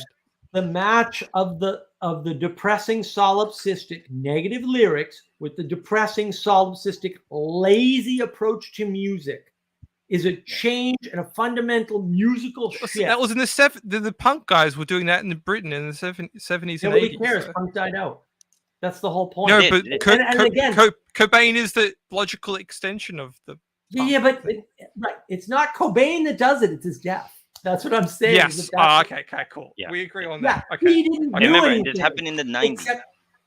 the match of the depressing solipsistic negative lyrics with the depressing solipsistic lazy approach to music is a change and a fundamental musical shift. That was in the punk guys were doing that in Britain in the 70s and 80s. Nobody cares. Punk died out. That's the whole point. No, but Cobain is the logical extension of the. But it's not Cobain that does it. It's his death. That's what I'm saying. Yes. Okay, cool. Yeah. We agree on that. Okay. He didn't do remember, anything. this happened in the 90s,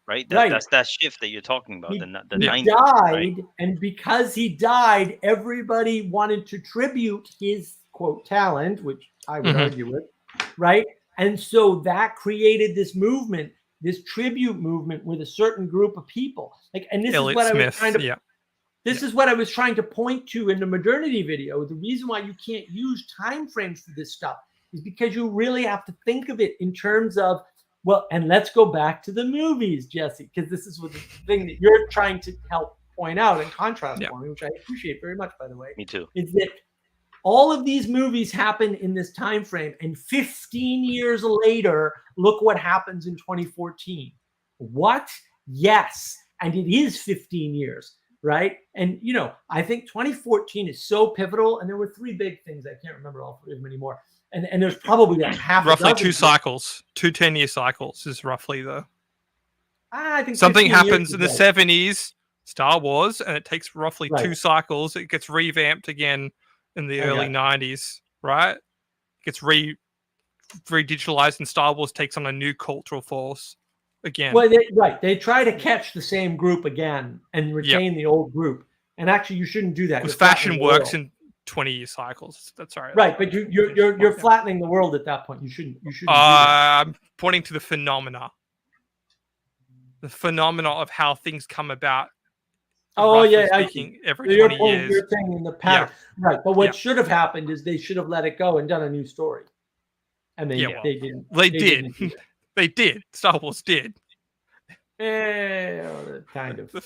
right? That's that shift that you're talking about. The 90s. He died, and because he died, everybody wanted to tribute his, quote, talent, which I would argue with, right? And so that created this movement, this tribute movement with a certain group of people. And this Elliott is what Smith, I was trying to. This is what I was trying to point to in the modernity video. The reason why you can't use time frames for this stuff is because you really have to think of it in terms of, and let's go back to the movies, Jesse, because this is what the thing that you're trying to help point out and contrast Yeah. for me, which I appreciate very much, by the way, Me too. is that all of these movies happen in this time frame, and 15 years later, look what happens in 2014. What? Yes, and it is 15 years, right? And I think 2014 is so pivotal, and there were 3 big things. I can't remember all 3 of them anymore. And there's probably half roughly a dozen 2 cycles, 2 10-year cycles is roughly the. I think Something 15 years happens is in the right. 70s, Star Wars, and it takes roughly 2 Right. cycles. It gets revamped again in the early Okay. 90s, right? It gets re-digitalized, and Star Wars takes on a new cultural force again. Well, they try to catch the same group again and retain the old group. And actually, you shouldn't do that. Because You're flattening fashion the works world. in 20-year cycles. That's right. Right, but you're flattening the world at that point. You shouldn't do that. I'm pointing to the phenomena. The phenomena of how things come about. Oh yeah, speaking, every so 20 years. You're saying in the pattern, right? But what should have happened is they should have let it go and done a new story, and they didn't. They did. Didn't do that. They did. Star Wars did. Kind of. The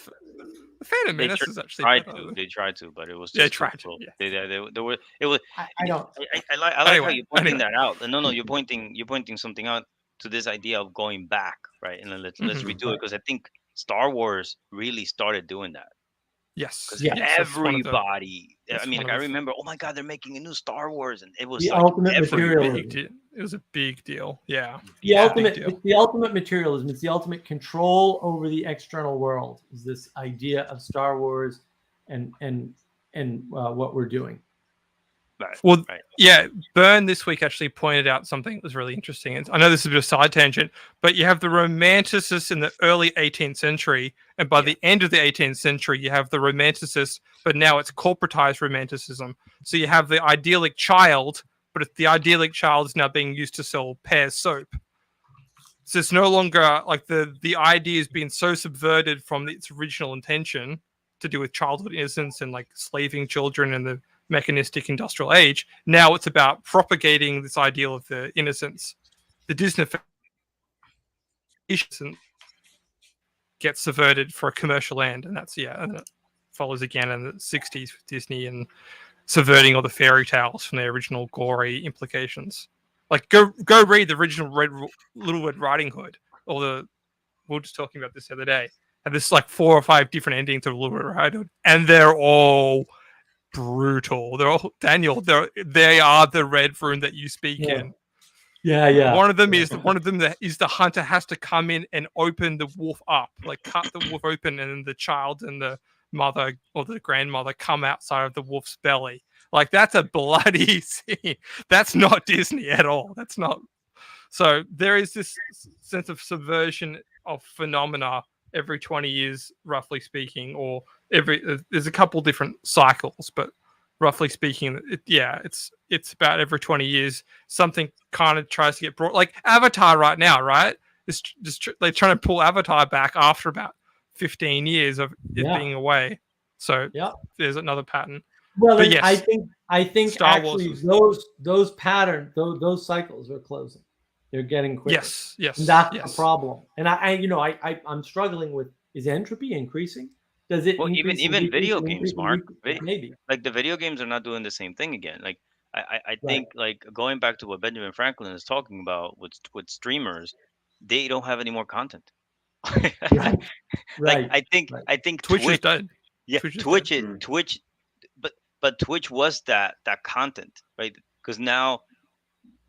Phantom Menace is actually tried better. to. They tried to, but it was just They tried slow. to. Yeah. They were. It was. I don't. I like how Anyway, you're pointing that out. No, you're pointing something out to this idea of going back, right? And then let's redo it, because I think Star Wars really started doing that. Yes. Because Yes, everybody, that's I mean, one like, of I the- remember, oh my God, they're making a new Star Wars, and it was The like ultimate everywhere. materialism. It was a big deal. Yeah. The Yeah, ultimate, big deal. the ultimate materialism. It's the ultimate control over the external world. Is this idea of Star Wars, and what we're doing. Right. Well, right. yeah, Byrne this week actually pointed out something that was really interesting. I know this is a bit of a side tangent, but you have the romanticists in the early 18th century, and by the end of the 18th century, you have the romanticists, but now it's corporatized romanticism. So you have the idyllic child, but the idyllic child is now being used to sell Pears soap. So it's no longer like the idea is being so subverted from its original intention to do with childhood innocence and like slaving children and the mechanistic industrial age. Now it's about propagating this ideal of the innocence. The Disney gets subverted for a commercial end, and that's and it follows again in the 60s with Disney and subverting all the fairy tales from their original gory implications. Like go read the original Little Red Riding Hood, or we were just talking about this the other day. And there's like 4 or 5 different endings of Little Red Riding Hood, and they're all brutal. They're all Daniel. They are the red room that you speak in. Yeah. One of them is the hunter has to come in and open the wolf up, like cut the wolf open, and then the child and the mother or the grandmother come outside of the wolf's belly. Like that's a bloody scene. That's not Disney at all. That's not. So there is this sense of subversion of phenomena every 20 years, roughly speaking, or there's a couple different cycles, but roughly speaking, it's about every 20 years something kind of tries to get brought, like Avatar right now, right? It's just they're trying to pull Avatar back after about 15 years of it being away. So there's another pattern. Well, but yes, I think Star actually Wars those patterns, those cycles are closing. They're getting quicker. Yes. And that's the problem. And I'm struggling with, is entropy increasing? Does it? Well, increase even video games, Mark. Maybe. Like the video games are not doing the same thing again. Like I think like going back to what Benjamin Franklin is talking about with streamers, they don't have any more content. Right. Like I think Twitch is dead. Yeah, Twitch, but Twitch was that content, right? Because now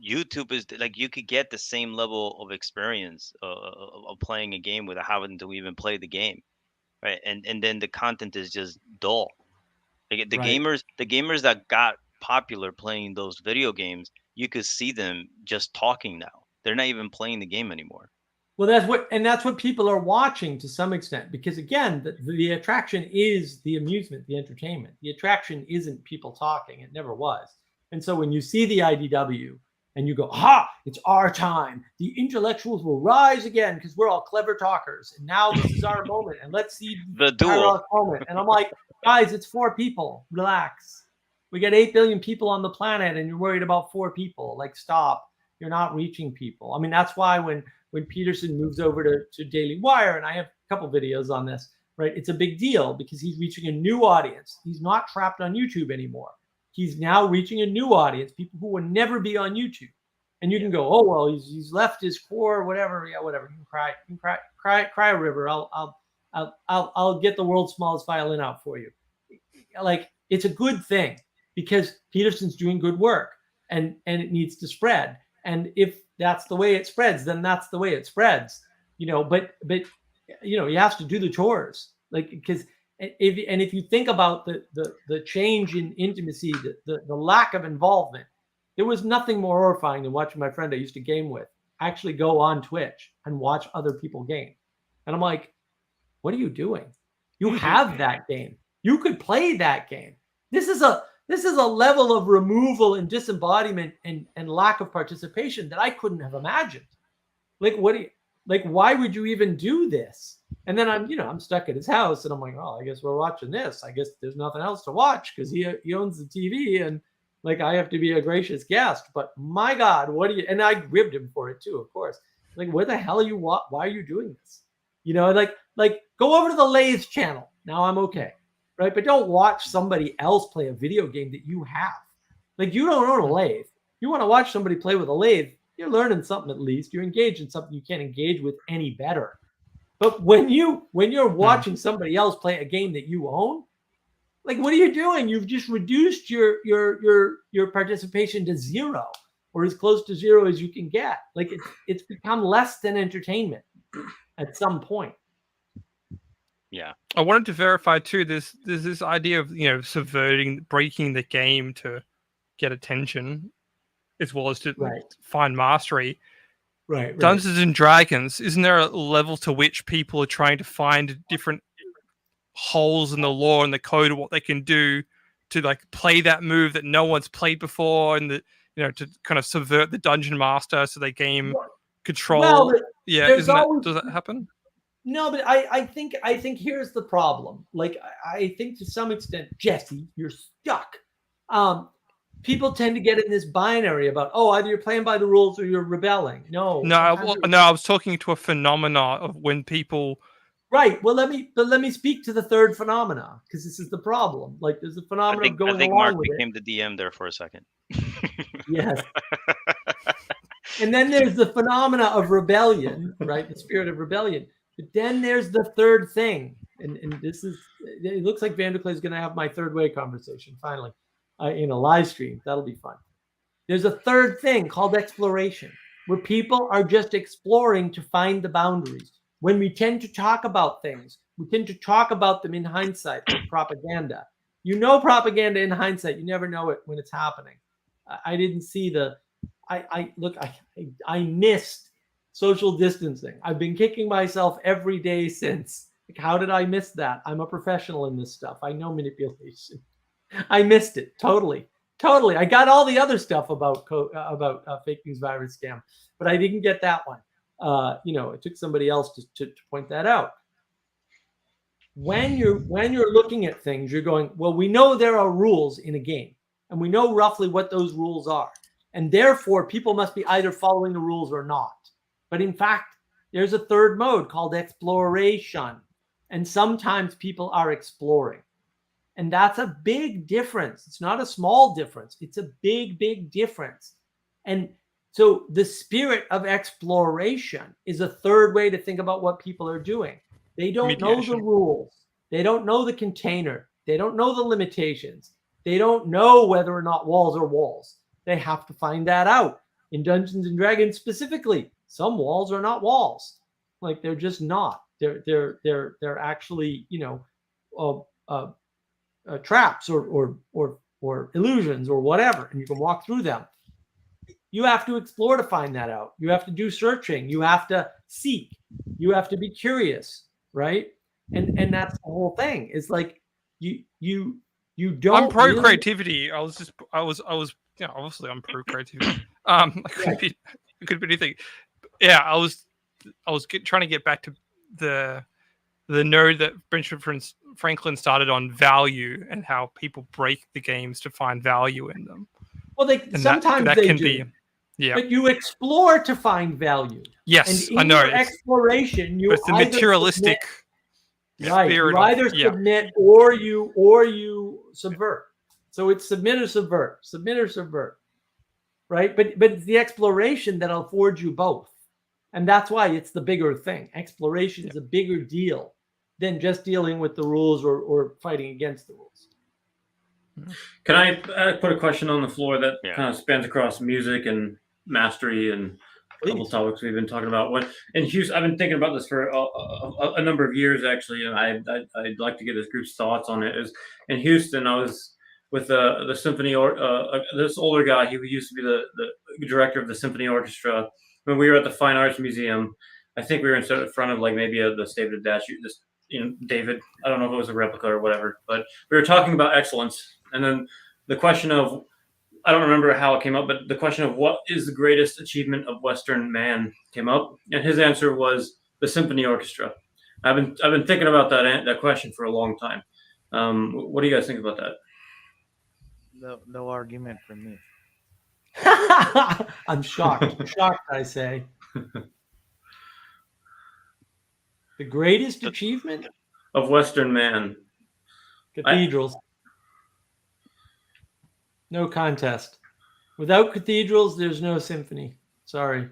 YouTube is like you could get the same level of experience of playing a game without having to even play the game, right? And then the content is just dull. Like the gamers that got popular playing those video games, you could see them just talking now. They're not even playing the game anymore. Well, that's what people are watching to some extent, because again, the attraction is the amusement, the entertainment. The attraction isn't people talking. It never was. And so when you see the IDW and you go, it's our time. The intellectuals will rise again because we're all clever talkers. And now this is our moment. And let's see the duel moment. And I'm like, guys, it's 4 people. Relax. We got 8 billion people on the planet and you're worried about 4 people. Like, stop. You're not reaching people. I mean, that's why when Peterson moves over to Daily Wire, and I have a couple videos on this, right? It's a big deal because he's reaching a new audience. He's not trapped on YouTube anymore. He's now reaching a new audience, people who would never be on YouTube. And you can go, oh well, he's left his core, whatever. Yeah, whatever. You can cry a river. I'll get the world's smallest violin out for you. Like, it's a good thing because Peterson's doing good work, and it needs to spread. And if that's the way it spreads, then that's the way it spreads. But he has to do the chores, like, because if you think about the change in intimacy, the lack of involvement, there was nothing more horrifying than watching my friend I used to game with actually go on Twitch and watch other people game. And I'm like, what are you doing? You have that game. You could play that game. This is a level of removal and disembodiment and lack of participation that I couldn't have imagined. Like, why would you even do this? And then I'm stuck at his house, and I'm like, oh, I guess we're watching this. I guess there's nothing else to watch because he owns the TV, and like, I have to be a gracious guest. But my God, and I ribbed him for it too, of course. Like, where the hell are you? Why are you doing this? Like go over to the Lathe channel. Now I'm okay, right? But don't watch somebody else play a video game that you have. Like, you don't own a lathe. You want to watch somebody play with a lathe, you're learning something at least. You're engaged in something you can't engage with any better. But when you're watching somebody else play a game that you own, like, what are you doing? You've just reduced your participation to zero, or as close to zero as you can get. Like, it's become less than entertainment at some point. Yeah. I wanted to verify too. There's this idea of breaking the game to get attention, as well as to find mastery. Right. Dungeons and Dragons, isn't there a level to which people are trying to find different holes in the lore and the code of what they can do to, like, play that move that no one's played before, and to kind of subvert the dungeon master so they gain control? Well, does that happen? No, but I think here's the problem. Like, I think to some extent, Jesse, you're stuck. People tend to get in this binary about, either you're playing by the rules or you're rebelling. No, I was talking to a phenomena of when people. Right. Well, let me speak to the third phenomena, because this is the problem. Like, there's a phenomenon going along with it. I think Mark became the DM there for a second. Yes. And then there's the phenomena of rebellion, right? The spirit of rebellion. But then there's the third thing, and this is. It looks like Vanderklay is going to have my third way conversation finally, in a live stream. That'll be fun. There's a third thing called exploration, where people are just exploring to find the boundaries. When we tend to talk about things, we tend to talk about them in hindsight, like propaganda. Propaganda in hindsight. You never know it when it's happening. I didn't see I missed social distancing. I've been kicking myself every day since. Like, how did I miss that? I'm a professional in this stuff. I know manipulation. I missed it totally. I got all the other stuff about fake news virus scam, but I didn't get that one. It took somebody else to point that out. When you're looking at things, you're going, well, we know there are rules in a game, and we know roughly what those rules are, and therefore people must be either following the rules or not. But in fact, there's a third mode called exploration, and sometimes people are exploring, and that's a big difference. It's not a small difference. It's a big difference. And so the spirit of exploration is a third way to think about what people are doing. They don't know the rules. They don't know the container. They don't know the limitations. They don't know whether or not walls are walls. They have to find that out. In Dungeons and Dragons specifically, some walls are not walls. Like, they're just not. They're actually, traps or illusions or whatever, and you can walk through them. You have to explore to find that out. You have to do searching. You have to seek. You have to be curious, right? And that's the whole thing. It's like you don't. I'm pro creativity. Obviously I'm pro creativity. It could be anything. Yeah, I was trying to get back to the node that Benjamin Franklin started on value, and how people break the games to find value in them. Well, sometimes that they can do. Be. Yeah. But you explore to find value. Yes, and in I know. Your exploration, it's the materialistic. Right. spirit You of- either yeah. submit or you subvert. So it's submit or subvert. Submit or subvert. Right. But it's the exploration that affords you both. And that's why it's the bigger thing. Exploration is a bigger deal than just dealing with the rules or fighting against the rules. Can I put a question on the floor that Yeah. kind of spans across music and mastery and a couple Please. topics we've been talking about? What in Houston, I've been thinking about this for a number of years actually, and I'd like to get this group's thoughts on it. Is in Houston, I was with the symphony or this older guy. He used to be the director of the symphony orchestra. When we were at the Fine Arts Museum, I think we were in front of like maybe the David statue. This David. I don't know if it was a replica or whatever, but we were talking about excellence. And then the question of, I don't remember how it came up, but the question of what is the greatest achievement of Western man came up, and his answer was the symphony orchestra. I've been thinking about that question for a long time. What do you guys think about that? No argument from me. I'm shocked. Shocked, I say. The greatest achievement? Of Western man. Cathedrals. No contest. Without cathedrals, there's no symphony. Sorry.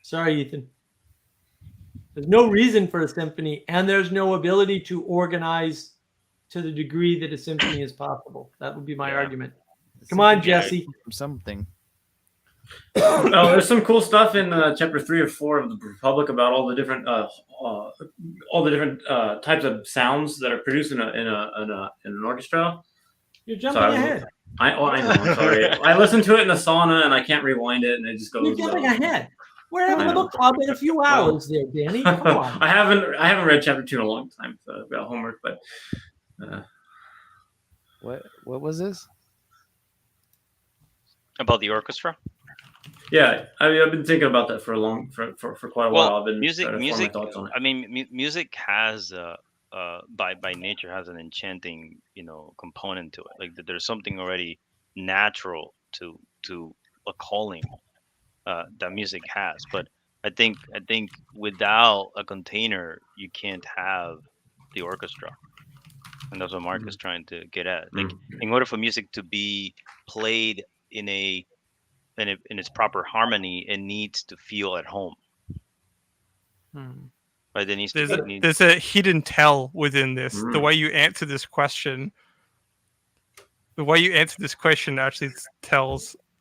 Sorry, Ethan. There's no reason for a symphony, and there's no ability to organize to the degree that a symphony is possible. That would be my argument. Come on, Jesse. Something. Oh, there's some cool stuff in chapter 3 or 4 of the Republic about all the different types of sounds that are produced in an orchestra. You're jumping ahead. I know. I'm sorry. I listened to it in the sauna and I can't rewind it, and it just goes. You're jumping ahead. We're having a book club in a few hours, there, Danny. Come on. I haven't read chapter 2 in a long time, so I've got homework. But What was this? About the orchestra? yeah, I've been thinking about that for quite a while. I've been music. trying to form my thoughts on it. I mean, music has by nature has an enchanting component to it. Like there's something already natural to a calling that music has. But I think without a container, you can't have the orchestra, and that's what Mark is trying to get at. Like in order for music to be played in its proper harmony, it needs to feel at home. Right? There's a hidden tell within this. The way you answer this question, actually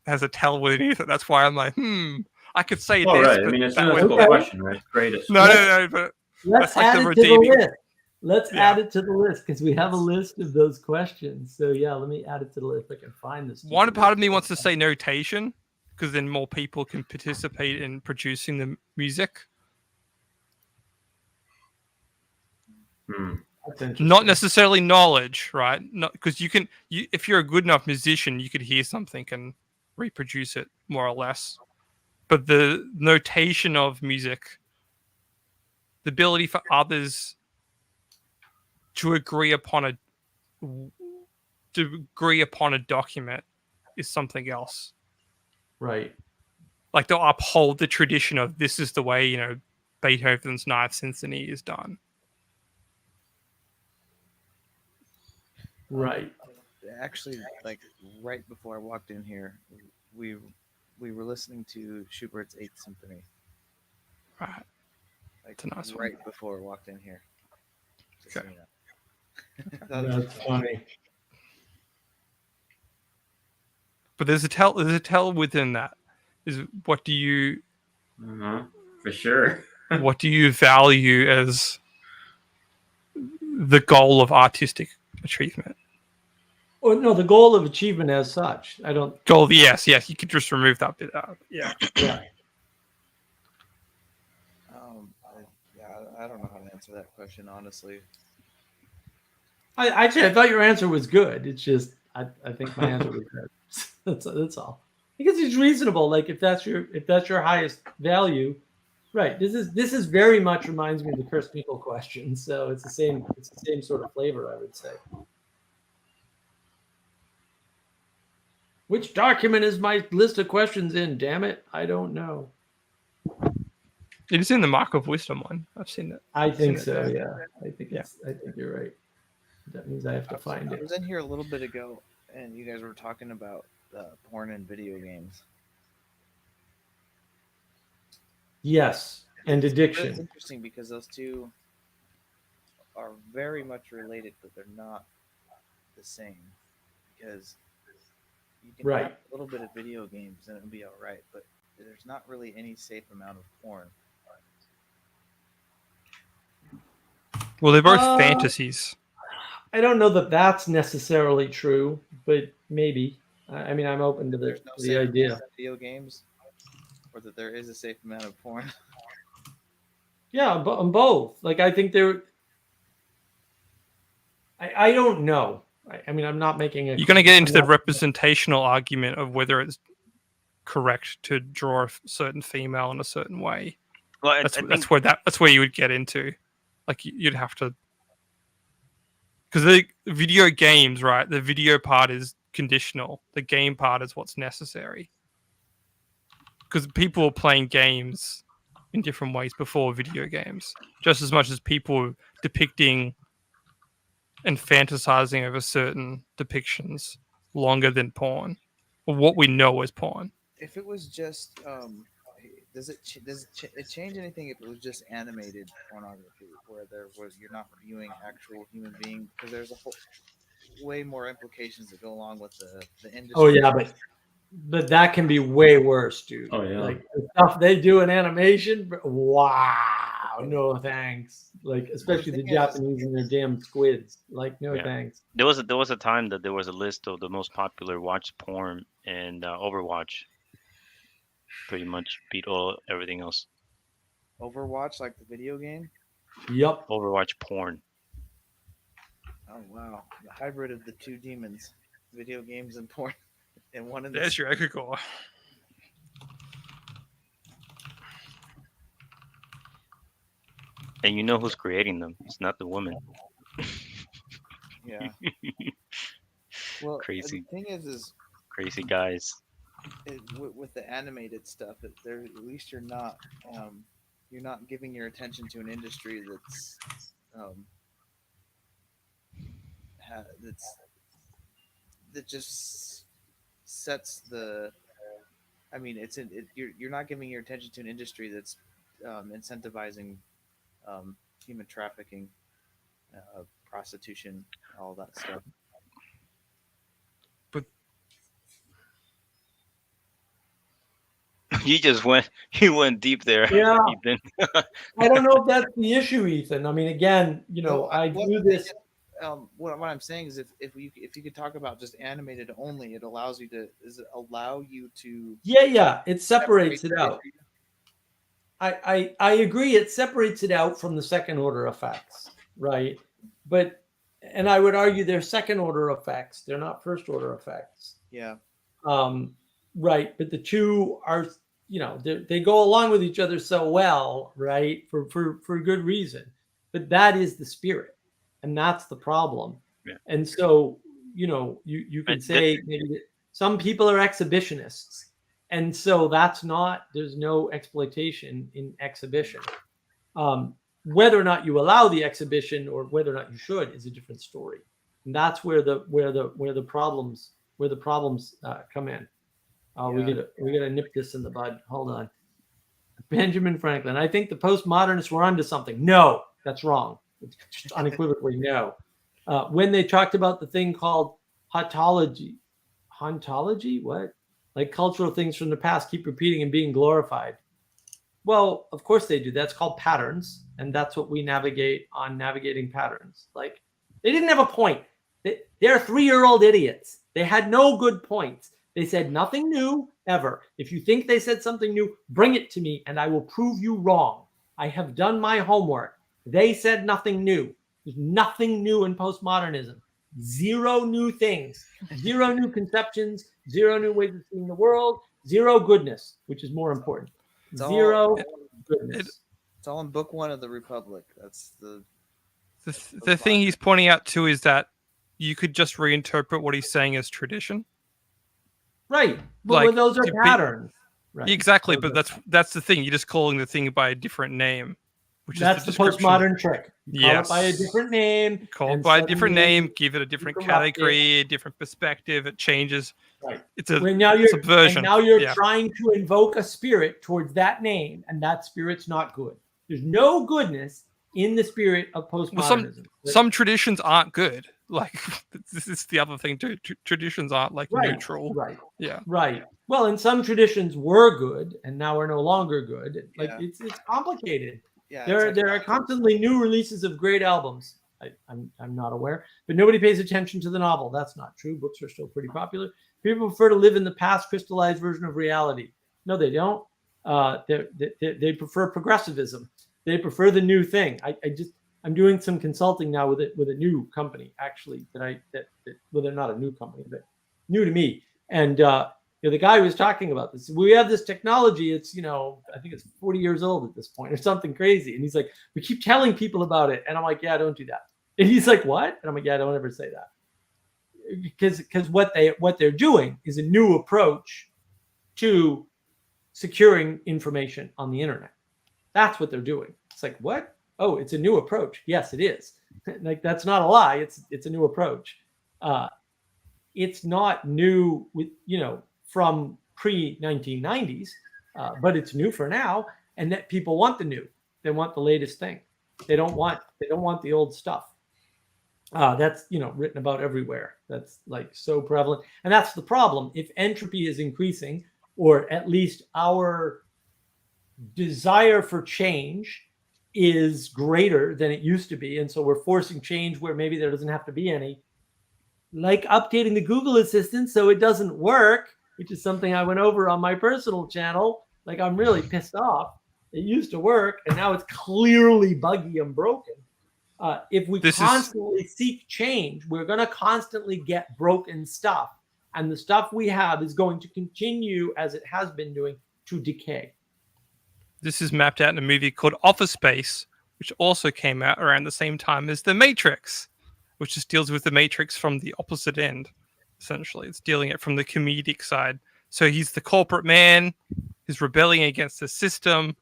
has a tell within it. That's why I'm like, I could say this. Right. But I mean, it's that a way- difficult question, right? Greatest. No, but Let's that's like add the it to the redeeming- list. Let's add it to the list because we have a list of those questions. So yeah, let me add it to the list. If I can find this. one part of me wants to say notation because then more people can participate in producing the music. That's interesting. Not necessarily knowledge, right? Not because if you're a good enough musician, you could hear something and reproduce it more or less. But the notation of music, the ability for others to agree upon a document is something else. Right. Like they'll uphold the tradition of this is the way, Beethoven's Ninth Symphony is done. Right. Actually, like right before I walked in here, we were listening to Schubert's Eighth Symphony. Right. Like It's a nice one. right before I walked in here. Just Okay. so you know. That's funny. But there's a tell within that. Is what do you For sure. what do you value as the goal of artistic achievement? Or no, the goal of achievement as such. I don't. Goal, yes, you could just remove that bit out. Yeah. Yeah. I don't know how to answer that question honestly. I thought your answer was good. It's just I think my answer was good. That's all. Because it's reasonable. Like if that's your highest value, right? This is very much reminds me of the Chris Minkle question. So it's the same sort of flavor, I would say. Which document is my list of questions in? Damn it, I don't know. It is in the Mark of Wisdom one. I've seen it. I think it so. there. Yeah, I think I think you're right. That means I have to find I it. was in here a little bit ago, and you guys were talking about porn and video games. Yes, and It's addiction. interesting because those two are very much related, but they're not the same. Because you can Right. have a little bit of video games and it'll be all right, but there's not really any safe amount of porn. Well, they're both Uh, fantasies. I don't know that that's necessarily true, but maybe. I mean, I'm open to There's the no the safe idea. amount of video games, or that there is a safe amount of porn. Yeah, but on both. Like, I think there. I don't know. I mean, I'm not making a. You're going to get I'm into the not- representational argument of whether it's correct to draw a certain female in a certain way. Well, I That's think that's where you would get into. Like you'd have to, because the video games, right? The video part is conditional. The game part is what's necessary. Because people were playing games in different ways before video games, just as much as people were depicting and fantasizing over certain depictions longer than porn, or what we know as porn. If it was just, does it change anything if it was just animated pornography, where you're not viewing actual human beings? Because there's a whole way more implications that go along with the industry. Oh yeah, but that can be way worse, dude. Oh, yeah. Like the stuff they do in animation. Wow, no thanks. Like especially the thing is- Japanese and their damn squids. Like no Yeah. thanks. there was a time that there was a list of the most popular watched porn, and Overwatch pretty much beat everything else. Overwatch, like the video game. Yep. Overwatch porn. Oh wow, the hybrid of the two demons, video games and porn, and one in the There's your egregore. And you know who's creating them? It's not the woman. yeah. Well, Crazy. The thing is Crazy guys. with the animated stuff, there at least you're not giving your attention to an industry that just sets the. I mean, you're not giving your attention to an industry that's incentivizing human trafficking, prostitution, all that stuff. You went deep there. Yeah. Ethan. I don't know if that's the issue, Ethan. I mean, again, I do this. What I'm saying is, if you could talk about just animated only, it allows you to allow you to. Yeah, it separates it separate out. I agree. It separates it out from the second order effects, right? But and I would argue they're second order effects. They're not first order effects. Yeah. Right. But the two are, they go along with each other so well, right? For good reason. But that is the spirit, and that's the problem. Yeah. And so, you can say maybe that some people are exhibitionists. And so there's no exploitation in exhibition. Whether or not you allow the exhibition or whether or not you should is a different story. And that's where the problems come in. We gotta nip this in the bud. Hold on. Benjamin Franklin. I think the postmodernists were onto something. No, that's wrong. It's just unequivocally no. When they talked about the thing called hauntology, what? Like cultural things from the past keep repeating and being glorified. Well, of course they do. That's called patterns, and that's what we navigate on navigating patterns. Like they didn't have a point. They're 3-year-old idiots. They had no good points. They said nothing new ever. If you think they said something new, bring it to me, and I will prove you wrong. I have done my homework. They said nothing new. There's nothing new in postmodernism. Zero new things, zero new conceptions, zero new ways of seeing the world, zero goodness, which is more important. Zero goodness. It's all in book 1 of the Republic. That's the thing he's pointing out too is that you could just reinterpret what he's saying as tradition. Right. But Like, those are patterns. Right. Exactly, So but that's the thing. You're just calling the thing by a different name, which that's is the description. postmodern trick. You call it by a Yes. different name. Call it and by a different suddenly name, give it a different corrupt it. category, a different perspective. It changes. Right. It's a When now you're subversion. and now you're Yeah. trying to invoke a spirit towards that name, and that spirit's not good. There's no goodness in the spirit of postmodernism. Some traditions aren't good. Like this is the other thing too. Traditions aren't like Right, neutral. right, Yeah. right. Well, and some traditions were good, and now are no longer good. Like Yeah. it's complicated. Yeah, There are constantly new releases of great albums. I'm not aware, but nobody pays attention to the novel. That's not true. Books are still pretty popular. People prefer to live in the past crystallized version of reality. No, they don't. They prefer progressivism. They prefer the new thing. I'm doing some consulting now with a new company actually that well, they're not a new company, but new to me. And the guy was talking about this. We have this technology. It's I think it's 40 years old at this point or something crazy. And he's like, we keep telling people about it, and I'm like, yeah, don't do that. And he's like, what? And I'm like, yeah, don't ever say that, because what they're doing is a new approach to securing information on the internet. That's what they're doing. It's like, what? Oh, it's a new approach. Yes, it is. Like that's not a lie. It's a new approach. It's not new with from pre-1990s, but it's new for now, and that people want the new. They want the latest thing. They don't want the old stuff. That's written about everywhere. That's like so prevalent, and that's the problem. If entropy is increasing, or at least our desire for change is greater than it used to be, and so we're forcing change where maybe there doesn't have to be any, like updating the Google Assistant so it doesn't work, which is something I went over on my personal channel. Like I'm really pissed off. It used to work, and now it's clearly buggy and broken. If we constantly seek change, we're going to constantly get broken stuff, and the stuff we have is going to continue as it has been doing to decay. This is mapped out in a movie called Office Space, which also came out around the same time as The Matrix, which just deals with the Matrix from the opposite end. Essentially, it's dealing it from the comedic side. So he's the corporate man, he's rebelling against the system.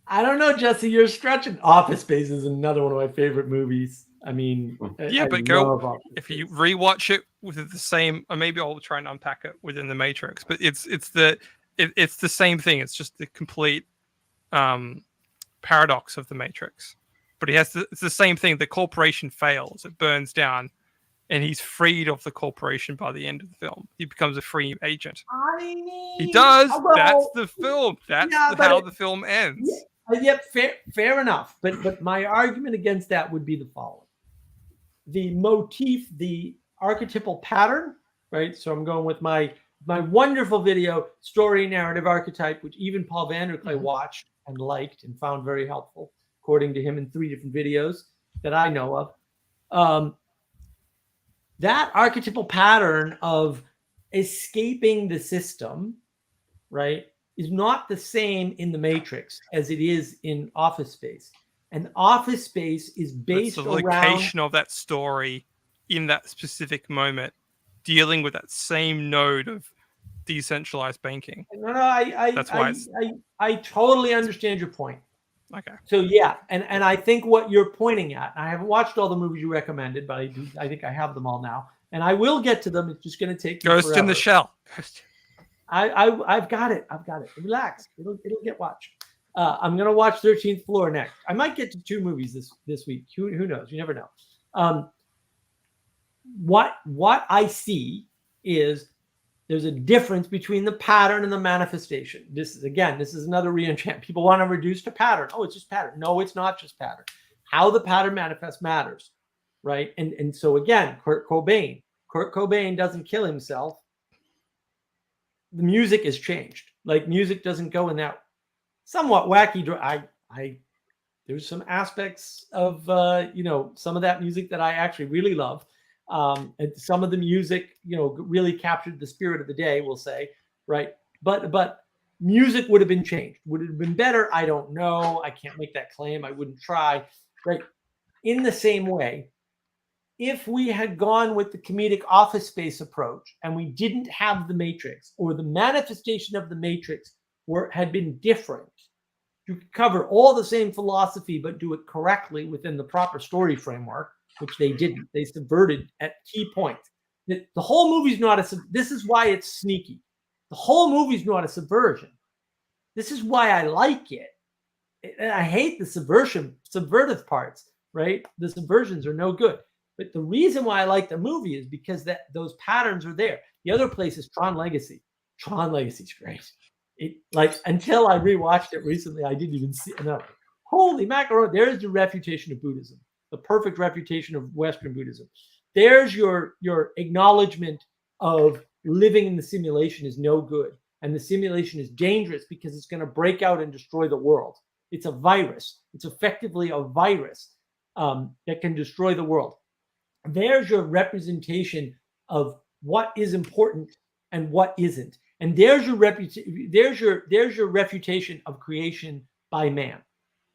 I don't know, Jesse, you're stretching. Office Space is another one of my favorite movies. I mean, yeah, but if you rewatch it with the same, or maybe I'll try and unpack it within the Matrix, but it's the same thing. It's just the complete paradox of the Matrix. But it's the same thing. The corporation fails, it burns down, and he's freed of the corporation by the end of the film. He becomes a free agent. He does. That's the film. That's how the film ends. Yeah, fair enough. But my argument against that would be the following: the motif, the archetypal pattern, right? So I'm going with my wonderful video, Story Narrative Archetype, which even Paul Vanderklay watched and liked and found very helpful, according to him, in 3 different videos that I know of. That archetypal pattern of escaping the system, right, is not the same in the Matrix as it is in Office Space. And Office Space is based around the location of that story in that specific moment, dealing with that same node of decentralized banking. No, I totally understand your point. Okay. So yeah, and I think what you're pointing at, I haven't watched all the movies you recommended, but I think I have them all now, and I will get to them. It's just going to take me Ghost forever. in the Shell. I've got it. Relax. It'll get watched. I'm going to watch 13th Floor next. I might get to 2 movies this week. Who knows? You never know. What I see is there's a difference between the pattern and the manifestation. This is another re-enchant. People want to reduce to pattern. Oh, it's just pattern. No, it's not just pattern. How the pattern manifests matters, right? And so again, Kurt Cobain doesn't kill himself. The music is changed. Like music doesn't go in that somewhat wacky. There's some aspects of some of that music that I actually really love. And some of the music, really captured the spirit of the day, we'll say, right? But music would have been changed. Would it have been better? I don't know. I can't make that claim. I wouldn't try. Right? In the same way, if we had gone with the comedic Office Space approach and we didn't have the Matrix, or the manifestation of the Matrix had been different, you could cover all the same philosophy but do it correctly within the proper story framework, which they didn't. They subverted at key points. The whole movie's not this is why it's sneaky. The whole movie's not a subversion. This is why I like it. And I hate the subvertive parts, right? The subversions are no good. But the reason why I like the movie is because those patterns are there. The other place is Tron Legacy. Tron Legacy's great. Until I rewatched it recently, I didn't even see it. Holy macaroni! There's the refutation of Buddhism, the perfect refutation of Western Buddhism. There's your acknowledgement of living in the simulation is no good, and the simulation is dangerous because it's going to break out and destroy the world. It's a virus. It's effectively a virus that can destroy the world. There's your representation of what is important and what isn't. And there's your refutation of creation by man.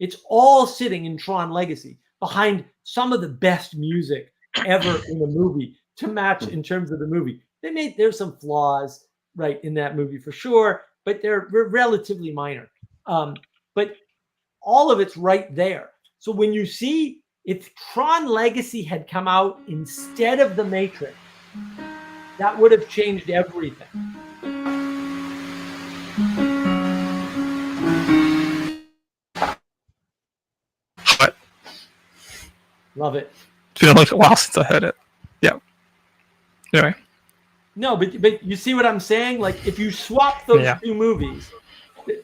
It's all sitting in Tron Legacy behind some of the best music ever in a movie to match in terms of the movie. There's some flaws right in that movie for sure, but they're relatively minor. But all of it's right there. So when you see, if Tron Legacy had come out instead of The Matrix, that would have changed everything. What? Love it. It's been a while since I heard it. Yeah. Anyway. No, but you see what I'm saying? Like, if you swap those two movies,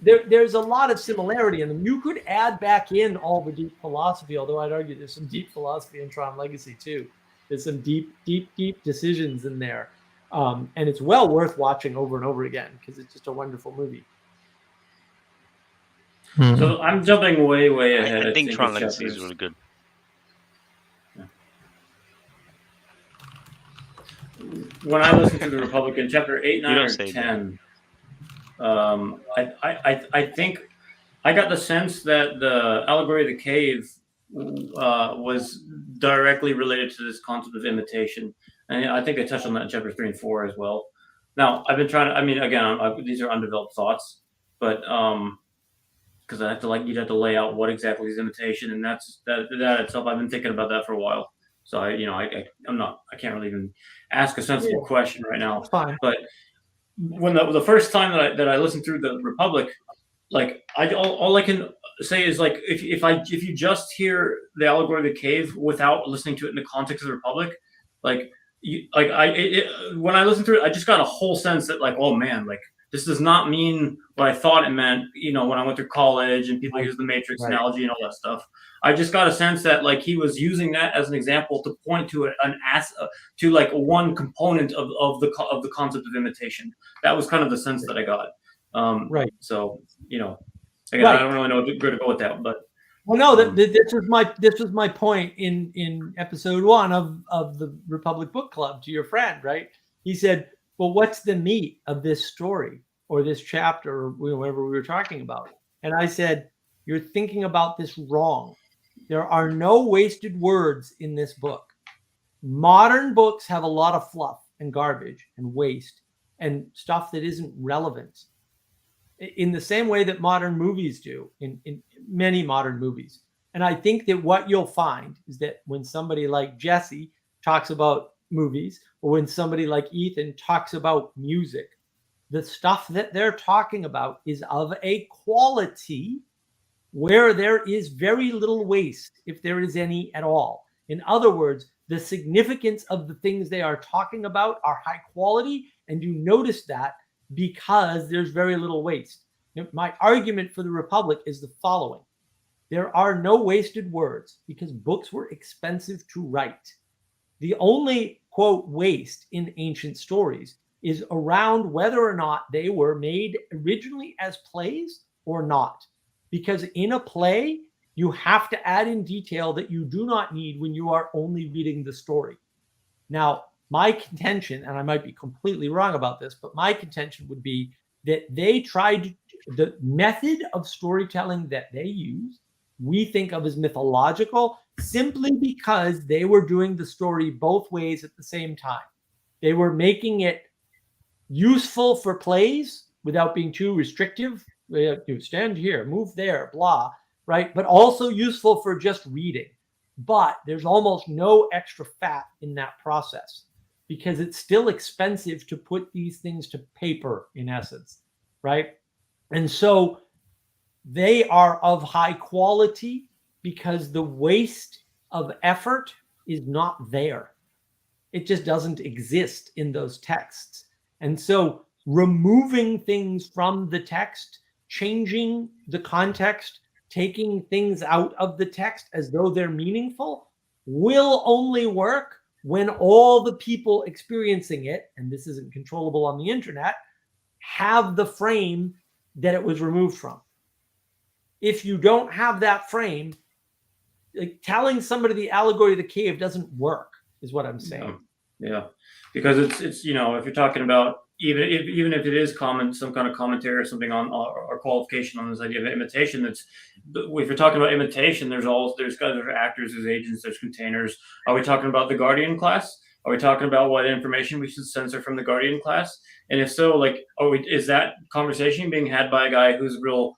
there's a lot of similarity in them. You could add back in all the deep philosophy, although I'd argue there's some deep philosophy in Tron Legacy too. There's some deep decisions in there. And it's well worth watching over and over again because it's just a wonderful movie. So I'm jumping way ahead. I think Tron Legacy is really good. When I listened to the Republican, chapter 8, 9, or 10, I think I got the sense that the allegory of the cave was directly related to this concept of imitation. And I think I touched on that in chapter 3 and 4 as well. Now, I've been trying to, I mean, again, these are undeveloped thoughts, but because you'd have to lay out what exactly is imitation, and that itself, I've been thinking about that for a while. So I can't really even ask a sensible question right now. Fine. But when the first time that I listened through the Republic, like all I can say is, like, if you just hear the allegory of the cave without listening to it in the context of the Republic, when I listened through it, I just got a whole sense that, like, oh man, like, this does not mean what I thought it meant, when I went through college and people use the Matrix analogy and all that stuff. I just got a sense that, like, he was using that as an example to point to one component of the concept of imitation. That was kind of the sense that I got. Right. So, again, I don't really know where to go with that, but. Well, no, this was my point in episode 1 of the Republic Book Club to your friend, right? He said, well, what's the meat of this story or this chapter or whatever we were talking about? And I said, you're thinking about this wrong. There are no wasted words in this book. Modern books have a lot of fluff and garbage and waste and stuff that isn't relevant in the same way that modern movies do in many modern movies. And I think that what you'll find is that when somebody like Jesse talks about movies, or when somebody like Ethan talks about music, the stuff that they're talking about is of a quality where there is very little waste, if there is any at all. In other words, the significance of the things they are talking about are high quality, and you notice that because there's very little waste. My argument for the Republic is the following. There are no wasted words because books were expensive to write. The only, quote, waste in ancient stories is around whether or not they were made originally as plays or not. Because in a play, you have to add in detail that you do not need when you are only reading the story. Now, my contention, and I might be completely wrong about this, but my contention would be that they tried the method of storytelling that they use, we think of as mythological, simply because they were doing the story both ways at the same time. They were making it useful for plays without being too restrictive. You stand here, move there, blah, right? But also useful for just reading. But there's almost no extra fat in that process because it's still expensive to put these things to paper, in essence, right? And so they are of high quality because the waste of effort is not there. It just doesn't exist in those texts. And so removing things from the text, changing the context, taking things out of the text as though they're meaningful will only work when all the people experiencing it, and this isn't controllable on the internet, have the frame that it was removed from. If you don't have that frame, like telling somebody the allegory of the cave doesn't work, is what I'm saying. Yeah, because it's if you're talking about even if it is some kind of commentary or something on or qualification on this idea of imitation, if you're talking about imitation, there's actors, there's agents, there's containers. Are we talking about the Guardian class? Are we talking about what information we should censor from the Guardian class? And if so, is that conversation being had by a guy who's real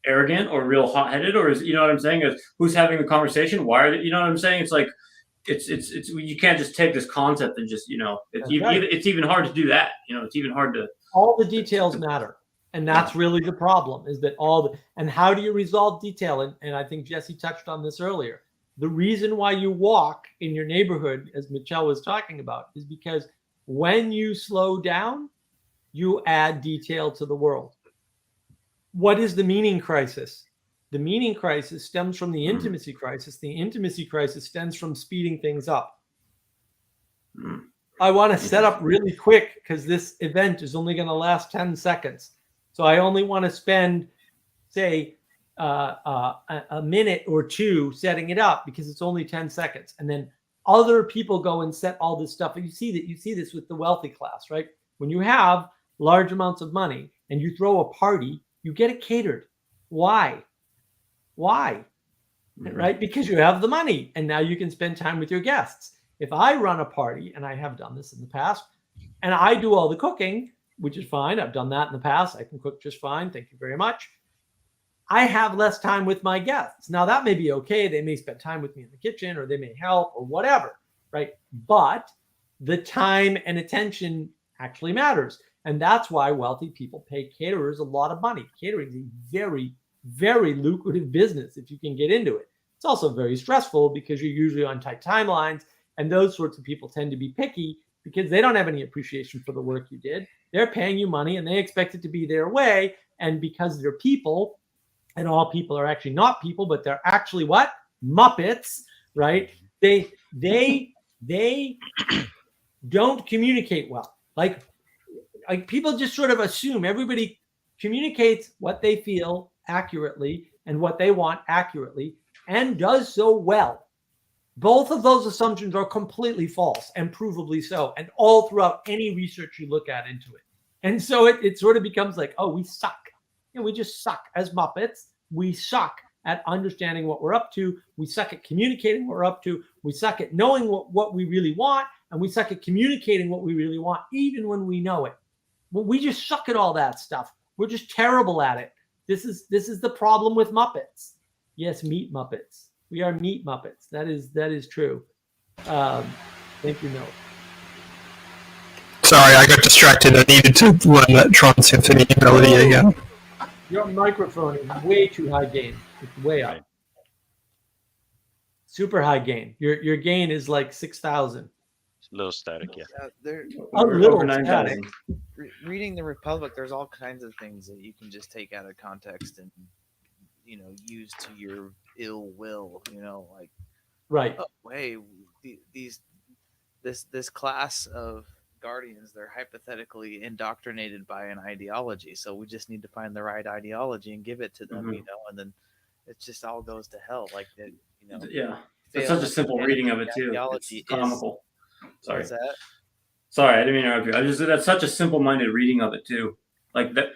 arrogant or real hot-headed, or is what I'm saying is who's having the conversation? Why are they, what I'm saying? It's like it's you can't just take this concept and just it's even hard to do that. It's even hard to. All the details matter, and that's really the problem. Is that and how do you resolve detail? And I think Jesse touched on this earlier. The reason why you walk in your neighborhood, as Michelle was talking about, is because when you slow down, you add detail to the world. What is the meaning crisis? The meaning crisis stems from the intimacy crisis. The intimacy crisis stems from speeding things up. I want to set up really quick because this event is only going to last 10 seconds. So I only want to spend, say, a minute or two setting it up because it's only 10 seconds. And then other people go and set all this stuff. And you see this with the wealthy class, right? When you have large amounts of money and you throw a party, you get it catered. Why? Right? Because you have the money and now you can spend time with your guests. If I run a party, and I have done this in the past, and I do all the cooking, which is fine. I've done that in the past. I can cook just fine. Thank you very much. I have less time with my guests. Now that may be okay. They may spend time with me in the kitchen or they may help or whatever, right? But the time and attention actually matters. And that's why wealthy people pay caterers a lot of money. Catering is a very, very lucrative business if you can get into it. It's also very stressful because you're usually on tight timelines, and those sorts of people tend to be picky because they don't have any appreciation for the work you did. They're paying you money and they expect it to be their way. And because they're people, and all people are actually not people, but they're actually what? Muppets, right? They don't communicate well. Like people just sort of assume everybody communicates what they feel accurately and what they want accurately and does so well. Both of those assumptions are completely false and provably so, and all throughout any research you look at into it. And so it sort of becomes like, oh, we suck. We just suck as Muppets. We suck at understanding what we're up to. We suck at communicating what we're up to. We suck at knowing what we really want, and we suck at communicating what we really want, even when we know it. Well, we just suck at all that stuff. We're just terrible at it. This is the problem with Muppets. Yes, meat Muppets. We are meat Muppets. That is true. Thank you, Noah. Sorry, I got distracted. I needed to learn that Tron Symphony melody again. Your microphone is way too high gain. It's way up. Super high gain. Your gain is like 6,000. It's a little static, yeah. A little static. Reading the Republic, there's all kinds of things that you can just take out of context and use to your ill will. Like right. Oh, hey, this class of Guardians, they're hypothetically indoctrinated by an ideology, so we just need to find the right ideology and give it to them, and then it just all goes to hell. Like that, Yeah, it's such a simple reading of it too. It's comical. Sorry, I didn't mean to interrupt you. That's such a simple-minded reading of it too. Like that.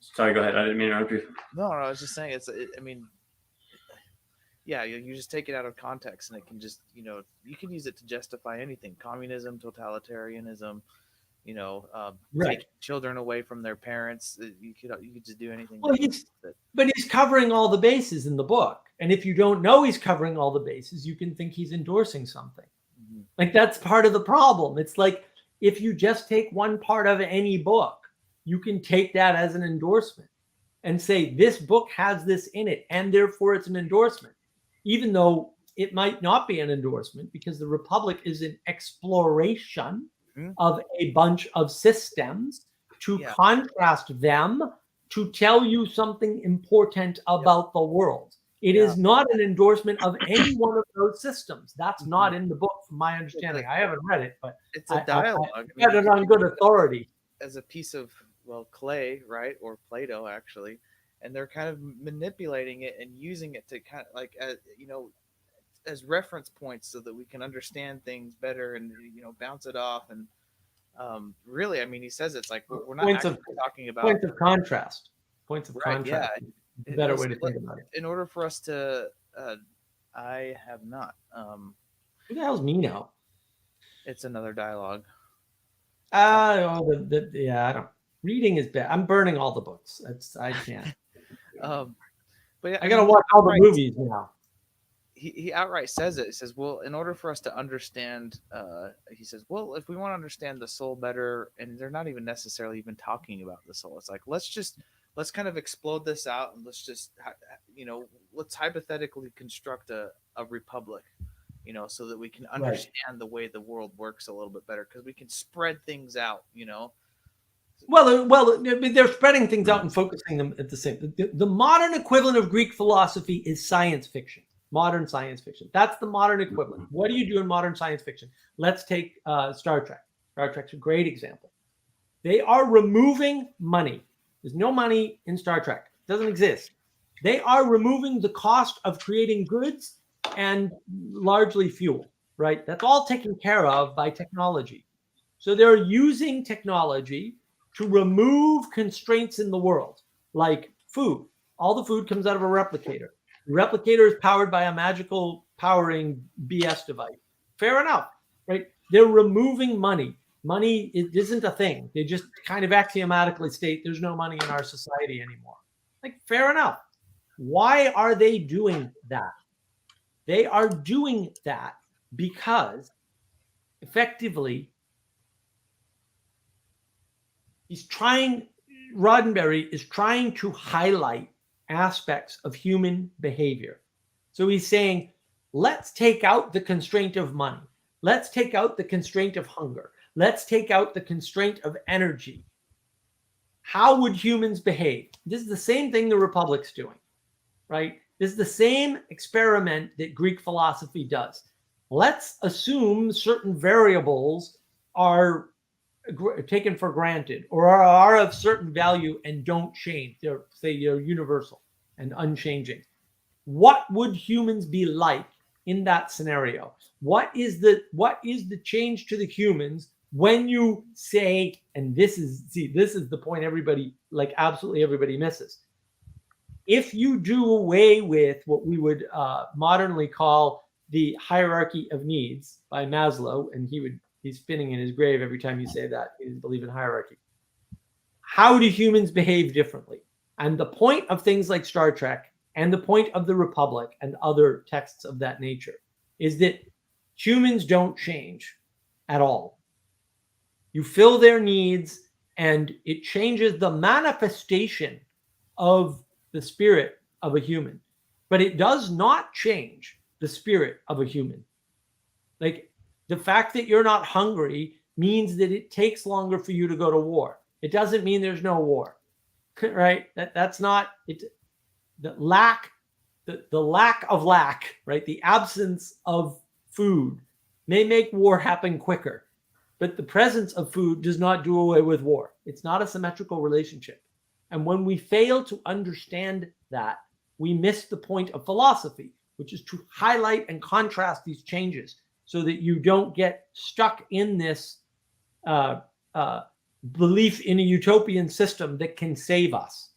Sorry, go ahead. I didn't mean to interrupt you. No, I was just saying I mean, yeah, you just take it out of context, and it can just, you can use it to justify anything: communism, totalitarianism, Right. taking children away from their parents. You could just do anything. Well, but he's covering all the bases in the book. And if you don't know he's covering all the bases, you can think he's endorsing something. Mhm. Like, that's part of the problem. It's like, if you just take one part of any book, you can take that as an endorsement and say, this book has this in it, and therefore it's an endorsement, even though it might not be an endorsement, because the Republic is an exploration Mhm. of a bunch of systems to Yeah. contrast them, to tell you something important about the world. It Yeah. is not an endorsement of any one of those systems. That's Mhm. not in the book, from my understanding. I haven't read it, but It's I a dialogue. I read mean, it on good authority. as a piece of, clay, right, or Play-Doh actually, and they're kind of manipulating it and using it to kind of like, as reference points, so that we can understand things better, and bounce it off. And really, I mean, he says it's like we're not Points of actually talking about, Points of contrast. Points of right? Yeah, contrast. Better way to Let's- think about it. in order for us to, I have not. Who the hell's Mino? It's another dialogue. Yeah, I don't. Reading is bad. I'm burning all the books. I can't. But yeah, I gotta mean, watch all the right. movies now. He outright says it. He says, well, in order for us to understand, he says, well, if we want to understand the soul better, and they're not even necessarily even talking about the soul. It's like, let's kind of explode this out, and let's hypothetically construct a republic, so that we can understand the way the world works a little bit better, because we can spread things out, Well, they're spreading things out and focusing them at the same. The modern equivalent of Greek philosophy is science fiction. Modern science fiction. That's the modern equivalent. What do you do in modern science fiction? Let's take Star Trek. Star Trek's a great example. They are removing money. There's no money in Star Trek. It doesn't exist. They are removing the cost of creating goods and largely fuel, right? That's all taken care of by technology. So they're using technology to remove constraints in the world, like food. All the food comes out of a replicator. The replicator is powered by a magical powering BS device. Fair enough, right? They're removing money. Money isn't a thing. They just kind of axiomatically state there's no money in our society anymore. Like, fair enough. Why are they doing that? They are doing that because effectively Roddenberry is trying to highlight aspects of human behavior. So he's saying, let's take out the constraint of money. Let's take out the constraint of hunger. Let's take out the constraint of energy. How would humans behave? This is the same thing the Republic's doing, right? This is the same experiment that Greek philosophy does. Let's assume certain variables are taken for granted or are of certain value and don't change. They're universal and unchanging. What would humans be like in that scenario? What is the change to the humans when you say, and this is the point absolutely everybody misses. If you do away with what we would modernly call the hierarchy of needs by Maslow, and he's spinning in his grave every time you say that. He doesn't believe in hierarchy. How do humans behave differently? And the point of things like Star Trek and the point of the Republic and other texts of that nature is that humans don't change at all. You fill their needs and it changes the manifestation of the spirit of a human, but it does not change the spirit of a human. Like, the fact that you're not hungry means that it takes longer for you to go to war. It doesn't mean there's no war, right? That's not it. The lack of lack, right? The absence of food may make war happen quicker, but the presence of food does not do away with war. It's not a symmetrical relationship. And when we fail to understand that, we miss the point of philosophy, which is to highlight and contrast these changes so that you don't get stuck in this belief in a utopian system that can save us,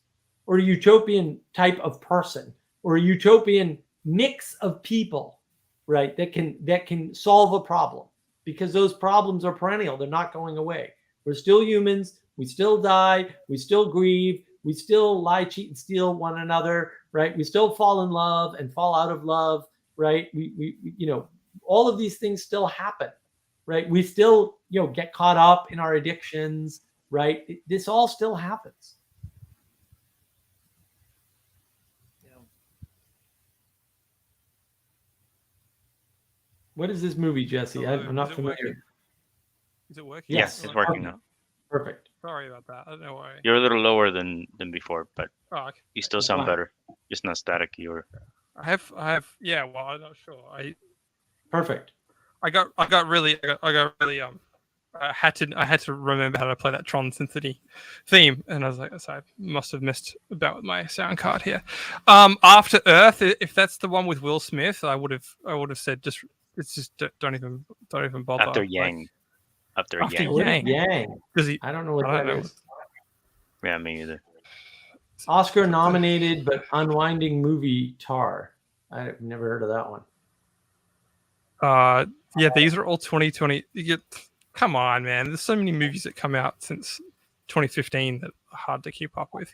or a utopian type of person, or a utopian mix of people, right, that can solve a problem, because those problems are perennial. They're not going away. We're still humans. We still die. We still grieve. We still lie, cheat, and steal one another, right? We still fall in love and fall out of love, right? We all of these things still happen, right? We still, get caught up in our addictions, right? This all still happens. What is this movie, Jesse? I'm not familiar. Is it working? Yes, it's working now. Perfect. Sorry about that. I don't know why. You're a little lower than before, but Okay. you still sound better. Just not staticky or. I have. Yeah. Well, I'm not sure. Perfect. I got really. I had to remember how to play that Tron Symphony theme, and I was like, so I must have missed about with my sound card here. After Earth, if that's the one with Will Smith, I would have said don't even bother. After Yang. After Yang. Yang. Does he? I don't know what that is. Yeah, me either. Oscar nominated but unwinding movie Tar. I've never heard of that one. Yeah, these are all 2020. Come on, man. There's so many movies that come out since 2015 that are hard to keep up with.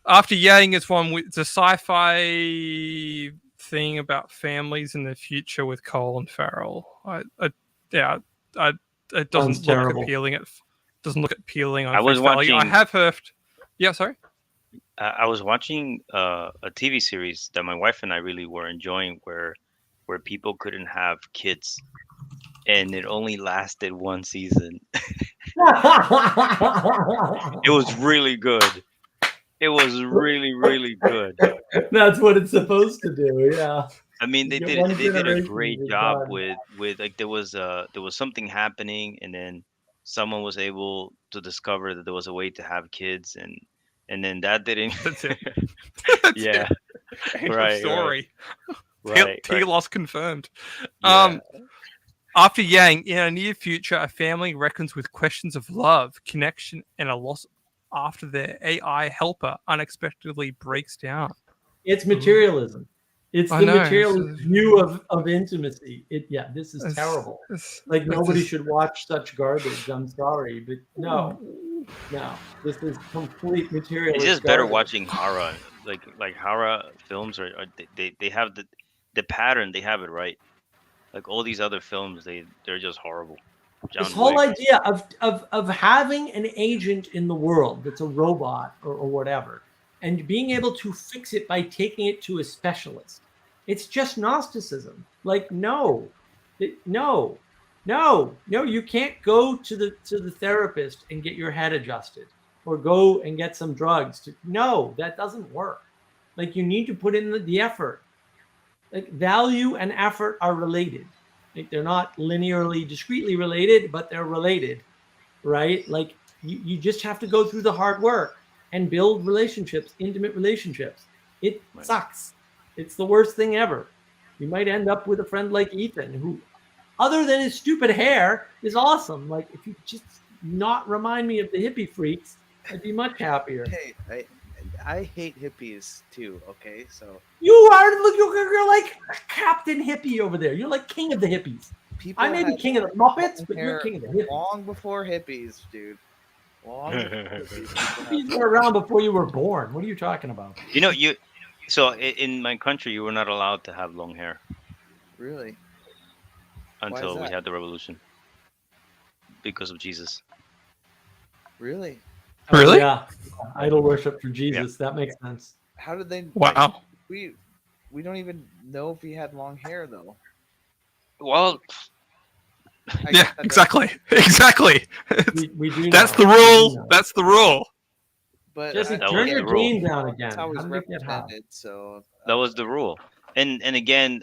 After Yang is one with the sci-fi thing about families in the future with Cole and Farrell. It doesn't look appealing. It doesn't look appealing. I was watching. I have heard. Yeah, sorry. I was watching a TV series that my wife and I really were enjoying, where people couldn't have kids, and it only lasted one season. It was really good. It was really, really good. That's what it's supposed to do. Yeah. I mean, they did a great job with like there was something happening, and then someone was able to discover that there was a way to have kids, and then that didn't. That's it. Yeah. Right. Story. Right. T-loss confirmed. Yeah. After Yang, in a near future, a family reckons with questions of love, connection, and a loss after their AI helper unexpectedly breaks down. It's materialism. It's the materialist view of intimacy. This is terrible. Nobody should watch such garbage. I'm sorry, but no. This is complete materialist. It's just better watching horror, like horror films, or they have the pattern. They have it right. Like all these other films, they're just horrible. This whole idea of having an agent in the world that's a robot or whatever, and being able to fix it by taking it to a specialist. It's just Gnosticism. No, you can't go to the therapist and get your head adjusted, or go and get some drugs. No, that doesn't work. You need to put in the effort. Value and effort are related. They're not linearly, discretely related, but they're related, right? You just have to go through the hard work and build relationships, intimate relationships. It sucks. It's the worst thing ever. You might end up with a friend like Ethan, who, other than his stupid hair, is awesome. If you just not remind me of the hippie freaks, I'd be much happier. Hey, I hate hippies too. Okay, so you're like Captain Hippie over there. You're like king of the hippies. I may be king of the Muppets, but you're king of the hippies. Long before hippies, dude. Hippies were around before you were born. What are you talking about? So in my country, you were not allowed to have long hair. Really? Until we had the revolution. Because of Jesus. Really? Really? Yeah. Idol worship for Jesus. Yeah. That makes sense. How did they? Wow. We don't even know if he had long hair though. Well. Yeah. Exactly. Exactly. We do. That's the rule. That's the rule. But Jesse, turn your game down again. That's how it was represented. So that was the rule. And again,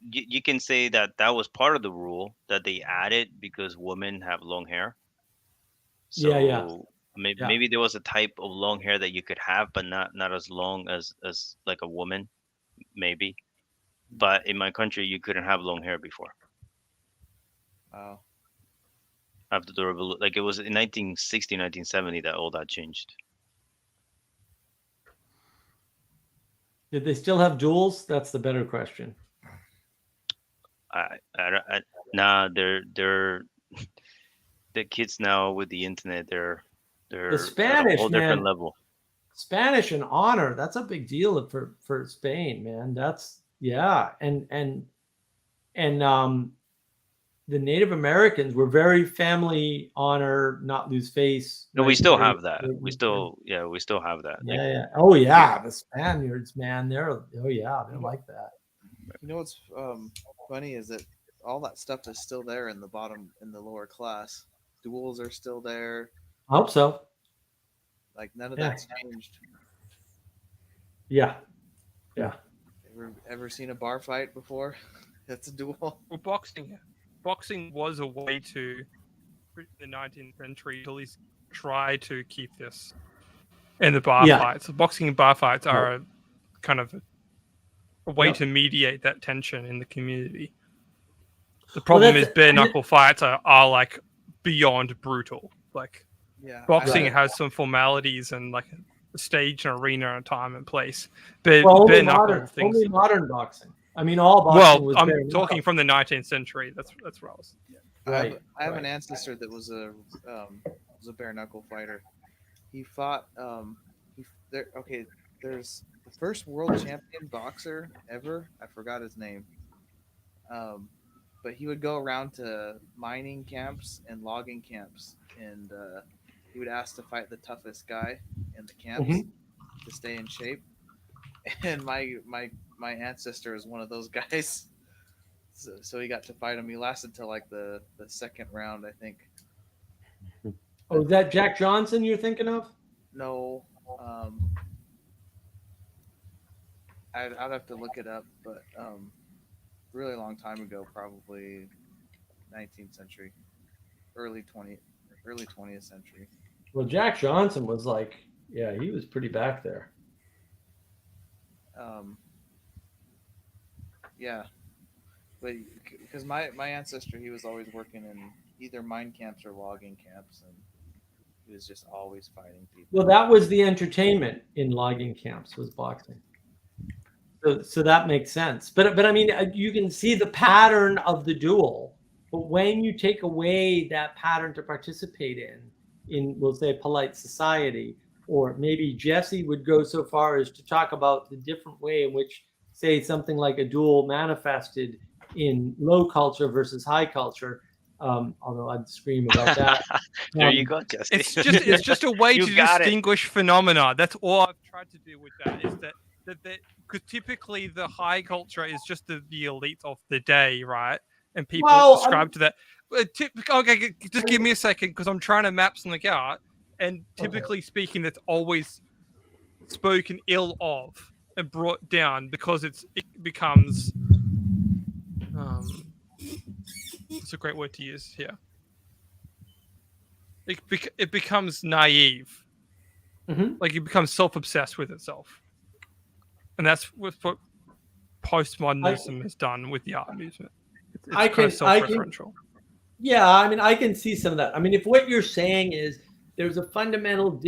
you can say that was part of the rule that they added because women have long hair. So yeah. Maybe there was a type of long hair that you could have, but not as long as like a woman, maybe. But in my country, you couldn't have long hair before. Wow. After the revolution, it was in 1960, 1970 that all that changed. Did they still have duels? That's the better question. Nah, they're the kids now with the internet. They're The at a Spanish, whole different man, level. Spanish and honor. That's a big deal for Spain, man. That's yeah, and the Native Americans were very family honor, not lose face. No, we Right? still Very, have that. very, We still have that. Like, yeah, yeah. Oh yeah, the Spaniards, man. They're oh yeah, they're like that. You know what's funny is that all that stuff is still there in the bottom, in the lower class. Duels are still there. I hope so. Like none of Yeah. that's changed. Yeah, yeah. Ever seen a bar fight before? That's a duel. Well, boxing was a way to, in the 19th century, to at least try to keep this in the bar Yeah. fights. Boxing and bar fights are a kind of a way Yep. to mediate that tension in the community. The problem that's- is bare knuckle fights are like beyond brutal. Like Yeah. boxing Right. has some formalities and like a stage, an arena, and a time and place. But Well, bare only knuckle things. only modern boxing. I mean, all boxing Well, was I'm bare talking knuckle. from the 19th century. That's where I was. Right. I have right. an ancestor that was a bare knuckle fighter. He fought there's the first world champion boxer ever. I forgot his name. But he would go around to mining camps and logging camps, and he would ask to fight the toughest guy in the camps Mhm. to stay in shape. And my ancestor is one of those guys. So he got to fight him. He lasted till like the second round, I think. Oh, is that Jack Johnson you're thinking of? No, I'd have to look it up, but really long time ago, probably 19th century, early 20th century. Well, Jack Johnson was like, yeah, he was pretty back there. Yeah, but because my ancestor, he was always working in either mine camps or logging camps, and he was just always fighting people. Well, that was the entertainment in logging camps was boxing. So that makes sense. But I mean, you can see the pattern of the duel. But when you take away that pattern to participate in we'll say polite society, or maybe Jesse would go so far as to talk about the different way in which, say, something like a duel manifested in low culture versus high culture. Although I'd scream about that. There you go, Jesse. It's just a way You to got it. distinguish phenomena. That's all I've tried to do with that. Is that because typically the high culture is just the elite of the day, right? And people subscribe to that. Okay, just give me a second because I'm trying to map something out. And typically speaking, that's always spoken ill of and brought down because it becomes. It's a great word to use here. It becomes naive. Mm-hmm. Like it becomes self-obsessed with itself. And that's what postmodernism has done with the art movement. It's kind of self-referential. Yeah, I mean, I can see some of that. I mean, if what you're saying is there's a fundamental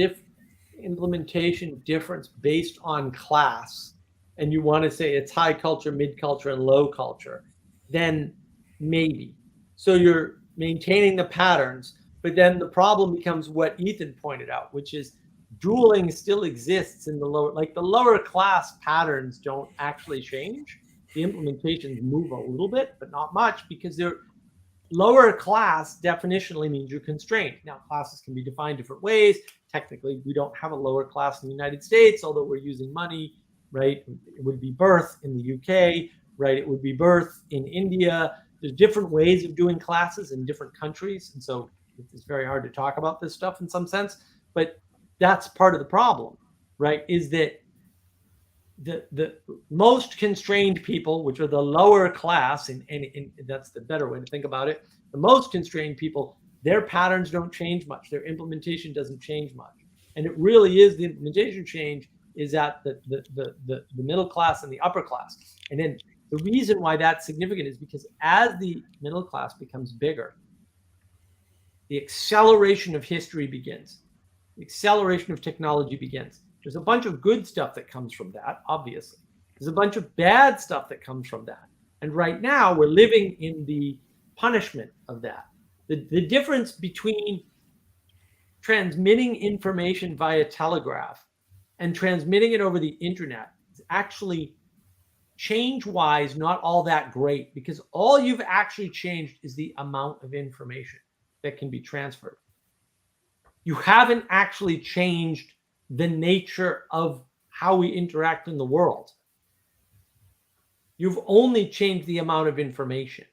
implementation difference based on class, and you want to say it's high culture, mid culture, and low culture, then maybe. So you're maintaining the patterns, but then the problem becomes what Ethan pointed out, which is dueling still exists in the lower class patterns don't actually change. The implementations move a little bit, but not much, because they're lower class definitionally means you're constrained. Now, classes can be defined different ways. Technically, we don't have a lower class in the United States, although we're using money, right? It would be birth in the UK, right? It would be birth in India. There's different ways of doing classes in different countries. And so it's very hard to talk about this stuff in some sense, but that's part of the problem, right? Is that the most constrained people, which are the lower class, and that's the better way to think about it, the most constrained people, their patterns don't change much. Their implementation doesn't change much. And it really is the implementation change is at the middle class and the upper class. And then the reason why that's significant is because as the middle class becomes bigger, the acceleration of history begins. The acceleration of technology begins. There's a bunch of good stuff that comes from that, obviously. There's a bunch of bad stuff that comes from that. And right now we're living in the punishment of that. The difference between transmitting information via telegraph and transmitting it over the internet is actually change-wise not all that great, because all you've actually changed is the amount of information that can be transferred. You haven't actually changed the nature of how we interact in the world. You've only changed the amount of information.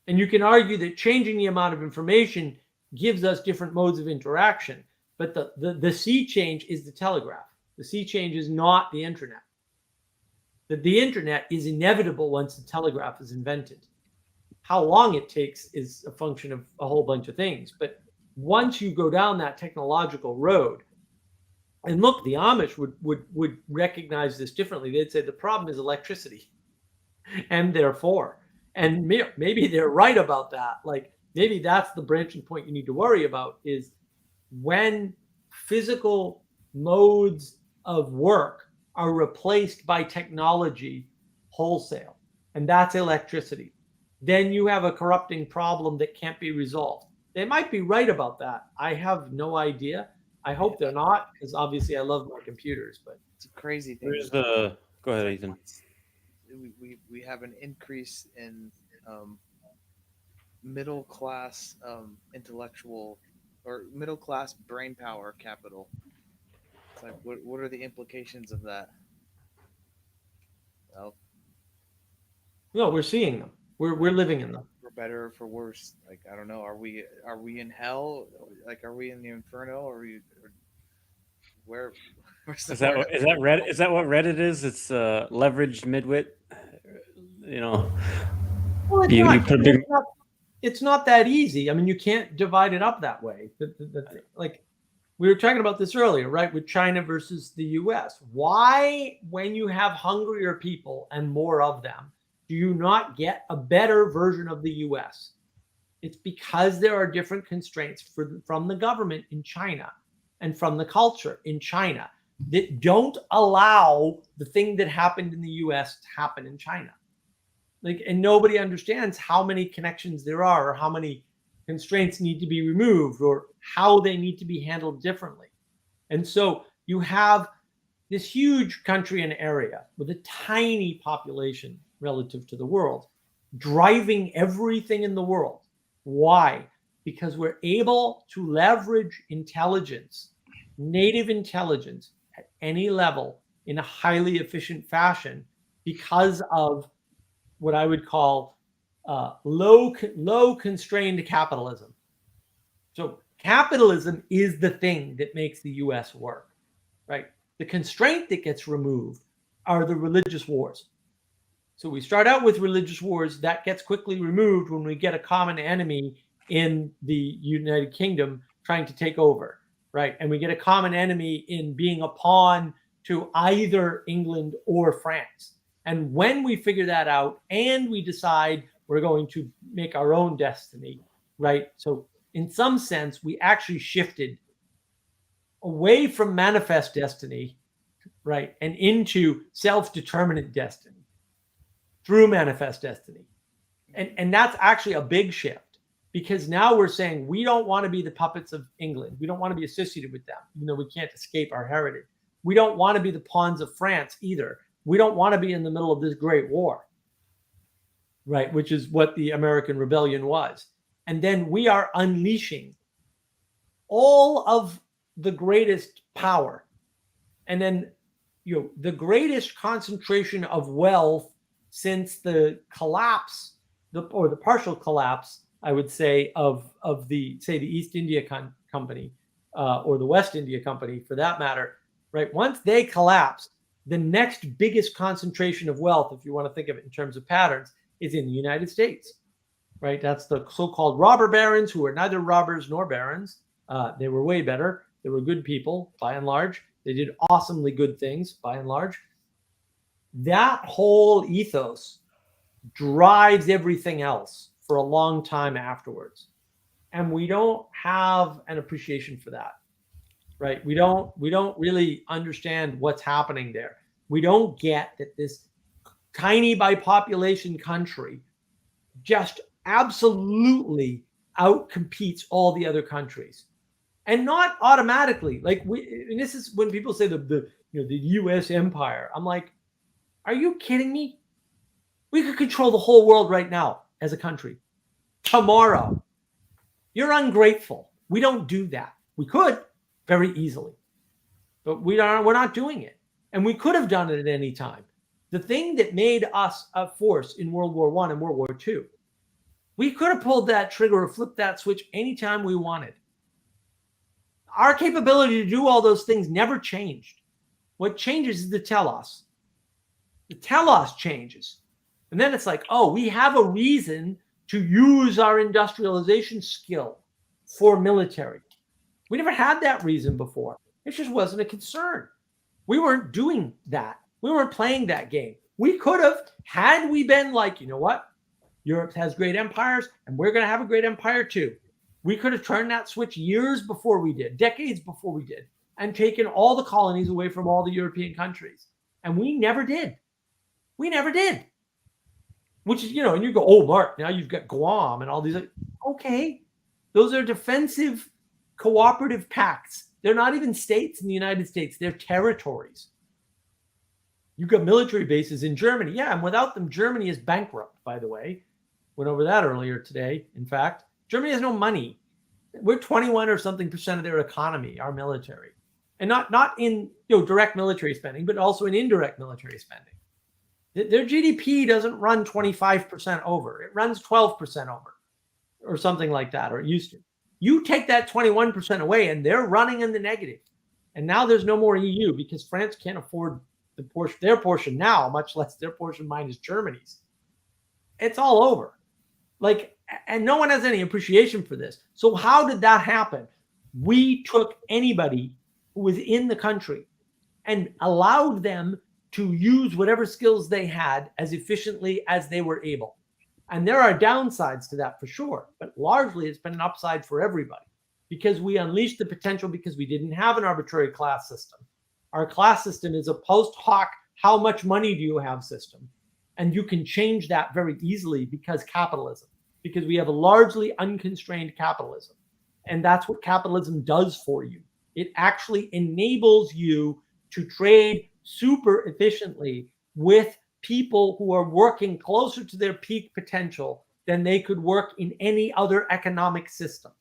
And you can argue that changing the amount of information gives us different modes of interaction, but the sea change is the telegraph. The sea change is not the internet. The internet is inevitable once the telegraph is invented. How long it takes is a function of a whole bunch of things. But once you go down that technological road, and look, the Amish would recognize this differently. They'd say the problem is electricity, and therefore, and maybe they're right about that. Like maybe that's the branching point you need to worry about, is when physical modes of work are replaced by technology wholesale, and that's electricity. Then you have a corrupting problem that can't be resolved. They might be right about that. I have no idea. I hope they're not, because obviously I love my computers. But It's a crazy thing. Where's the? Go ahead, Ethan. We have an increase in middle class intellectual or middle class brain power capital. It's like, what are the implications of that? Well, no, we're seeing them. We're living in them. for better or for worse. Like, I don't know. Are we in hell? Like, are we in the inferno? Or where? Where's the Is that Reddit? Is that what Reddit is? It's leveraged midwit. You know, Well, it's, you not, put a big. it's not that easy. I mean, you can't divide it up that way. Like we were talking about this earlier, right? With China versus the US. Why, when you have hungrier people and more of them, do you not get a better version of the US? It's because there are different constraints from the government in China and from the culture in China that don't allow the thing that happened in the US to happen in China. Like, and nobody understands how many connections there are, or how many constraints need to be removed, or how they need to be handled differently. And so you have this huge country and area with a tiny population relative to the world, driving everything in the world. Why? Because we're able to leverage intelligence, native intelligence at any level in a highly efficient fashion because of what I would call low constrained capitalism. So capitalism is the thing that makes the US work, right? The constraint that gets removed are the religious wars. So we start out with religious wars. That gets quickly removed when we get a common enemy in the United Kingdom trying to take over, right? And we get a common enemy in being a pawn to either England or France. And when we figure that out and we decide we're going to make our own destiny, right? So in some sense, we actually shifted away from manifest destiny, right? And into self-determinate destiny through manifest destiny. And that's actually a big shift, because now we're saying we don't want to be the puppets of England. We don't want to be associated with them, even though we can't escape our heritage. We don't want to be the pawns of France either. We don't want to be in the middle of this great war, right? Which is what the American Rebellion was. And then we are unleashing all of the greatest power. And then, the greatest concentration of wealth since the collapse, or the partial collapse, I would say, of the East India Company, or the West India Company for that matter, right? Once they collapsed, the next biggest concentration of wealth, if you want to think of it in terms of patterns, is in the United States, right? That's the so-called robber barons, who are neither robbers nor barons. They were way better. They were good people, by and large. They did awesomely good things, by and large. That whole ethos drives everything else for a long time afterwards. And we don't have an appreciation for that, right? We don't really understand what's happening there. We don't get that this tiny by population country just absolutely outcompetes all the other countries, and not automatically. Like and this is when people say the U.S. empire. I'm like, are you kidding me? We could control the whole world right now as a country tomorrow. You're ungrateful. We don't do that. We could very easily, but we're not doing it, and we could have done it at any time. The thing that made us a force in World War I and World War II, we could have pulled that trigger or flipped that switch anytime we wanted. Our capability to do all those things never changed. What changes is the telos. The telos changes. And then it's like, oh, we have a reason to use our industrialization skill for military. We never had that reason before. It just wasn't a concern. We weren't doing that. We weren't playing that game. We could have, had we been like, you know what? Europe has great empires, and we're going to have a great empire too. We could have turned that switch years before we did, decades before we did, and taken all the colonies away from all the European countries. And we never did. We never did. Which is, and you go, oh, Mark, now you've got Guam and all these. Okay, those are defensive cooperative pacts. They're not even states in the United States. They're territories. You've got military bases in Germany. Yeah, and without them, Germany is bankrupt, by the way. Went over that earlier today. In fact, Germany has no money. We're 21 or something % of their economy, our military. And not in direct military spending, but also in indirect military spending. Their GDP doesn't run 25% over. It runs 12% over or something like that, or it used to. You take that 21% away and they're running in the negative. And now there's no more EU because France can't afford their portion now, much less their portion minus Germany's. It's all over. And no one has any appreciation for this. So how did that happen? We took anybody who was in the country and allowed them to use whatever skills they had as efficiently as they were able. And there are downsides to that for sure, but largely it's been an upside for everybody because we unleashed the potential because we didn't have an arbitrary class system. Our class system is a post hoc, how much money do you have system? And you can change that very easily because we have a largely unconstrained capitalism. And that's what capitalism does for you. It actually enables you to trade super efficiently with people who are working closer to their peak potential than they could work in any other economic system.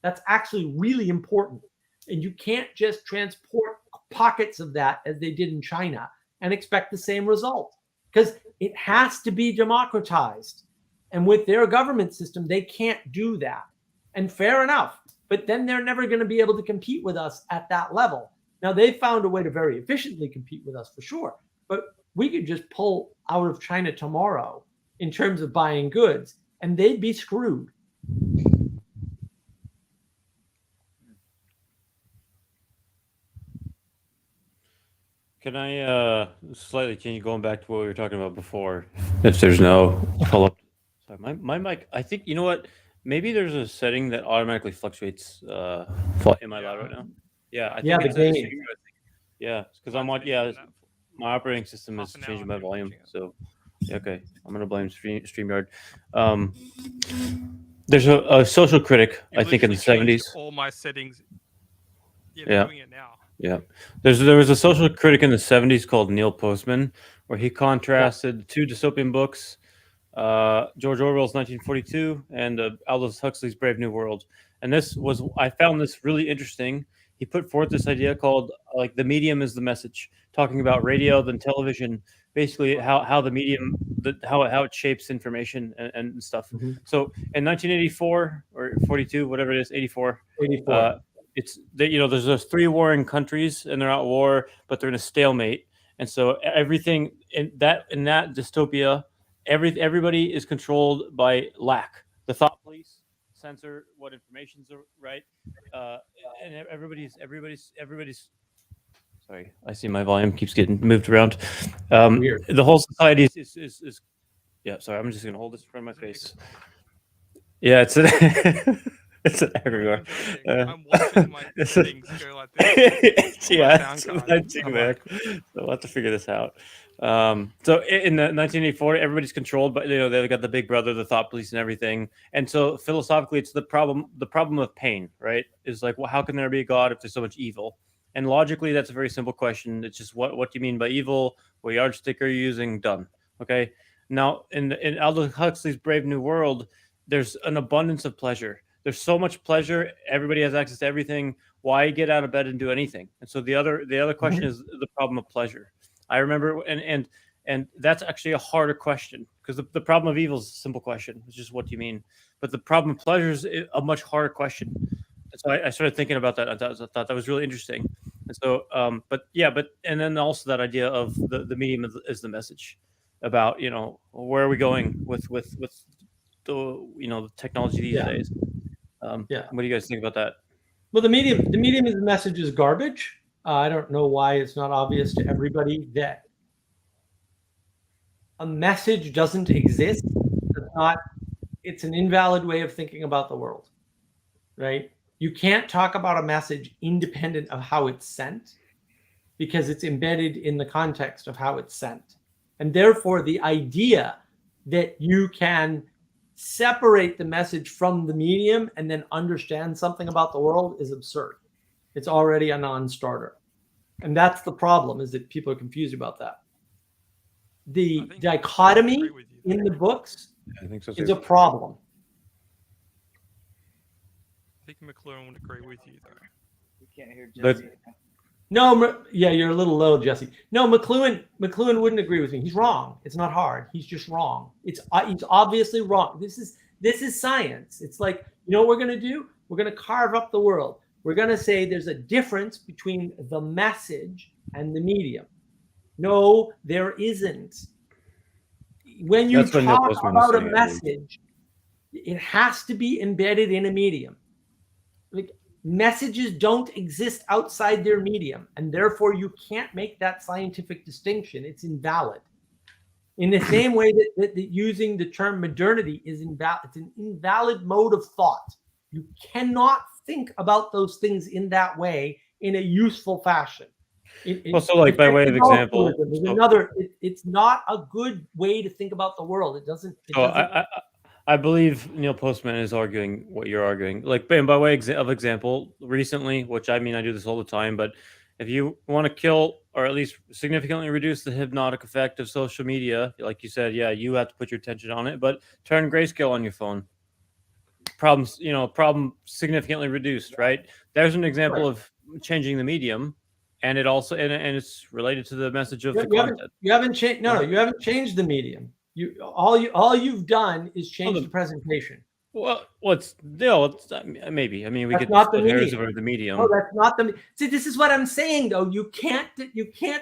That's actually really important. And you can't just transport pockets of that as they did in China and expect the same result because it has to be democratized. And with their government system, they can't do that. And fair enough. But then they're never going to be able to compete with us at that level. Now, they found a way to very efficiently compete with us for sure. But we could just pull out of China tomorrow in terms of buying goods, and they'd be screwed. Can I slightly change, going back to what we were talking about before, if there's no follow-up? Sorry, my mic, I think, you know what? Maybe there's a setting that automatically fluctuates. Am I loud right now? Yeah, I think it's the gain. Yeah, because I'm on. Yeah, my operating system is changing my volume. So, yeah, okay, I'm gonna blame StreamYard. There's a social critic, I think, in the 70s. All my settings. Yeah, Yeah. doing it now. Yeah, there was a social critic in the 70s called Neil Postman, where he contrasted two dystopian books, George Orwell's 1942 and Aldous Huxley's Brave New World. And I found this really interesting. He put forth this idea called the medium is the message, talking about radio, then television, basically how the medium, how it shapes information and stuff. Mm-hmm. So in 1984 or 42, whatever it is, 84. There's those three warring countries and they're at war, but they're in a stalemate. And so everything in that dystopia, everybody is controlled by lack. The thought police censor what information's right, and everybody's. Sorry, I see my volume keeps getting moved around. Weird. The whole society is. Yeah, sorry, I'm just gonna hold this in front of my face. Yeah, it's. It's an egregore. I'm watching my it's a- settings go like this. yeah, sound it's card. mine too, I'm man. like- So we'll have to figure this out. So in the 1984, everybody's controlled, but they've got the big brother, the thought police, and everything. And so philosophically, it's the problem of pain, right? Is like, well, how can there be a God if there's so much evil? And logically, that's a very simple question. It's just what do you mean by evil? What yardstick are you using? Done. Okay. Now, in Aldous Huxley's Brave New World, there's an abundance of pleasure. There's so much pleasure. Everybody has access to everything. Why get out of bed and do anything? And so the other question is the problem of pleasure. I remember, and that's actually a harder question because the problem of evil is a simple question. It's just what do you mean? But the problem of pleasure is a much harder question. And so I started thinking about that. I thought that was really interesting. And so, and then also that idea of the medium is the message about where are we going with the the technology these days. Yeah. What do you guys think about that? Well, the medium is the message is garbage. I don't know why it's not obvious to everybody that a message doesn't exist. It's an invalid way of thinking about the world, right? You can't talk about a message independent of how it's sent because it's embedded in the context of how it's sent. And therefore, the idea that you can separate the message from the medium and then understand something about the world is absurd. It's already a non-starter. And that's the problem, is that people are confused about that. The dichotomy in the books I think so is a problem. I think McLuhan would agree with you, though. We can't hear But- Jesse. No, yeah, you're a little low, Jesse. No, McLuhan wouldn't agree with me. He's wrong. It's not hard. He's just wrong. He's obviously wrong. This is science. It's like, you know what we're going to do? We're going to carve up the world. We're going to say there's a difference between the message and the medium. No, there isn't. When you That's what Neil talk Postman about was a saying, I believe. message, it has to be embedded in a medium. Like, messages don't exist outside their medium, and therefore you can't make that scientific distinction. It's invalid. In the same way that using the term modernity is invalid, it's an invalid mode of thought. You cannot think about those things in that way in a useful fashion. Also, like, by way of example, it's not a good way to think about the world. It doesn't. I believe Neil Postman is arguing what you're arguing. Like, and by way of example, recently, which I mean, I do this all the time, but if you want to kill or at least significantly reduce the hypnotic effect of social media, like you said, yeah, you have to put your attention on it, but turn grayscale on your phone. Problem significantly reduced, right? There's an example of changing the medium, and it also and it's related to the message of the content. You haven't changed. No, you haven't changed the medium. All you've done is change the presentation. Well, maybe. I mean, we That's could not split the hairs medium. over the medium. No, that's not the. See, this is what I'm saying, though. You can't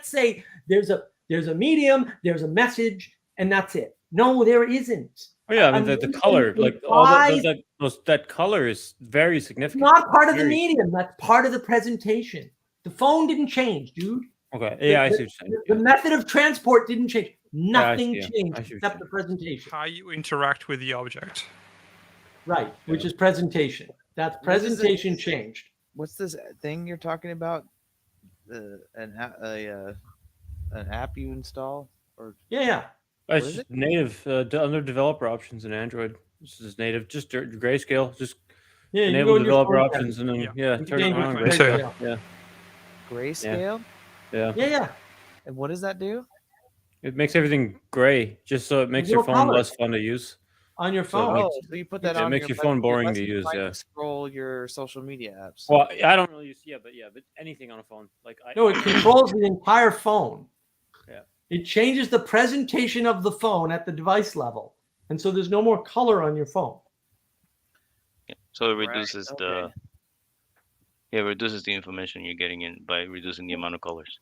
say there's a medium, there's a message, and that's it. No, there isn't. Oh, yeah, I mean the color, like all that color is very significant. It's not part of the medium. That's part of the presentation. The phone didn't change, dude. Okay, yeah, I see what you're saying. The method of transport didn't change. Nothing I see changed what you're except the presentation. How you interact with the object. Right, which is presentation. That's presentation changed. What's this thing you're talking about? An app you install? Or Yeah. It's just native under developer options in Android. This is native, just grayscale, just enable developer options, and then turn it on grayscale. Yeah. Grayscale? Yeah. And what does that do? It makes everything gray, just so it makes your phone less fun to use. On your phone. So you put that on. It makes your phone boring to use. Yeah. Scroll your social media apps. Well, I don't really use. But anything on a phone, like No, it controls the entire phone. Yeah. It changes the presentation of the phone at the device level, and so there's no more color on your phone. Yeah. So it reduces it reduces the information you're getting in by reducing the amount of colors.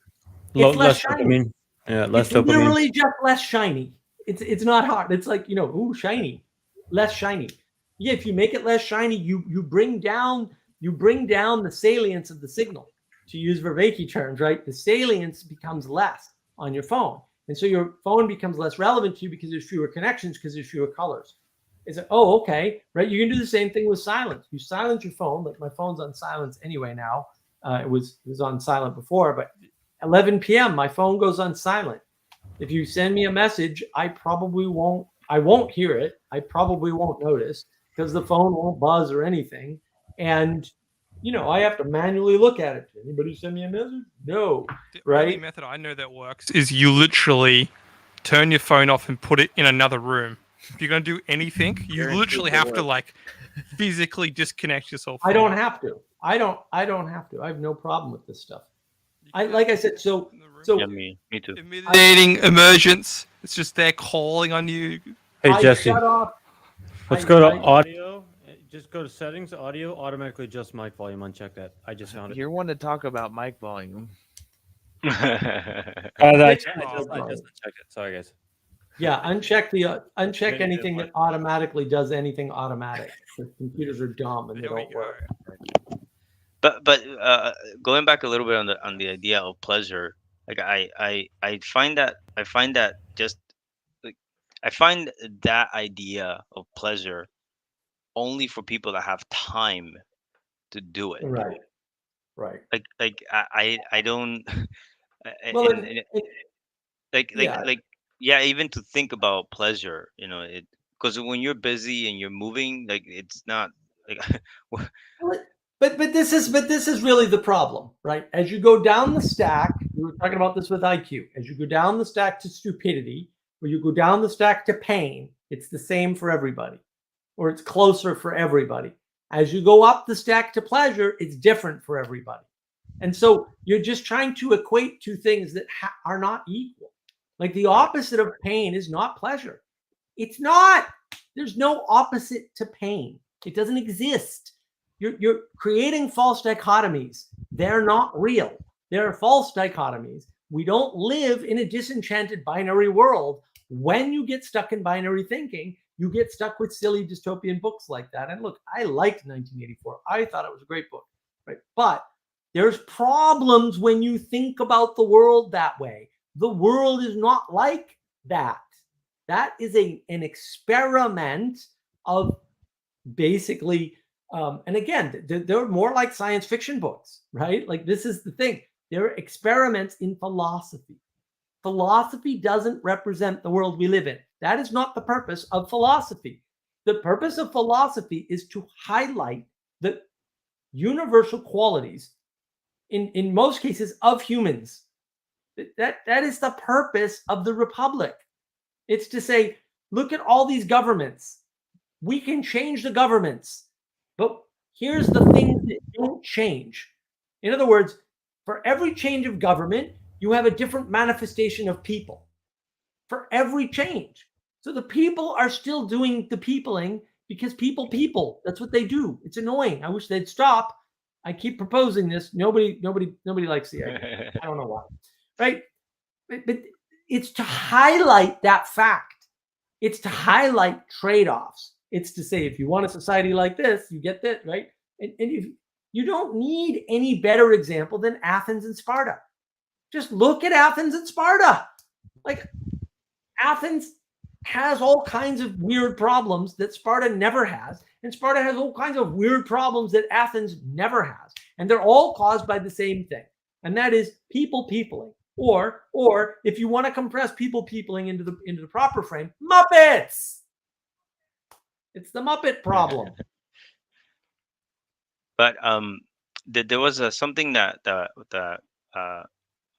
It's less shiny. Dopamine. Yeah, less it's dopamine. Literally just less shiny. It's not hard. It's like, ooh, shiny, less shiny. Yeah, if you make it less shiny, you bring down the salience of the signal. To use Vervaeke terms, right? The salience becomes less on your phone, and so your phone becomes less relevant to you because there's fewer connections, because there's fewer colors. It's like, oh, okay, right? You can do the same thing with silence. You silence your phone. Like my phone's on silence anyway now. It was on silent before, but 11 p.m. my phone goes on silent. If you send me a message, I won't hear it. I probably won't notice because the phone won't buzz or anything. And I have to manually look at it. Did anybody send me a message? No, The only right? method I know that works is you literally turn your phone off and put it in another room. If you're gonna do anything, you Guaranteed literally to have to work. like physically disconnect yourself. I from don't it. have to. I don't have to. I have no problem with this stuff. You I can like I said. So in the room. so Yeah, me too. Eliminating emergence. It's just they're calling on you. Hey I Jesse, shut off. let's I- go to I- audio. Just go to settings, audio, automatically adjust mic volume. Uncheck that. I just found it. You're one to talk about mic volume. I Fix just mic volume. unchecked it. Sorry, guys. Yeah, uncheck Maybe anything it that automatically does anything automatic. The computers are dumb and they There we don't go. work. But going back a little bit on the idea of pleasure, like I find that just like I find that idea of pleasure only for people that have time to do it. Right. Right. I don't Well, and like yeah. yeah, even to think about pleasure, it, because when you're busy and you're moving, like it's not like Well, but this is really the problem, right? As you go down the stack, we were talking about this with IQ. As you go down the stack to stupidity, or you go down the stack to pain, it's the same for everybody, or it's closer for everybody. As you go up the stack to pleasure, it's different for everybody. And so you're just trying to equate two things that are not equal. Like the opposite of pain is not pleasure. It's not. There's no opposite to pain. It doesn't exist. You're creating false dichotomies. They're not real. They're false dichotomies. We don't live in a disenchanted binary world. When you get stuck in binary thinking, you get stuck with silly dystopian books like that. And look, I liked 1984. I thought it was a great book, right? But there's problems when you think about the world that way. The world is not like that. That is an experiment of basically, and again, they're more like science fiction books, right? Like this is the thing. They're experiments in philosophy. Philosophy doesn't represent the world we live in. That is not the purpose of philosophy. The purpose of philosophy is to highlight the universal qualities, in most cases, of humans. That is the purpose of the Republic. It's to say, look at all these governments. We can change the governments, but here's the things that don't change. In other words, for every change of government, you have a different manifestation of people. For every change. So the people are still doing the peopling because people. That's what they do. It's annoying. I wish they'd stop. I keep proposing this. Nobody likes the idea. I don't know why. Right? But it's to highlight that fact. It's to highlight trade-offs. It's to say, if you want a society like this, you get that, right? And if you don't need any better example than Athens and Sparta. Just look at Athens and Sparta. Like Athens has all kinds of weird problems that Sparta never has, and Sparta has all kinds of weird problems that Athens never has, and they're all caused by the same thing, and that is peopling. Or if you want to compress peopling into the proper frame, Muppets. It's the Muppet problem. But there was something that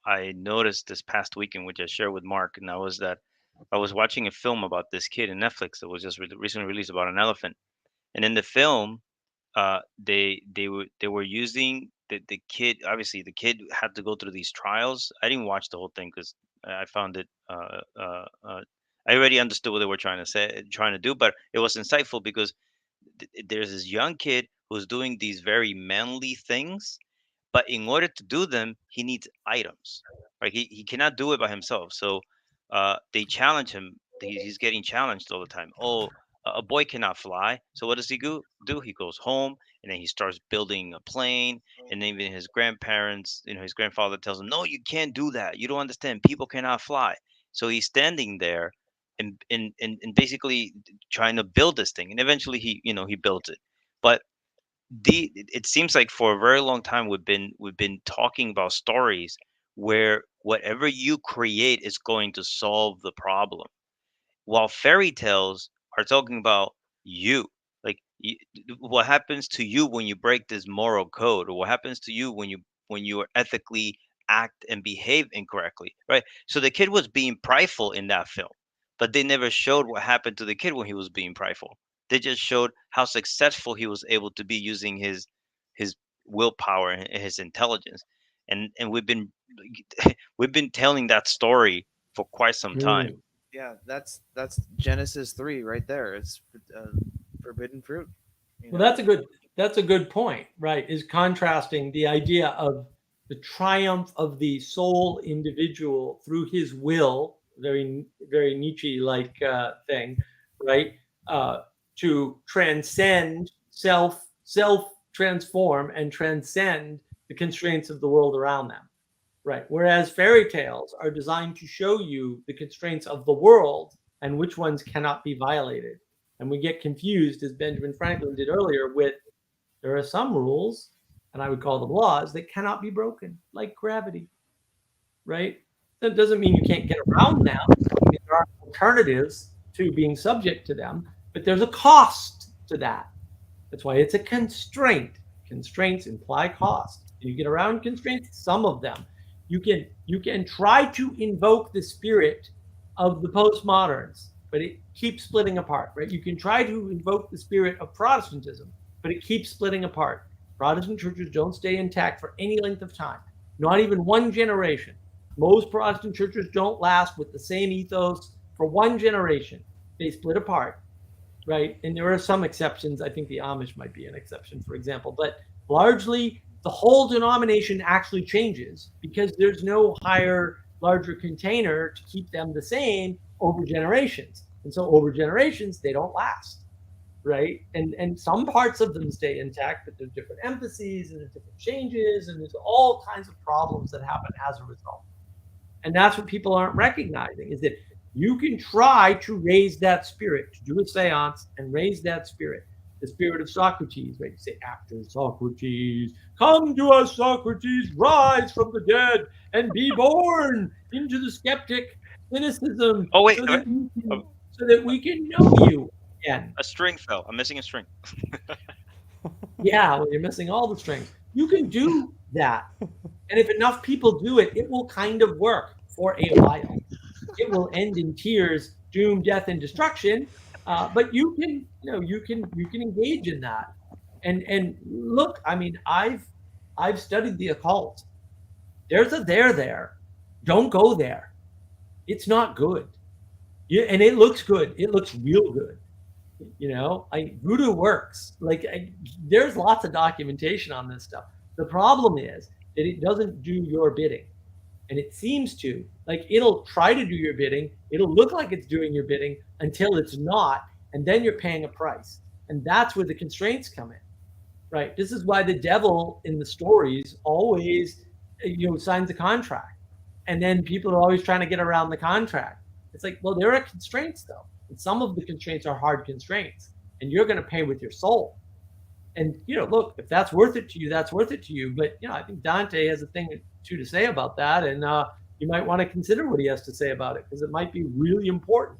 I noticed this past weekend, which I shared with Mark, and that was that I was watching a film about this kid in Netflix that was just recently released about an elephant, and in the film, they were using the kid. Obviously, the kid had to go through these trials. I didn't watch the whole thing because I found it. I already understood what they were trying to do, but it was insightful because there's this young kid who's doing these very manly things, but in order to do them, he needs items. Right? He cannot do it by himself. So they challenge him. He's getting challenged all the time. Oh, a boy cannot fly. So what does he do? He goes home and then he starts building a plane. And then even his grandparents, his grandfather tells him, "No, you can't do that. You don't understand. People cannot fly." So he's standing there in basically trying to build this thing, and eventually he built it. But it seems like for a very long time we've been talking about stories where whatever you create is going to solve the problem, while fairy tales are talking about you, like what happens to you when you break this moral code, or what happens to you when you ethically act and behave incorrectly, right? So the kid was being prideful in that film, but they never showed what happened to the kid when he was being prideful. They just showed how successful he was able to be using his willpower and his intelligence. And we've been telling that story for quite some time. Yeah, that's Genesis 3 right there. It's forbidden fruit. Well, that's a good point, right? Is contrasting the idea of the triumph of the sole individual through his will, very Nietzsche like thing, right? Uh, to transcend self transform and transcend the constraints of the world around them, right? Whereas fairy tales are designed to show you the constraints of the world and which ones cannot be violated. And we get confused, as Benjamin Franklin did earlier, with there are some rules, and I would call them laws, that cannot be broken, like gravity, right? That doesn't mean you can't get around them. I mean, there are alternatives to being subject to them, but there's a cost to that. That's why it's a constraint. Constraints imply cost. You get around constraints, some of them. You can try to invoke the spirit of the postmoderns, but it keeps splitting apart, right? You can try to invoke the spirit of Protestantism, but it keeps splitting apart. Protestant churches don't stay intact for any length of time, not even one generation. Most Protestant churches don't last with the same ethos for one generation. They split apart, right? And there are some exceptions. I think the Amish might be an exception, for example, but largely the whole denomination actually changes because there's no higher, larger container to keep them the same over generations. And so over generations, they don't last, right? And some parts of them stay intact, but there's different emphases and there's different changes, and there's all kinds of problems that happen as a result. And that's what people aren't recognizing, is that you can try to raise that spirit, to do a seance and raise that spirit, the spirit of Socrates, right? You say, after Socrates, come to us, Socrates, rise from the dead and be born into the skeptic cynicism, Oh wait, so that we can know you again. a string fell. I'm missing a string. Yeah, well, you're missing all the strings. You can do that. And if enough people do it, it will kind of work for a while. It will end in tears, doom, death, and destruction. But you can engage in that. And look, I mean, I've studied the occult. There's a there. Don't go there. It's not good. Yeah, and it looks good. It looks real good. Voodoo works. There's lots of documentation on this stuff. The problem is that it doesn't do your bidding. And it seems to, it'll try to do your bidding. It'll look like it's doing your bidding until it's not. And then you're paying a price. And that's where the constraints come in, right? This is why the devil in the stories always, signs a contract. And then people are always trying to get around the contract. It's like, well, there are constraints though. And some of the constraints are hard constraints. And you're going to pay with your soul. And, look, if that's worth it to you, that's worth it to you. But, I think Dante has a thing to say about that. And you might want to consider what he has to say about it, because it might be really important.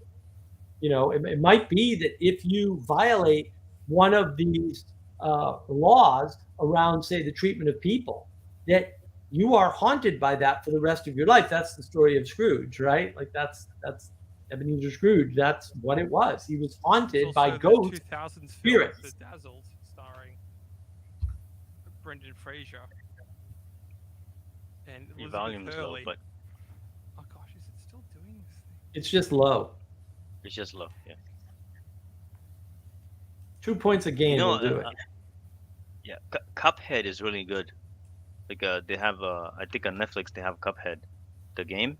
It might be that if you violate one of these laws around, say, the treatment of people, that you are haunted by that for the rest of your life. That's the story of Scrooge, right? That's Ebenezer Scrooge. That's what it was. He was haunted by ghost spirits. Bedazzled, starring Brendan Fraser and Your volume is low, Hurley. but Oh gosh, is it still doing this thing? It's just low. it's just low. Yeah. 2 points a game will do it. Yeah, Cuphead is really good. They have I think on Netflix they have Cuphead, the game,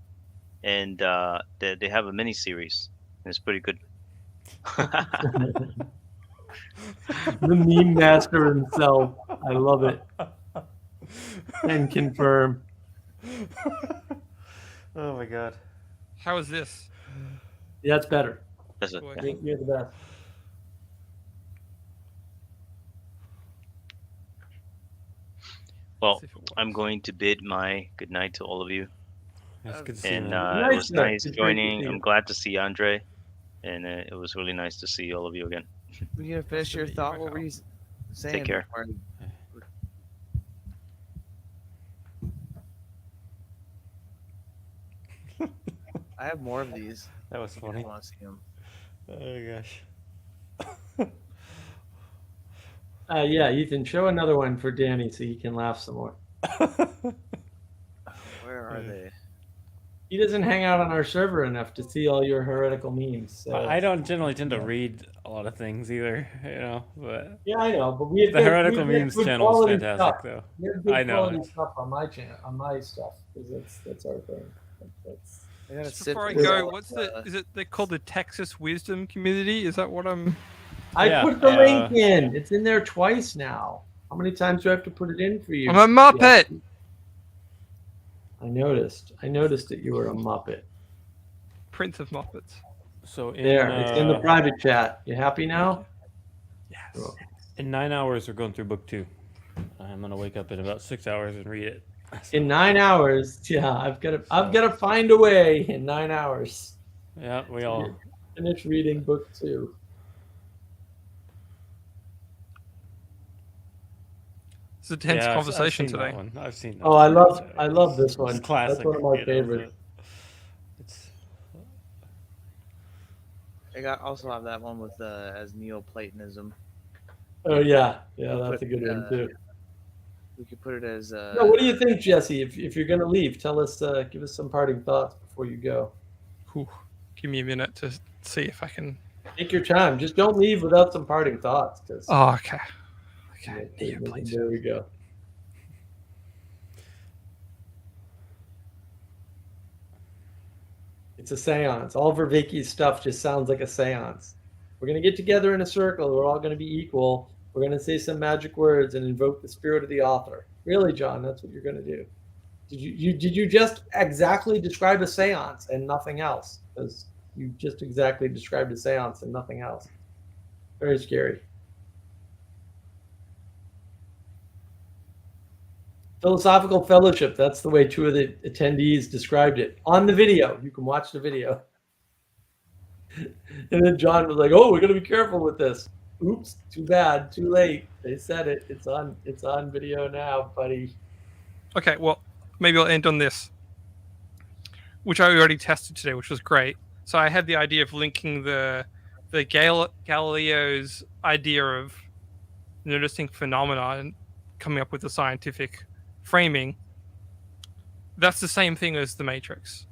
and they have a mini series, and it's pretty good. The meme master himself. I love it. And confirm. Oh my god. How is this? Yeah, that's better. That's it. Boy. Yeah. You're the best. Well, See if it I'm works. going to bid my good night to all of you, It's good to see you, and man. it was sir. nice It's great to joining. see you. I'm glad to see Andre, and it was really nice to see all of you again. Were you gonna finish to your meet you, thought? What Michael. were you saying? care. before I have more of these. That was If you guys funny. want to see them? Oh gosh. Yeah, Ethan, show another one for Danny so he can laugh some more. Where are they? He doesn't hang out on our server enough to see all your heretical memes. So I don't generally tend to read a lot of things either, you know. But yeah, I know, but we have the heretical we have memes good channel is quality fantastic, stuff. though. We have good I know. quality stuff on my channel, on my stuff, because that's our thing. That's, I gotta Just sit before I through go, all, what's is it they're called the Texas Wisdom Community? Is that what I'm? I Yeah, put the link in. It's in there twice now. How many times do I have to put it in for you? I'm a Muppet. Yeah. I noticed that you were a Muppet. Prince of Muppets. So It's in the private chat. You happy now? Yes. in 9 hours, we're going through book 2. I'm gonna wake up in about 6 hours and read it. In 9 hours, yeah, I've got to find a way in 9 hours. Yeah, we all. Finish reading book 2. It's a tense Yeah, conversation I've seen today. That one. I've seen. That Oh, one. I love this It's one. classic. That's one of my you know, favorites. It's I got also have that one with as Neoplatonism. Oh yeah, that's a good one too. We could put it as. No, what do you think, Jesse? If you're gonna leave, tell us. Give us some parting thoughts before you go. Whew. Give me a minute to see if I can. Take your time. Just don't leave without some parting thoughts. Oh, okay. Okay. Yeah, please. There we go. It's a seance. All Vervaeke's stuff just sounds like a seance. We're going to get together in a circle. We're all going to be equal. We're going to say some magic words and invoke the spirit of the author. Really, John, that's what you're going to do. Did you just exactly describe a seance and nothing else? Because you just exactly described a seance and nothing else. Very scary. Philosophical fellowship. That's the way 2 of the attendees described it on the video. You can watch the video. And then John was like, "Oh, we're gonna be careful with this." Oops, too bad, too late. They said it. It's on video now, buddy. Okay, well, maybe I'll end on this, which I already tested today, which was great. So I had the idea of linking the Galileo's idea of noticing phenomena and coming up with a scientific framing. That's the same thing as the Matrix.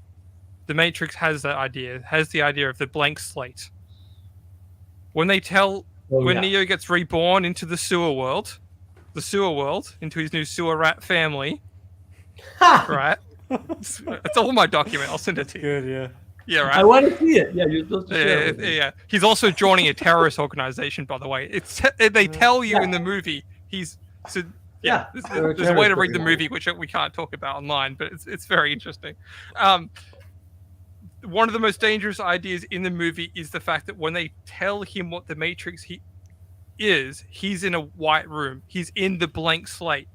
The Matrix has that idea, has the idea of the blank slate. When they Neo gets reborn into the sewer world, into his new sewer rat family, right? It's all my document. I'll send it to you. good, yeah. Yeah, right. I want to see it. Yeah, you're supposed to share it. Yeah. He's also joining a terrorist organization, by the way. They tell you in the movie he's so. Yeah, there's a way to read the movie which we can't talk about online, but it's very interesting. One of the most ideas in the movie is the fact that when they tell him what the Matrix he's in a white room. He's in the blank slate.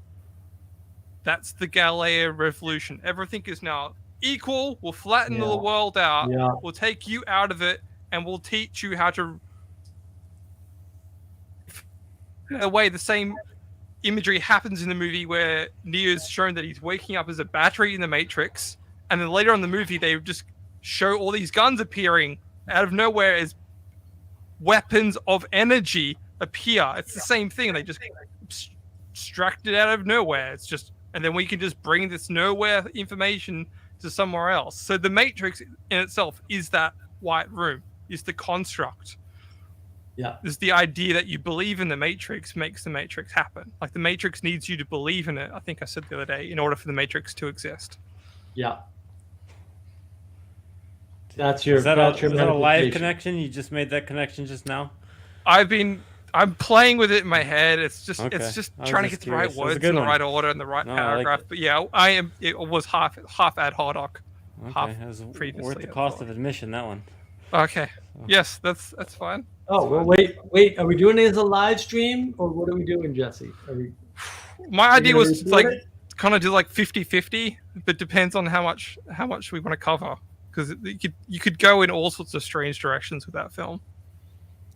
That's the Galileo revolution. Everything is now equal. We'll flatten the world out. Yeah. We'll take you out of it, and we'll teach you how to. In a way, the same imagery happens in the movie where Neo's shown that he's waking up as a battery in the Matrix, and then later on in the movie they just show all these guns appearing out of nowhere as weapons of energy appear. It's the same thing. They just extract it out of nowhere. It's just, and then we can just bring this nowhere information to somewhere else. So the Matrix in itself is that white room, is the construct. Yeah. Is the idea that you believe in the Matrix makes the Matrix happen. Like the Matrix needs you to believe in it. I think I said the other day, in order for the Matrix to exist. Yeah. That's your. Is that a live manifestation. connection? You just made that connection just now? I'm playing with it in my head. It's just Okay. trying to get the right words in the right order and the right paragraph. Like but yeah, it was half ad hoc. Okay, it was worth the cost of admission, that one. Okay. Yes, that's fine. Oh well, wait. Are we doing it as a live stream, or what are we doing, Jesse? Are we? My we idea gonna was record like it? kind of do like 50-50, but depends on how much we want to cover, because you could go in all sorts of strange directions with that film.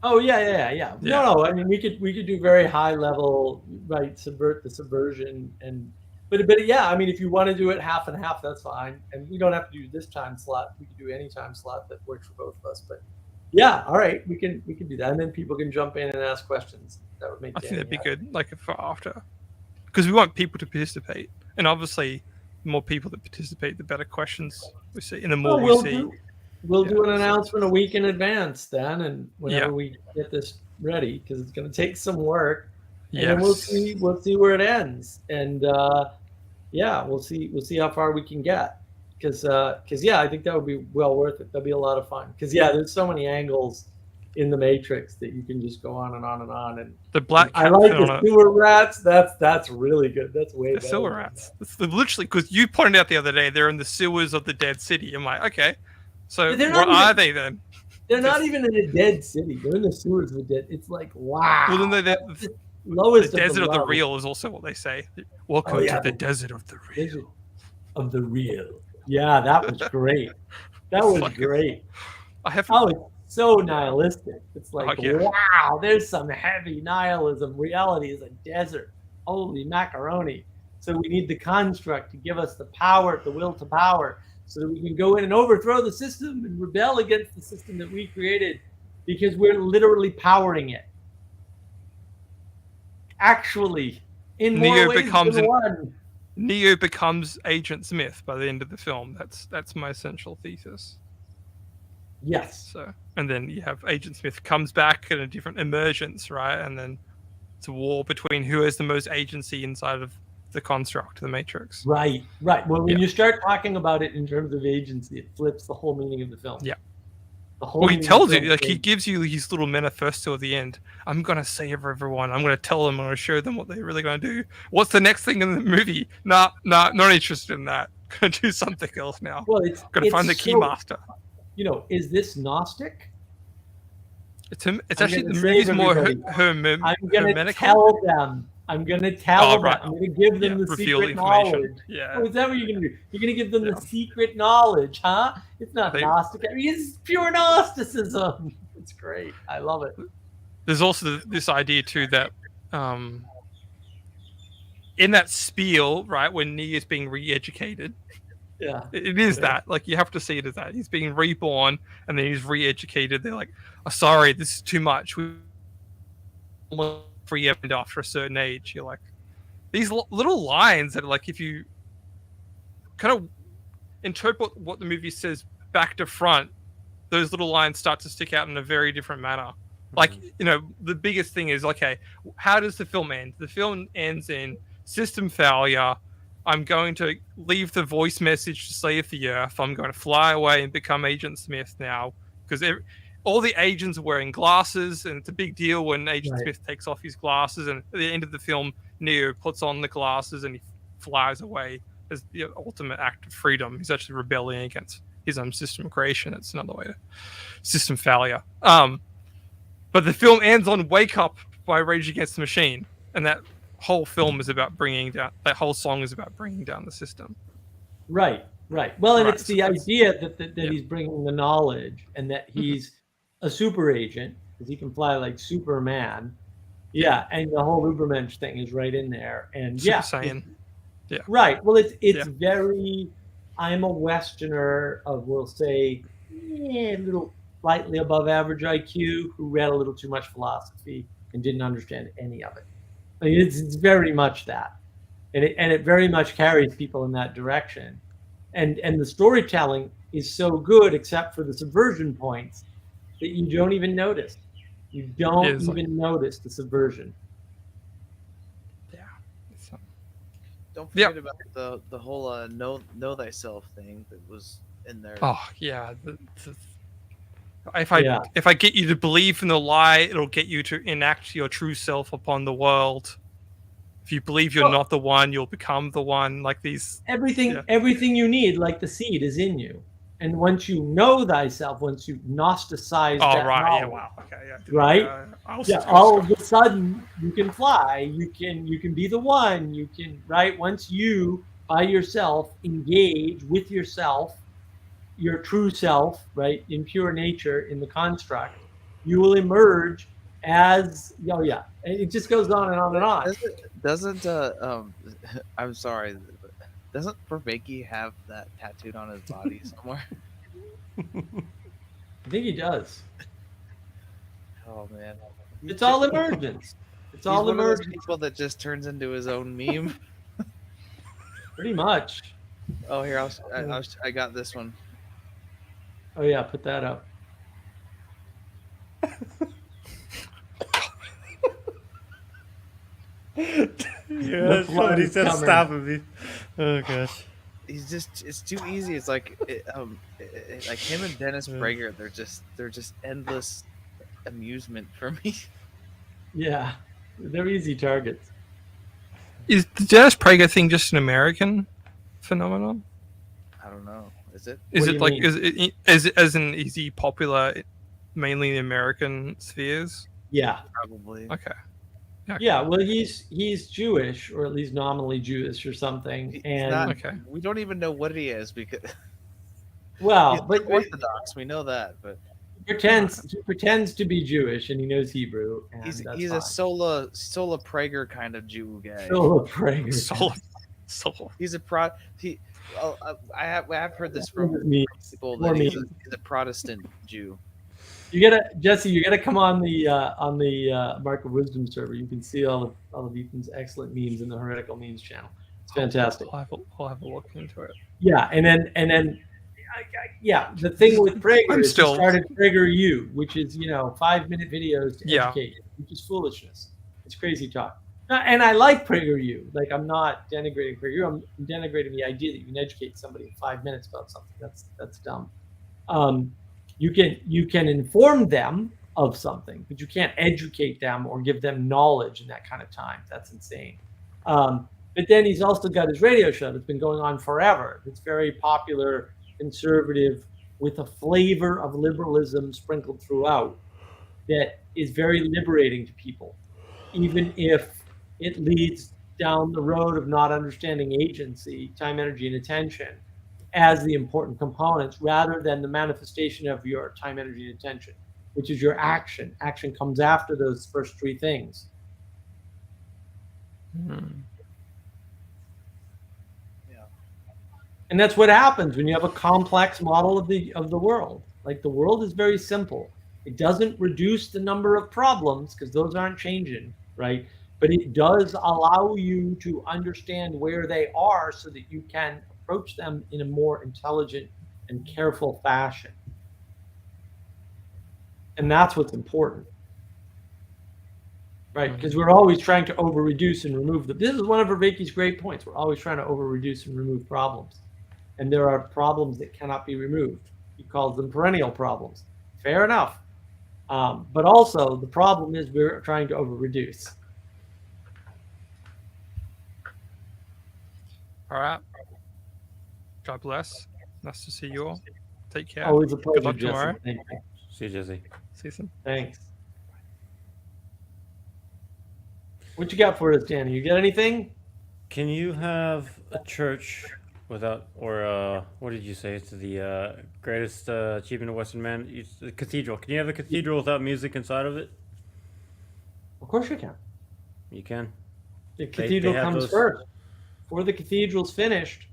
Oh yeah. No. I mean, we could do very high level, right? Subvert the subversion, and but yeah. I mean, if you want to do it half and half, that's fine. And we don't have to do this time slot. We can do any time slot that works for both of us. But yeah, all right, we can do that, and then people can jump in and ask questions. That would make. I think Danny that'd be happy. good, like for after, because we want people to participate, and obviously, the more people that participate, the better questions we see, and the more Well, we see. We'll do an so- announcement a week in advance then, and whenever Yeah. we get this ready, because it's going to take some work, and Yes. then we'll see where it ends, and yeah, we'll see how far we can get, because yeah, I think that would be well worth it. That'd be a lot of fun, because yeah, there's so many angles in the Matrix that you can just go on and on and on. And The black I cat like film the on it. sewer rats. That's really good. That's way The better. sewer rats. It's literally, because you pointed out the other day they're in the sewers of the dead city. I'm like, okay, so They're what not even- are they then? They're not even in a dead city. They're in the sewers of the dead. It's like, wow. Well, then That's the the lowest desert of the level. real is also what they say. Welcome Oh, yeah, to the the desert of the real. Desert of the real. Yeah, that was great. That was Fucking- great. I have Oh, it's so nihilistic. It's like, Oh, yeah. wow, there's some heavy nihilism. Reality is a desert. Holy macaroni. So we need the construct to give us the power, the will to power, so that we can go in and overthrow the system and rebel against the system that we created, because we're literally powering it. Actually, in more Neo ways becomes than an- one. Neo becomes Agent Smith by the end of the film. That's my essential thesis. Yes. So, and then you have Agent Smith comes back in a different emergence, right? And then it's a war between who has the most agency inside of the construct, the Matrix. Right. Well, when Yeah. you start talking about it in terms of agency, it flips the whole meaning of the film. Yeah. The whole Well, he meaning of tells the you, film like, is he gives you his little manifesto at the end. I'm going to save everyone. I'm going to tell them. I'm going to show them what they're really going to do. What's the next thing in the movie? Nah, not interested in that. Going to do something else now. Well, it's Going to find the so- keymaster. Is this Gnostic? It's I'm actually, the gonna movie's save more everybody. I'm going to hermetical. tell them. I'm going to tell Oh, them. right. I'm going to give them Yeah, the reveal secret information. knowledge. Yeah. Oh, is that what you're going to do? You're going to give them Yeah. the secret knowledge, huh? It's not They- Gnostic. I mean, it's pure Gnosticism. It's great. I love it. There's also this idea too that in that spiel, right, when Neo's being re-educated, Yeah. it is Yeah. that. Like, you have to see it as that. He's being reborn and then he's re-educated. They're like, oh, sorry, this is too much. We free end after a certain age. You're like, these little lines that are like, if you kind of interpret what the movie says back to front, those little lines start to stick out in a very different manner. Like, the biggest thing is, okay, how does the film end? The film ends in system failure. I'm going to leave the voice message to save the Earth. I'm going to fly away and become Agent Smith now. Because all the agents are wearing glasses, and it's a big deal when Agent Right. Smith takes off his glasses. And at the end of the film, Neo puts on the glasses and he flies away as the ultimate act of freedom. He's actually rebelling against his own system creation. It's another way to system failure. But the film ends on "Wake Up" by Rage Against the Machine, and that whole film is about bringing down. That whole song is about bringing down the system. Right. Well, and Right, it's so the that's- idea that yeah. he's bringing the knowledge, and that he's a super agent, because he can fly like Superman. Yeah, and the whole Ubermensch thing is right in there. And Super yeah, Saiyan. it's- right. Well, it's Yeah. very. I'm a Westerner of, we'll say, a little slightly above average IQ, who read a little too much philosophy and didn't understand any of it. I mean, it's very much that, and it very much carries people in that direction. And the storytelling is so good, except for the subversion points, that you don't even notice. You don't It is like- even notice the subversion. Yeah. Don't Yeah. forget about the whole know thyself thing that was in there. Oh yeah. If Yeah. I get you to believe in the lie, it'll get you to enact your true self upon the world. If you believe you're Well- not the one, you'll become the one. Like these. Everything Yeah. everything you need, like the seed, is in you. And once you know thyself, once you gnosticize Oh that right, yeah, knowledge, wow, okay, yeah, right? I was Yeah, all of a sudden you can fly. You can be the one. You can, right? Once you by yourself engage with yourself, your true self, right, in pure nature, in the construct, you will emerge as, oh yeah, and it just goes on and on and on. Doesn't I'm sorry, but doesn't Verbeke have that tattooed on his body somewhere? I think he does. Oh man, It's all emergence. It's he's all one of those emergence, people that just turns into his own meme. pretty much. Oh, here I got this one. Oh yeah, put that up. Yeah, flood he is said coming. stop me. Oh gosh. It's too easy. It's like like him and Dennis Prager. They're just endless amusement for me. Yeah, they're easy targets. Is the Dennis Prager thing just an American phenomenon? I don't know. Is it? Is What do it you like mean? is he popular mainly in the American spheres? Yeah, Probably. Okay. yeah. Well, he's Jewish, or at least nominally Jewish, or something. He's And not, Okay. we don't even know what he is because well, he's but Orthodox. We know that, but he pretends to be Jewish, and he knows Hebrew. And he's that's a fine. Sola Prager kind of Jew guy. Philip Prager. Soul. He's a I have heard this from people More that he's memes. a Protestant Jew. You gotta, Jesse. You gotta come on the Mark of Wisdom server. You can see all of Ethan's excellent memes in the Heretical Memes channel. It's fantastic. I'll have a look into it. Yeah, and then yeah, the thing with Prager I'm is still- he started Prager U, which is 5-minute videos to Yeah. educate you, which is foolishness. It's crazy talk. And I like Prager U. Like, I'm not denigrating Prager U. I'm denigrating the idea that you can educate somebody in 5 minutes about something. That's dumb. You can inform them of something, but you can't educate them or give them knowledge in that kind of time. That's insane. But then he's also got his radio show that's been going on forever. It's very popular, conservative, with a flavor of liberalism sprinkled throughout that is very liberating to people, even if it leads down the road of not understanding agency, time, energy, and attention as the important components rather than the manifestation of your time, energy, and attention, which is your action. Action comes after those first three things. And that's what happens when you have a complex model of the world. Like, the world is very simple. It doesn't reduce the number of problems because those aren't changing, right? But it does allow you to understand where they are so that you can approach them in a more intelligent and careful fashion. And that's what's important, right? Because we're always trying to over-reduce and remove them. This is one of Vervaeke's great points. We're always trying to over-reduce and remove problems. And there are problems that cannot be removed. He calls them perennial problems. Fair enough. But also, the problem is we're trying to over-reduce. All right. God bless. Nice to see you all. Take care. Always a pleasure, Good luck Jesse. tomorrow. Thank you. See you, Jesse. See you soon. Thanks. What you got for us, Danny? You got anything? Can you have a church without, or what did you say? It's the greatest achievement of Western man. The cathedral. Can you have a cathedral without music inside of it? Of course you can. You can. The cathedral have comes those- first. Before the cathedral's finished,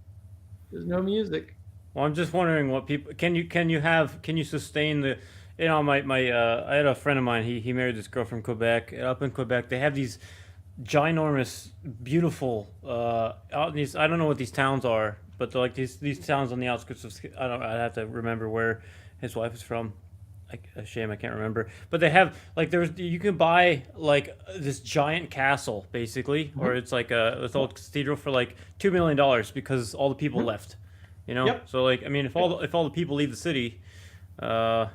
there's no music. Well, I'm just wondering what people can you sustain the, I had a friend of mine. He married this girl from Quebec. Up in Quebec, they have these ginormous, beautiful. Out in these, I don't know what these towns are, but they're like these towns on the outskirts of. I have to remember where his wife is from. A shame I can't remember. But they have you can buy like this giant castle basically, or it's like this old cathedral for like $2 million because all the people left. You know, Yep. so like I mean, if all the people leave the city, I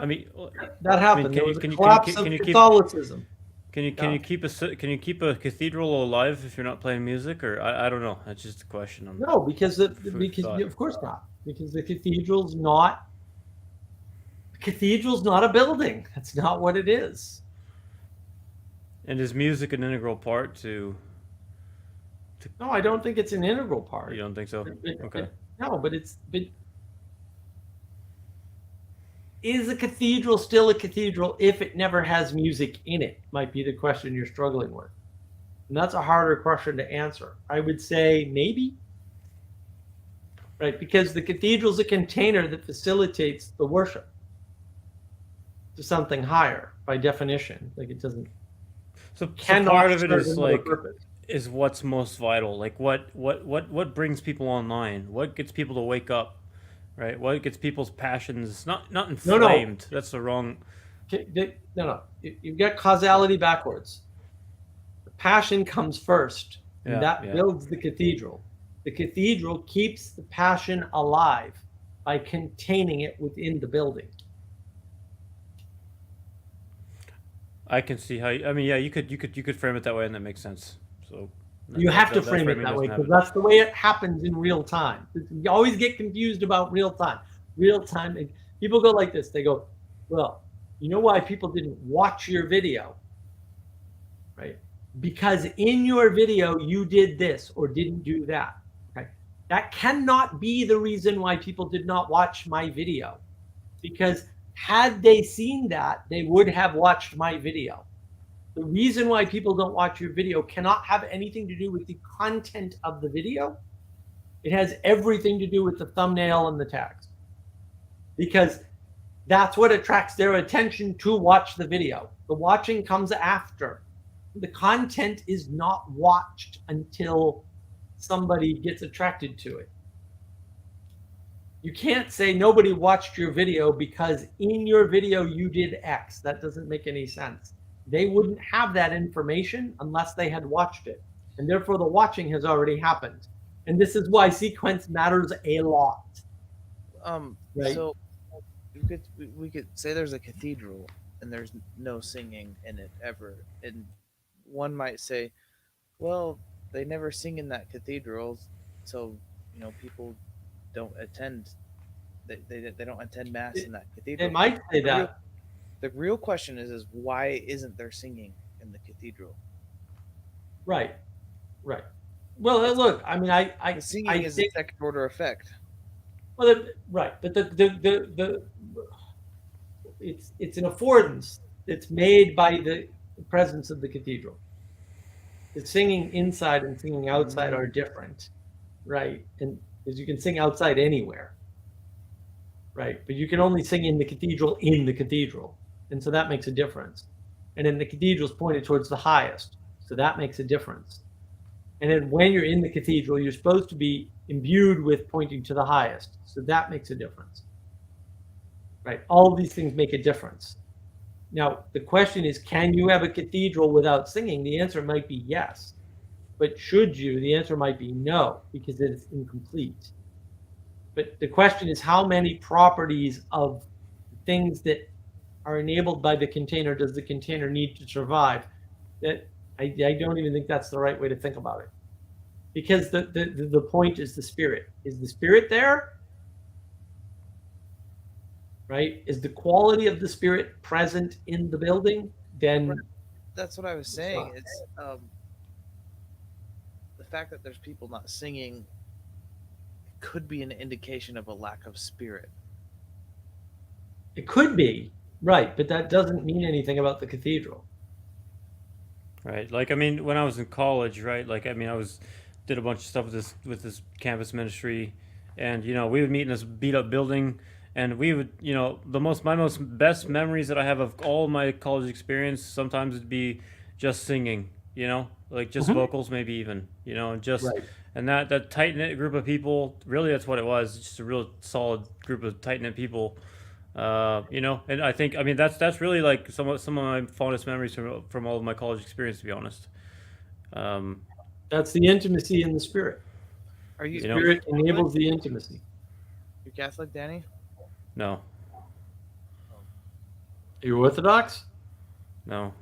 mean, That happened. There was a collapse of Catholicism. Can you keep a cathedral alive if you're not playing music, or I don't know. That's just a question. No, because Food for thought. of course not. because the cathedral's not a building. That's not what it is. And is music an integral part to? No, I don't think it's an integral part. You don't think so? Okay. No, but is a cathedral still a cathedral if it never has music in it? Might be the question you're struggling with. And that's a harder question to answer. I would say maybe. Right? Because the cathedral is a container that facilitates the worship to something higher by definition. Like it doesn't. So Cannot part of it serve is another like purpose. is what's most vital. Like what brings people online? What gets people to wake up? Right? What gets people's passions not inflamed? That's the wrong. No. You've got causality backwards. The passion comes first, and Yeah, that yeah. builds the cathedral. The cathedral keeps the passion alive by containing it within the building. I can see how. I mean, yeah, you could frame it that way, and that makes sense. So You have to that frame it framing that way doesn't because happen. that's the way it happens in real time. You always get confused about real time. Real time, and people go like this. They go, "Well, you know why people didn't watch your video, right? Because in your video you did this or didn't do that." Okay, that cannot be the reason why people did not watch my video, because had they seen that, they would have watched my video. The reason why people don't watch your video cannot have anything to do with the content of the video. It has everything to do with the thumbnail and the text, because that's what attracts their attention to watch the video. The watching comes after. The content is not watched until somebody gets attracted to it. You can't say nobody watched your video because in your video you did X. That doesn't make any sense. They wouldn't have that information unless they had watched it. And therefore the watching has already happened. And this is why sequence matters a lot. Right? So we could say there's a cathedral and there's no singing in it ever, and one might say, well, they never sing in that cathedral, so people don't attend. They don't attend mass in that cathedral. They might say that. The real question is why isn't there singing in the cathedral? Right. Well, look, I mean, The singing is a second order effect. Well, right, but it's an affordance that's made by the presence of the cathedral. The singing inside and singing outside are different, right? And because you can sing outside anywhere, right? But you can only sing in the cathedral, and so that makes a difference. And then the cathedral is pointed towards the highest, so that makes a difference. And then when you're in the cathedral, you're supposed to be imbued with pointing to the highest, so that makes a difference, right? All of these things make a difference. Now, the question is, can you have a cathedral without singing? The answer might be yes. But should you? The answer might be no, because it's incomplete. But the question is, how many properties of things that are enabled by the container does the container need to survive? That I don't even think that's the right way to think about it. Because the point is the spirit. Is the spirit there? Right? Is the quality of the spirit present in the building? Then that's what I was saying. It's the fact that there's people not singing could be an indication of a lack of spirit. It could be, right, but that doesn't mean anything about the cathedral. Right. Like, I mean, when I was in college, right? Like, I mean, did a bunch of stuff with this campus ministry, and we would meet in this beat up building, and we would, my most best memories that I have of all my college experience sometimes would be just singing, like just vocals, maybe even, and just Right. and that tight knit group of people. Really, that's what it was. Just a real solid group of tight knit people. And I think, I mean, that's really like some of my fondest memories from all of my college experience, to be honest. That's the intimacy in the spirit. Are you Spirit enables the intimacy. You're Catholic, Danny? No, Are you Orthodox? no.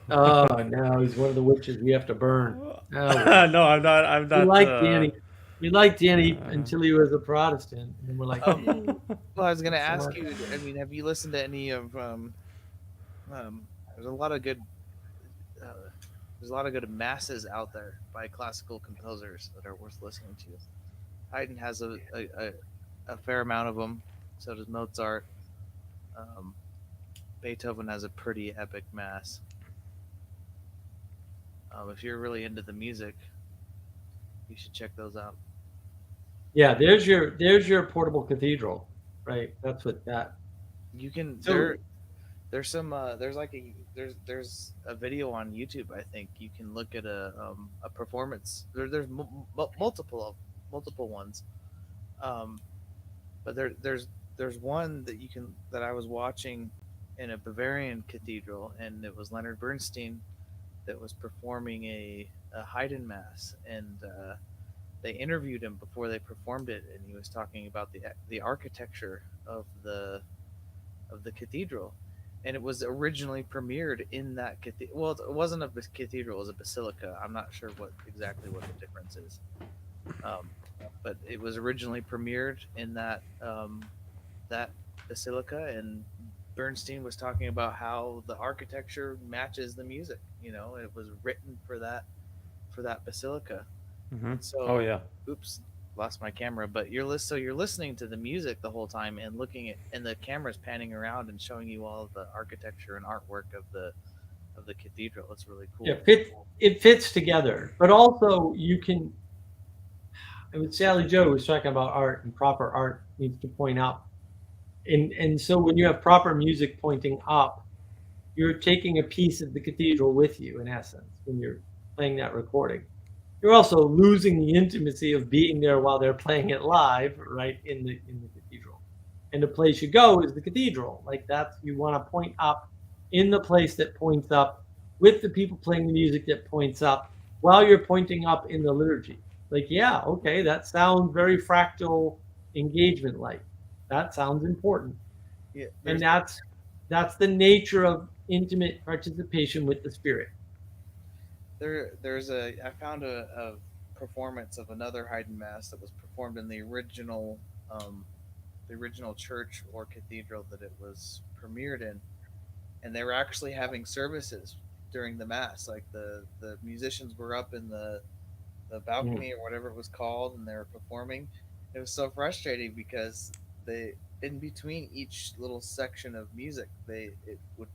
Oh no, he's one of the witches we have to burn. Oh, No, I'm not. we like Danny. We liked Danny until he was a Protestant, and we're like, Oh. "Eh, Well, I was gonna not so ask much." you. I mean, have you listened to any of there's a lot of good uh, there's a lot of good masses out there by classical composers that are worth listening to. Haydn has a fair amount of them. So does Mozart. Um, Beethoven has a pretty epic mass. If you're really into the music, you should check those out. Yeah, there's your portable cathedral, right? That's what that. You can So there's some there's a video on YouTube. I think you can look at a performance. Multiple ones, um, but there's one that you can that I was watching in a Bavarian cathedral, and it was Leonard Bernstein that was performing a Haydn mass, and they interviewed him before they performed it, and he was talking about the architecture of the cathedral, and it was originally premiered in that cathedral. Well, it wasn't a cathedral; it was a basilica. I'm not sure exactly what the difference is, um, but it was originally premiered in that basilica, and Bernstein was talking about how the architecture matches the music. You know, it was written for that basilica, and so Oh yeah. oops, lost my camera. But you're listening to the music the whole time and looking at, and the camera's panning around and showing you all of the architecture and artwork of the cathedral. It's really cool. yeah, it fits together, but also you can. I mean, Sally Joe was talking about art, and proper art needs to point up, and so when you have proper music pointing up, you're taking a piece of the cathedral with you, in essence, when you're playing that recording. You're also losing the intimacy of being there while they're playing it live, right, in the cathedral. And the place you go is the cathedral. Like that's you want to point up in the place that points up with the people playing the music that points up while you're pointing up in the liturgy. Like, yeah, okay, that sounds very fractal engagement like. That sounds important. Yeah, And that's the nature of intimate participation with the spirit. there's I found a performance of another Haydn mass that was performed in the original church or cathedral that it was premiered in, and they were actually having services during the mass. Like the musicians were up in the balcony or whatever it was called, and they were performing. It was so frustrating because they in between each little section of music, it would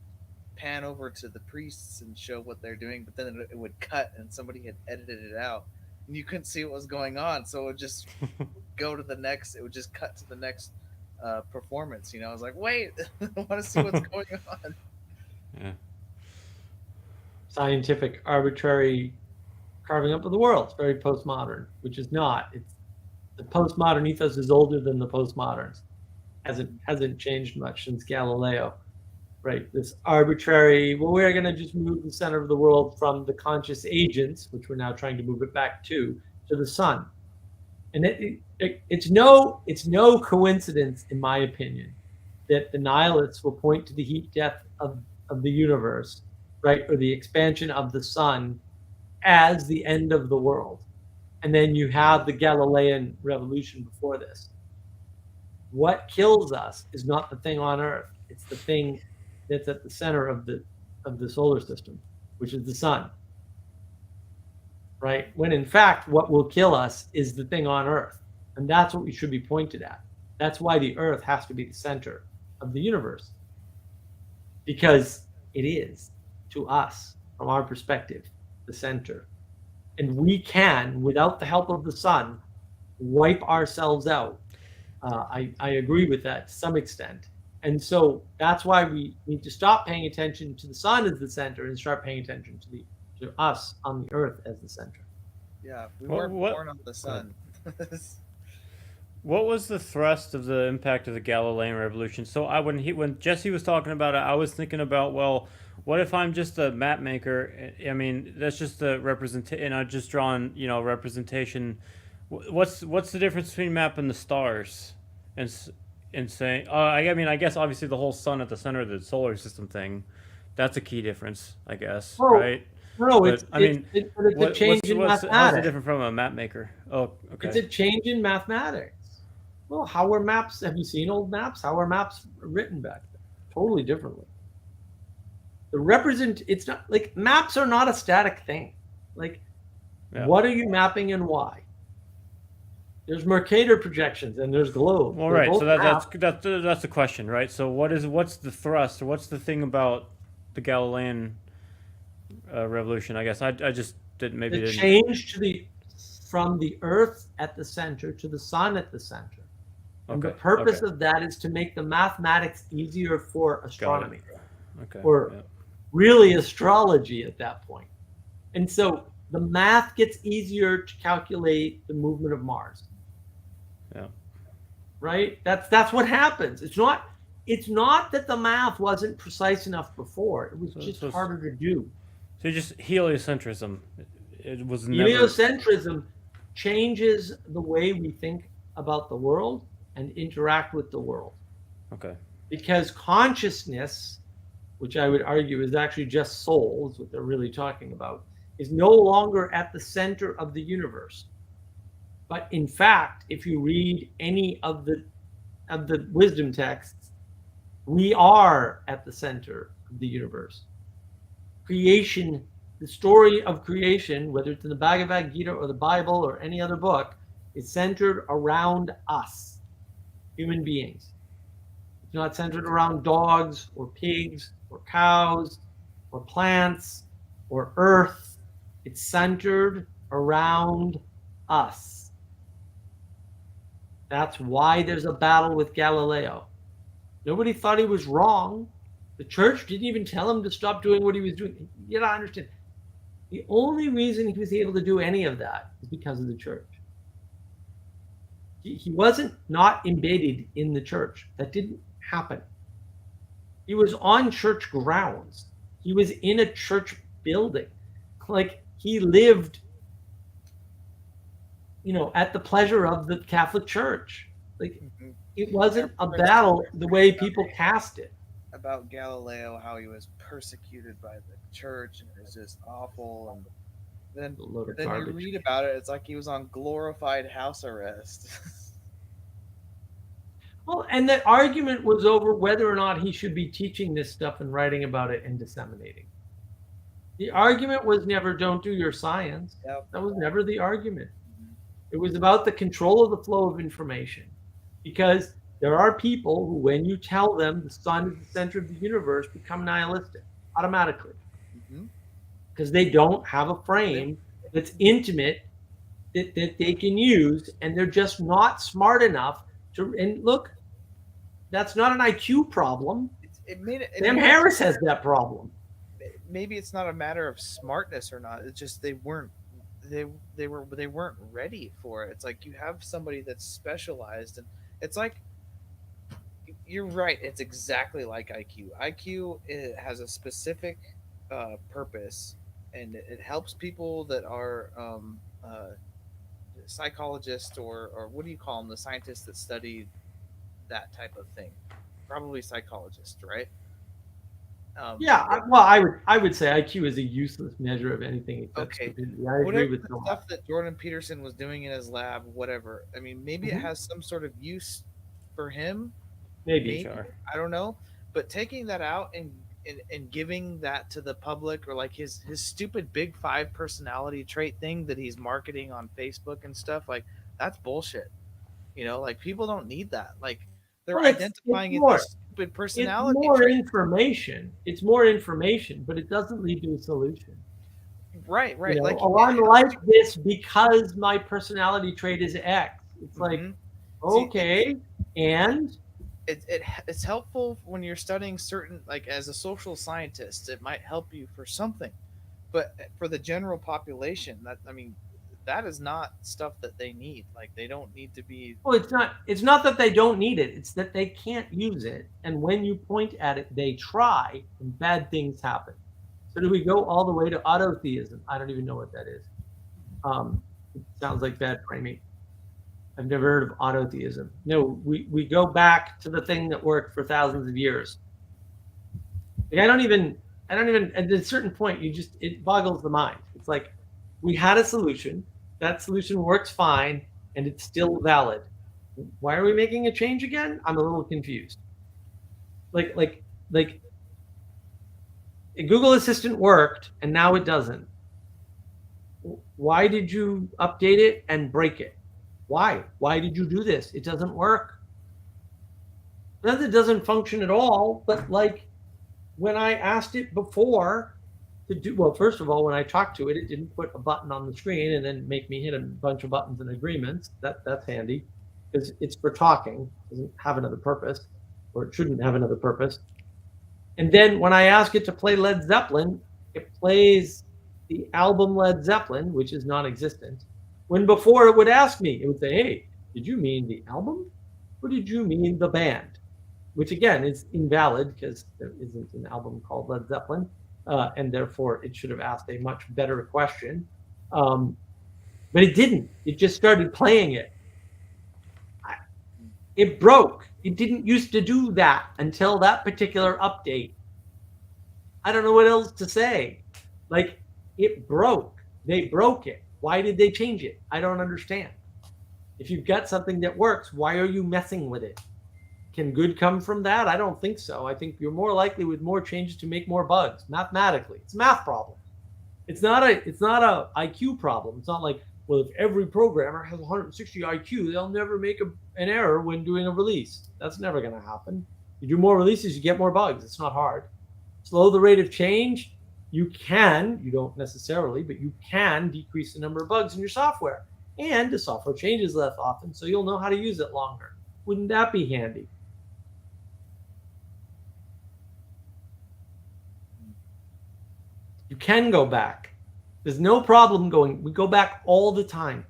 pan over to the priests and show what they're doing, but then it would cut and somebody had edited it out, and you couldn't see what was going on. So it would just go to the next. It would just cut to the next performance. You know, I was like, wait, I want to see what's going on. Yeah. Scientific, arbitrary carving up of the world. It's very postmodern, which is not. It's the postmodern ethos is older than the postmoderns. Hasn't changed much since Galileo, right? This arbitrary. Well, we're going to just move the center of the world from the conscious agents, which we're now trying to move it back to the sun. And it's no coincidence, in my opinion, that the nihilists will point to the heat death of the universe, right, or the expansion of the sun as the end of the world. And then you have the Galilean revolution before this. What kills us is not the thing on Earth; it's the thing that's at the center of the solar system, which is the sun. Right? When in fact, what will kill us is the thing on Earth. And that's what we should be pointed at. That's why the Earth has to be the center of the universe. Because it is, to us, from our perspective, the center. And we can, without the help of the sun, wipe ourselves out. I agree with that to some extent. And so that's why we need to stop paying attention to the sun as the center and start paying attention to us on the earth as the center. Yeah, we What- weren't what- born on the sun. What was the thrust of the impact of the Galilean revolution? So when Jesse was talking about it, I was thinking about, well, what if I'm just a map maker? I mean, that's just a representation, and I've just drawn, representation. What's the difference between mapping the stars and saying? I mean, I guess obviously the whole sun at the center of the solar system thing, that's a key difference, I guess, Well, right? No, But I mean, it's a change in how's it mathematics. different from a map maker? Oh, It's okay. a change in mathematics. Well, how were maps? Have you seen old maps? How were maps written back then? Totally differently. It's not like maps are not a static thing. Like, Yeah. what are you mapping and why? There's Mercator projections and there's globes. Well, They're right. both So maps. that's the question, right? So what's the thrust, or what's the thing about the Galilean revolution? I guess I just didn't The didn't. change from the Earth at the center to the Sun at the center. And the Okay, purpose okay. of that is to make the mathematics easier for Got it. astronomy, Okay. or yeah. really astrology at that point. And so the math gets easier to calculate the movement of Mars. Yeah. Right? That's what happens. It's not that the math wasn't precise enough before. It was just harder to do. So just heliocentrism. It was never. Heliocentrism changes the way we think about the world and interact with the world. Okay. Because consciousness, which I would argue is actually just soul, is what they're really talking about, is no longer at the center of the universe. But in fact, if you read any of the wisdom texts, we are at the center of the universe. Creation, the story of creation, whether it's in the Bhagavad Gita or the Bible or any other book, is centered around us, human beings. It's not centered around dogs or pigs or cows or plants or earth. It's centered around us. That's why there's a battle with Galileo. Nobody thought he was wrong. The church didn't even tell him to stop doing what he was doing. You gotta understand. The only reason he was able to do any of that is because of the church. He wasn't not embedded in the church. That didn't happen. He was on church grounds. He was in a church building. Like, he lived, at the pleasure of the Catholic Church. Like, it wasn't a battle the way people cast it. About Galileo, how he was persecuted by the church and it was just awful, and then you read about it, it's like he was on glorified house arrest. Well, and the argument was over whether or not he should be teaching this stuff and writing about it and disseminating. The argument was never don't do your science. Yep. That was never the argument. It was about the control of the flow of information. Because there are people who, when you tell them the sun is the center of the universe, become nihilistic automatically. Because they don't have a frame that's intimate that they can use, and they're just not smart enough to. And look, that's not an IQ problem. Sam Harris has that problem. Maybe it's not a matter of smartness or not. It's just they weren't ready for it. It's like you have somebody that's specialized, and it's like, you're right. It's exactly like IQ. IQ, it has a specific purpose, and it helps people that are psychologists or what do you call them? The scientists that study that type of thing. Probably psychologists, right? I would say IQ is a useless measure of anything except stupidity. I agree with the stuff that Jordan Peterson was doing in his lab, whatever. I mean, maybe it has some sort of use for him. Maybe. Sure. I don't know. But taking that out and giving that to the public, or like his stupid Big Five personality trait thing that he's marketing on Facebook and stuff, like, that's bullshit. Like, people don't need that. Like, they're identifying it as stupid personality. It's more information. It's more information, but it doesn't lead to a solution. Right. Like, I'm like this because my personality trait is X. It's like, okay, and it's helpful when you're studying certain, like, as a social scientist, it might help you for something, but for the general population, that is not stuff that they need. Like, they don't need to be. Well, it's not that they don't need it. It's that they can't use it. And when you point at it, they try, and bad things happen. So do we go all the way to autotheism? I don't even know what that is. It sounds like bad framing. I've never heard of autotheism. No, we go back to the thing that worked for thousands of years. Like, I don't even, at a certain point, it boggles the mind. It's like, we had a solution. That solution works fine, and it's still valid. Why are we making a change again? I'm a little confused. Like Google Assistant worked, and now it doesn't. Why did you update it and break it? Why? Why did you do this? It doesn't work. Not that it doesn't function at all, but like when I asked it before to do, well, first of all, when I talked to it, it didn't put a button on the screen and then make me hit a bunch of buttons and agreements. That's handy because it's for talking. It doesn't have another purpose, or it shouldn't have another purpose. And then when I ask it to play Led Zeppelin, it plays the album Led Zeppelin, which is non-existent. When before it would ask me, it would say, hey, did you mean the album or did you mean the band? Which again is invalid because there isn't an album called Led Zeppelin, and therefore it should have asked a much better question. But it didn't. It just started playing it. It broke. It didn't used to do that until that particular update. I don't know what else to say. Like, it broke. They broke it. Why did they change it? I don't understand. If you've got something that works, why are you messing with it? Can good come from that? I don't think so. I think you're more likely with more changes to make more bugs mathematically. It's a math problem. It's not a IQ problem. It's not like, well, if every programmer has 160 IQ, they'll never make an error when doing a release. That's never going to happen. You do more releases, you get more bugs. It's not hard. Slow the rate of change. You don't necessarily, but you can decrease the number of bugs in your software. And the software changes less often, so you'll know how to use it longer. Wouldn't that be handy? You can go back. There's no problem going. We go back all the time.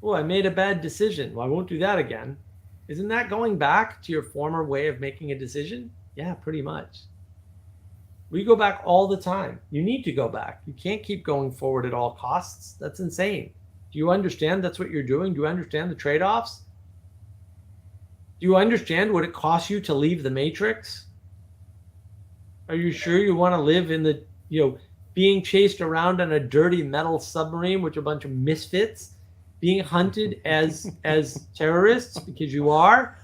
Oh, I made a bad decision. Well, I won't do that again. Isn't that going back to your former way of making a decision? Yeah, pretty much. We go back all the time. You need to go back. You can't keep going forward at all costs. That's insane. Do you understand that's what you're doing? Do you understand the trade-offs? Do you understand what it costs you to leave the matrix? Are you sure you want to live in the, being chased around on a dirty metal submarine with a bunch of misfits, being hunted as terrorists, because you are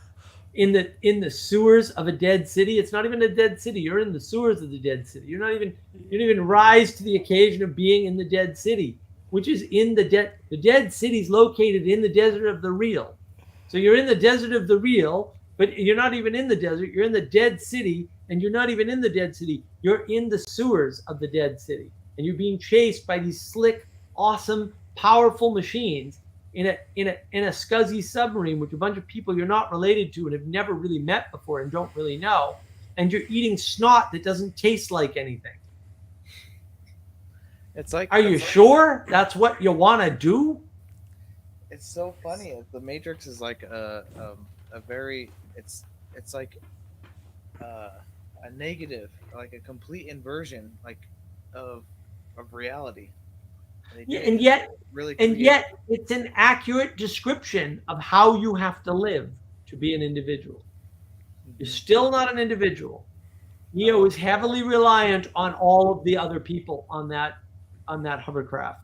in the sewers of a dead city? It's not even a dead city. You're in the sewers of the dead city. You don't even rise to the occasion of being in the dead city, which is in the dead city's located in the desert of the real. So you're in the desert of the real, but you're not even in the desert. You're in the dead city, and you're not even in the dead city. You're in the sewers of the dead city, and you're being chased by these slick, awesome, powerful machines in a scuzzy submarine with a bunch of people you're not related to and have never really met before and don't really know, and you're eating snot that doesn't taste like anything. It's like, are you sure that's what you want to do? It's so funny. The Matrix is like a very, it's like a negative, like a complete inversion, like of reality. Yeah, and yet really it's an accurate description of how you have to live to be an individual. You're still not an individual. Neo is heavily reliant on all of the other people on that hovercraft.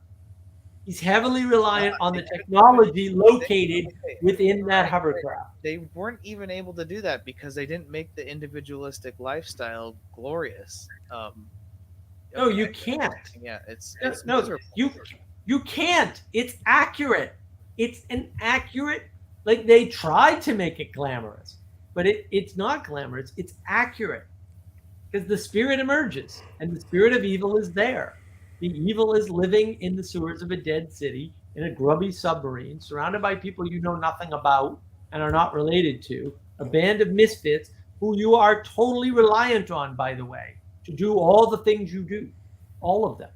He's heavily reliant on the technology located within that hovercraft. They weren't even able to do that because they didn't make the individualistic lifestyle glorious. No, you can't. Yeah, it's no, you can't. It's accurate. It's an accurate, like they tried to make it glamorous, but it's not glamorous. It's accurate because the spirit emerges and the spirit of evil is there. The evil is living in the sewers of a dead city in a grubby submarine, surrounded by people you know nothing about and are not related to, a band of misfits who you are totally reliant on, by the way, to do all the things you do, all of them,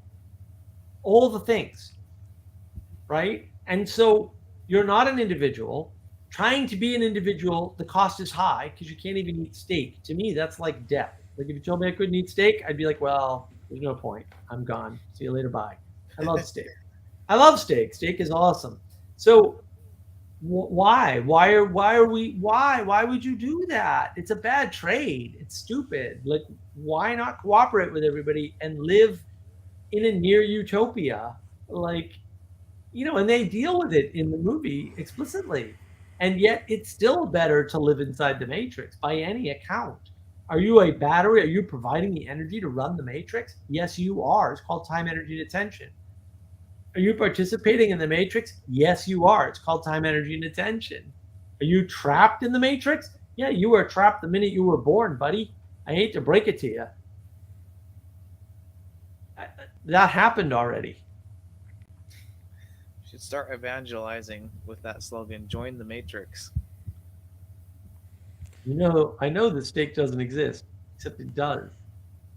all the things, right? And so you're not an individual. Trying to be an individual, the cost is high because you can't even eat steak. To me, that's like death. Like if you told me I couldn't eat steak, I'd be like, well, there's no point. I'm gone. See you later. Bye. I love steak. I love steak. Steak is awesome. So Why would you do that? It's a bad trade. It's stupid. Like, why not cooperate with everybody and live in a near utopia? Like, and they deal with it in the movie explicitly. And yet it's still better to live inside the matrix by any account. Are you a battery? Are you providing the energy to run the matrix? Yes, you are. It's called time, energy, and attention. Are you participating in the matrix? Yes, you are. It's called time, energy, and attention. Are you trapped in the matrix? Yeah, you were trapped the minute you were born, buddy. I hate to break it to you. That happened already. You should start evangelizing with that slogan, join the matrix. I know the stake doesn't exist, except it does.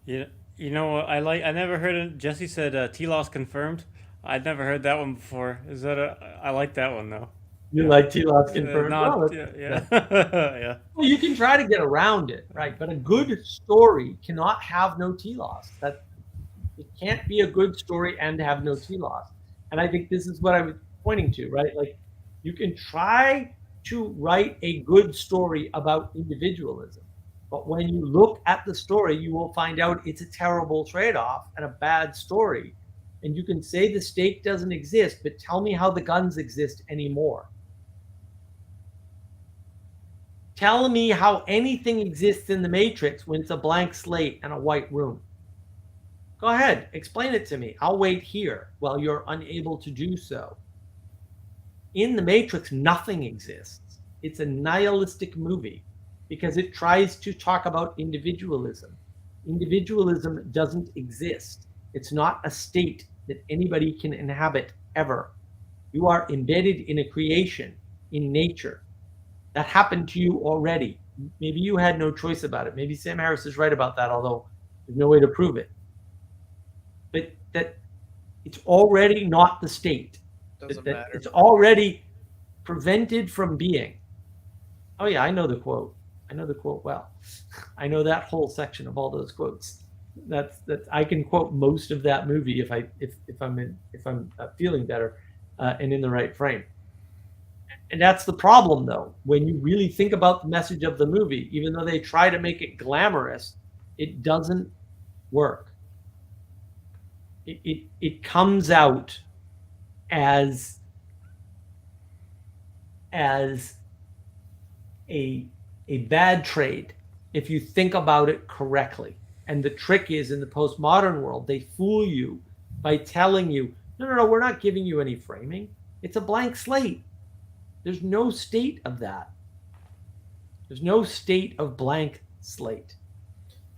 You know what I like? I never heard it. Jesse said T-loss confirmed. I'd never heard that one before. Is that I like that one though. You like T-loss confirmed? Yeah. Yeah. Well, you can try to get around it, right? But a good story cannot have no T-loss. It can't be a good story and have no T-loss. And I think this is what I was pointing to, right? Like, you can try to write a good story about individualism, but when you look at the story, you will find out it's a terrible trade-off and a bad story. And you can say the stake doesn't exist, but tell me how the guns exist anymore. Tell me how anything exists in the Matrix when it's a blank slate and a white room. Go ahead, explain it to me. I'll wait here while you're unable to do so. In the Matrix, nothing exists. It's a nihilistic movie because it tries to talk about individualism. Individualism doesn't exist. It's not a state that anybody can inhabit ever. You are embedded in a creation, in nature. That happened to you already. Maybe you had no choice about it. Maybe Sam Harris is right about that, although there's no way to prove it. But that it's already not the state. Doesn't matter. It's already prevented from being. Oh yeah, I know the quote. I know the quote well. I know that whole section of all those quotes. That's I can quote most of that movie if I'm feeling better and in the right frame. And that's the problem, though. When you really think about the message of the movie, even though they try to make it glamorous, it doesn't work. It comes out as a bad trade if you think about it correctly. And the trick is, in the postmodern world, they fool you by telling you, no, we're not giving you any framing. It's a blank slate. There's no state of that. There's no state of blank slate.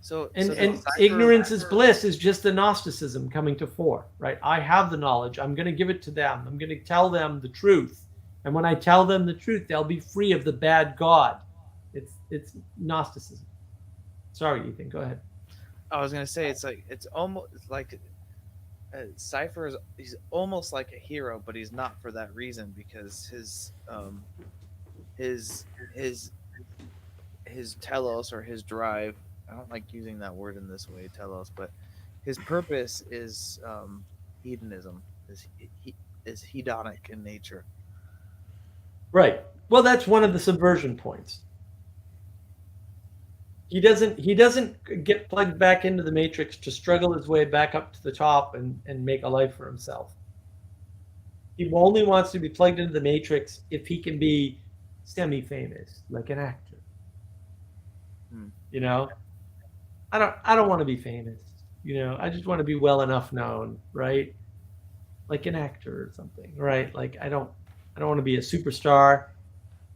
So ignorance is bliss is just the Gnosticism coming to fore, right? I have the knowledge. I'm going to give it to them. I'm going to tell them the truth. And when I tell them the truth, they'll be free of the bad God. It's Gnosticism. Sorry, Ethan, go ahead. I was going to say, it's almost like Cypher he's almost like a hero, but he's not for that reason, because his telos, or his drive, I don't like using that word in this way, telos, but his purpose is hedonism, is hedonic in nature. Right. Well, that's one of the subversion points. He doesn't get plugged back into the matrix to struggle his way back up to the top and make a life for himself. He only wants to be plugged into the matrix if he can be semi-famous, like an actor. You know, I don't want to be famous. You know, I just want to be well enough known, right? Like an actor or something, right? Like I don't want to be a superstar.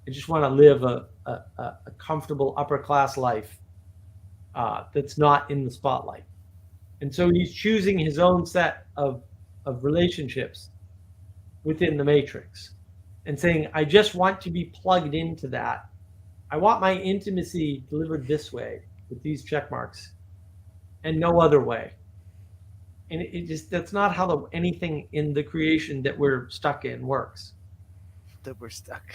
I just want to live a comfortable upper class life that's not in the spotlight. And so he's choosing his own set of relationships within the matrix and saying, I just want to be plugged into that. I want my intimacy delivered this way with these check marks and no other way. And that's not how anything in the creation that we're stuck in works. That we're stuck.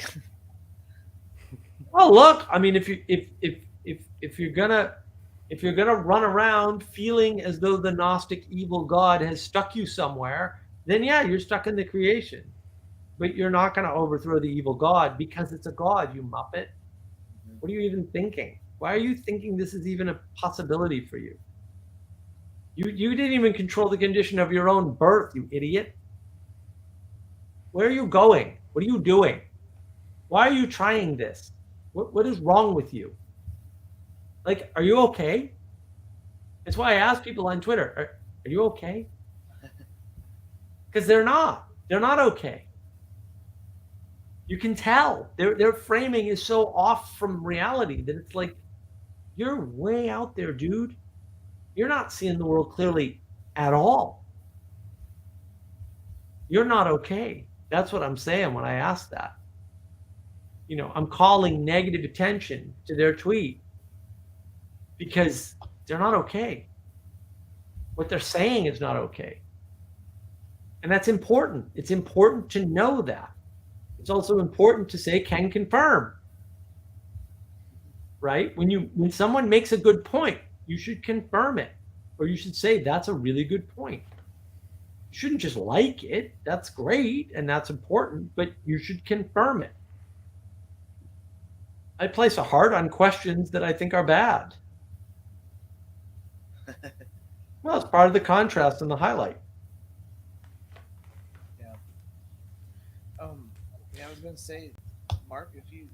Well, look, I mean, if you're gonna run around feeling as though the Gnostic evil God has stuck you somewhere, then yeah, you're stuck in the creation. but you're not going to overthrow the evil god because it's a god, you muppet. What are you even thinking? Why are you thinking this is even a possibility for you? You didn't even control the condition of your own birth, you idiot. Where are you going? What are you doing? Why are you trying this? What is wrong with you? Like, are you okay? It's why I ask people on Twitter, are you okay? Because they're not. They're not okay. You can tell. Their framing is so off from reality that it's like, you're way out there, dude. You're not seeing the world clearly at all. You're not okay. That's what I'm saying when I ask that. You know, I'm calling negative attention to their tweet because they're not okay. What they're saying is not okay. And that's important. It's important to know that. It's also important to say can confirm. Right? When someone makes a good point, you should confirm it. Or you should say that's a really good point. You shouldn't just like it. That's great and that's important, but you should confirm it. I place a heart on questions that I think are bad. Well, it's part of the contrast and the highlight. Yeah, I was gonna say, Mark, if you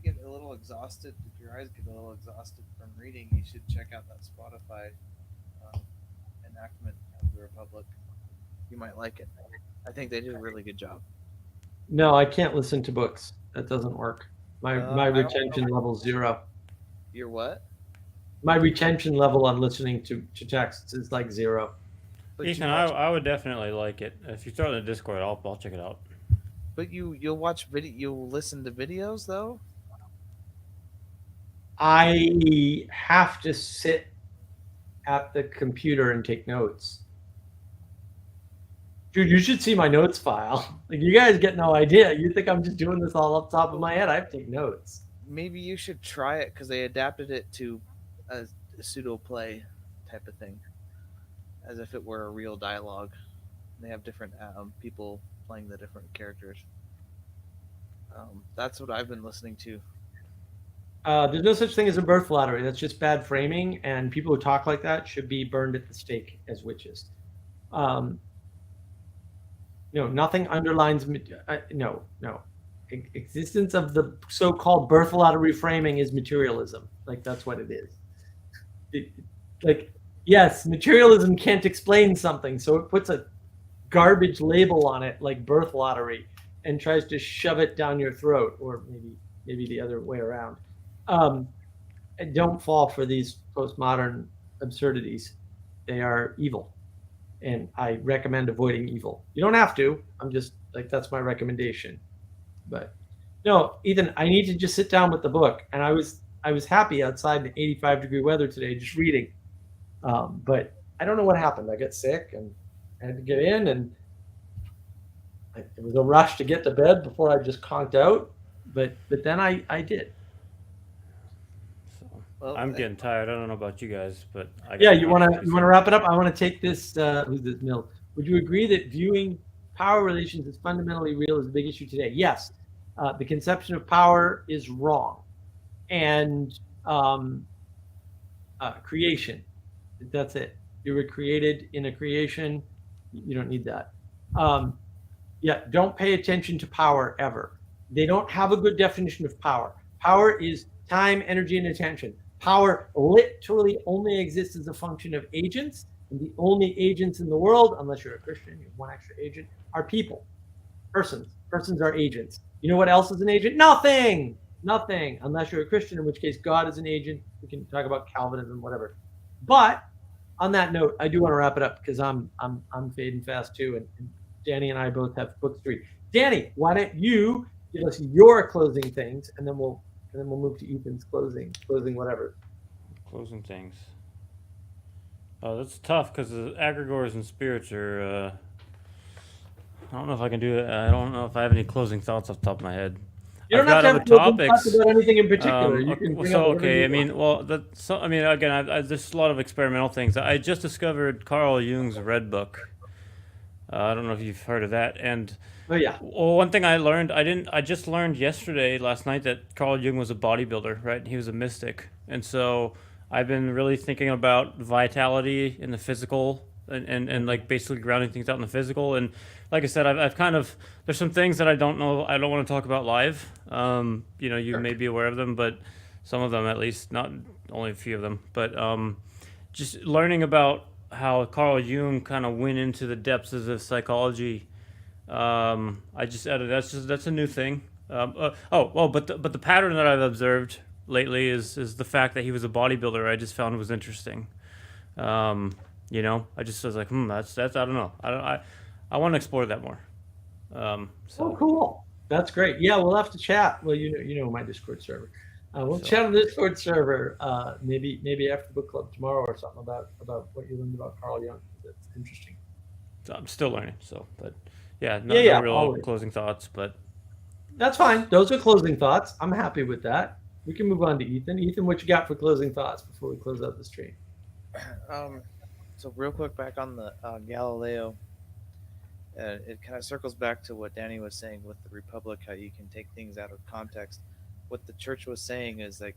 get a little exhausted, if your eyes get a little exhausted from reading, you should check out that Spotify enactment of the Republic. You might like it. I think they did a really good job. No, I can't listen to books. That doesn't work. My I don't retention know. level 0. You're what? My retention level on listening to texts is like 0. But you Ethan, watch, I would definitely like it. If you throw it in the Discord, I'll check it out. but you'll watch video. You'll listen to videos though. I have to sit at the computer and take notes. Dude, you should see my notes file. Like, you guys get no idea. You think I'm just doing this all up top of my head. I have to take notes. Maybe you should try it because they adapted it to a pseudo play type of thing, as if it were a real dialogue. They have different people playing the different characters. That's what I've been listening to. There's no such thing as a birth flattery. That's just bad framing, and people who talk like that should be burned at the stake as witches. No, nothing underlines. No. Existence of the so-called birth flattery framing is materialism. Like, that's what it is. Yes, materialism can't explain something, so it puts a garbage label on it, like birth lottery, and tries to shove it down your throat, or maybe the other way around. And don't fall for these postmodern absurdities. They are evil, and I recommend avoiding evil. You don't have to. I'm just like, that's my recommendation. But no, Ethan, I need to just sit down with the book, and I was happy outside in 85-degree weather today, just reading. But I don't know what happened. I got sick and I had to get in, and it was a rush to get to bed before I just conked out. But then I did. So Well, I'm getting tired. I don't know about you guys, but Yeah, you want to wrap it up? I want to take this. Who's this, Mill? Would you agree that viewing power relations as fundamentally real is a big issue today? Yes. The conception of power is wrong, and creation. That's it. You were created in a creation. You don't need that. Yeah, don't pay attention to power ever. They don't have a good definition of power. Power is time, energy, and attention. Power literally only exists as a function of agents, and the only agents in the world, unless you're a Christian, you have one extra agent, are people, persons. Persons are agents. You know what else is an agent? Nothing, unless you're a Christian, in which case God is an agent. We can talk about Calvinism, whatever. But on that note, I do want to wrap it up because I'm fading fast too, and Danny and I both have books to read. Danny, why don't you give us your closing things, and then we'll move to Ethan's closing whatever. Closing things. Oh, that's tough because the egregores and spirits are. I don't know if I can do it. I don't know if I have any closing thoughts off the top of my head. You don't I've have got to other have thoughts about anything in particular. You Okay, can bring so up whatever okay, you I mean, want. well, again, there's a lot of experimental things. I just discovered Carl Jung's Red Book. I don't know if you've heard of that. And Oh yeah. well, one thing I learned, I just learned last night, that Carl Jung was a bodybuilder, right? He was a mystic. And so I've been really thinking about vitality in the physical, and like basically grounding things out in the physical. And like I said, I've kind of, there's some things that I don't want to talk about live. You know, you Sure. may be aware of them, but some of them at least, not only a few of them. But just learning about how Carl Jung kind of went into the depths of psychology. I just added, that's a new thing. But the pattern that I've observed lately is the fact that he was a bodybuilder. I just found was interesting. You know, I just was like, that's I don't know. I want to explore that more. Oh, cool. That's great. Yeah, we'll have to chat. Well, you know my Discord server. We'll So- chat on the Discord server. Maybe after book club tomorrow or something about what you learned about Carl Jung. That's interesting. So I'm still learning. So, but yeah, Yeah, no real always. closing thoughts. But That's fine. Those are closing thoughts. I'm happy with that. We can move on to Ethan. Ethan, what you got for closing thoughts before we close out the stream? So real quick, back on the Galileo, it kind of circles back to what Danny was saying with the Republic, how you can take things out of context. What the church was saying is like,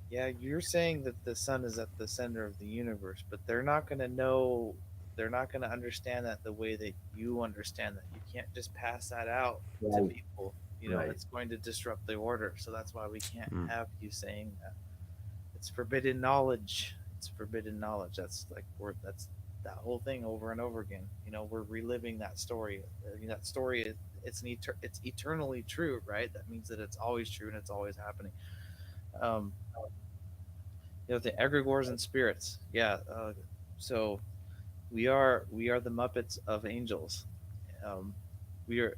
yeah, you're saying that the sun is at the center of the universe, but they're not going to know, they're not going to understand that the way that you understand that. You can't just pass that out to Right. people. You know, Right. it's going to disrupt the order. So that's why we can't Mm. have you saying that. It's forbidden knowledge. It's forbidden knowledge. That's like that's that whole thing over and over again. You know, we're reliving that story. I mean, that story it's it's eternally true, right? That means that it's always true and it's always happening. Um, you know, the egregores and spirits. Yeah. So we are the Muppets of angels. Um, we are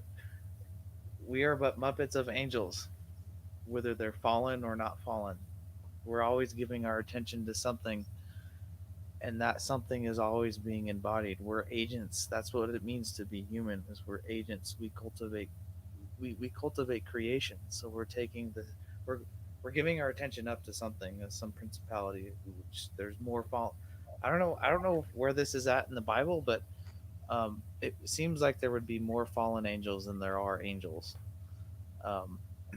but Muppets of angels, whether they're fallen or not fallen. We're always giving our attention to something, and that something is always being embodied. We're agents. That's what it means to be human. Is we're agents. We cultivate creation. So we're taking we're giving our attention up to something, some principality. Which there's more fall. I don't know where this is at in the Bible, but it seems like there would be more fallen angels than there are angels,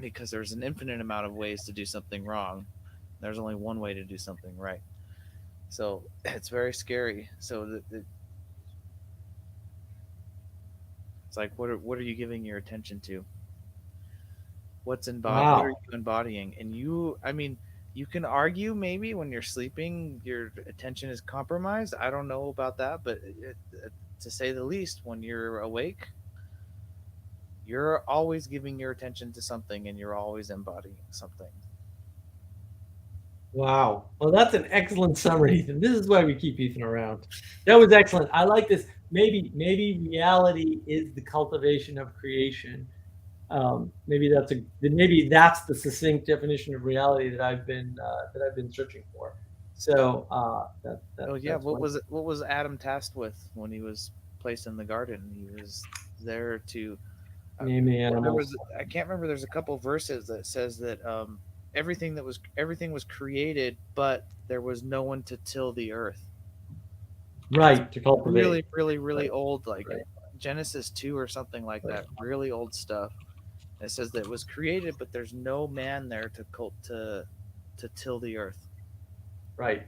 because there's an infinite amount of ways to do something wrong. There's only one way to do something right. So it's very scary. So it's like, what are you giving your attention to? What's embodied? What are Wow. you embodying? And I mean, you can argue maybe when you're sleeping, your attention is compromised. I don't know about that, but to say the least, when you're awake, you're always giving your attention to something, and you're always embodying something. Wow. Well, that's an excellent summary, Ethan. This is why we keep Ethan around. That was excellent. I like this. Maybe reality is the cultivation of creation. Maybe that's the succinct definition of reality that I've been searching for. So Oh yeah, what was Adam tasked with when he was placed in the garden? He was there to name the animals. I can't remember. There's a couple verses that says that everything was created, but there was no one to till the earth. Right, to cultivate. Really Right. old, like Right. Genesis 2 or something like Right. that. Really old stuff. It says that it was created, but there's no man there to till the earth. Right.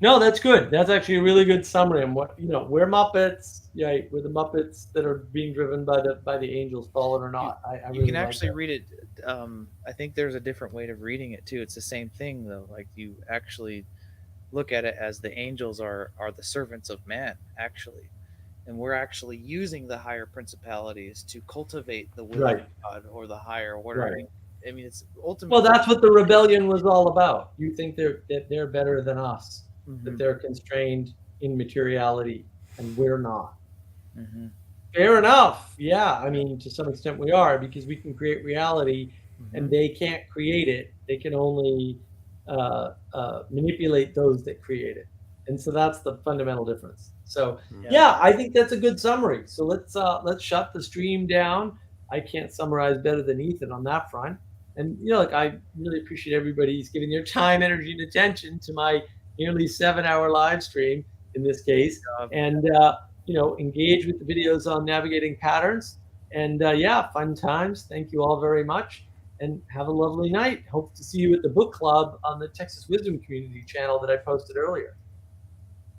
No, that's good. That's actually a really good summary. And we're Muppets. Yeah, we're the Muppets that are being driven by the angels, fallen or not. I You really can like actually that. read it. I think there's a different way of reading it too. It's the same thing though. Like you actually look at it as the angels are the servants of man, actually, and we're actually using the higher principalities to cultivate the will Right. of God or the higher order. Right. I mean, it's ultimately. Well, that's what the rebellion was all about. You think they're better than us, that Mhm, they're constrained in materiality, and we're not. mhm, Fair enough. Yeah, I mean, to some extent we are, because we can create reality, and mhm. they can't create it. They can only manipulate those that create it, and so that's the fundamental difference. So yeah, I think that's a good summary. So let's shut the stream down. I can't summarize better than Ethan on that front. And I really appreciate everybody's giving their time, energy, and attention to my nearly 7-hour live stream in this case. job. And engage with the videos on navigating patterns. And yeah, fun times. Thank you all very much, and have a lovely night. Hope to see you at the book club on the Texas Wisdom Community channel that I posted earlier.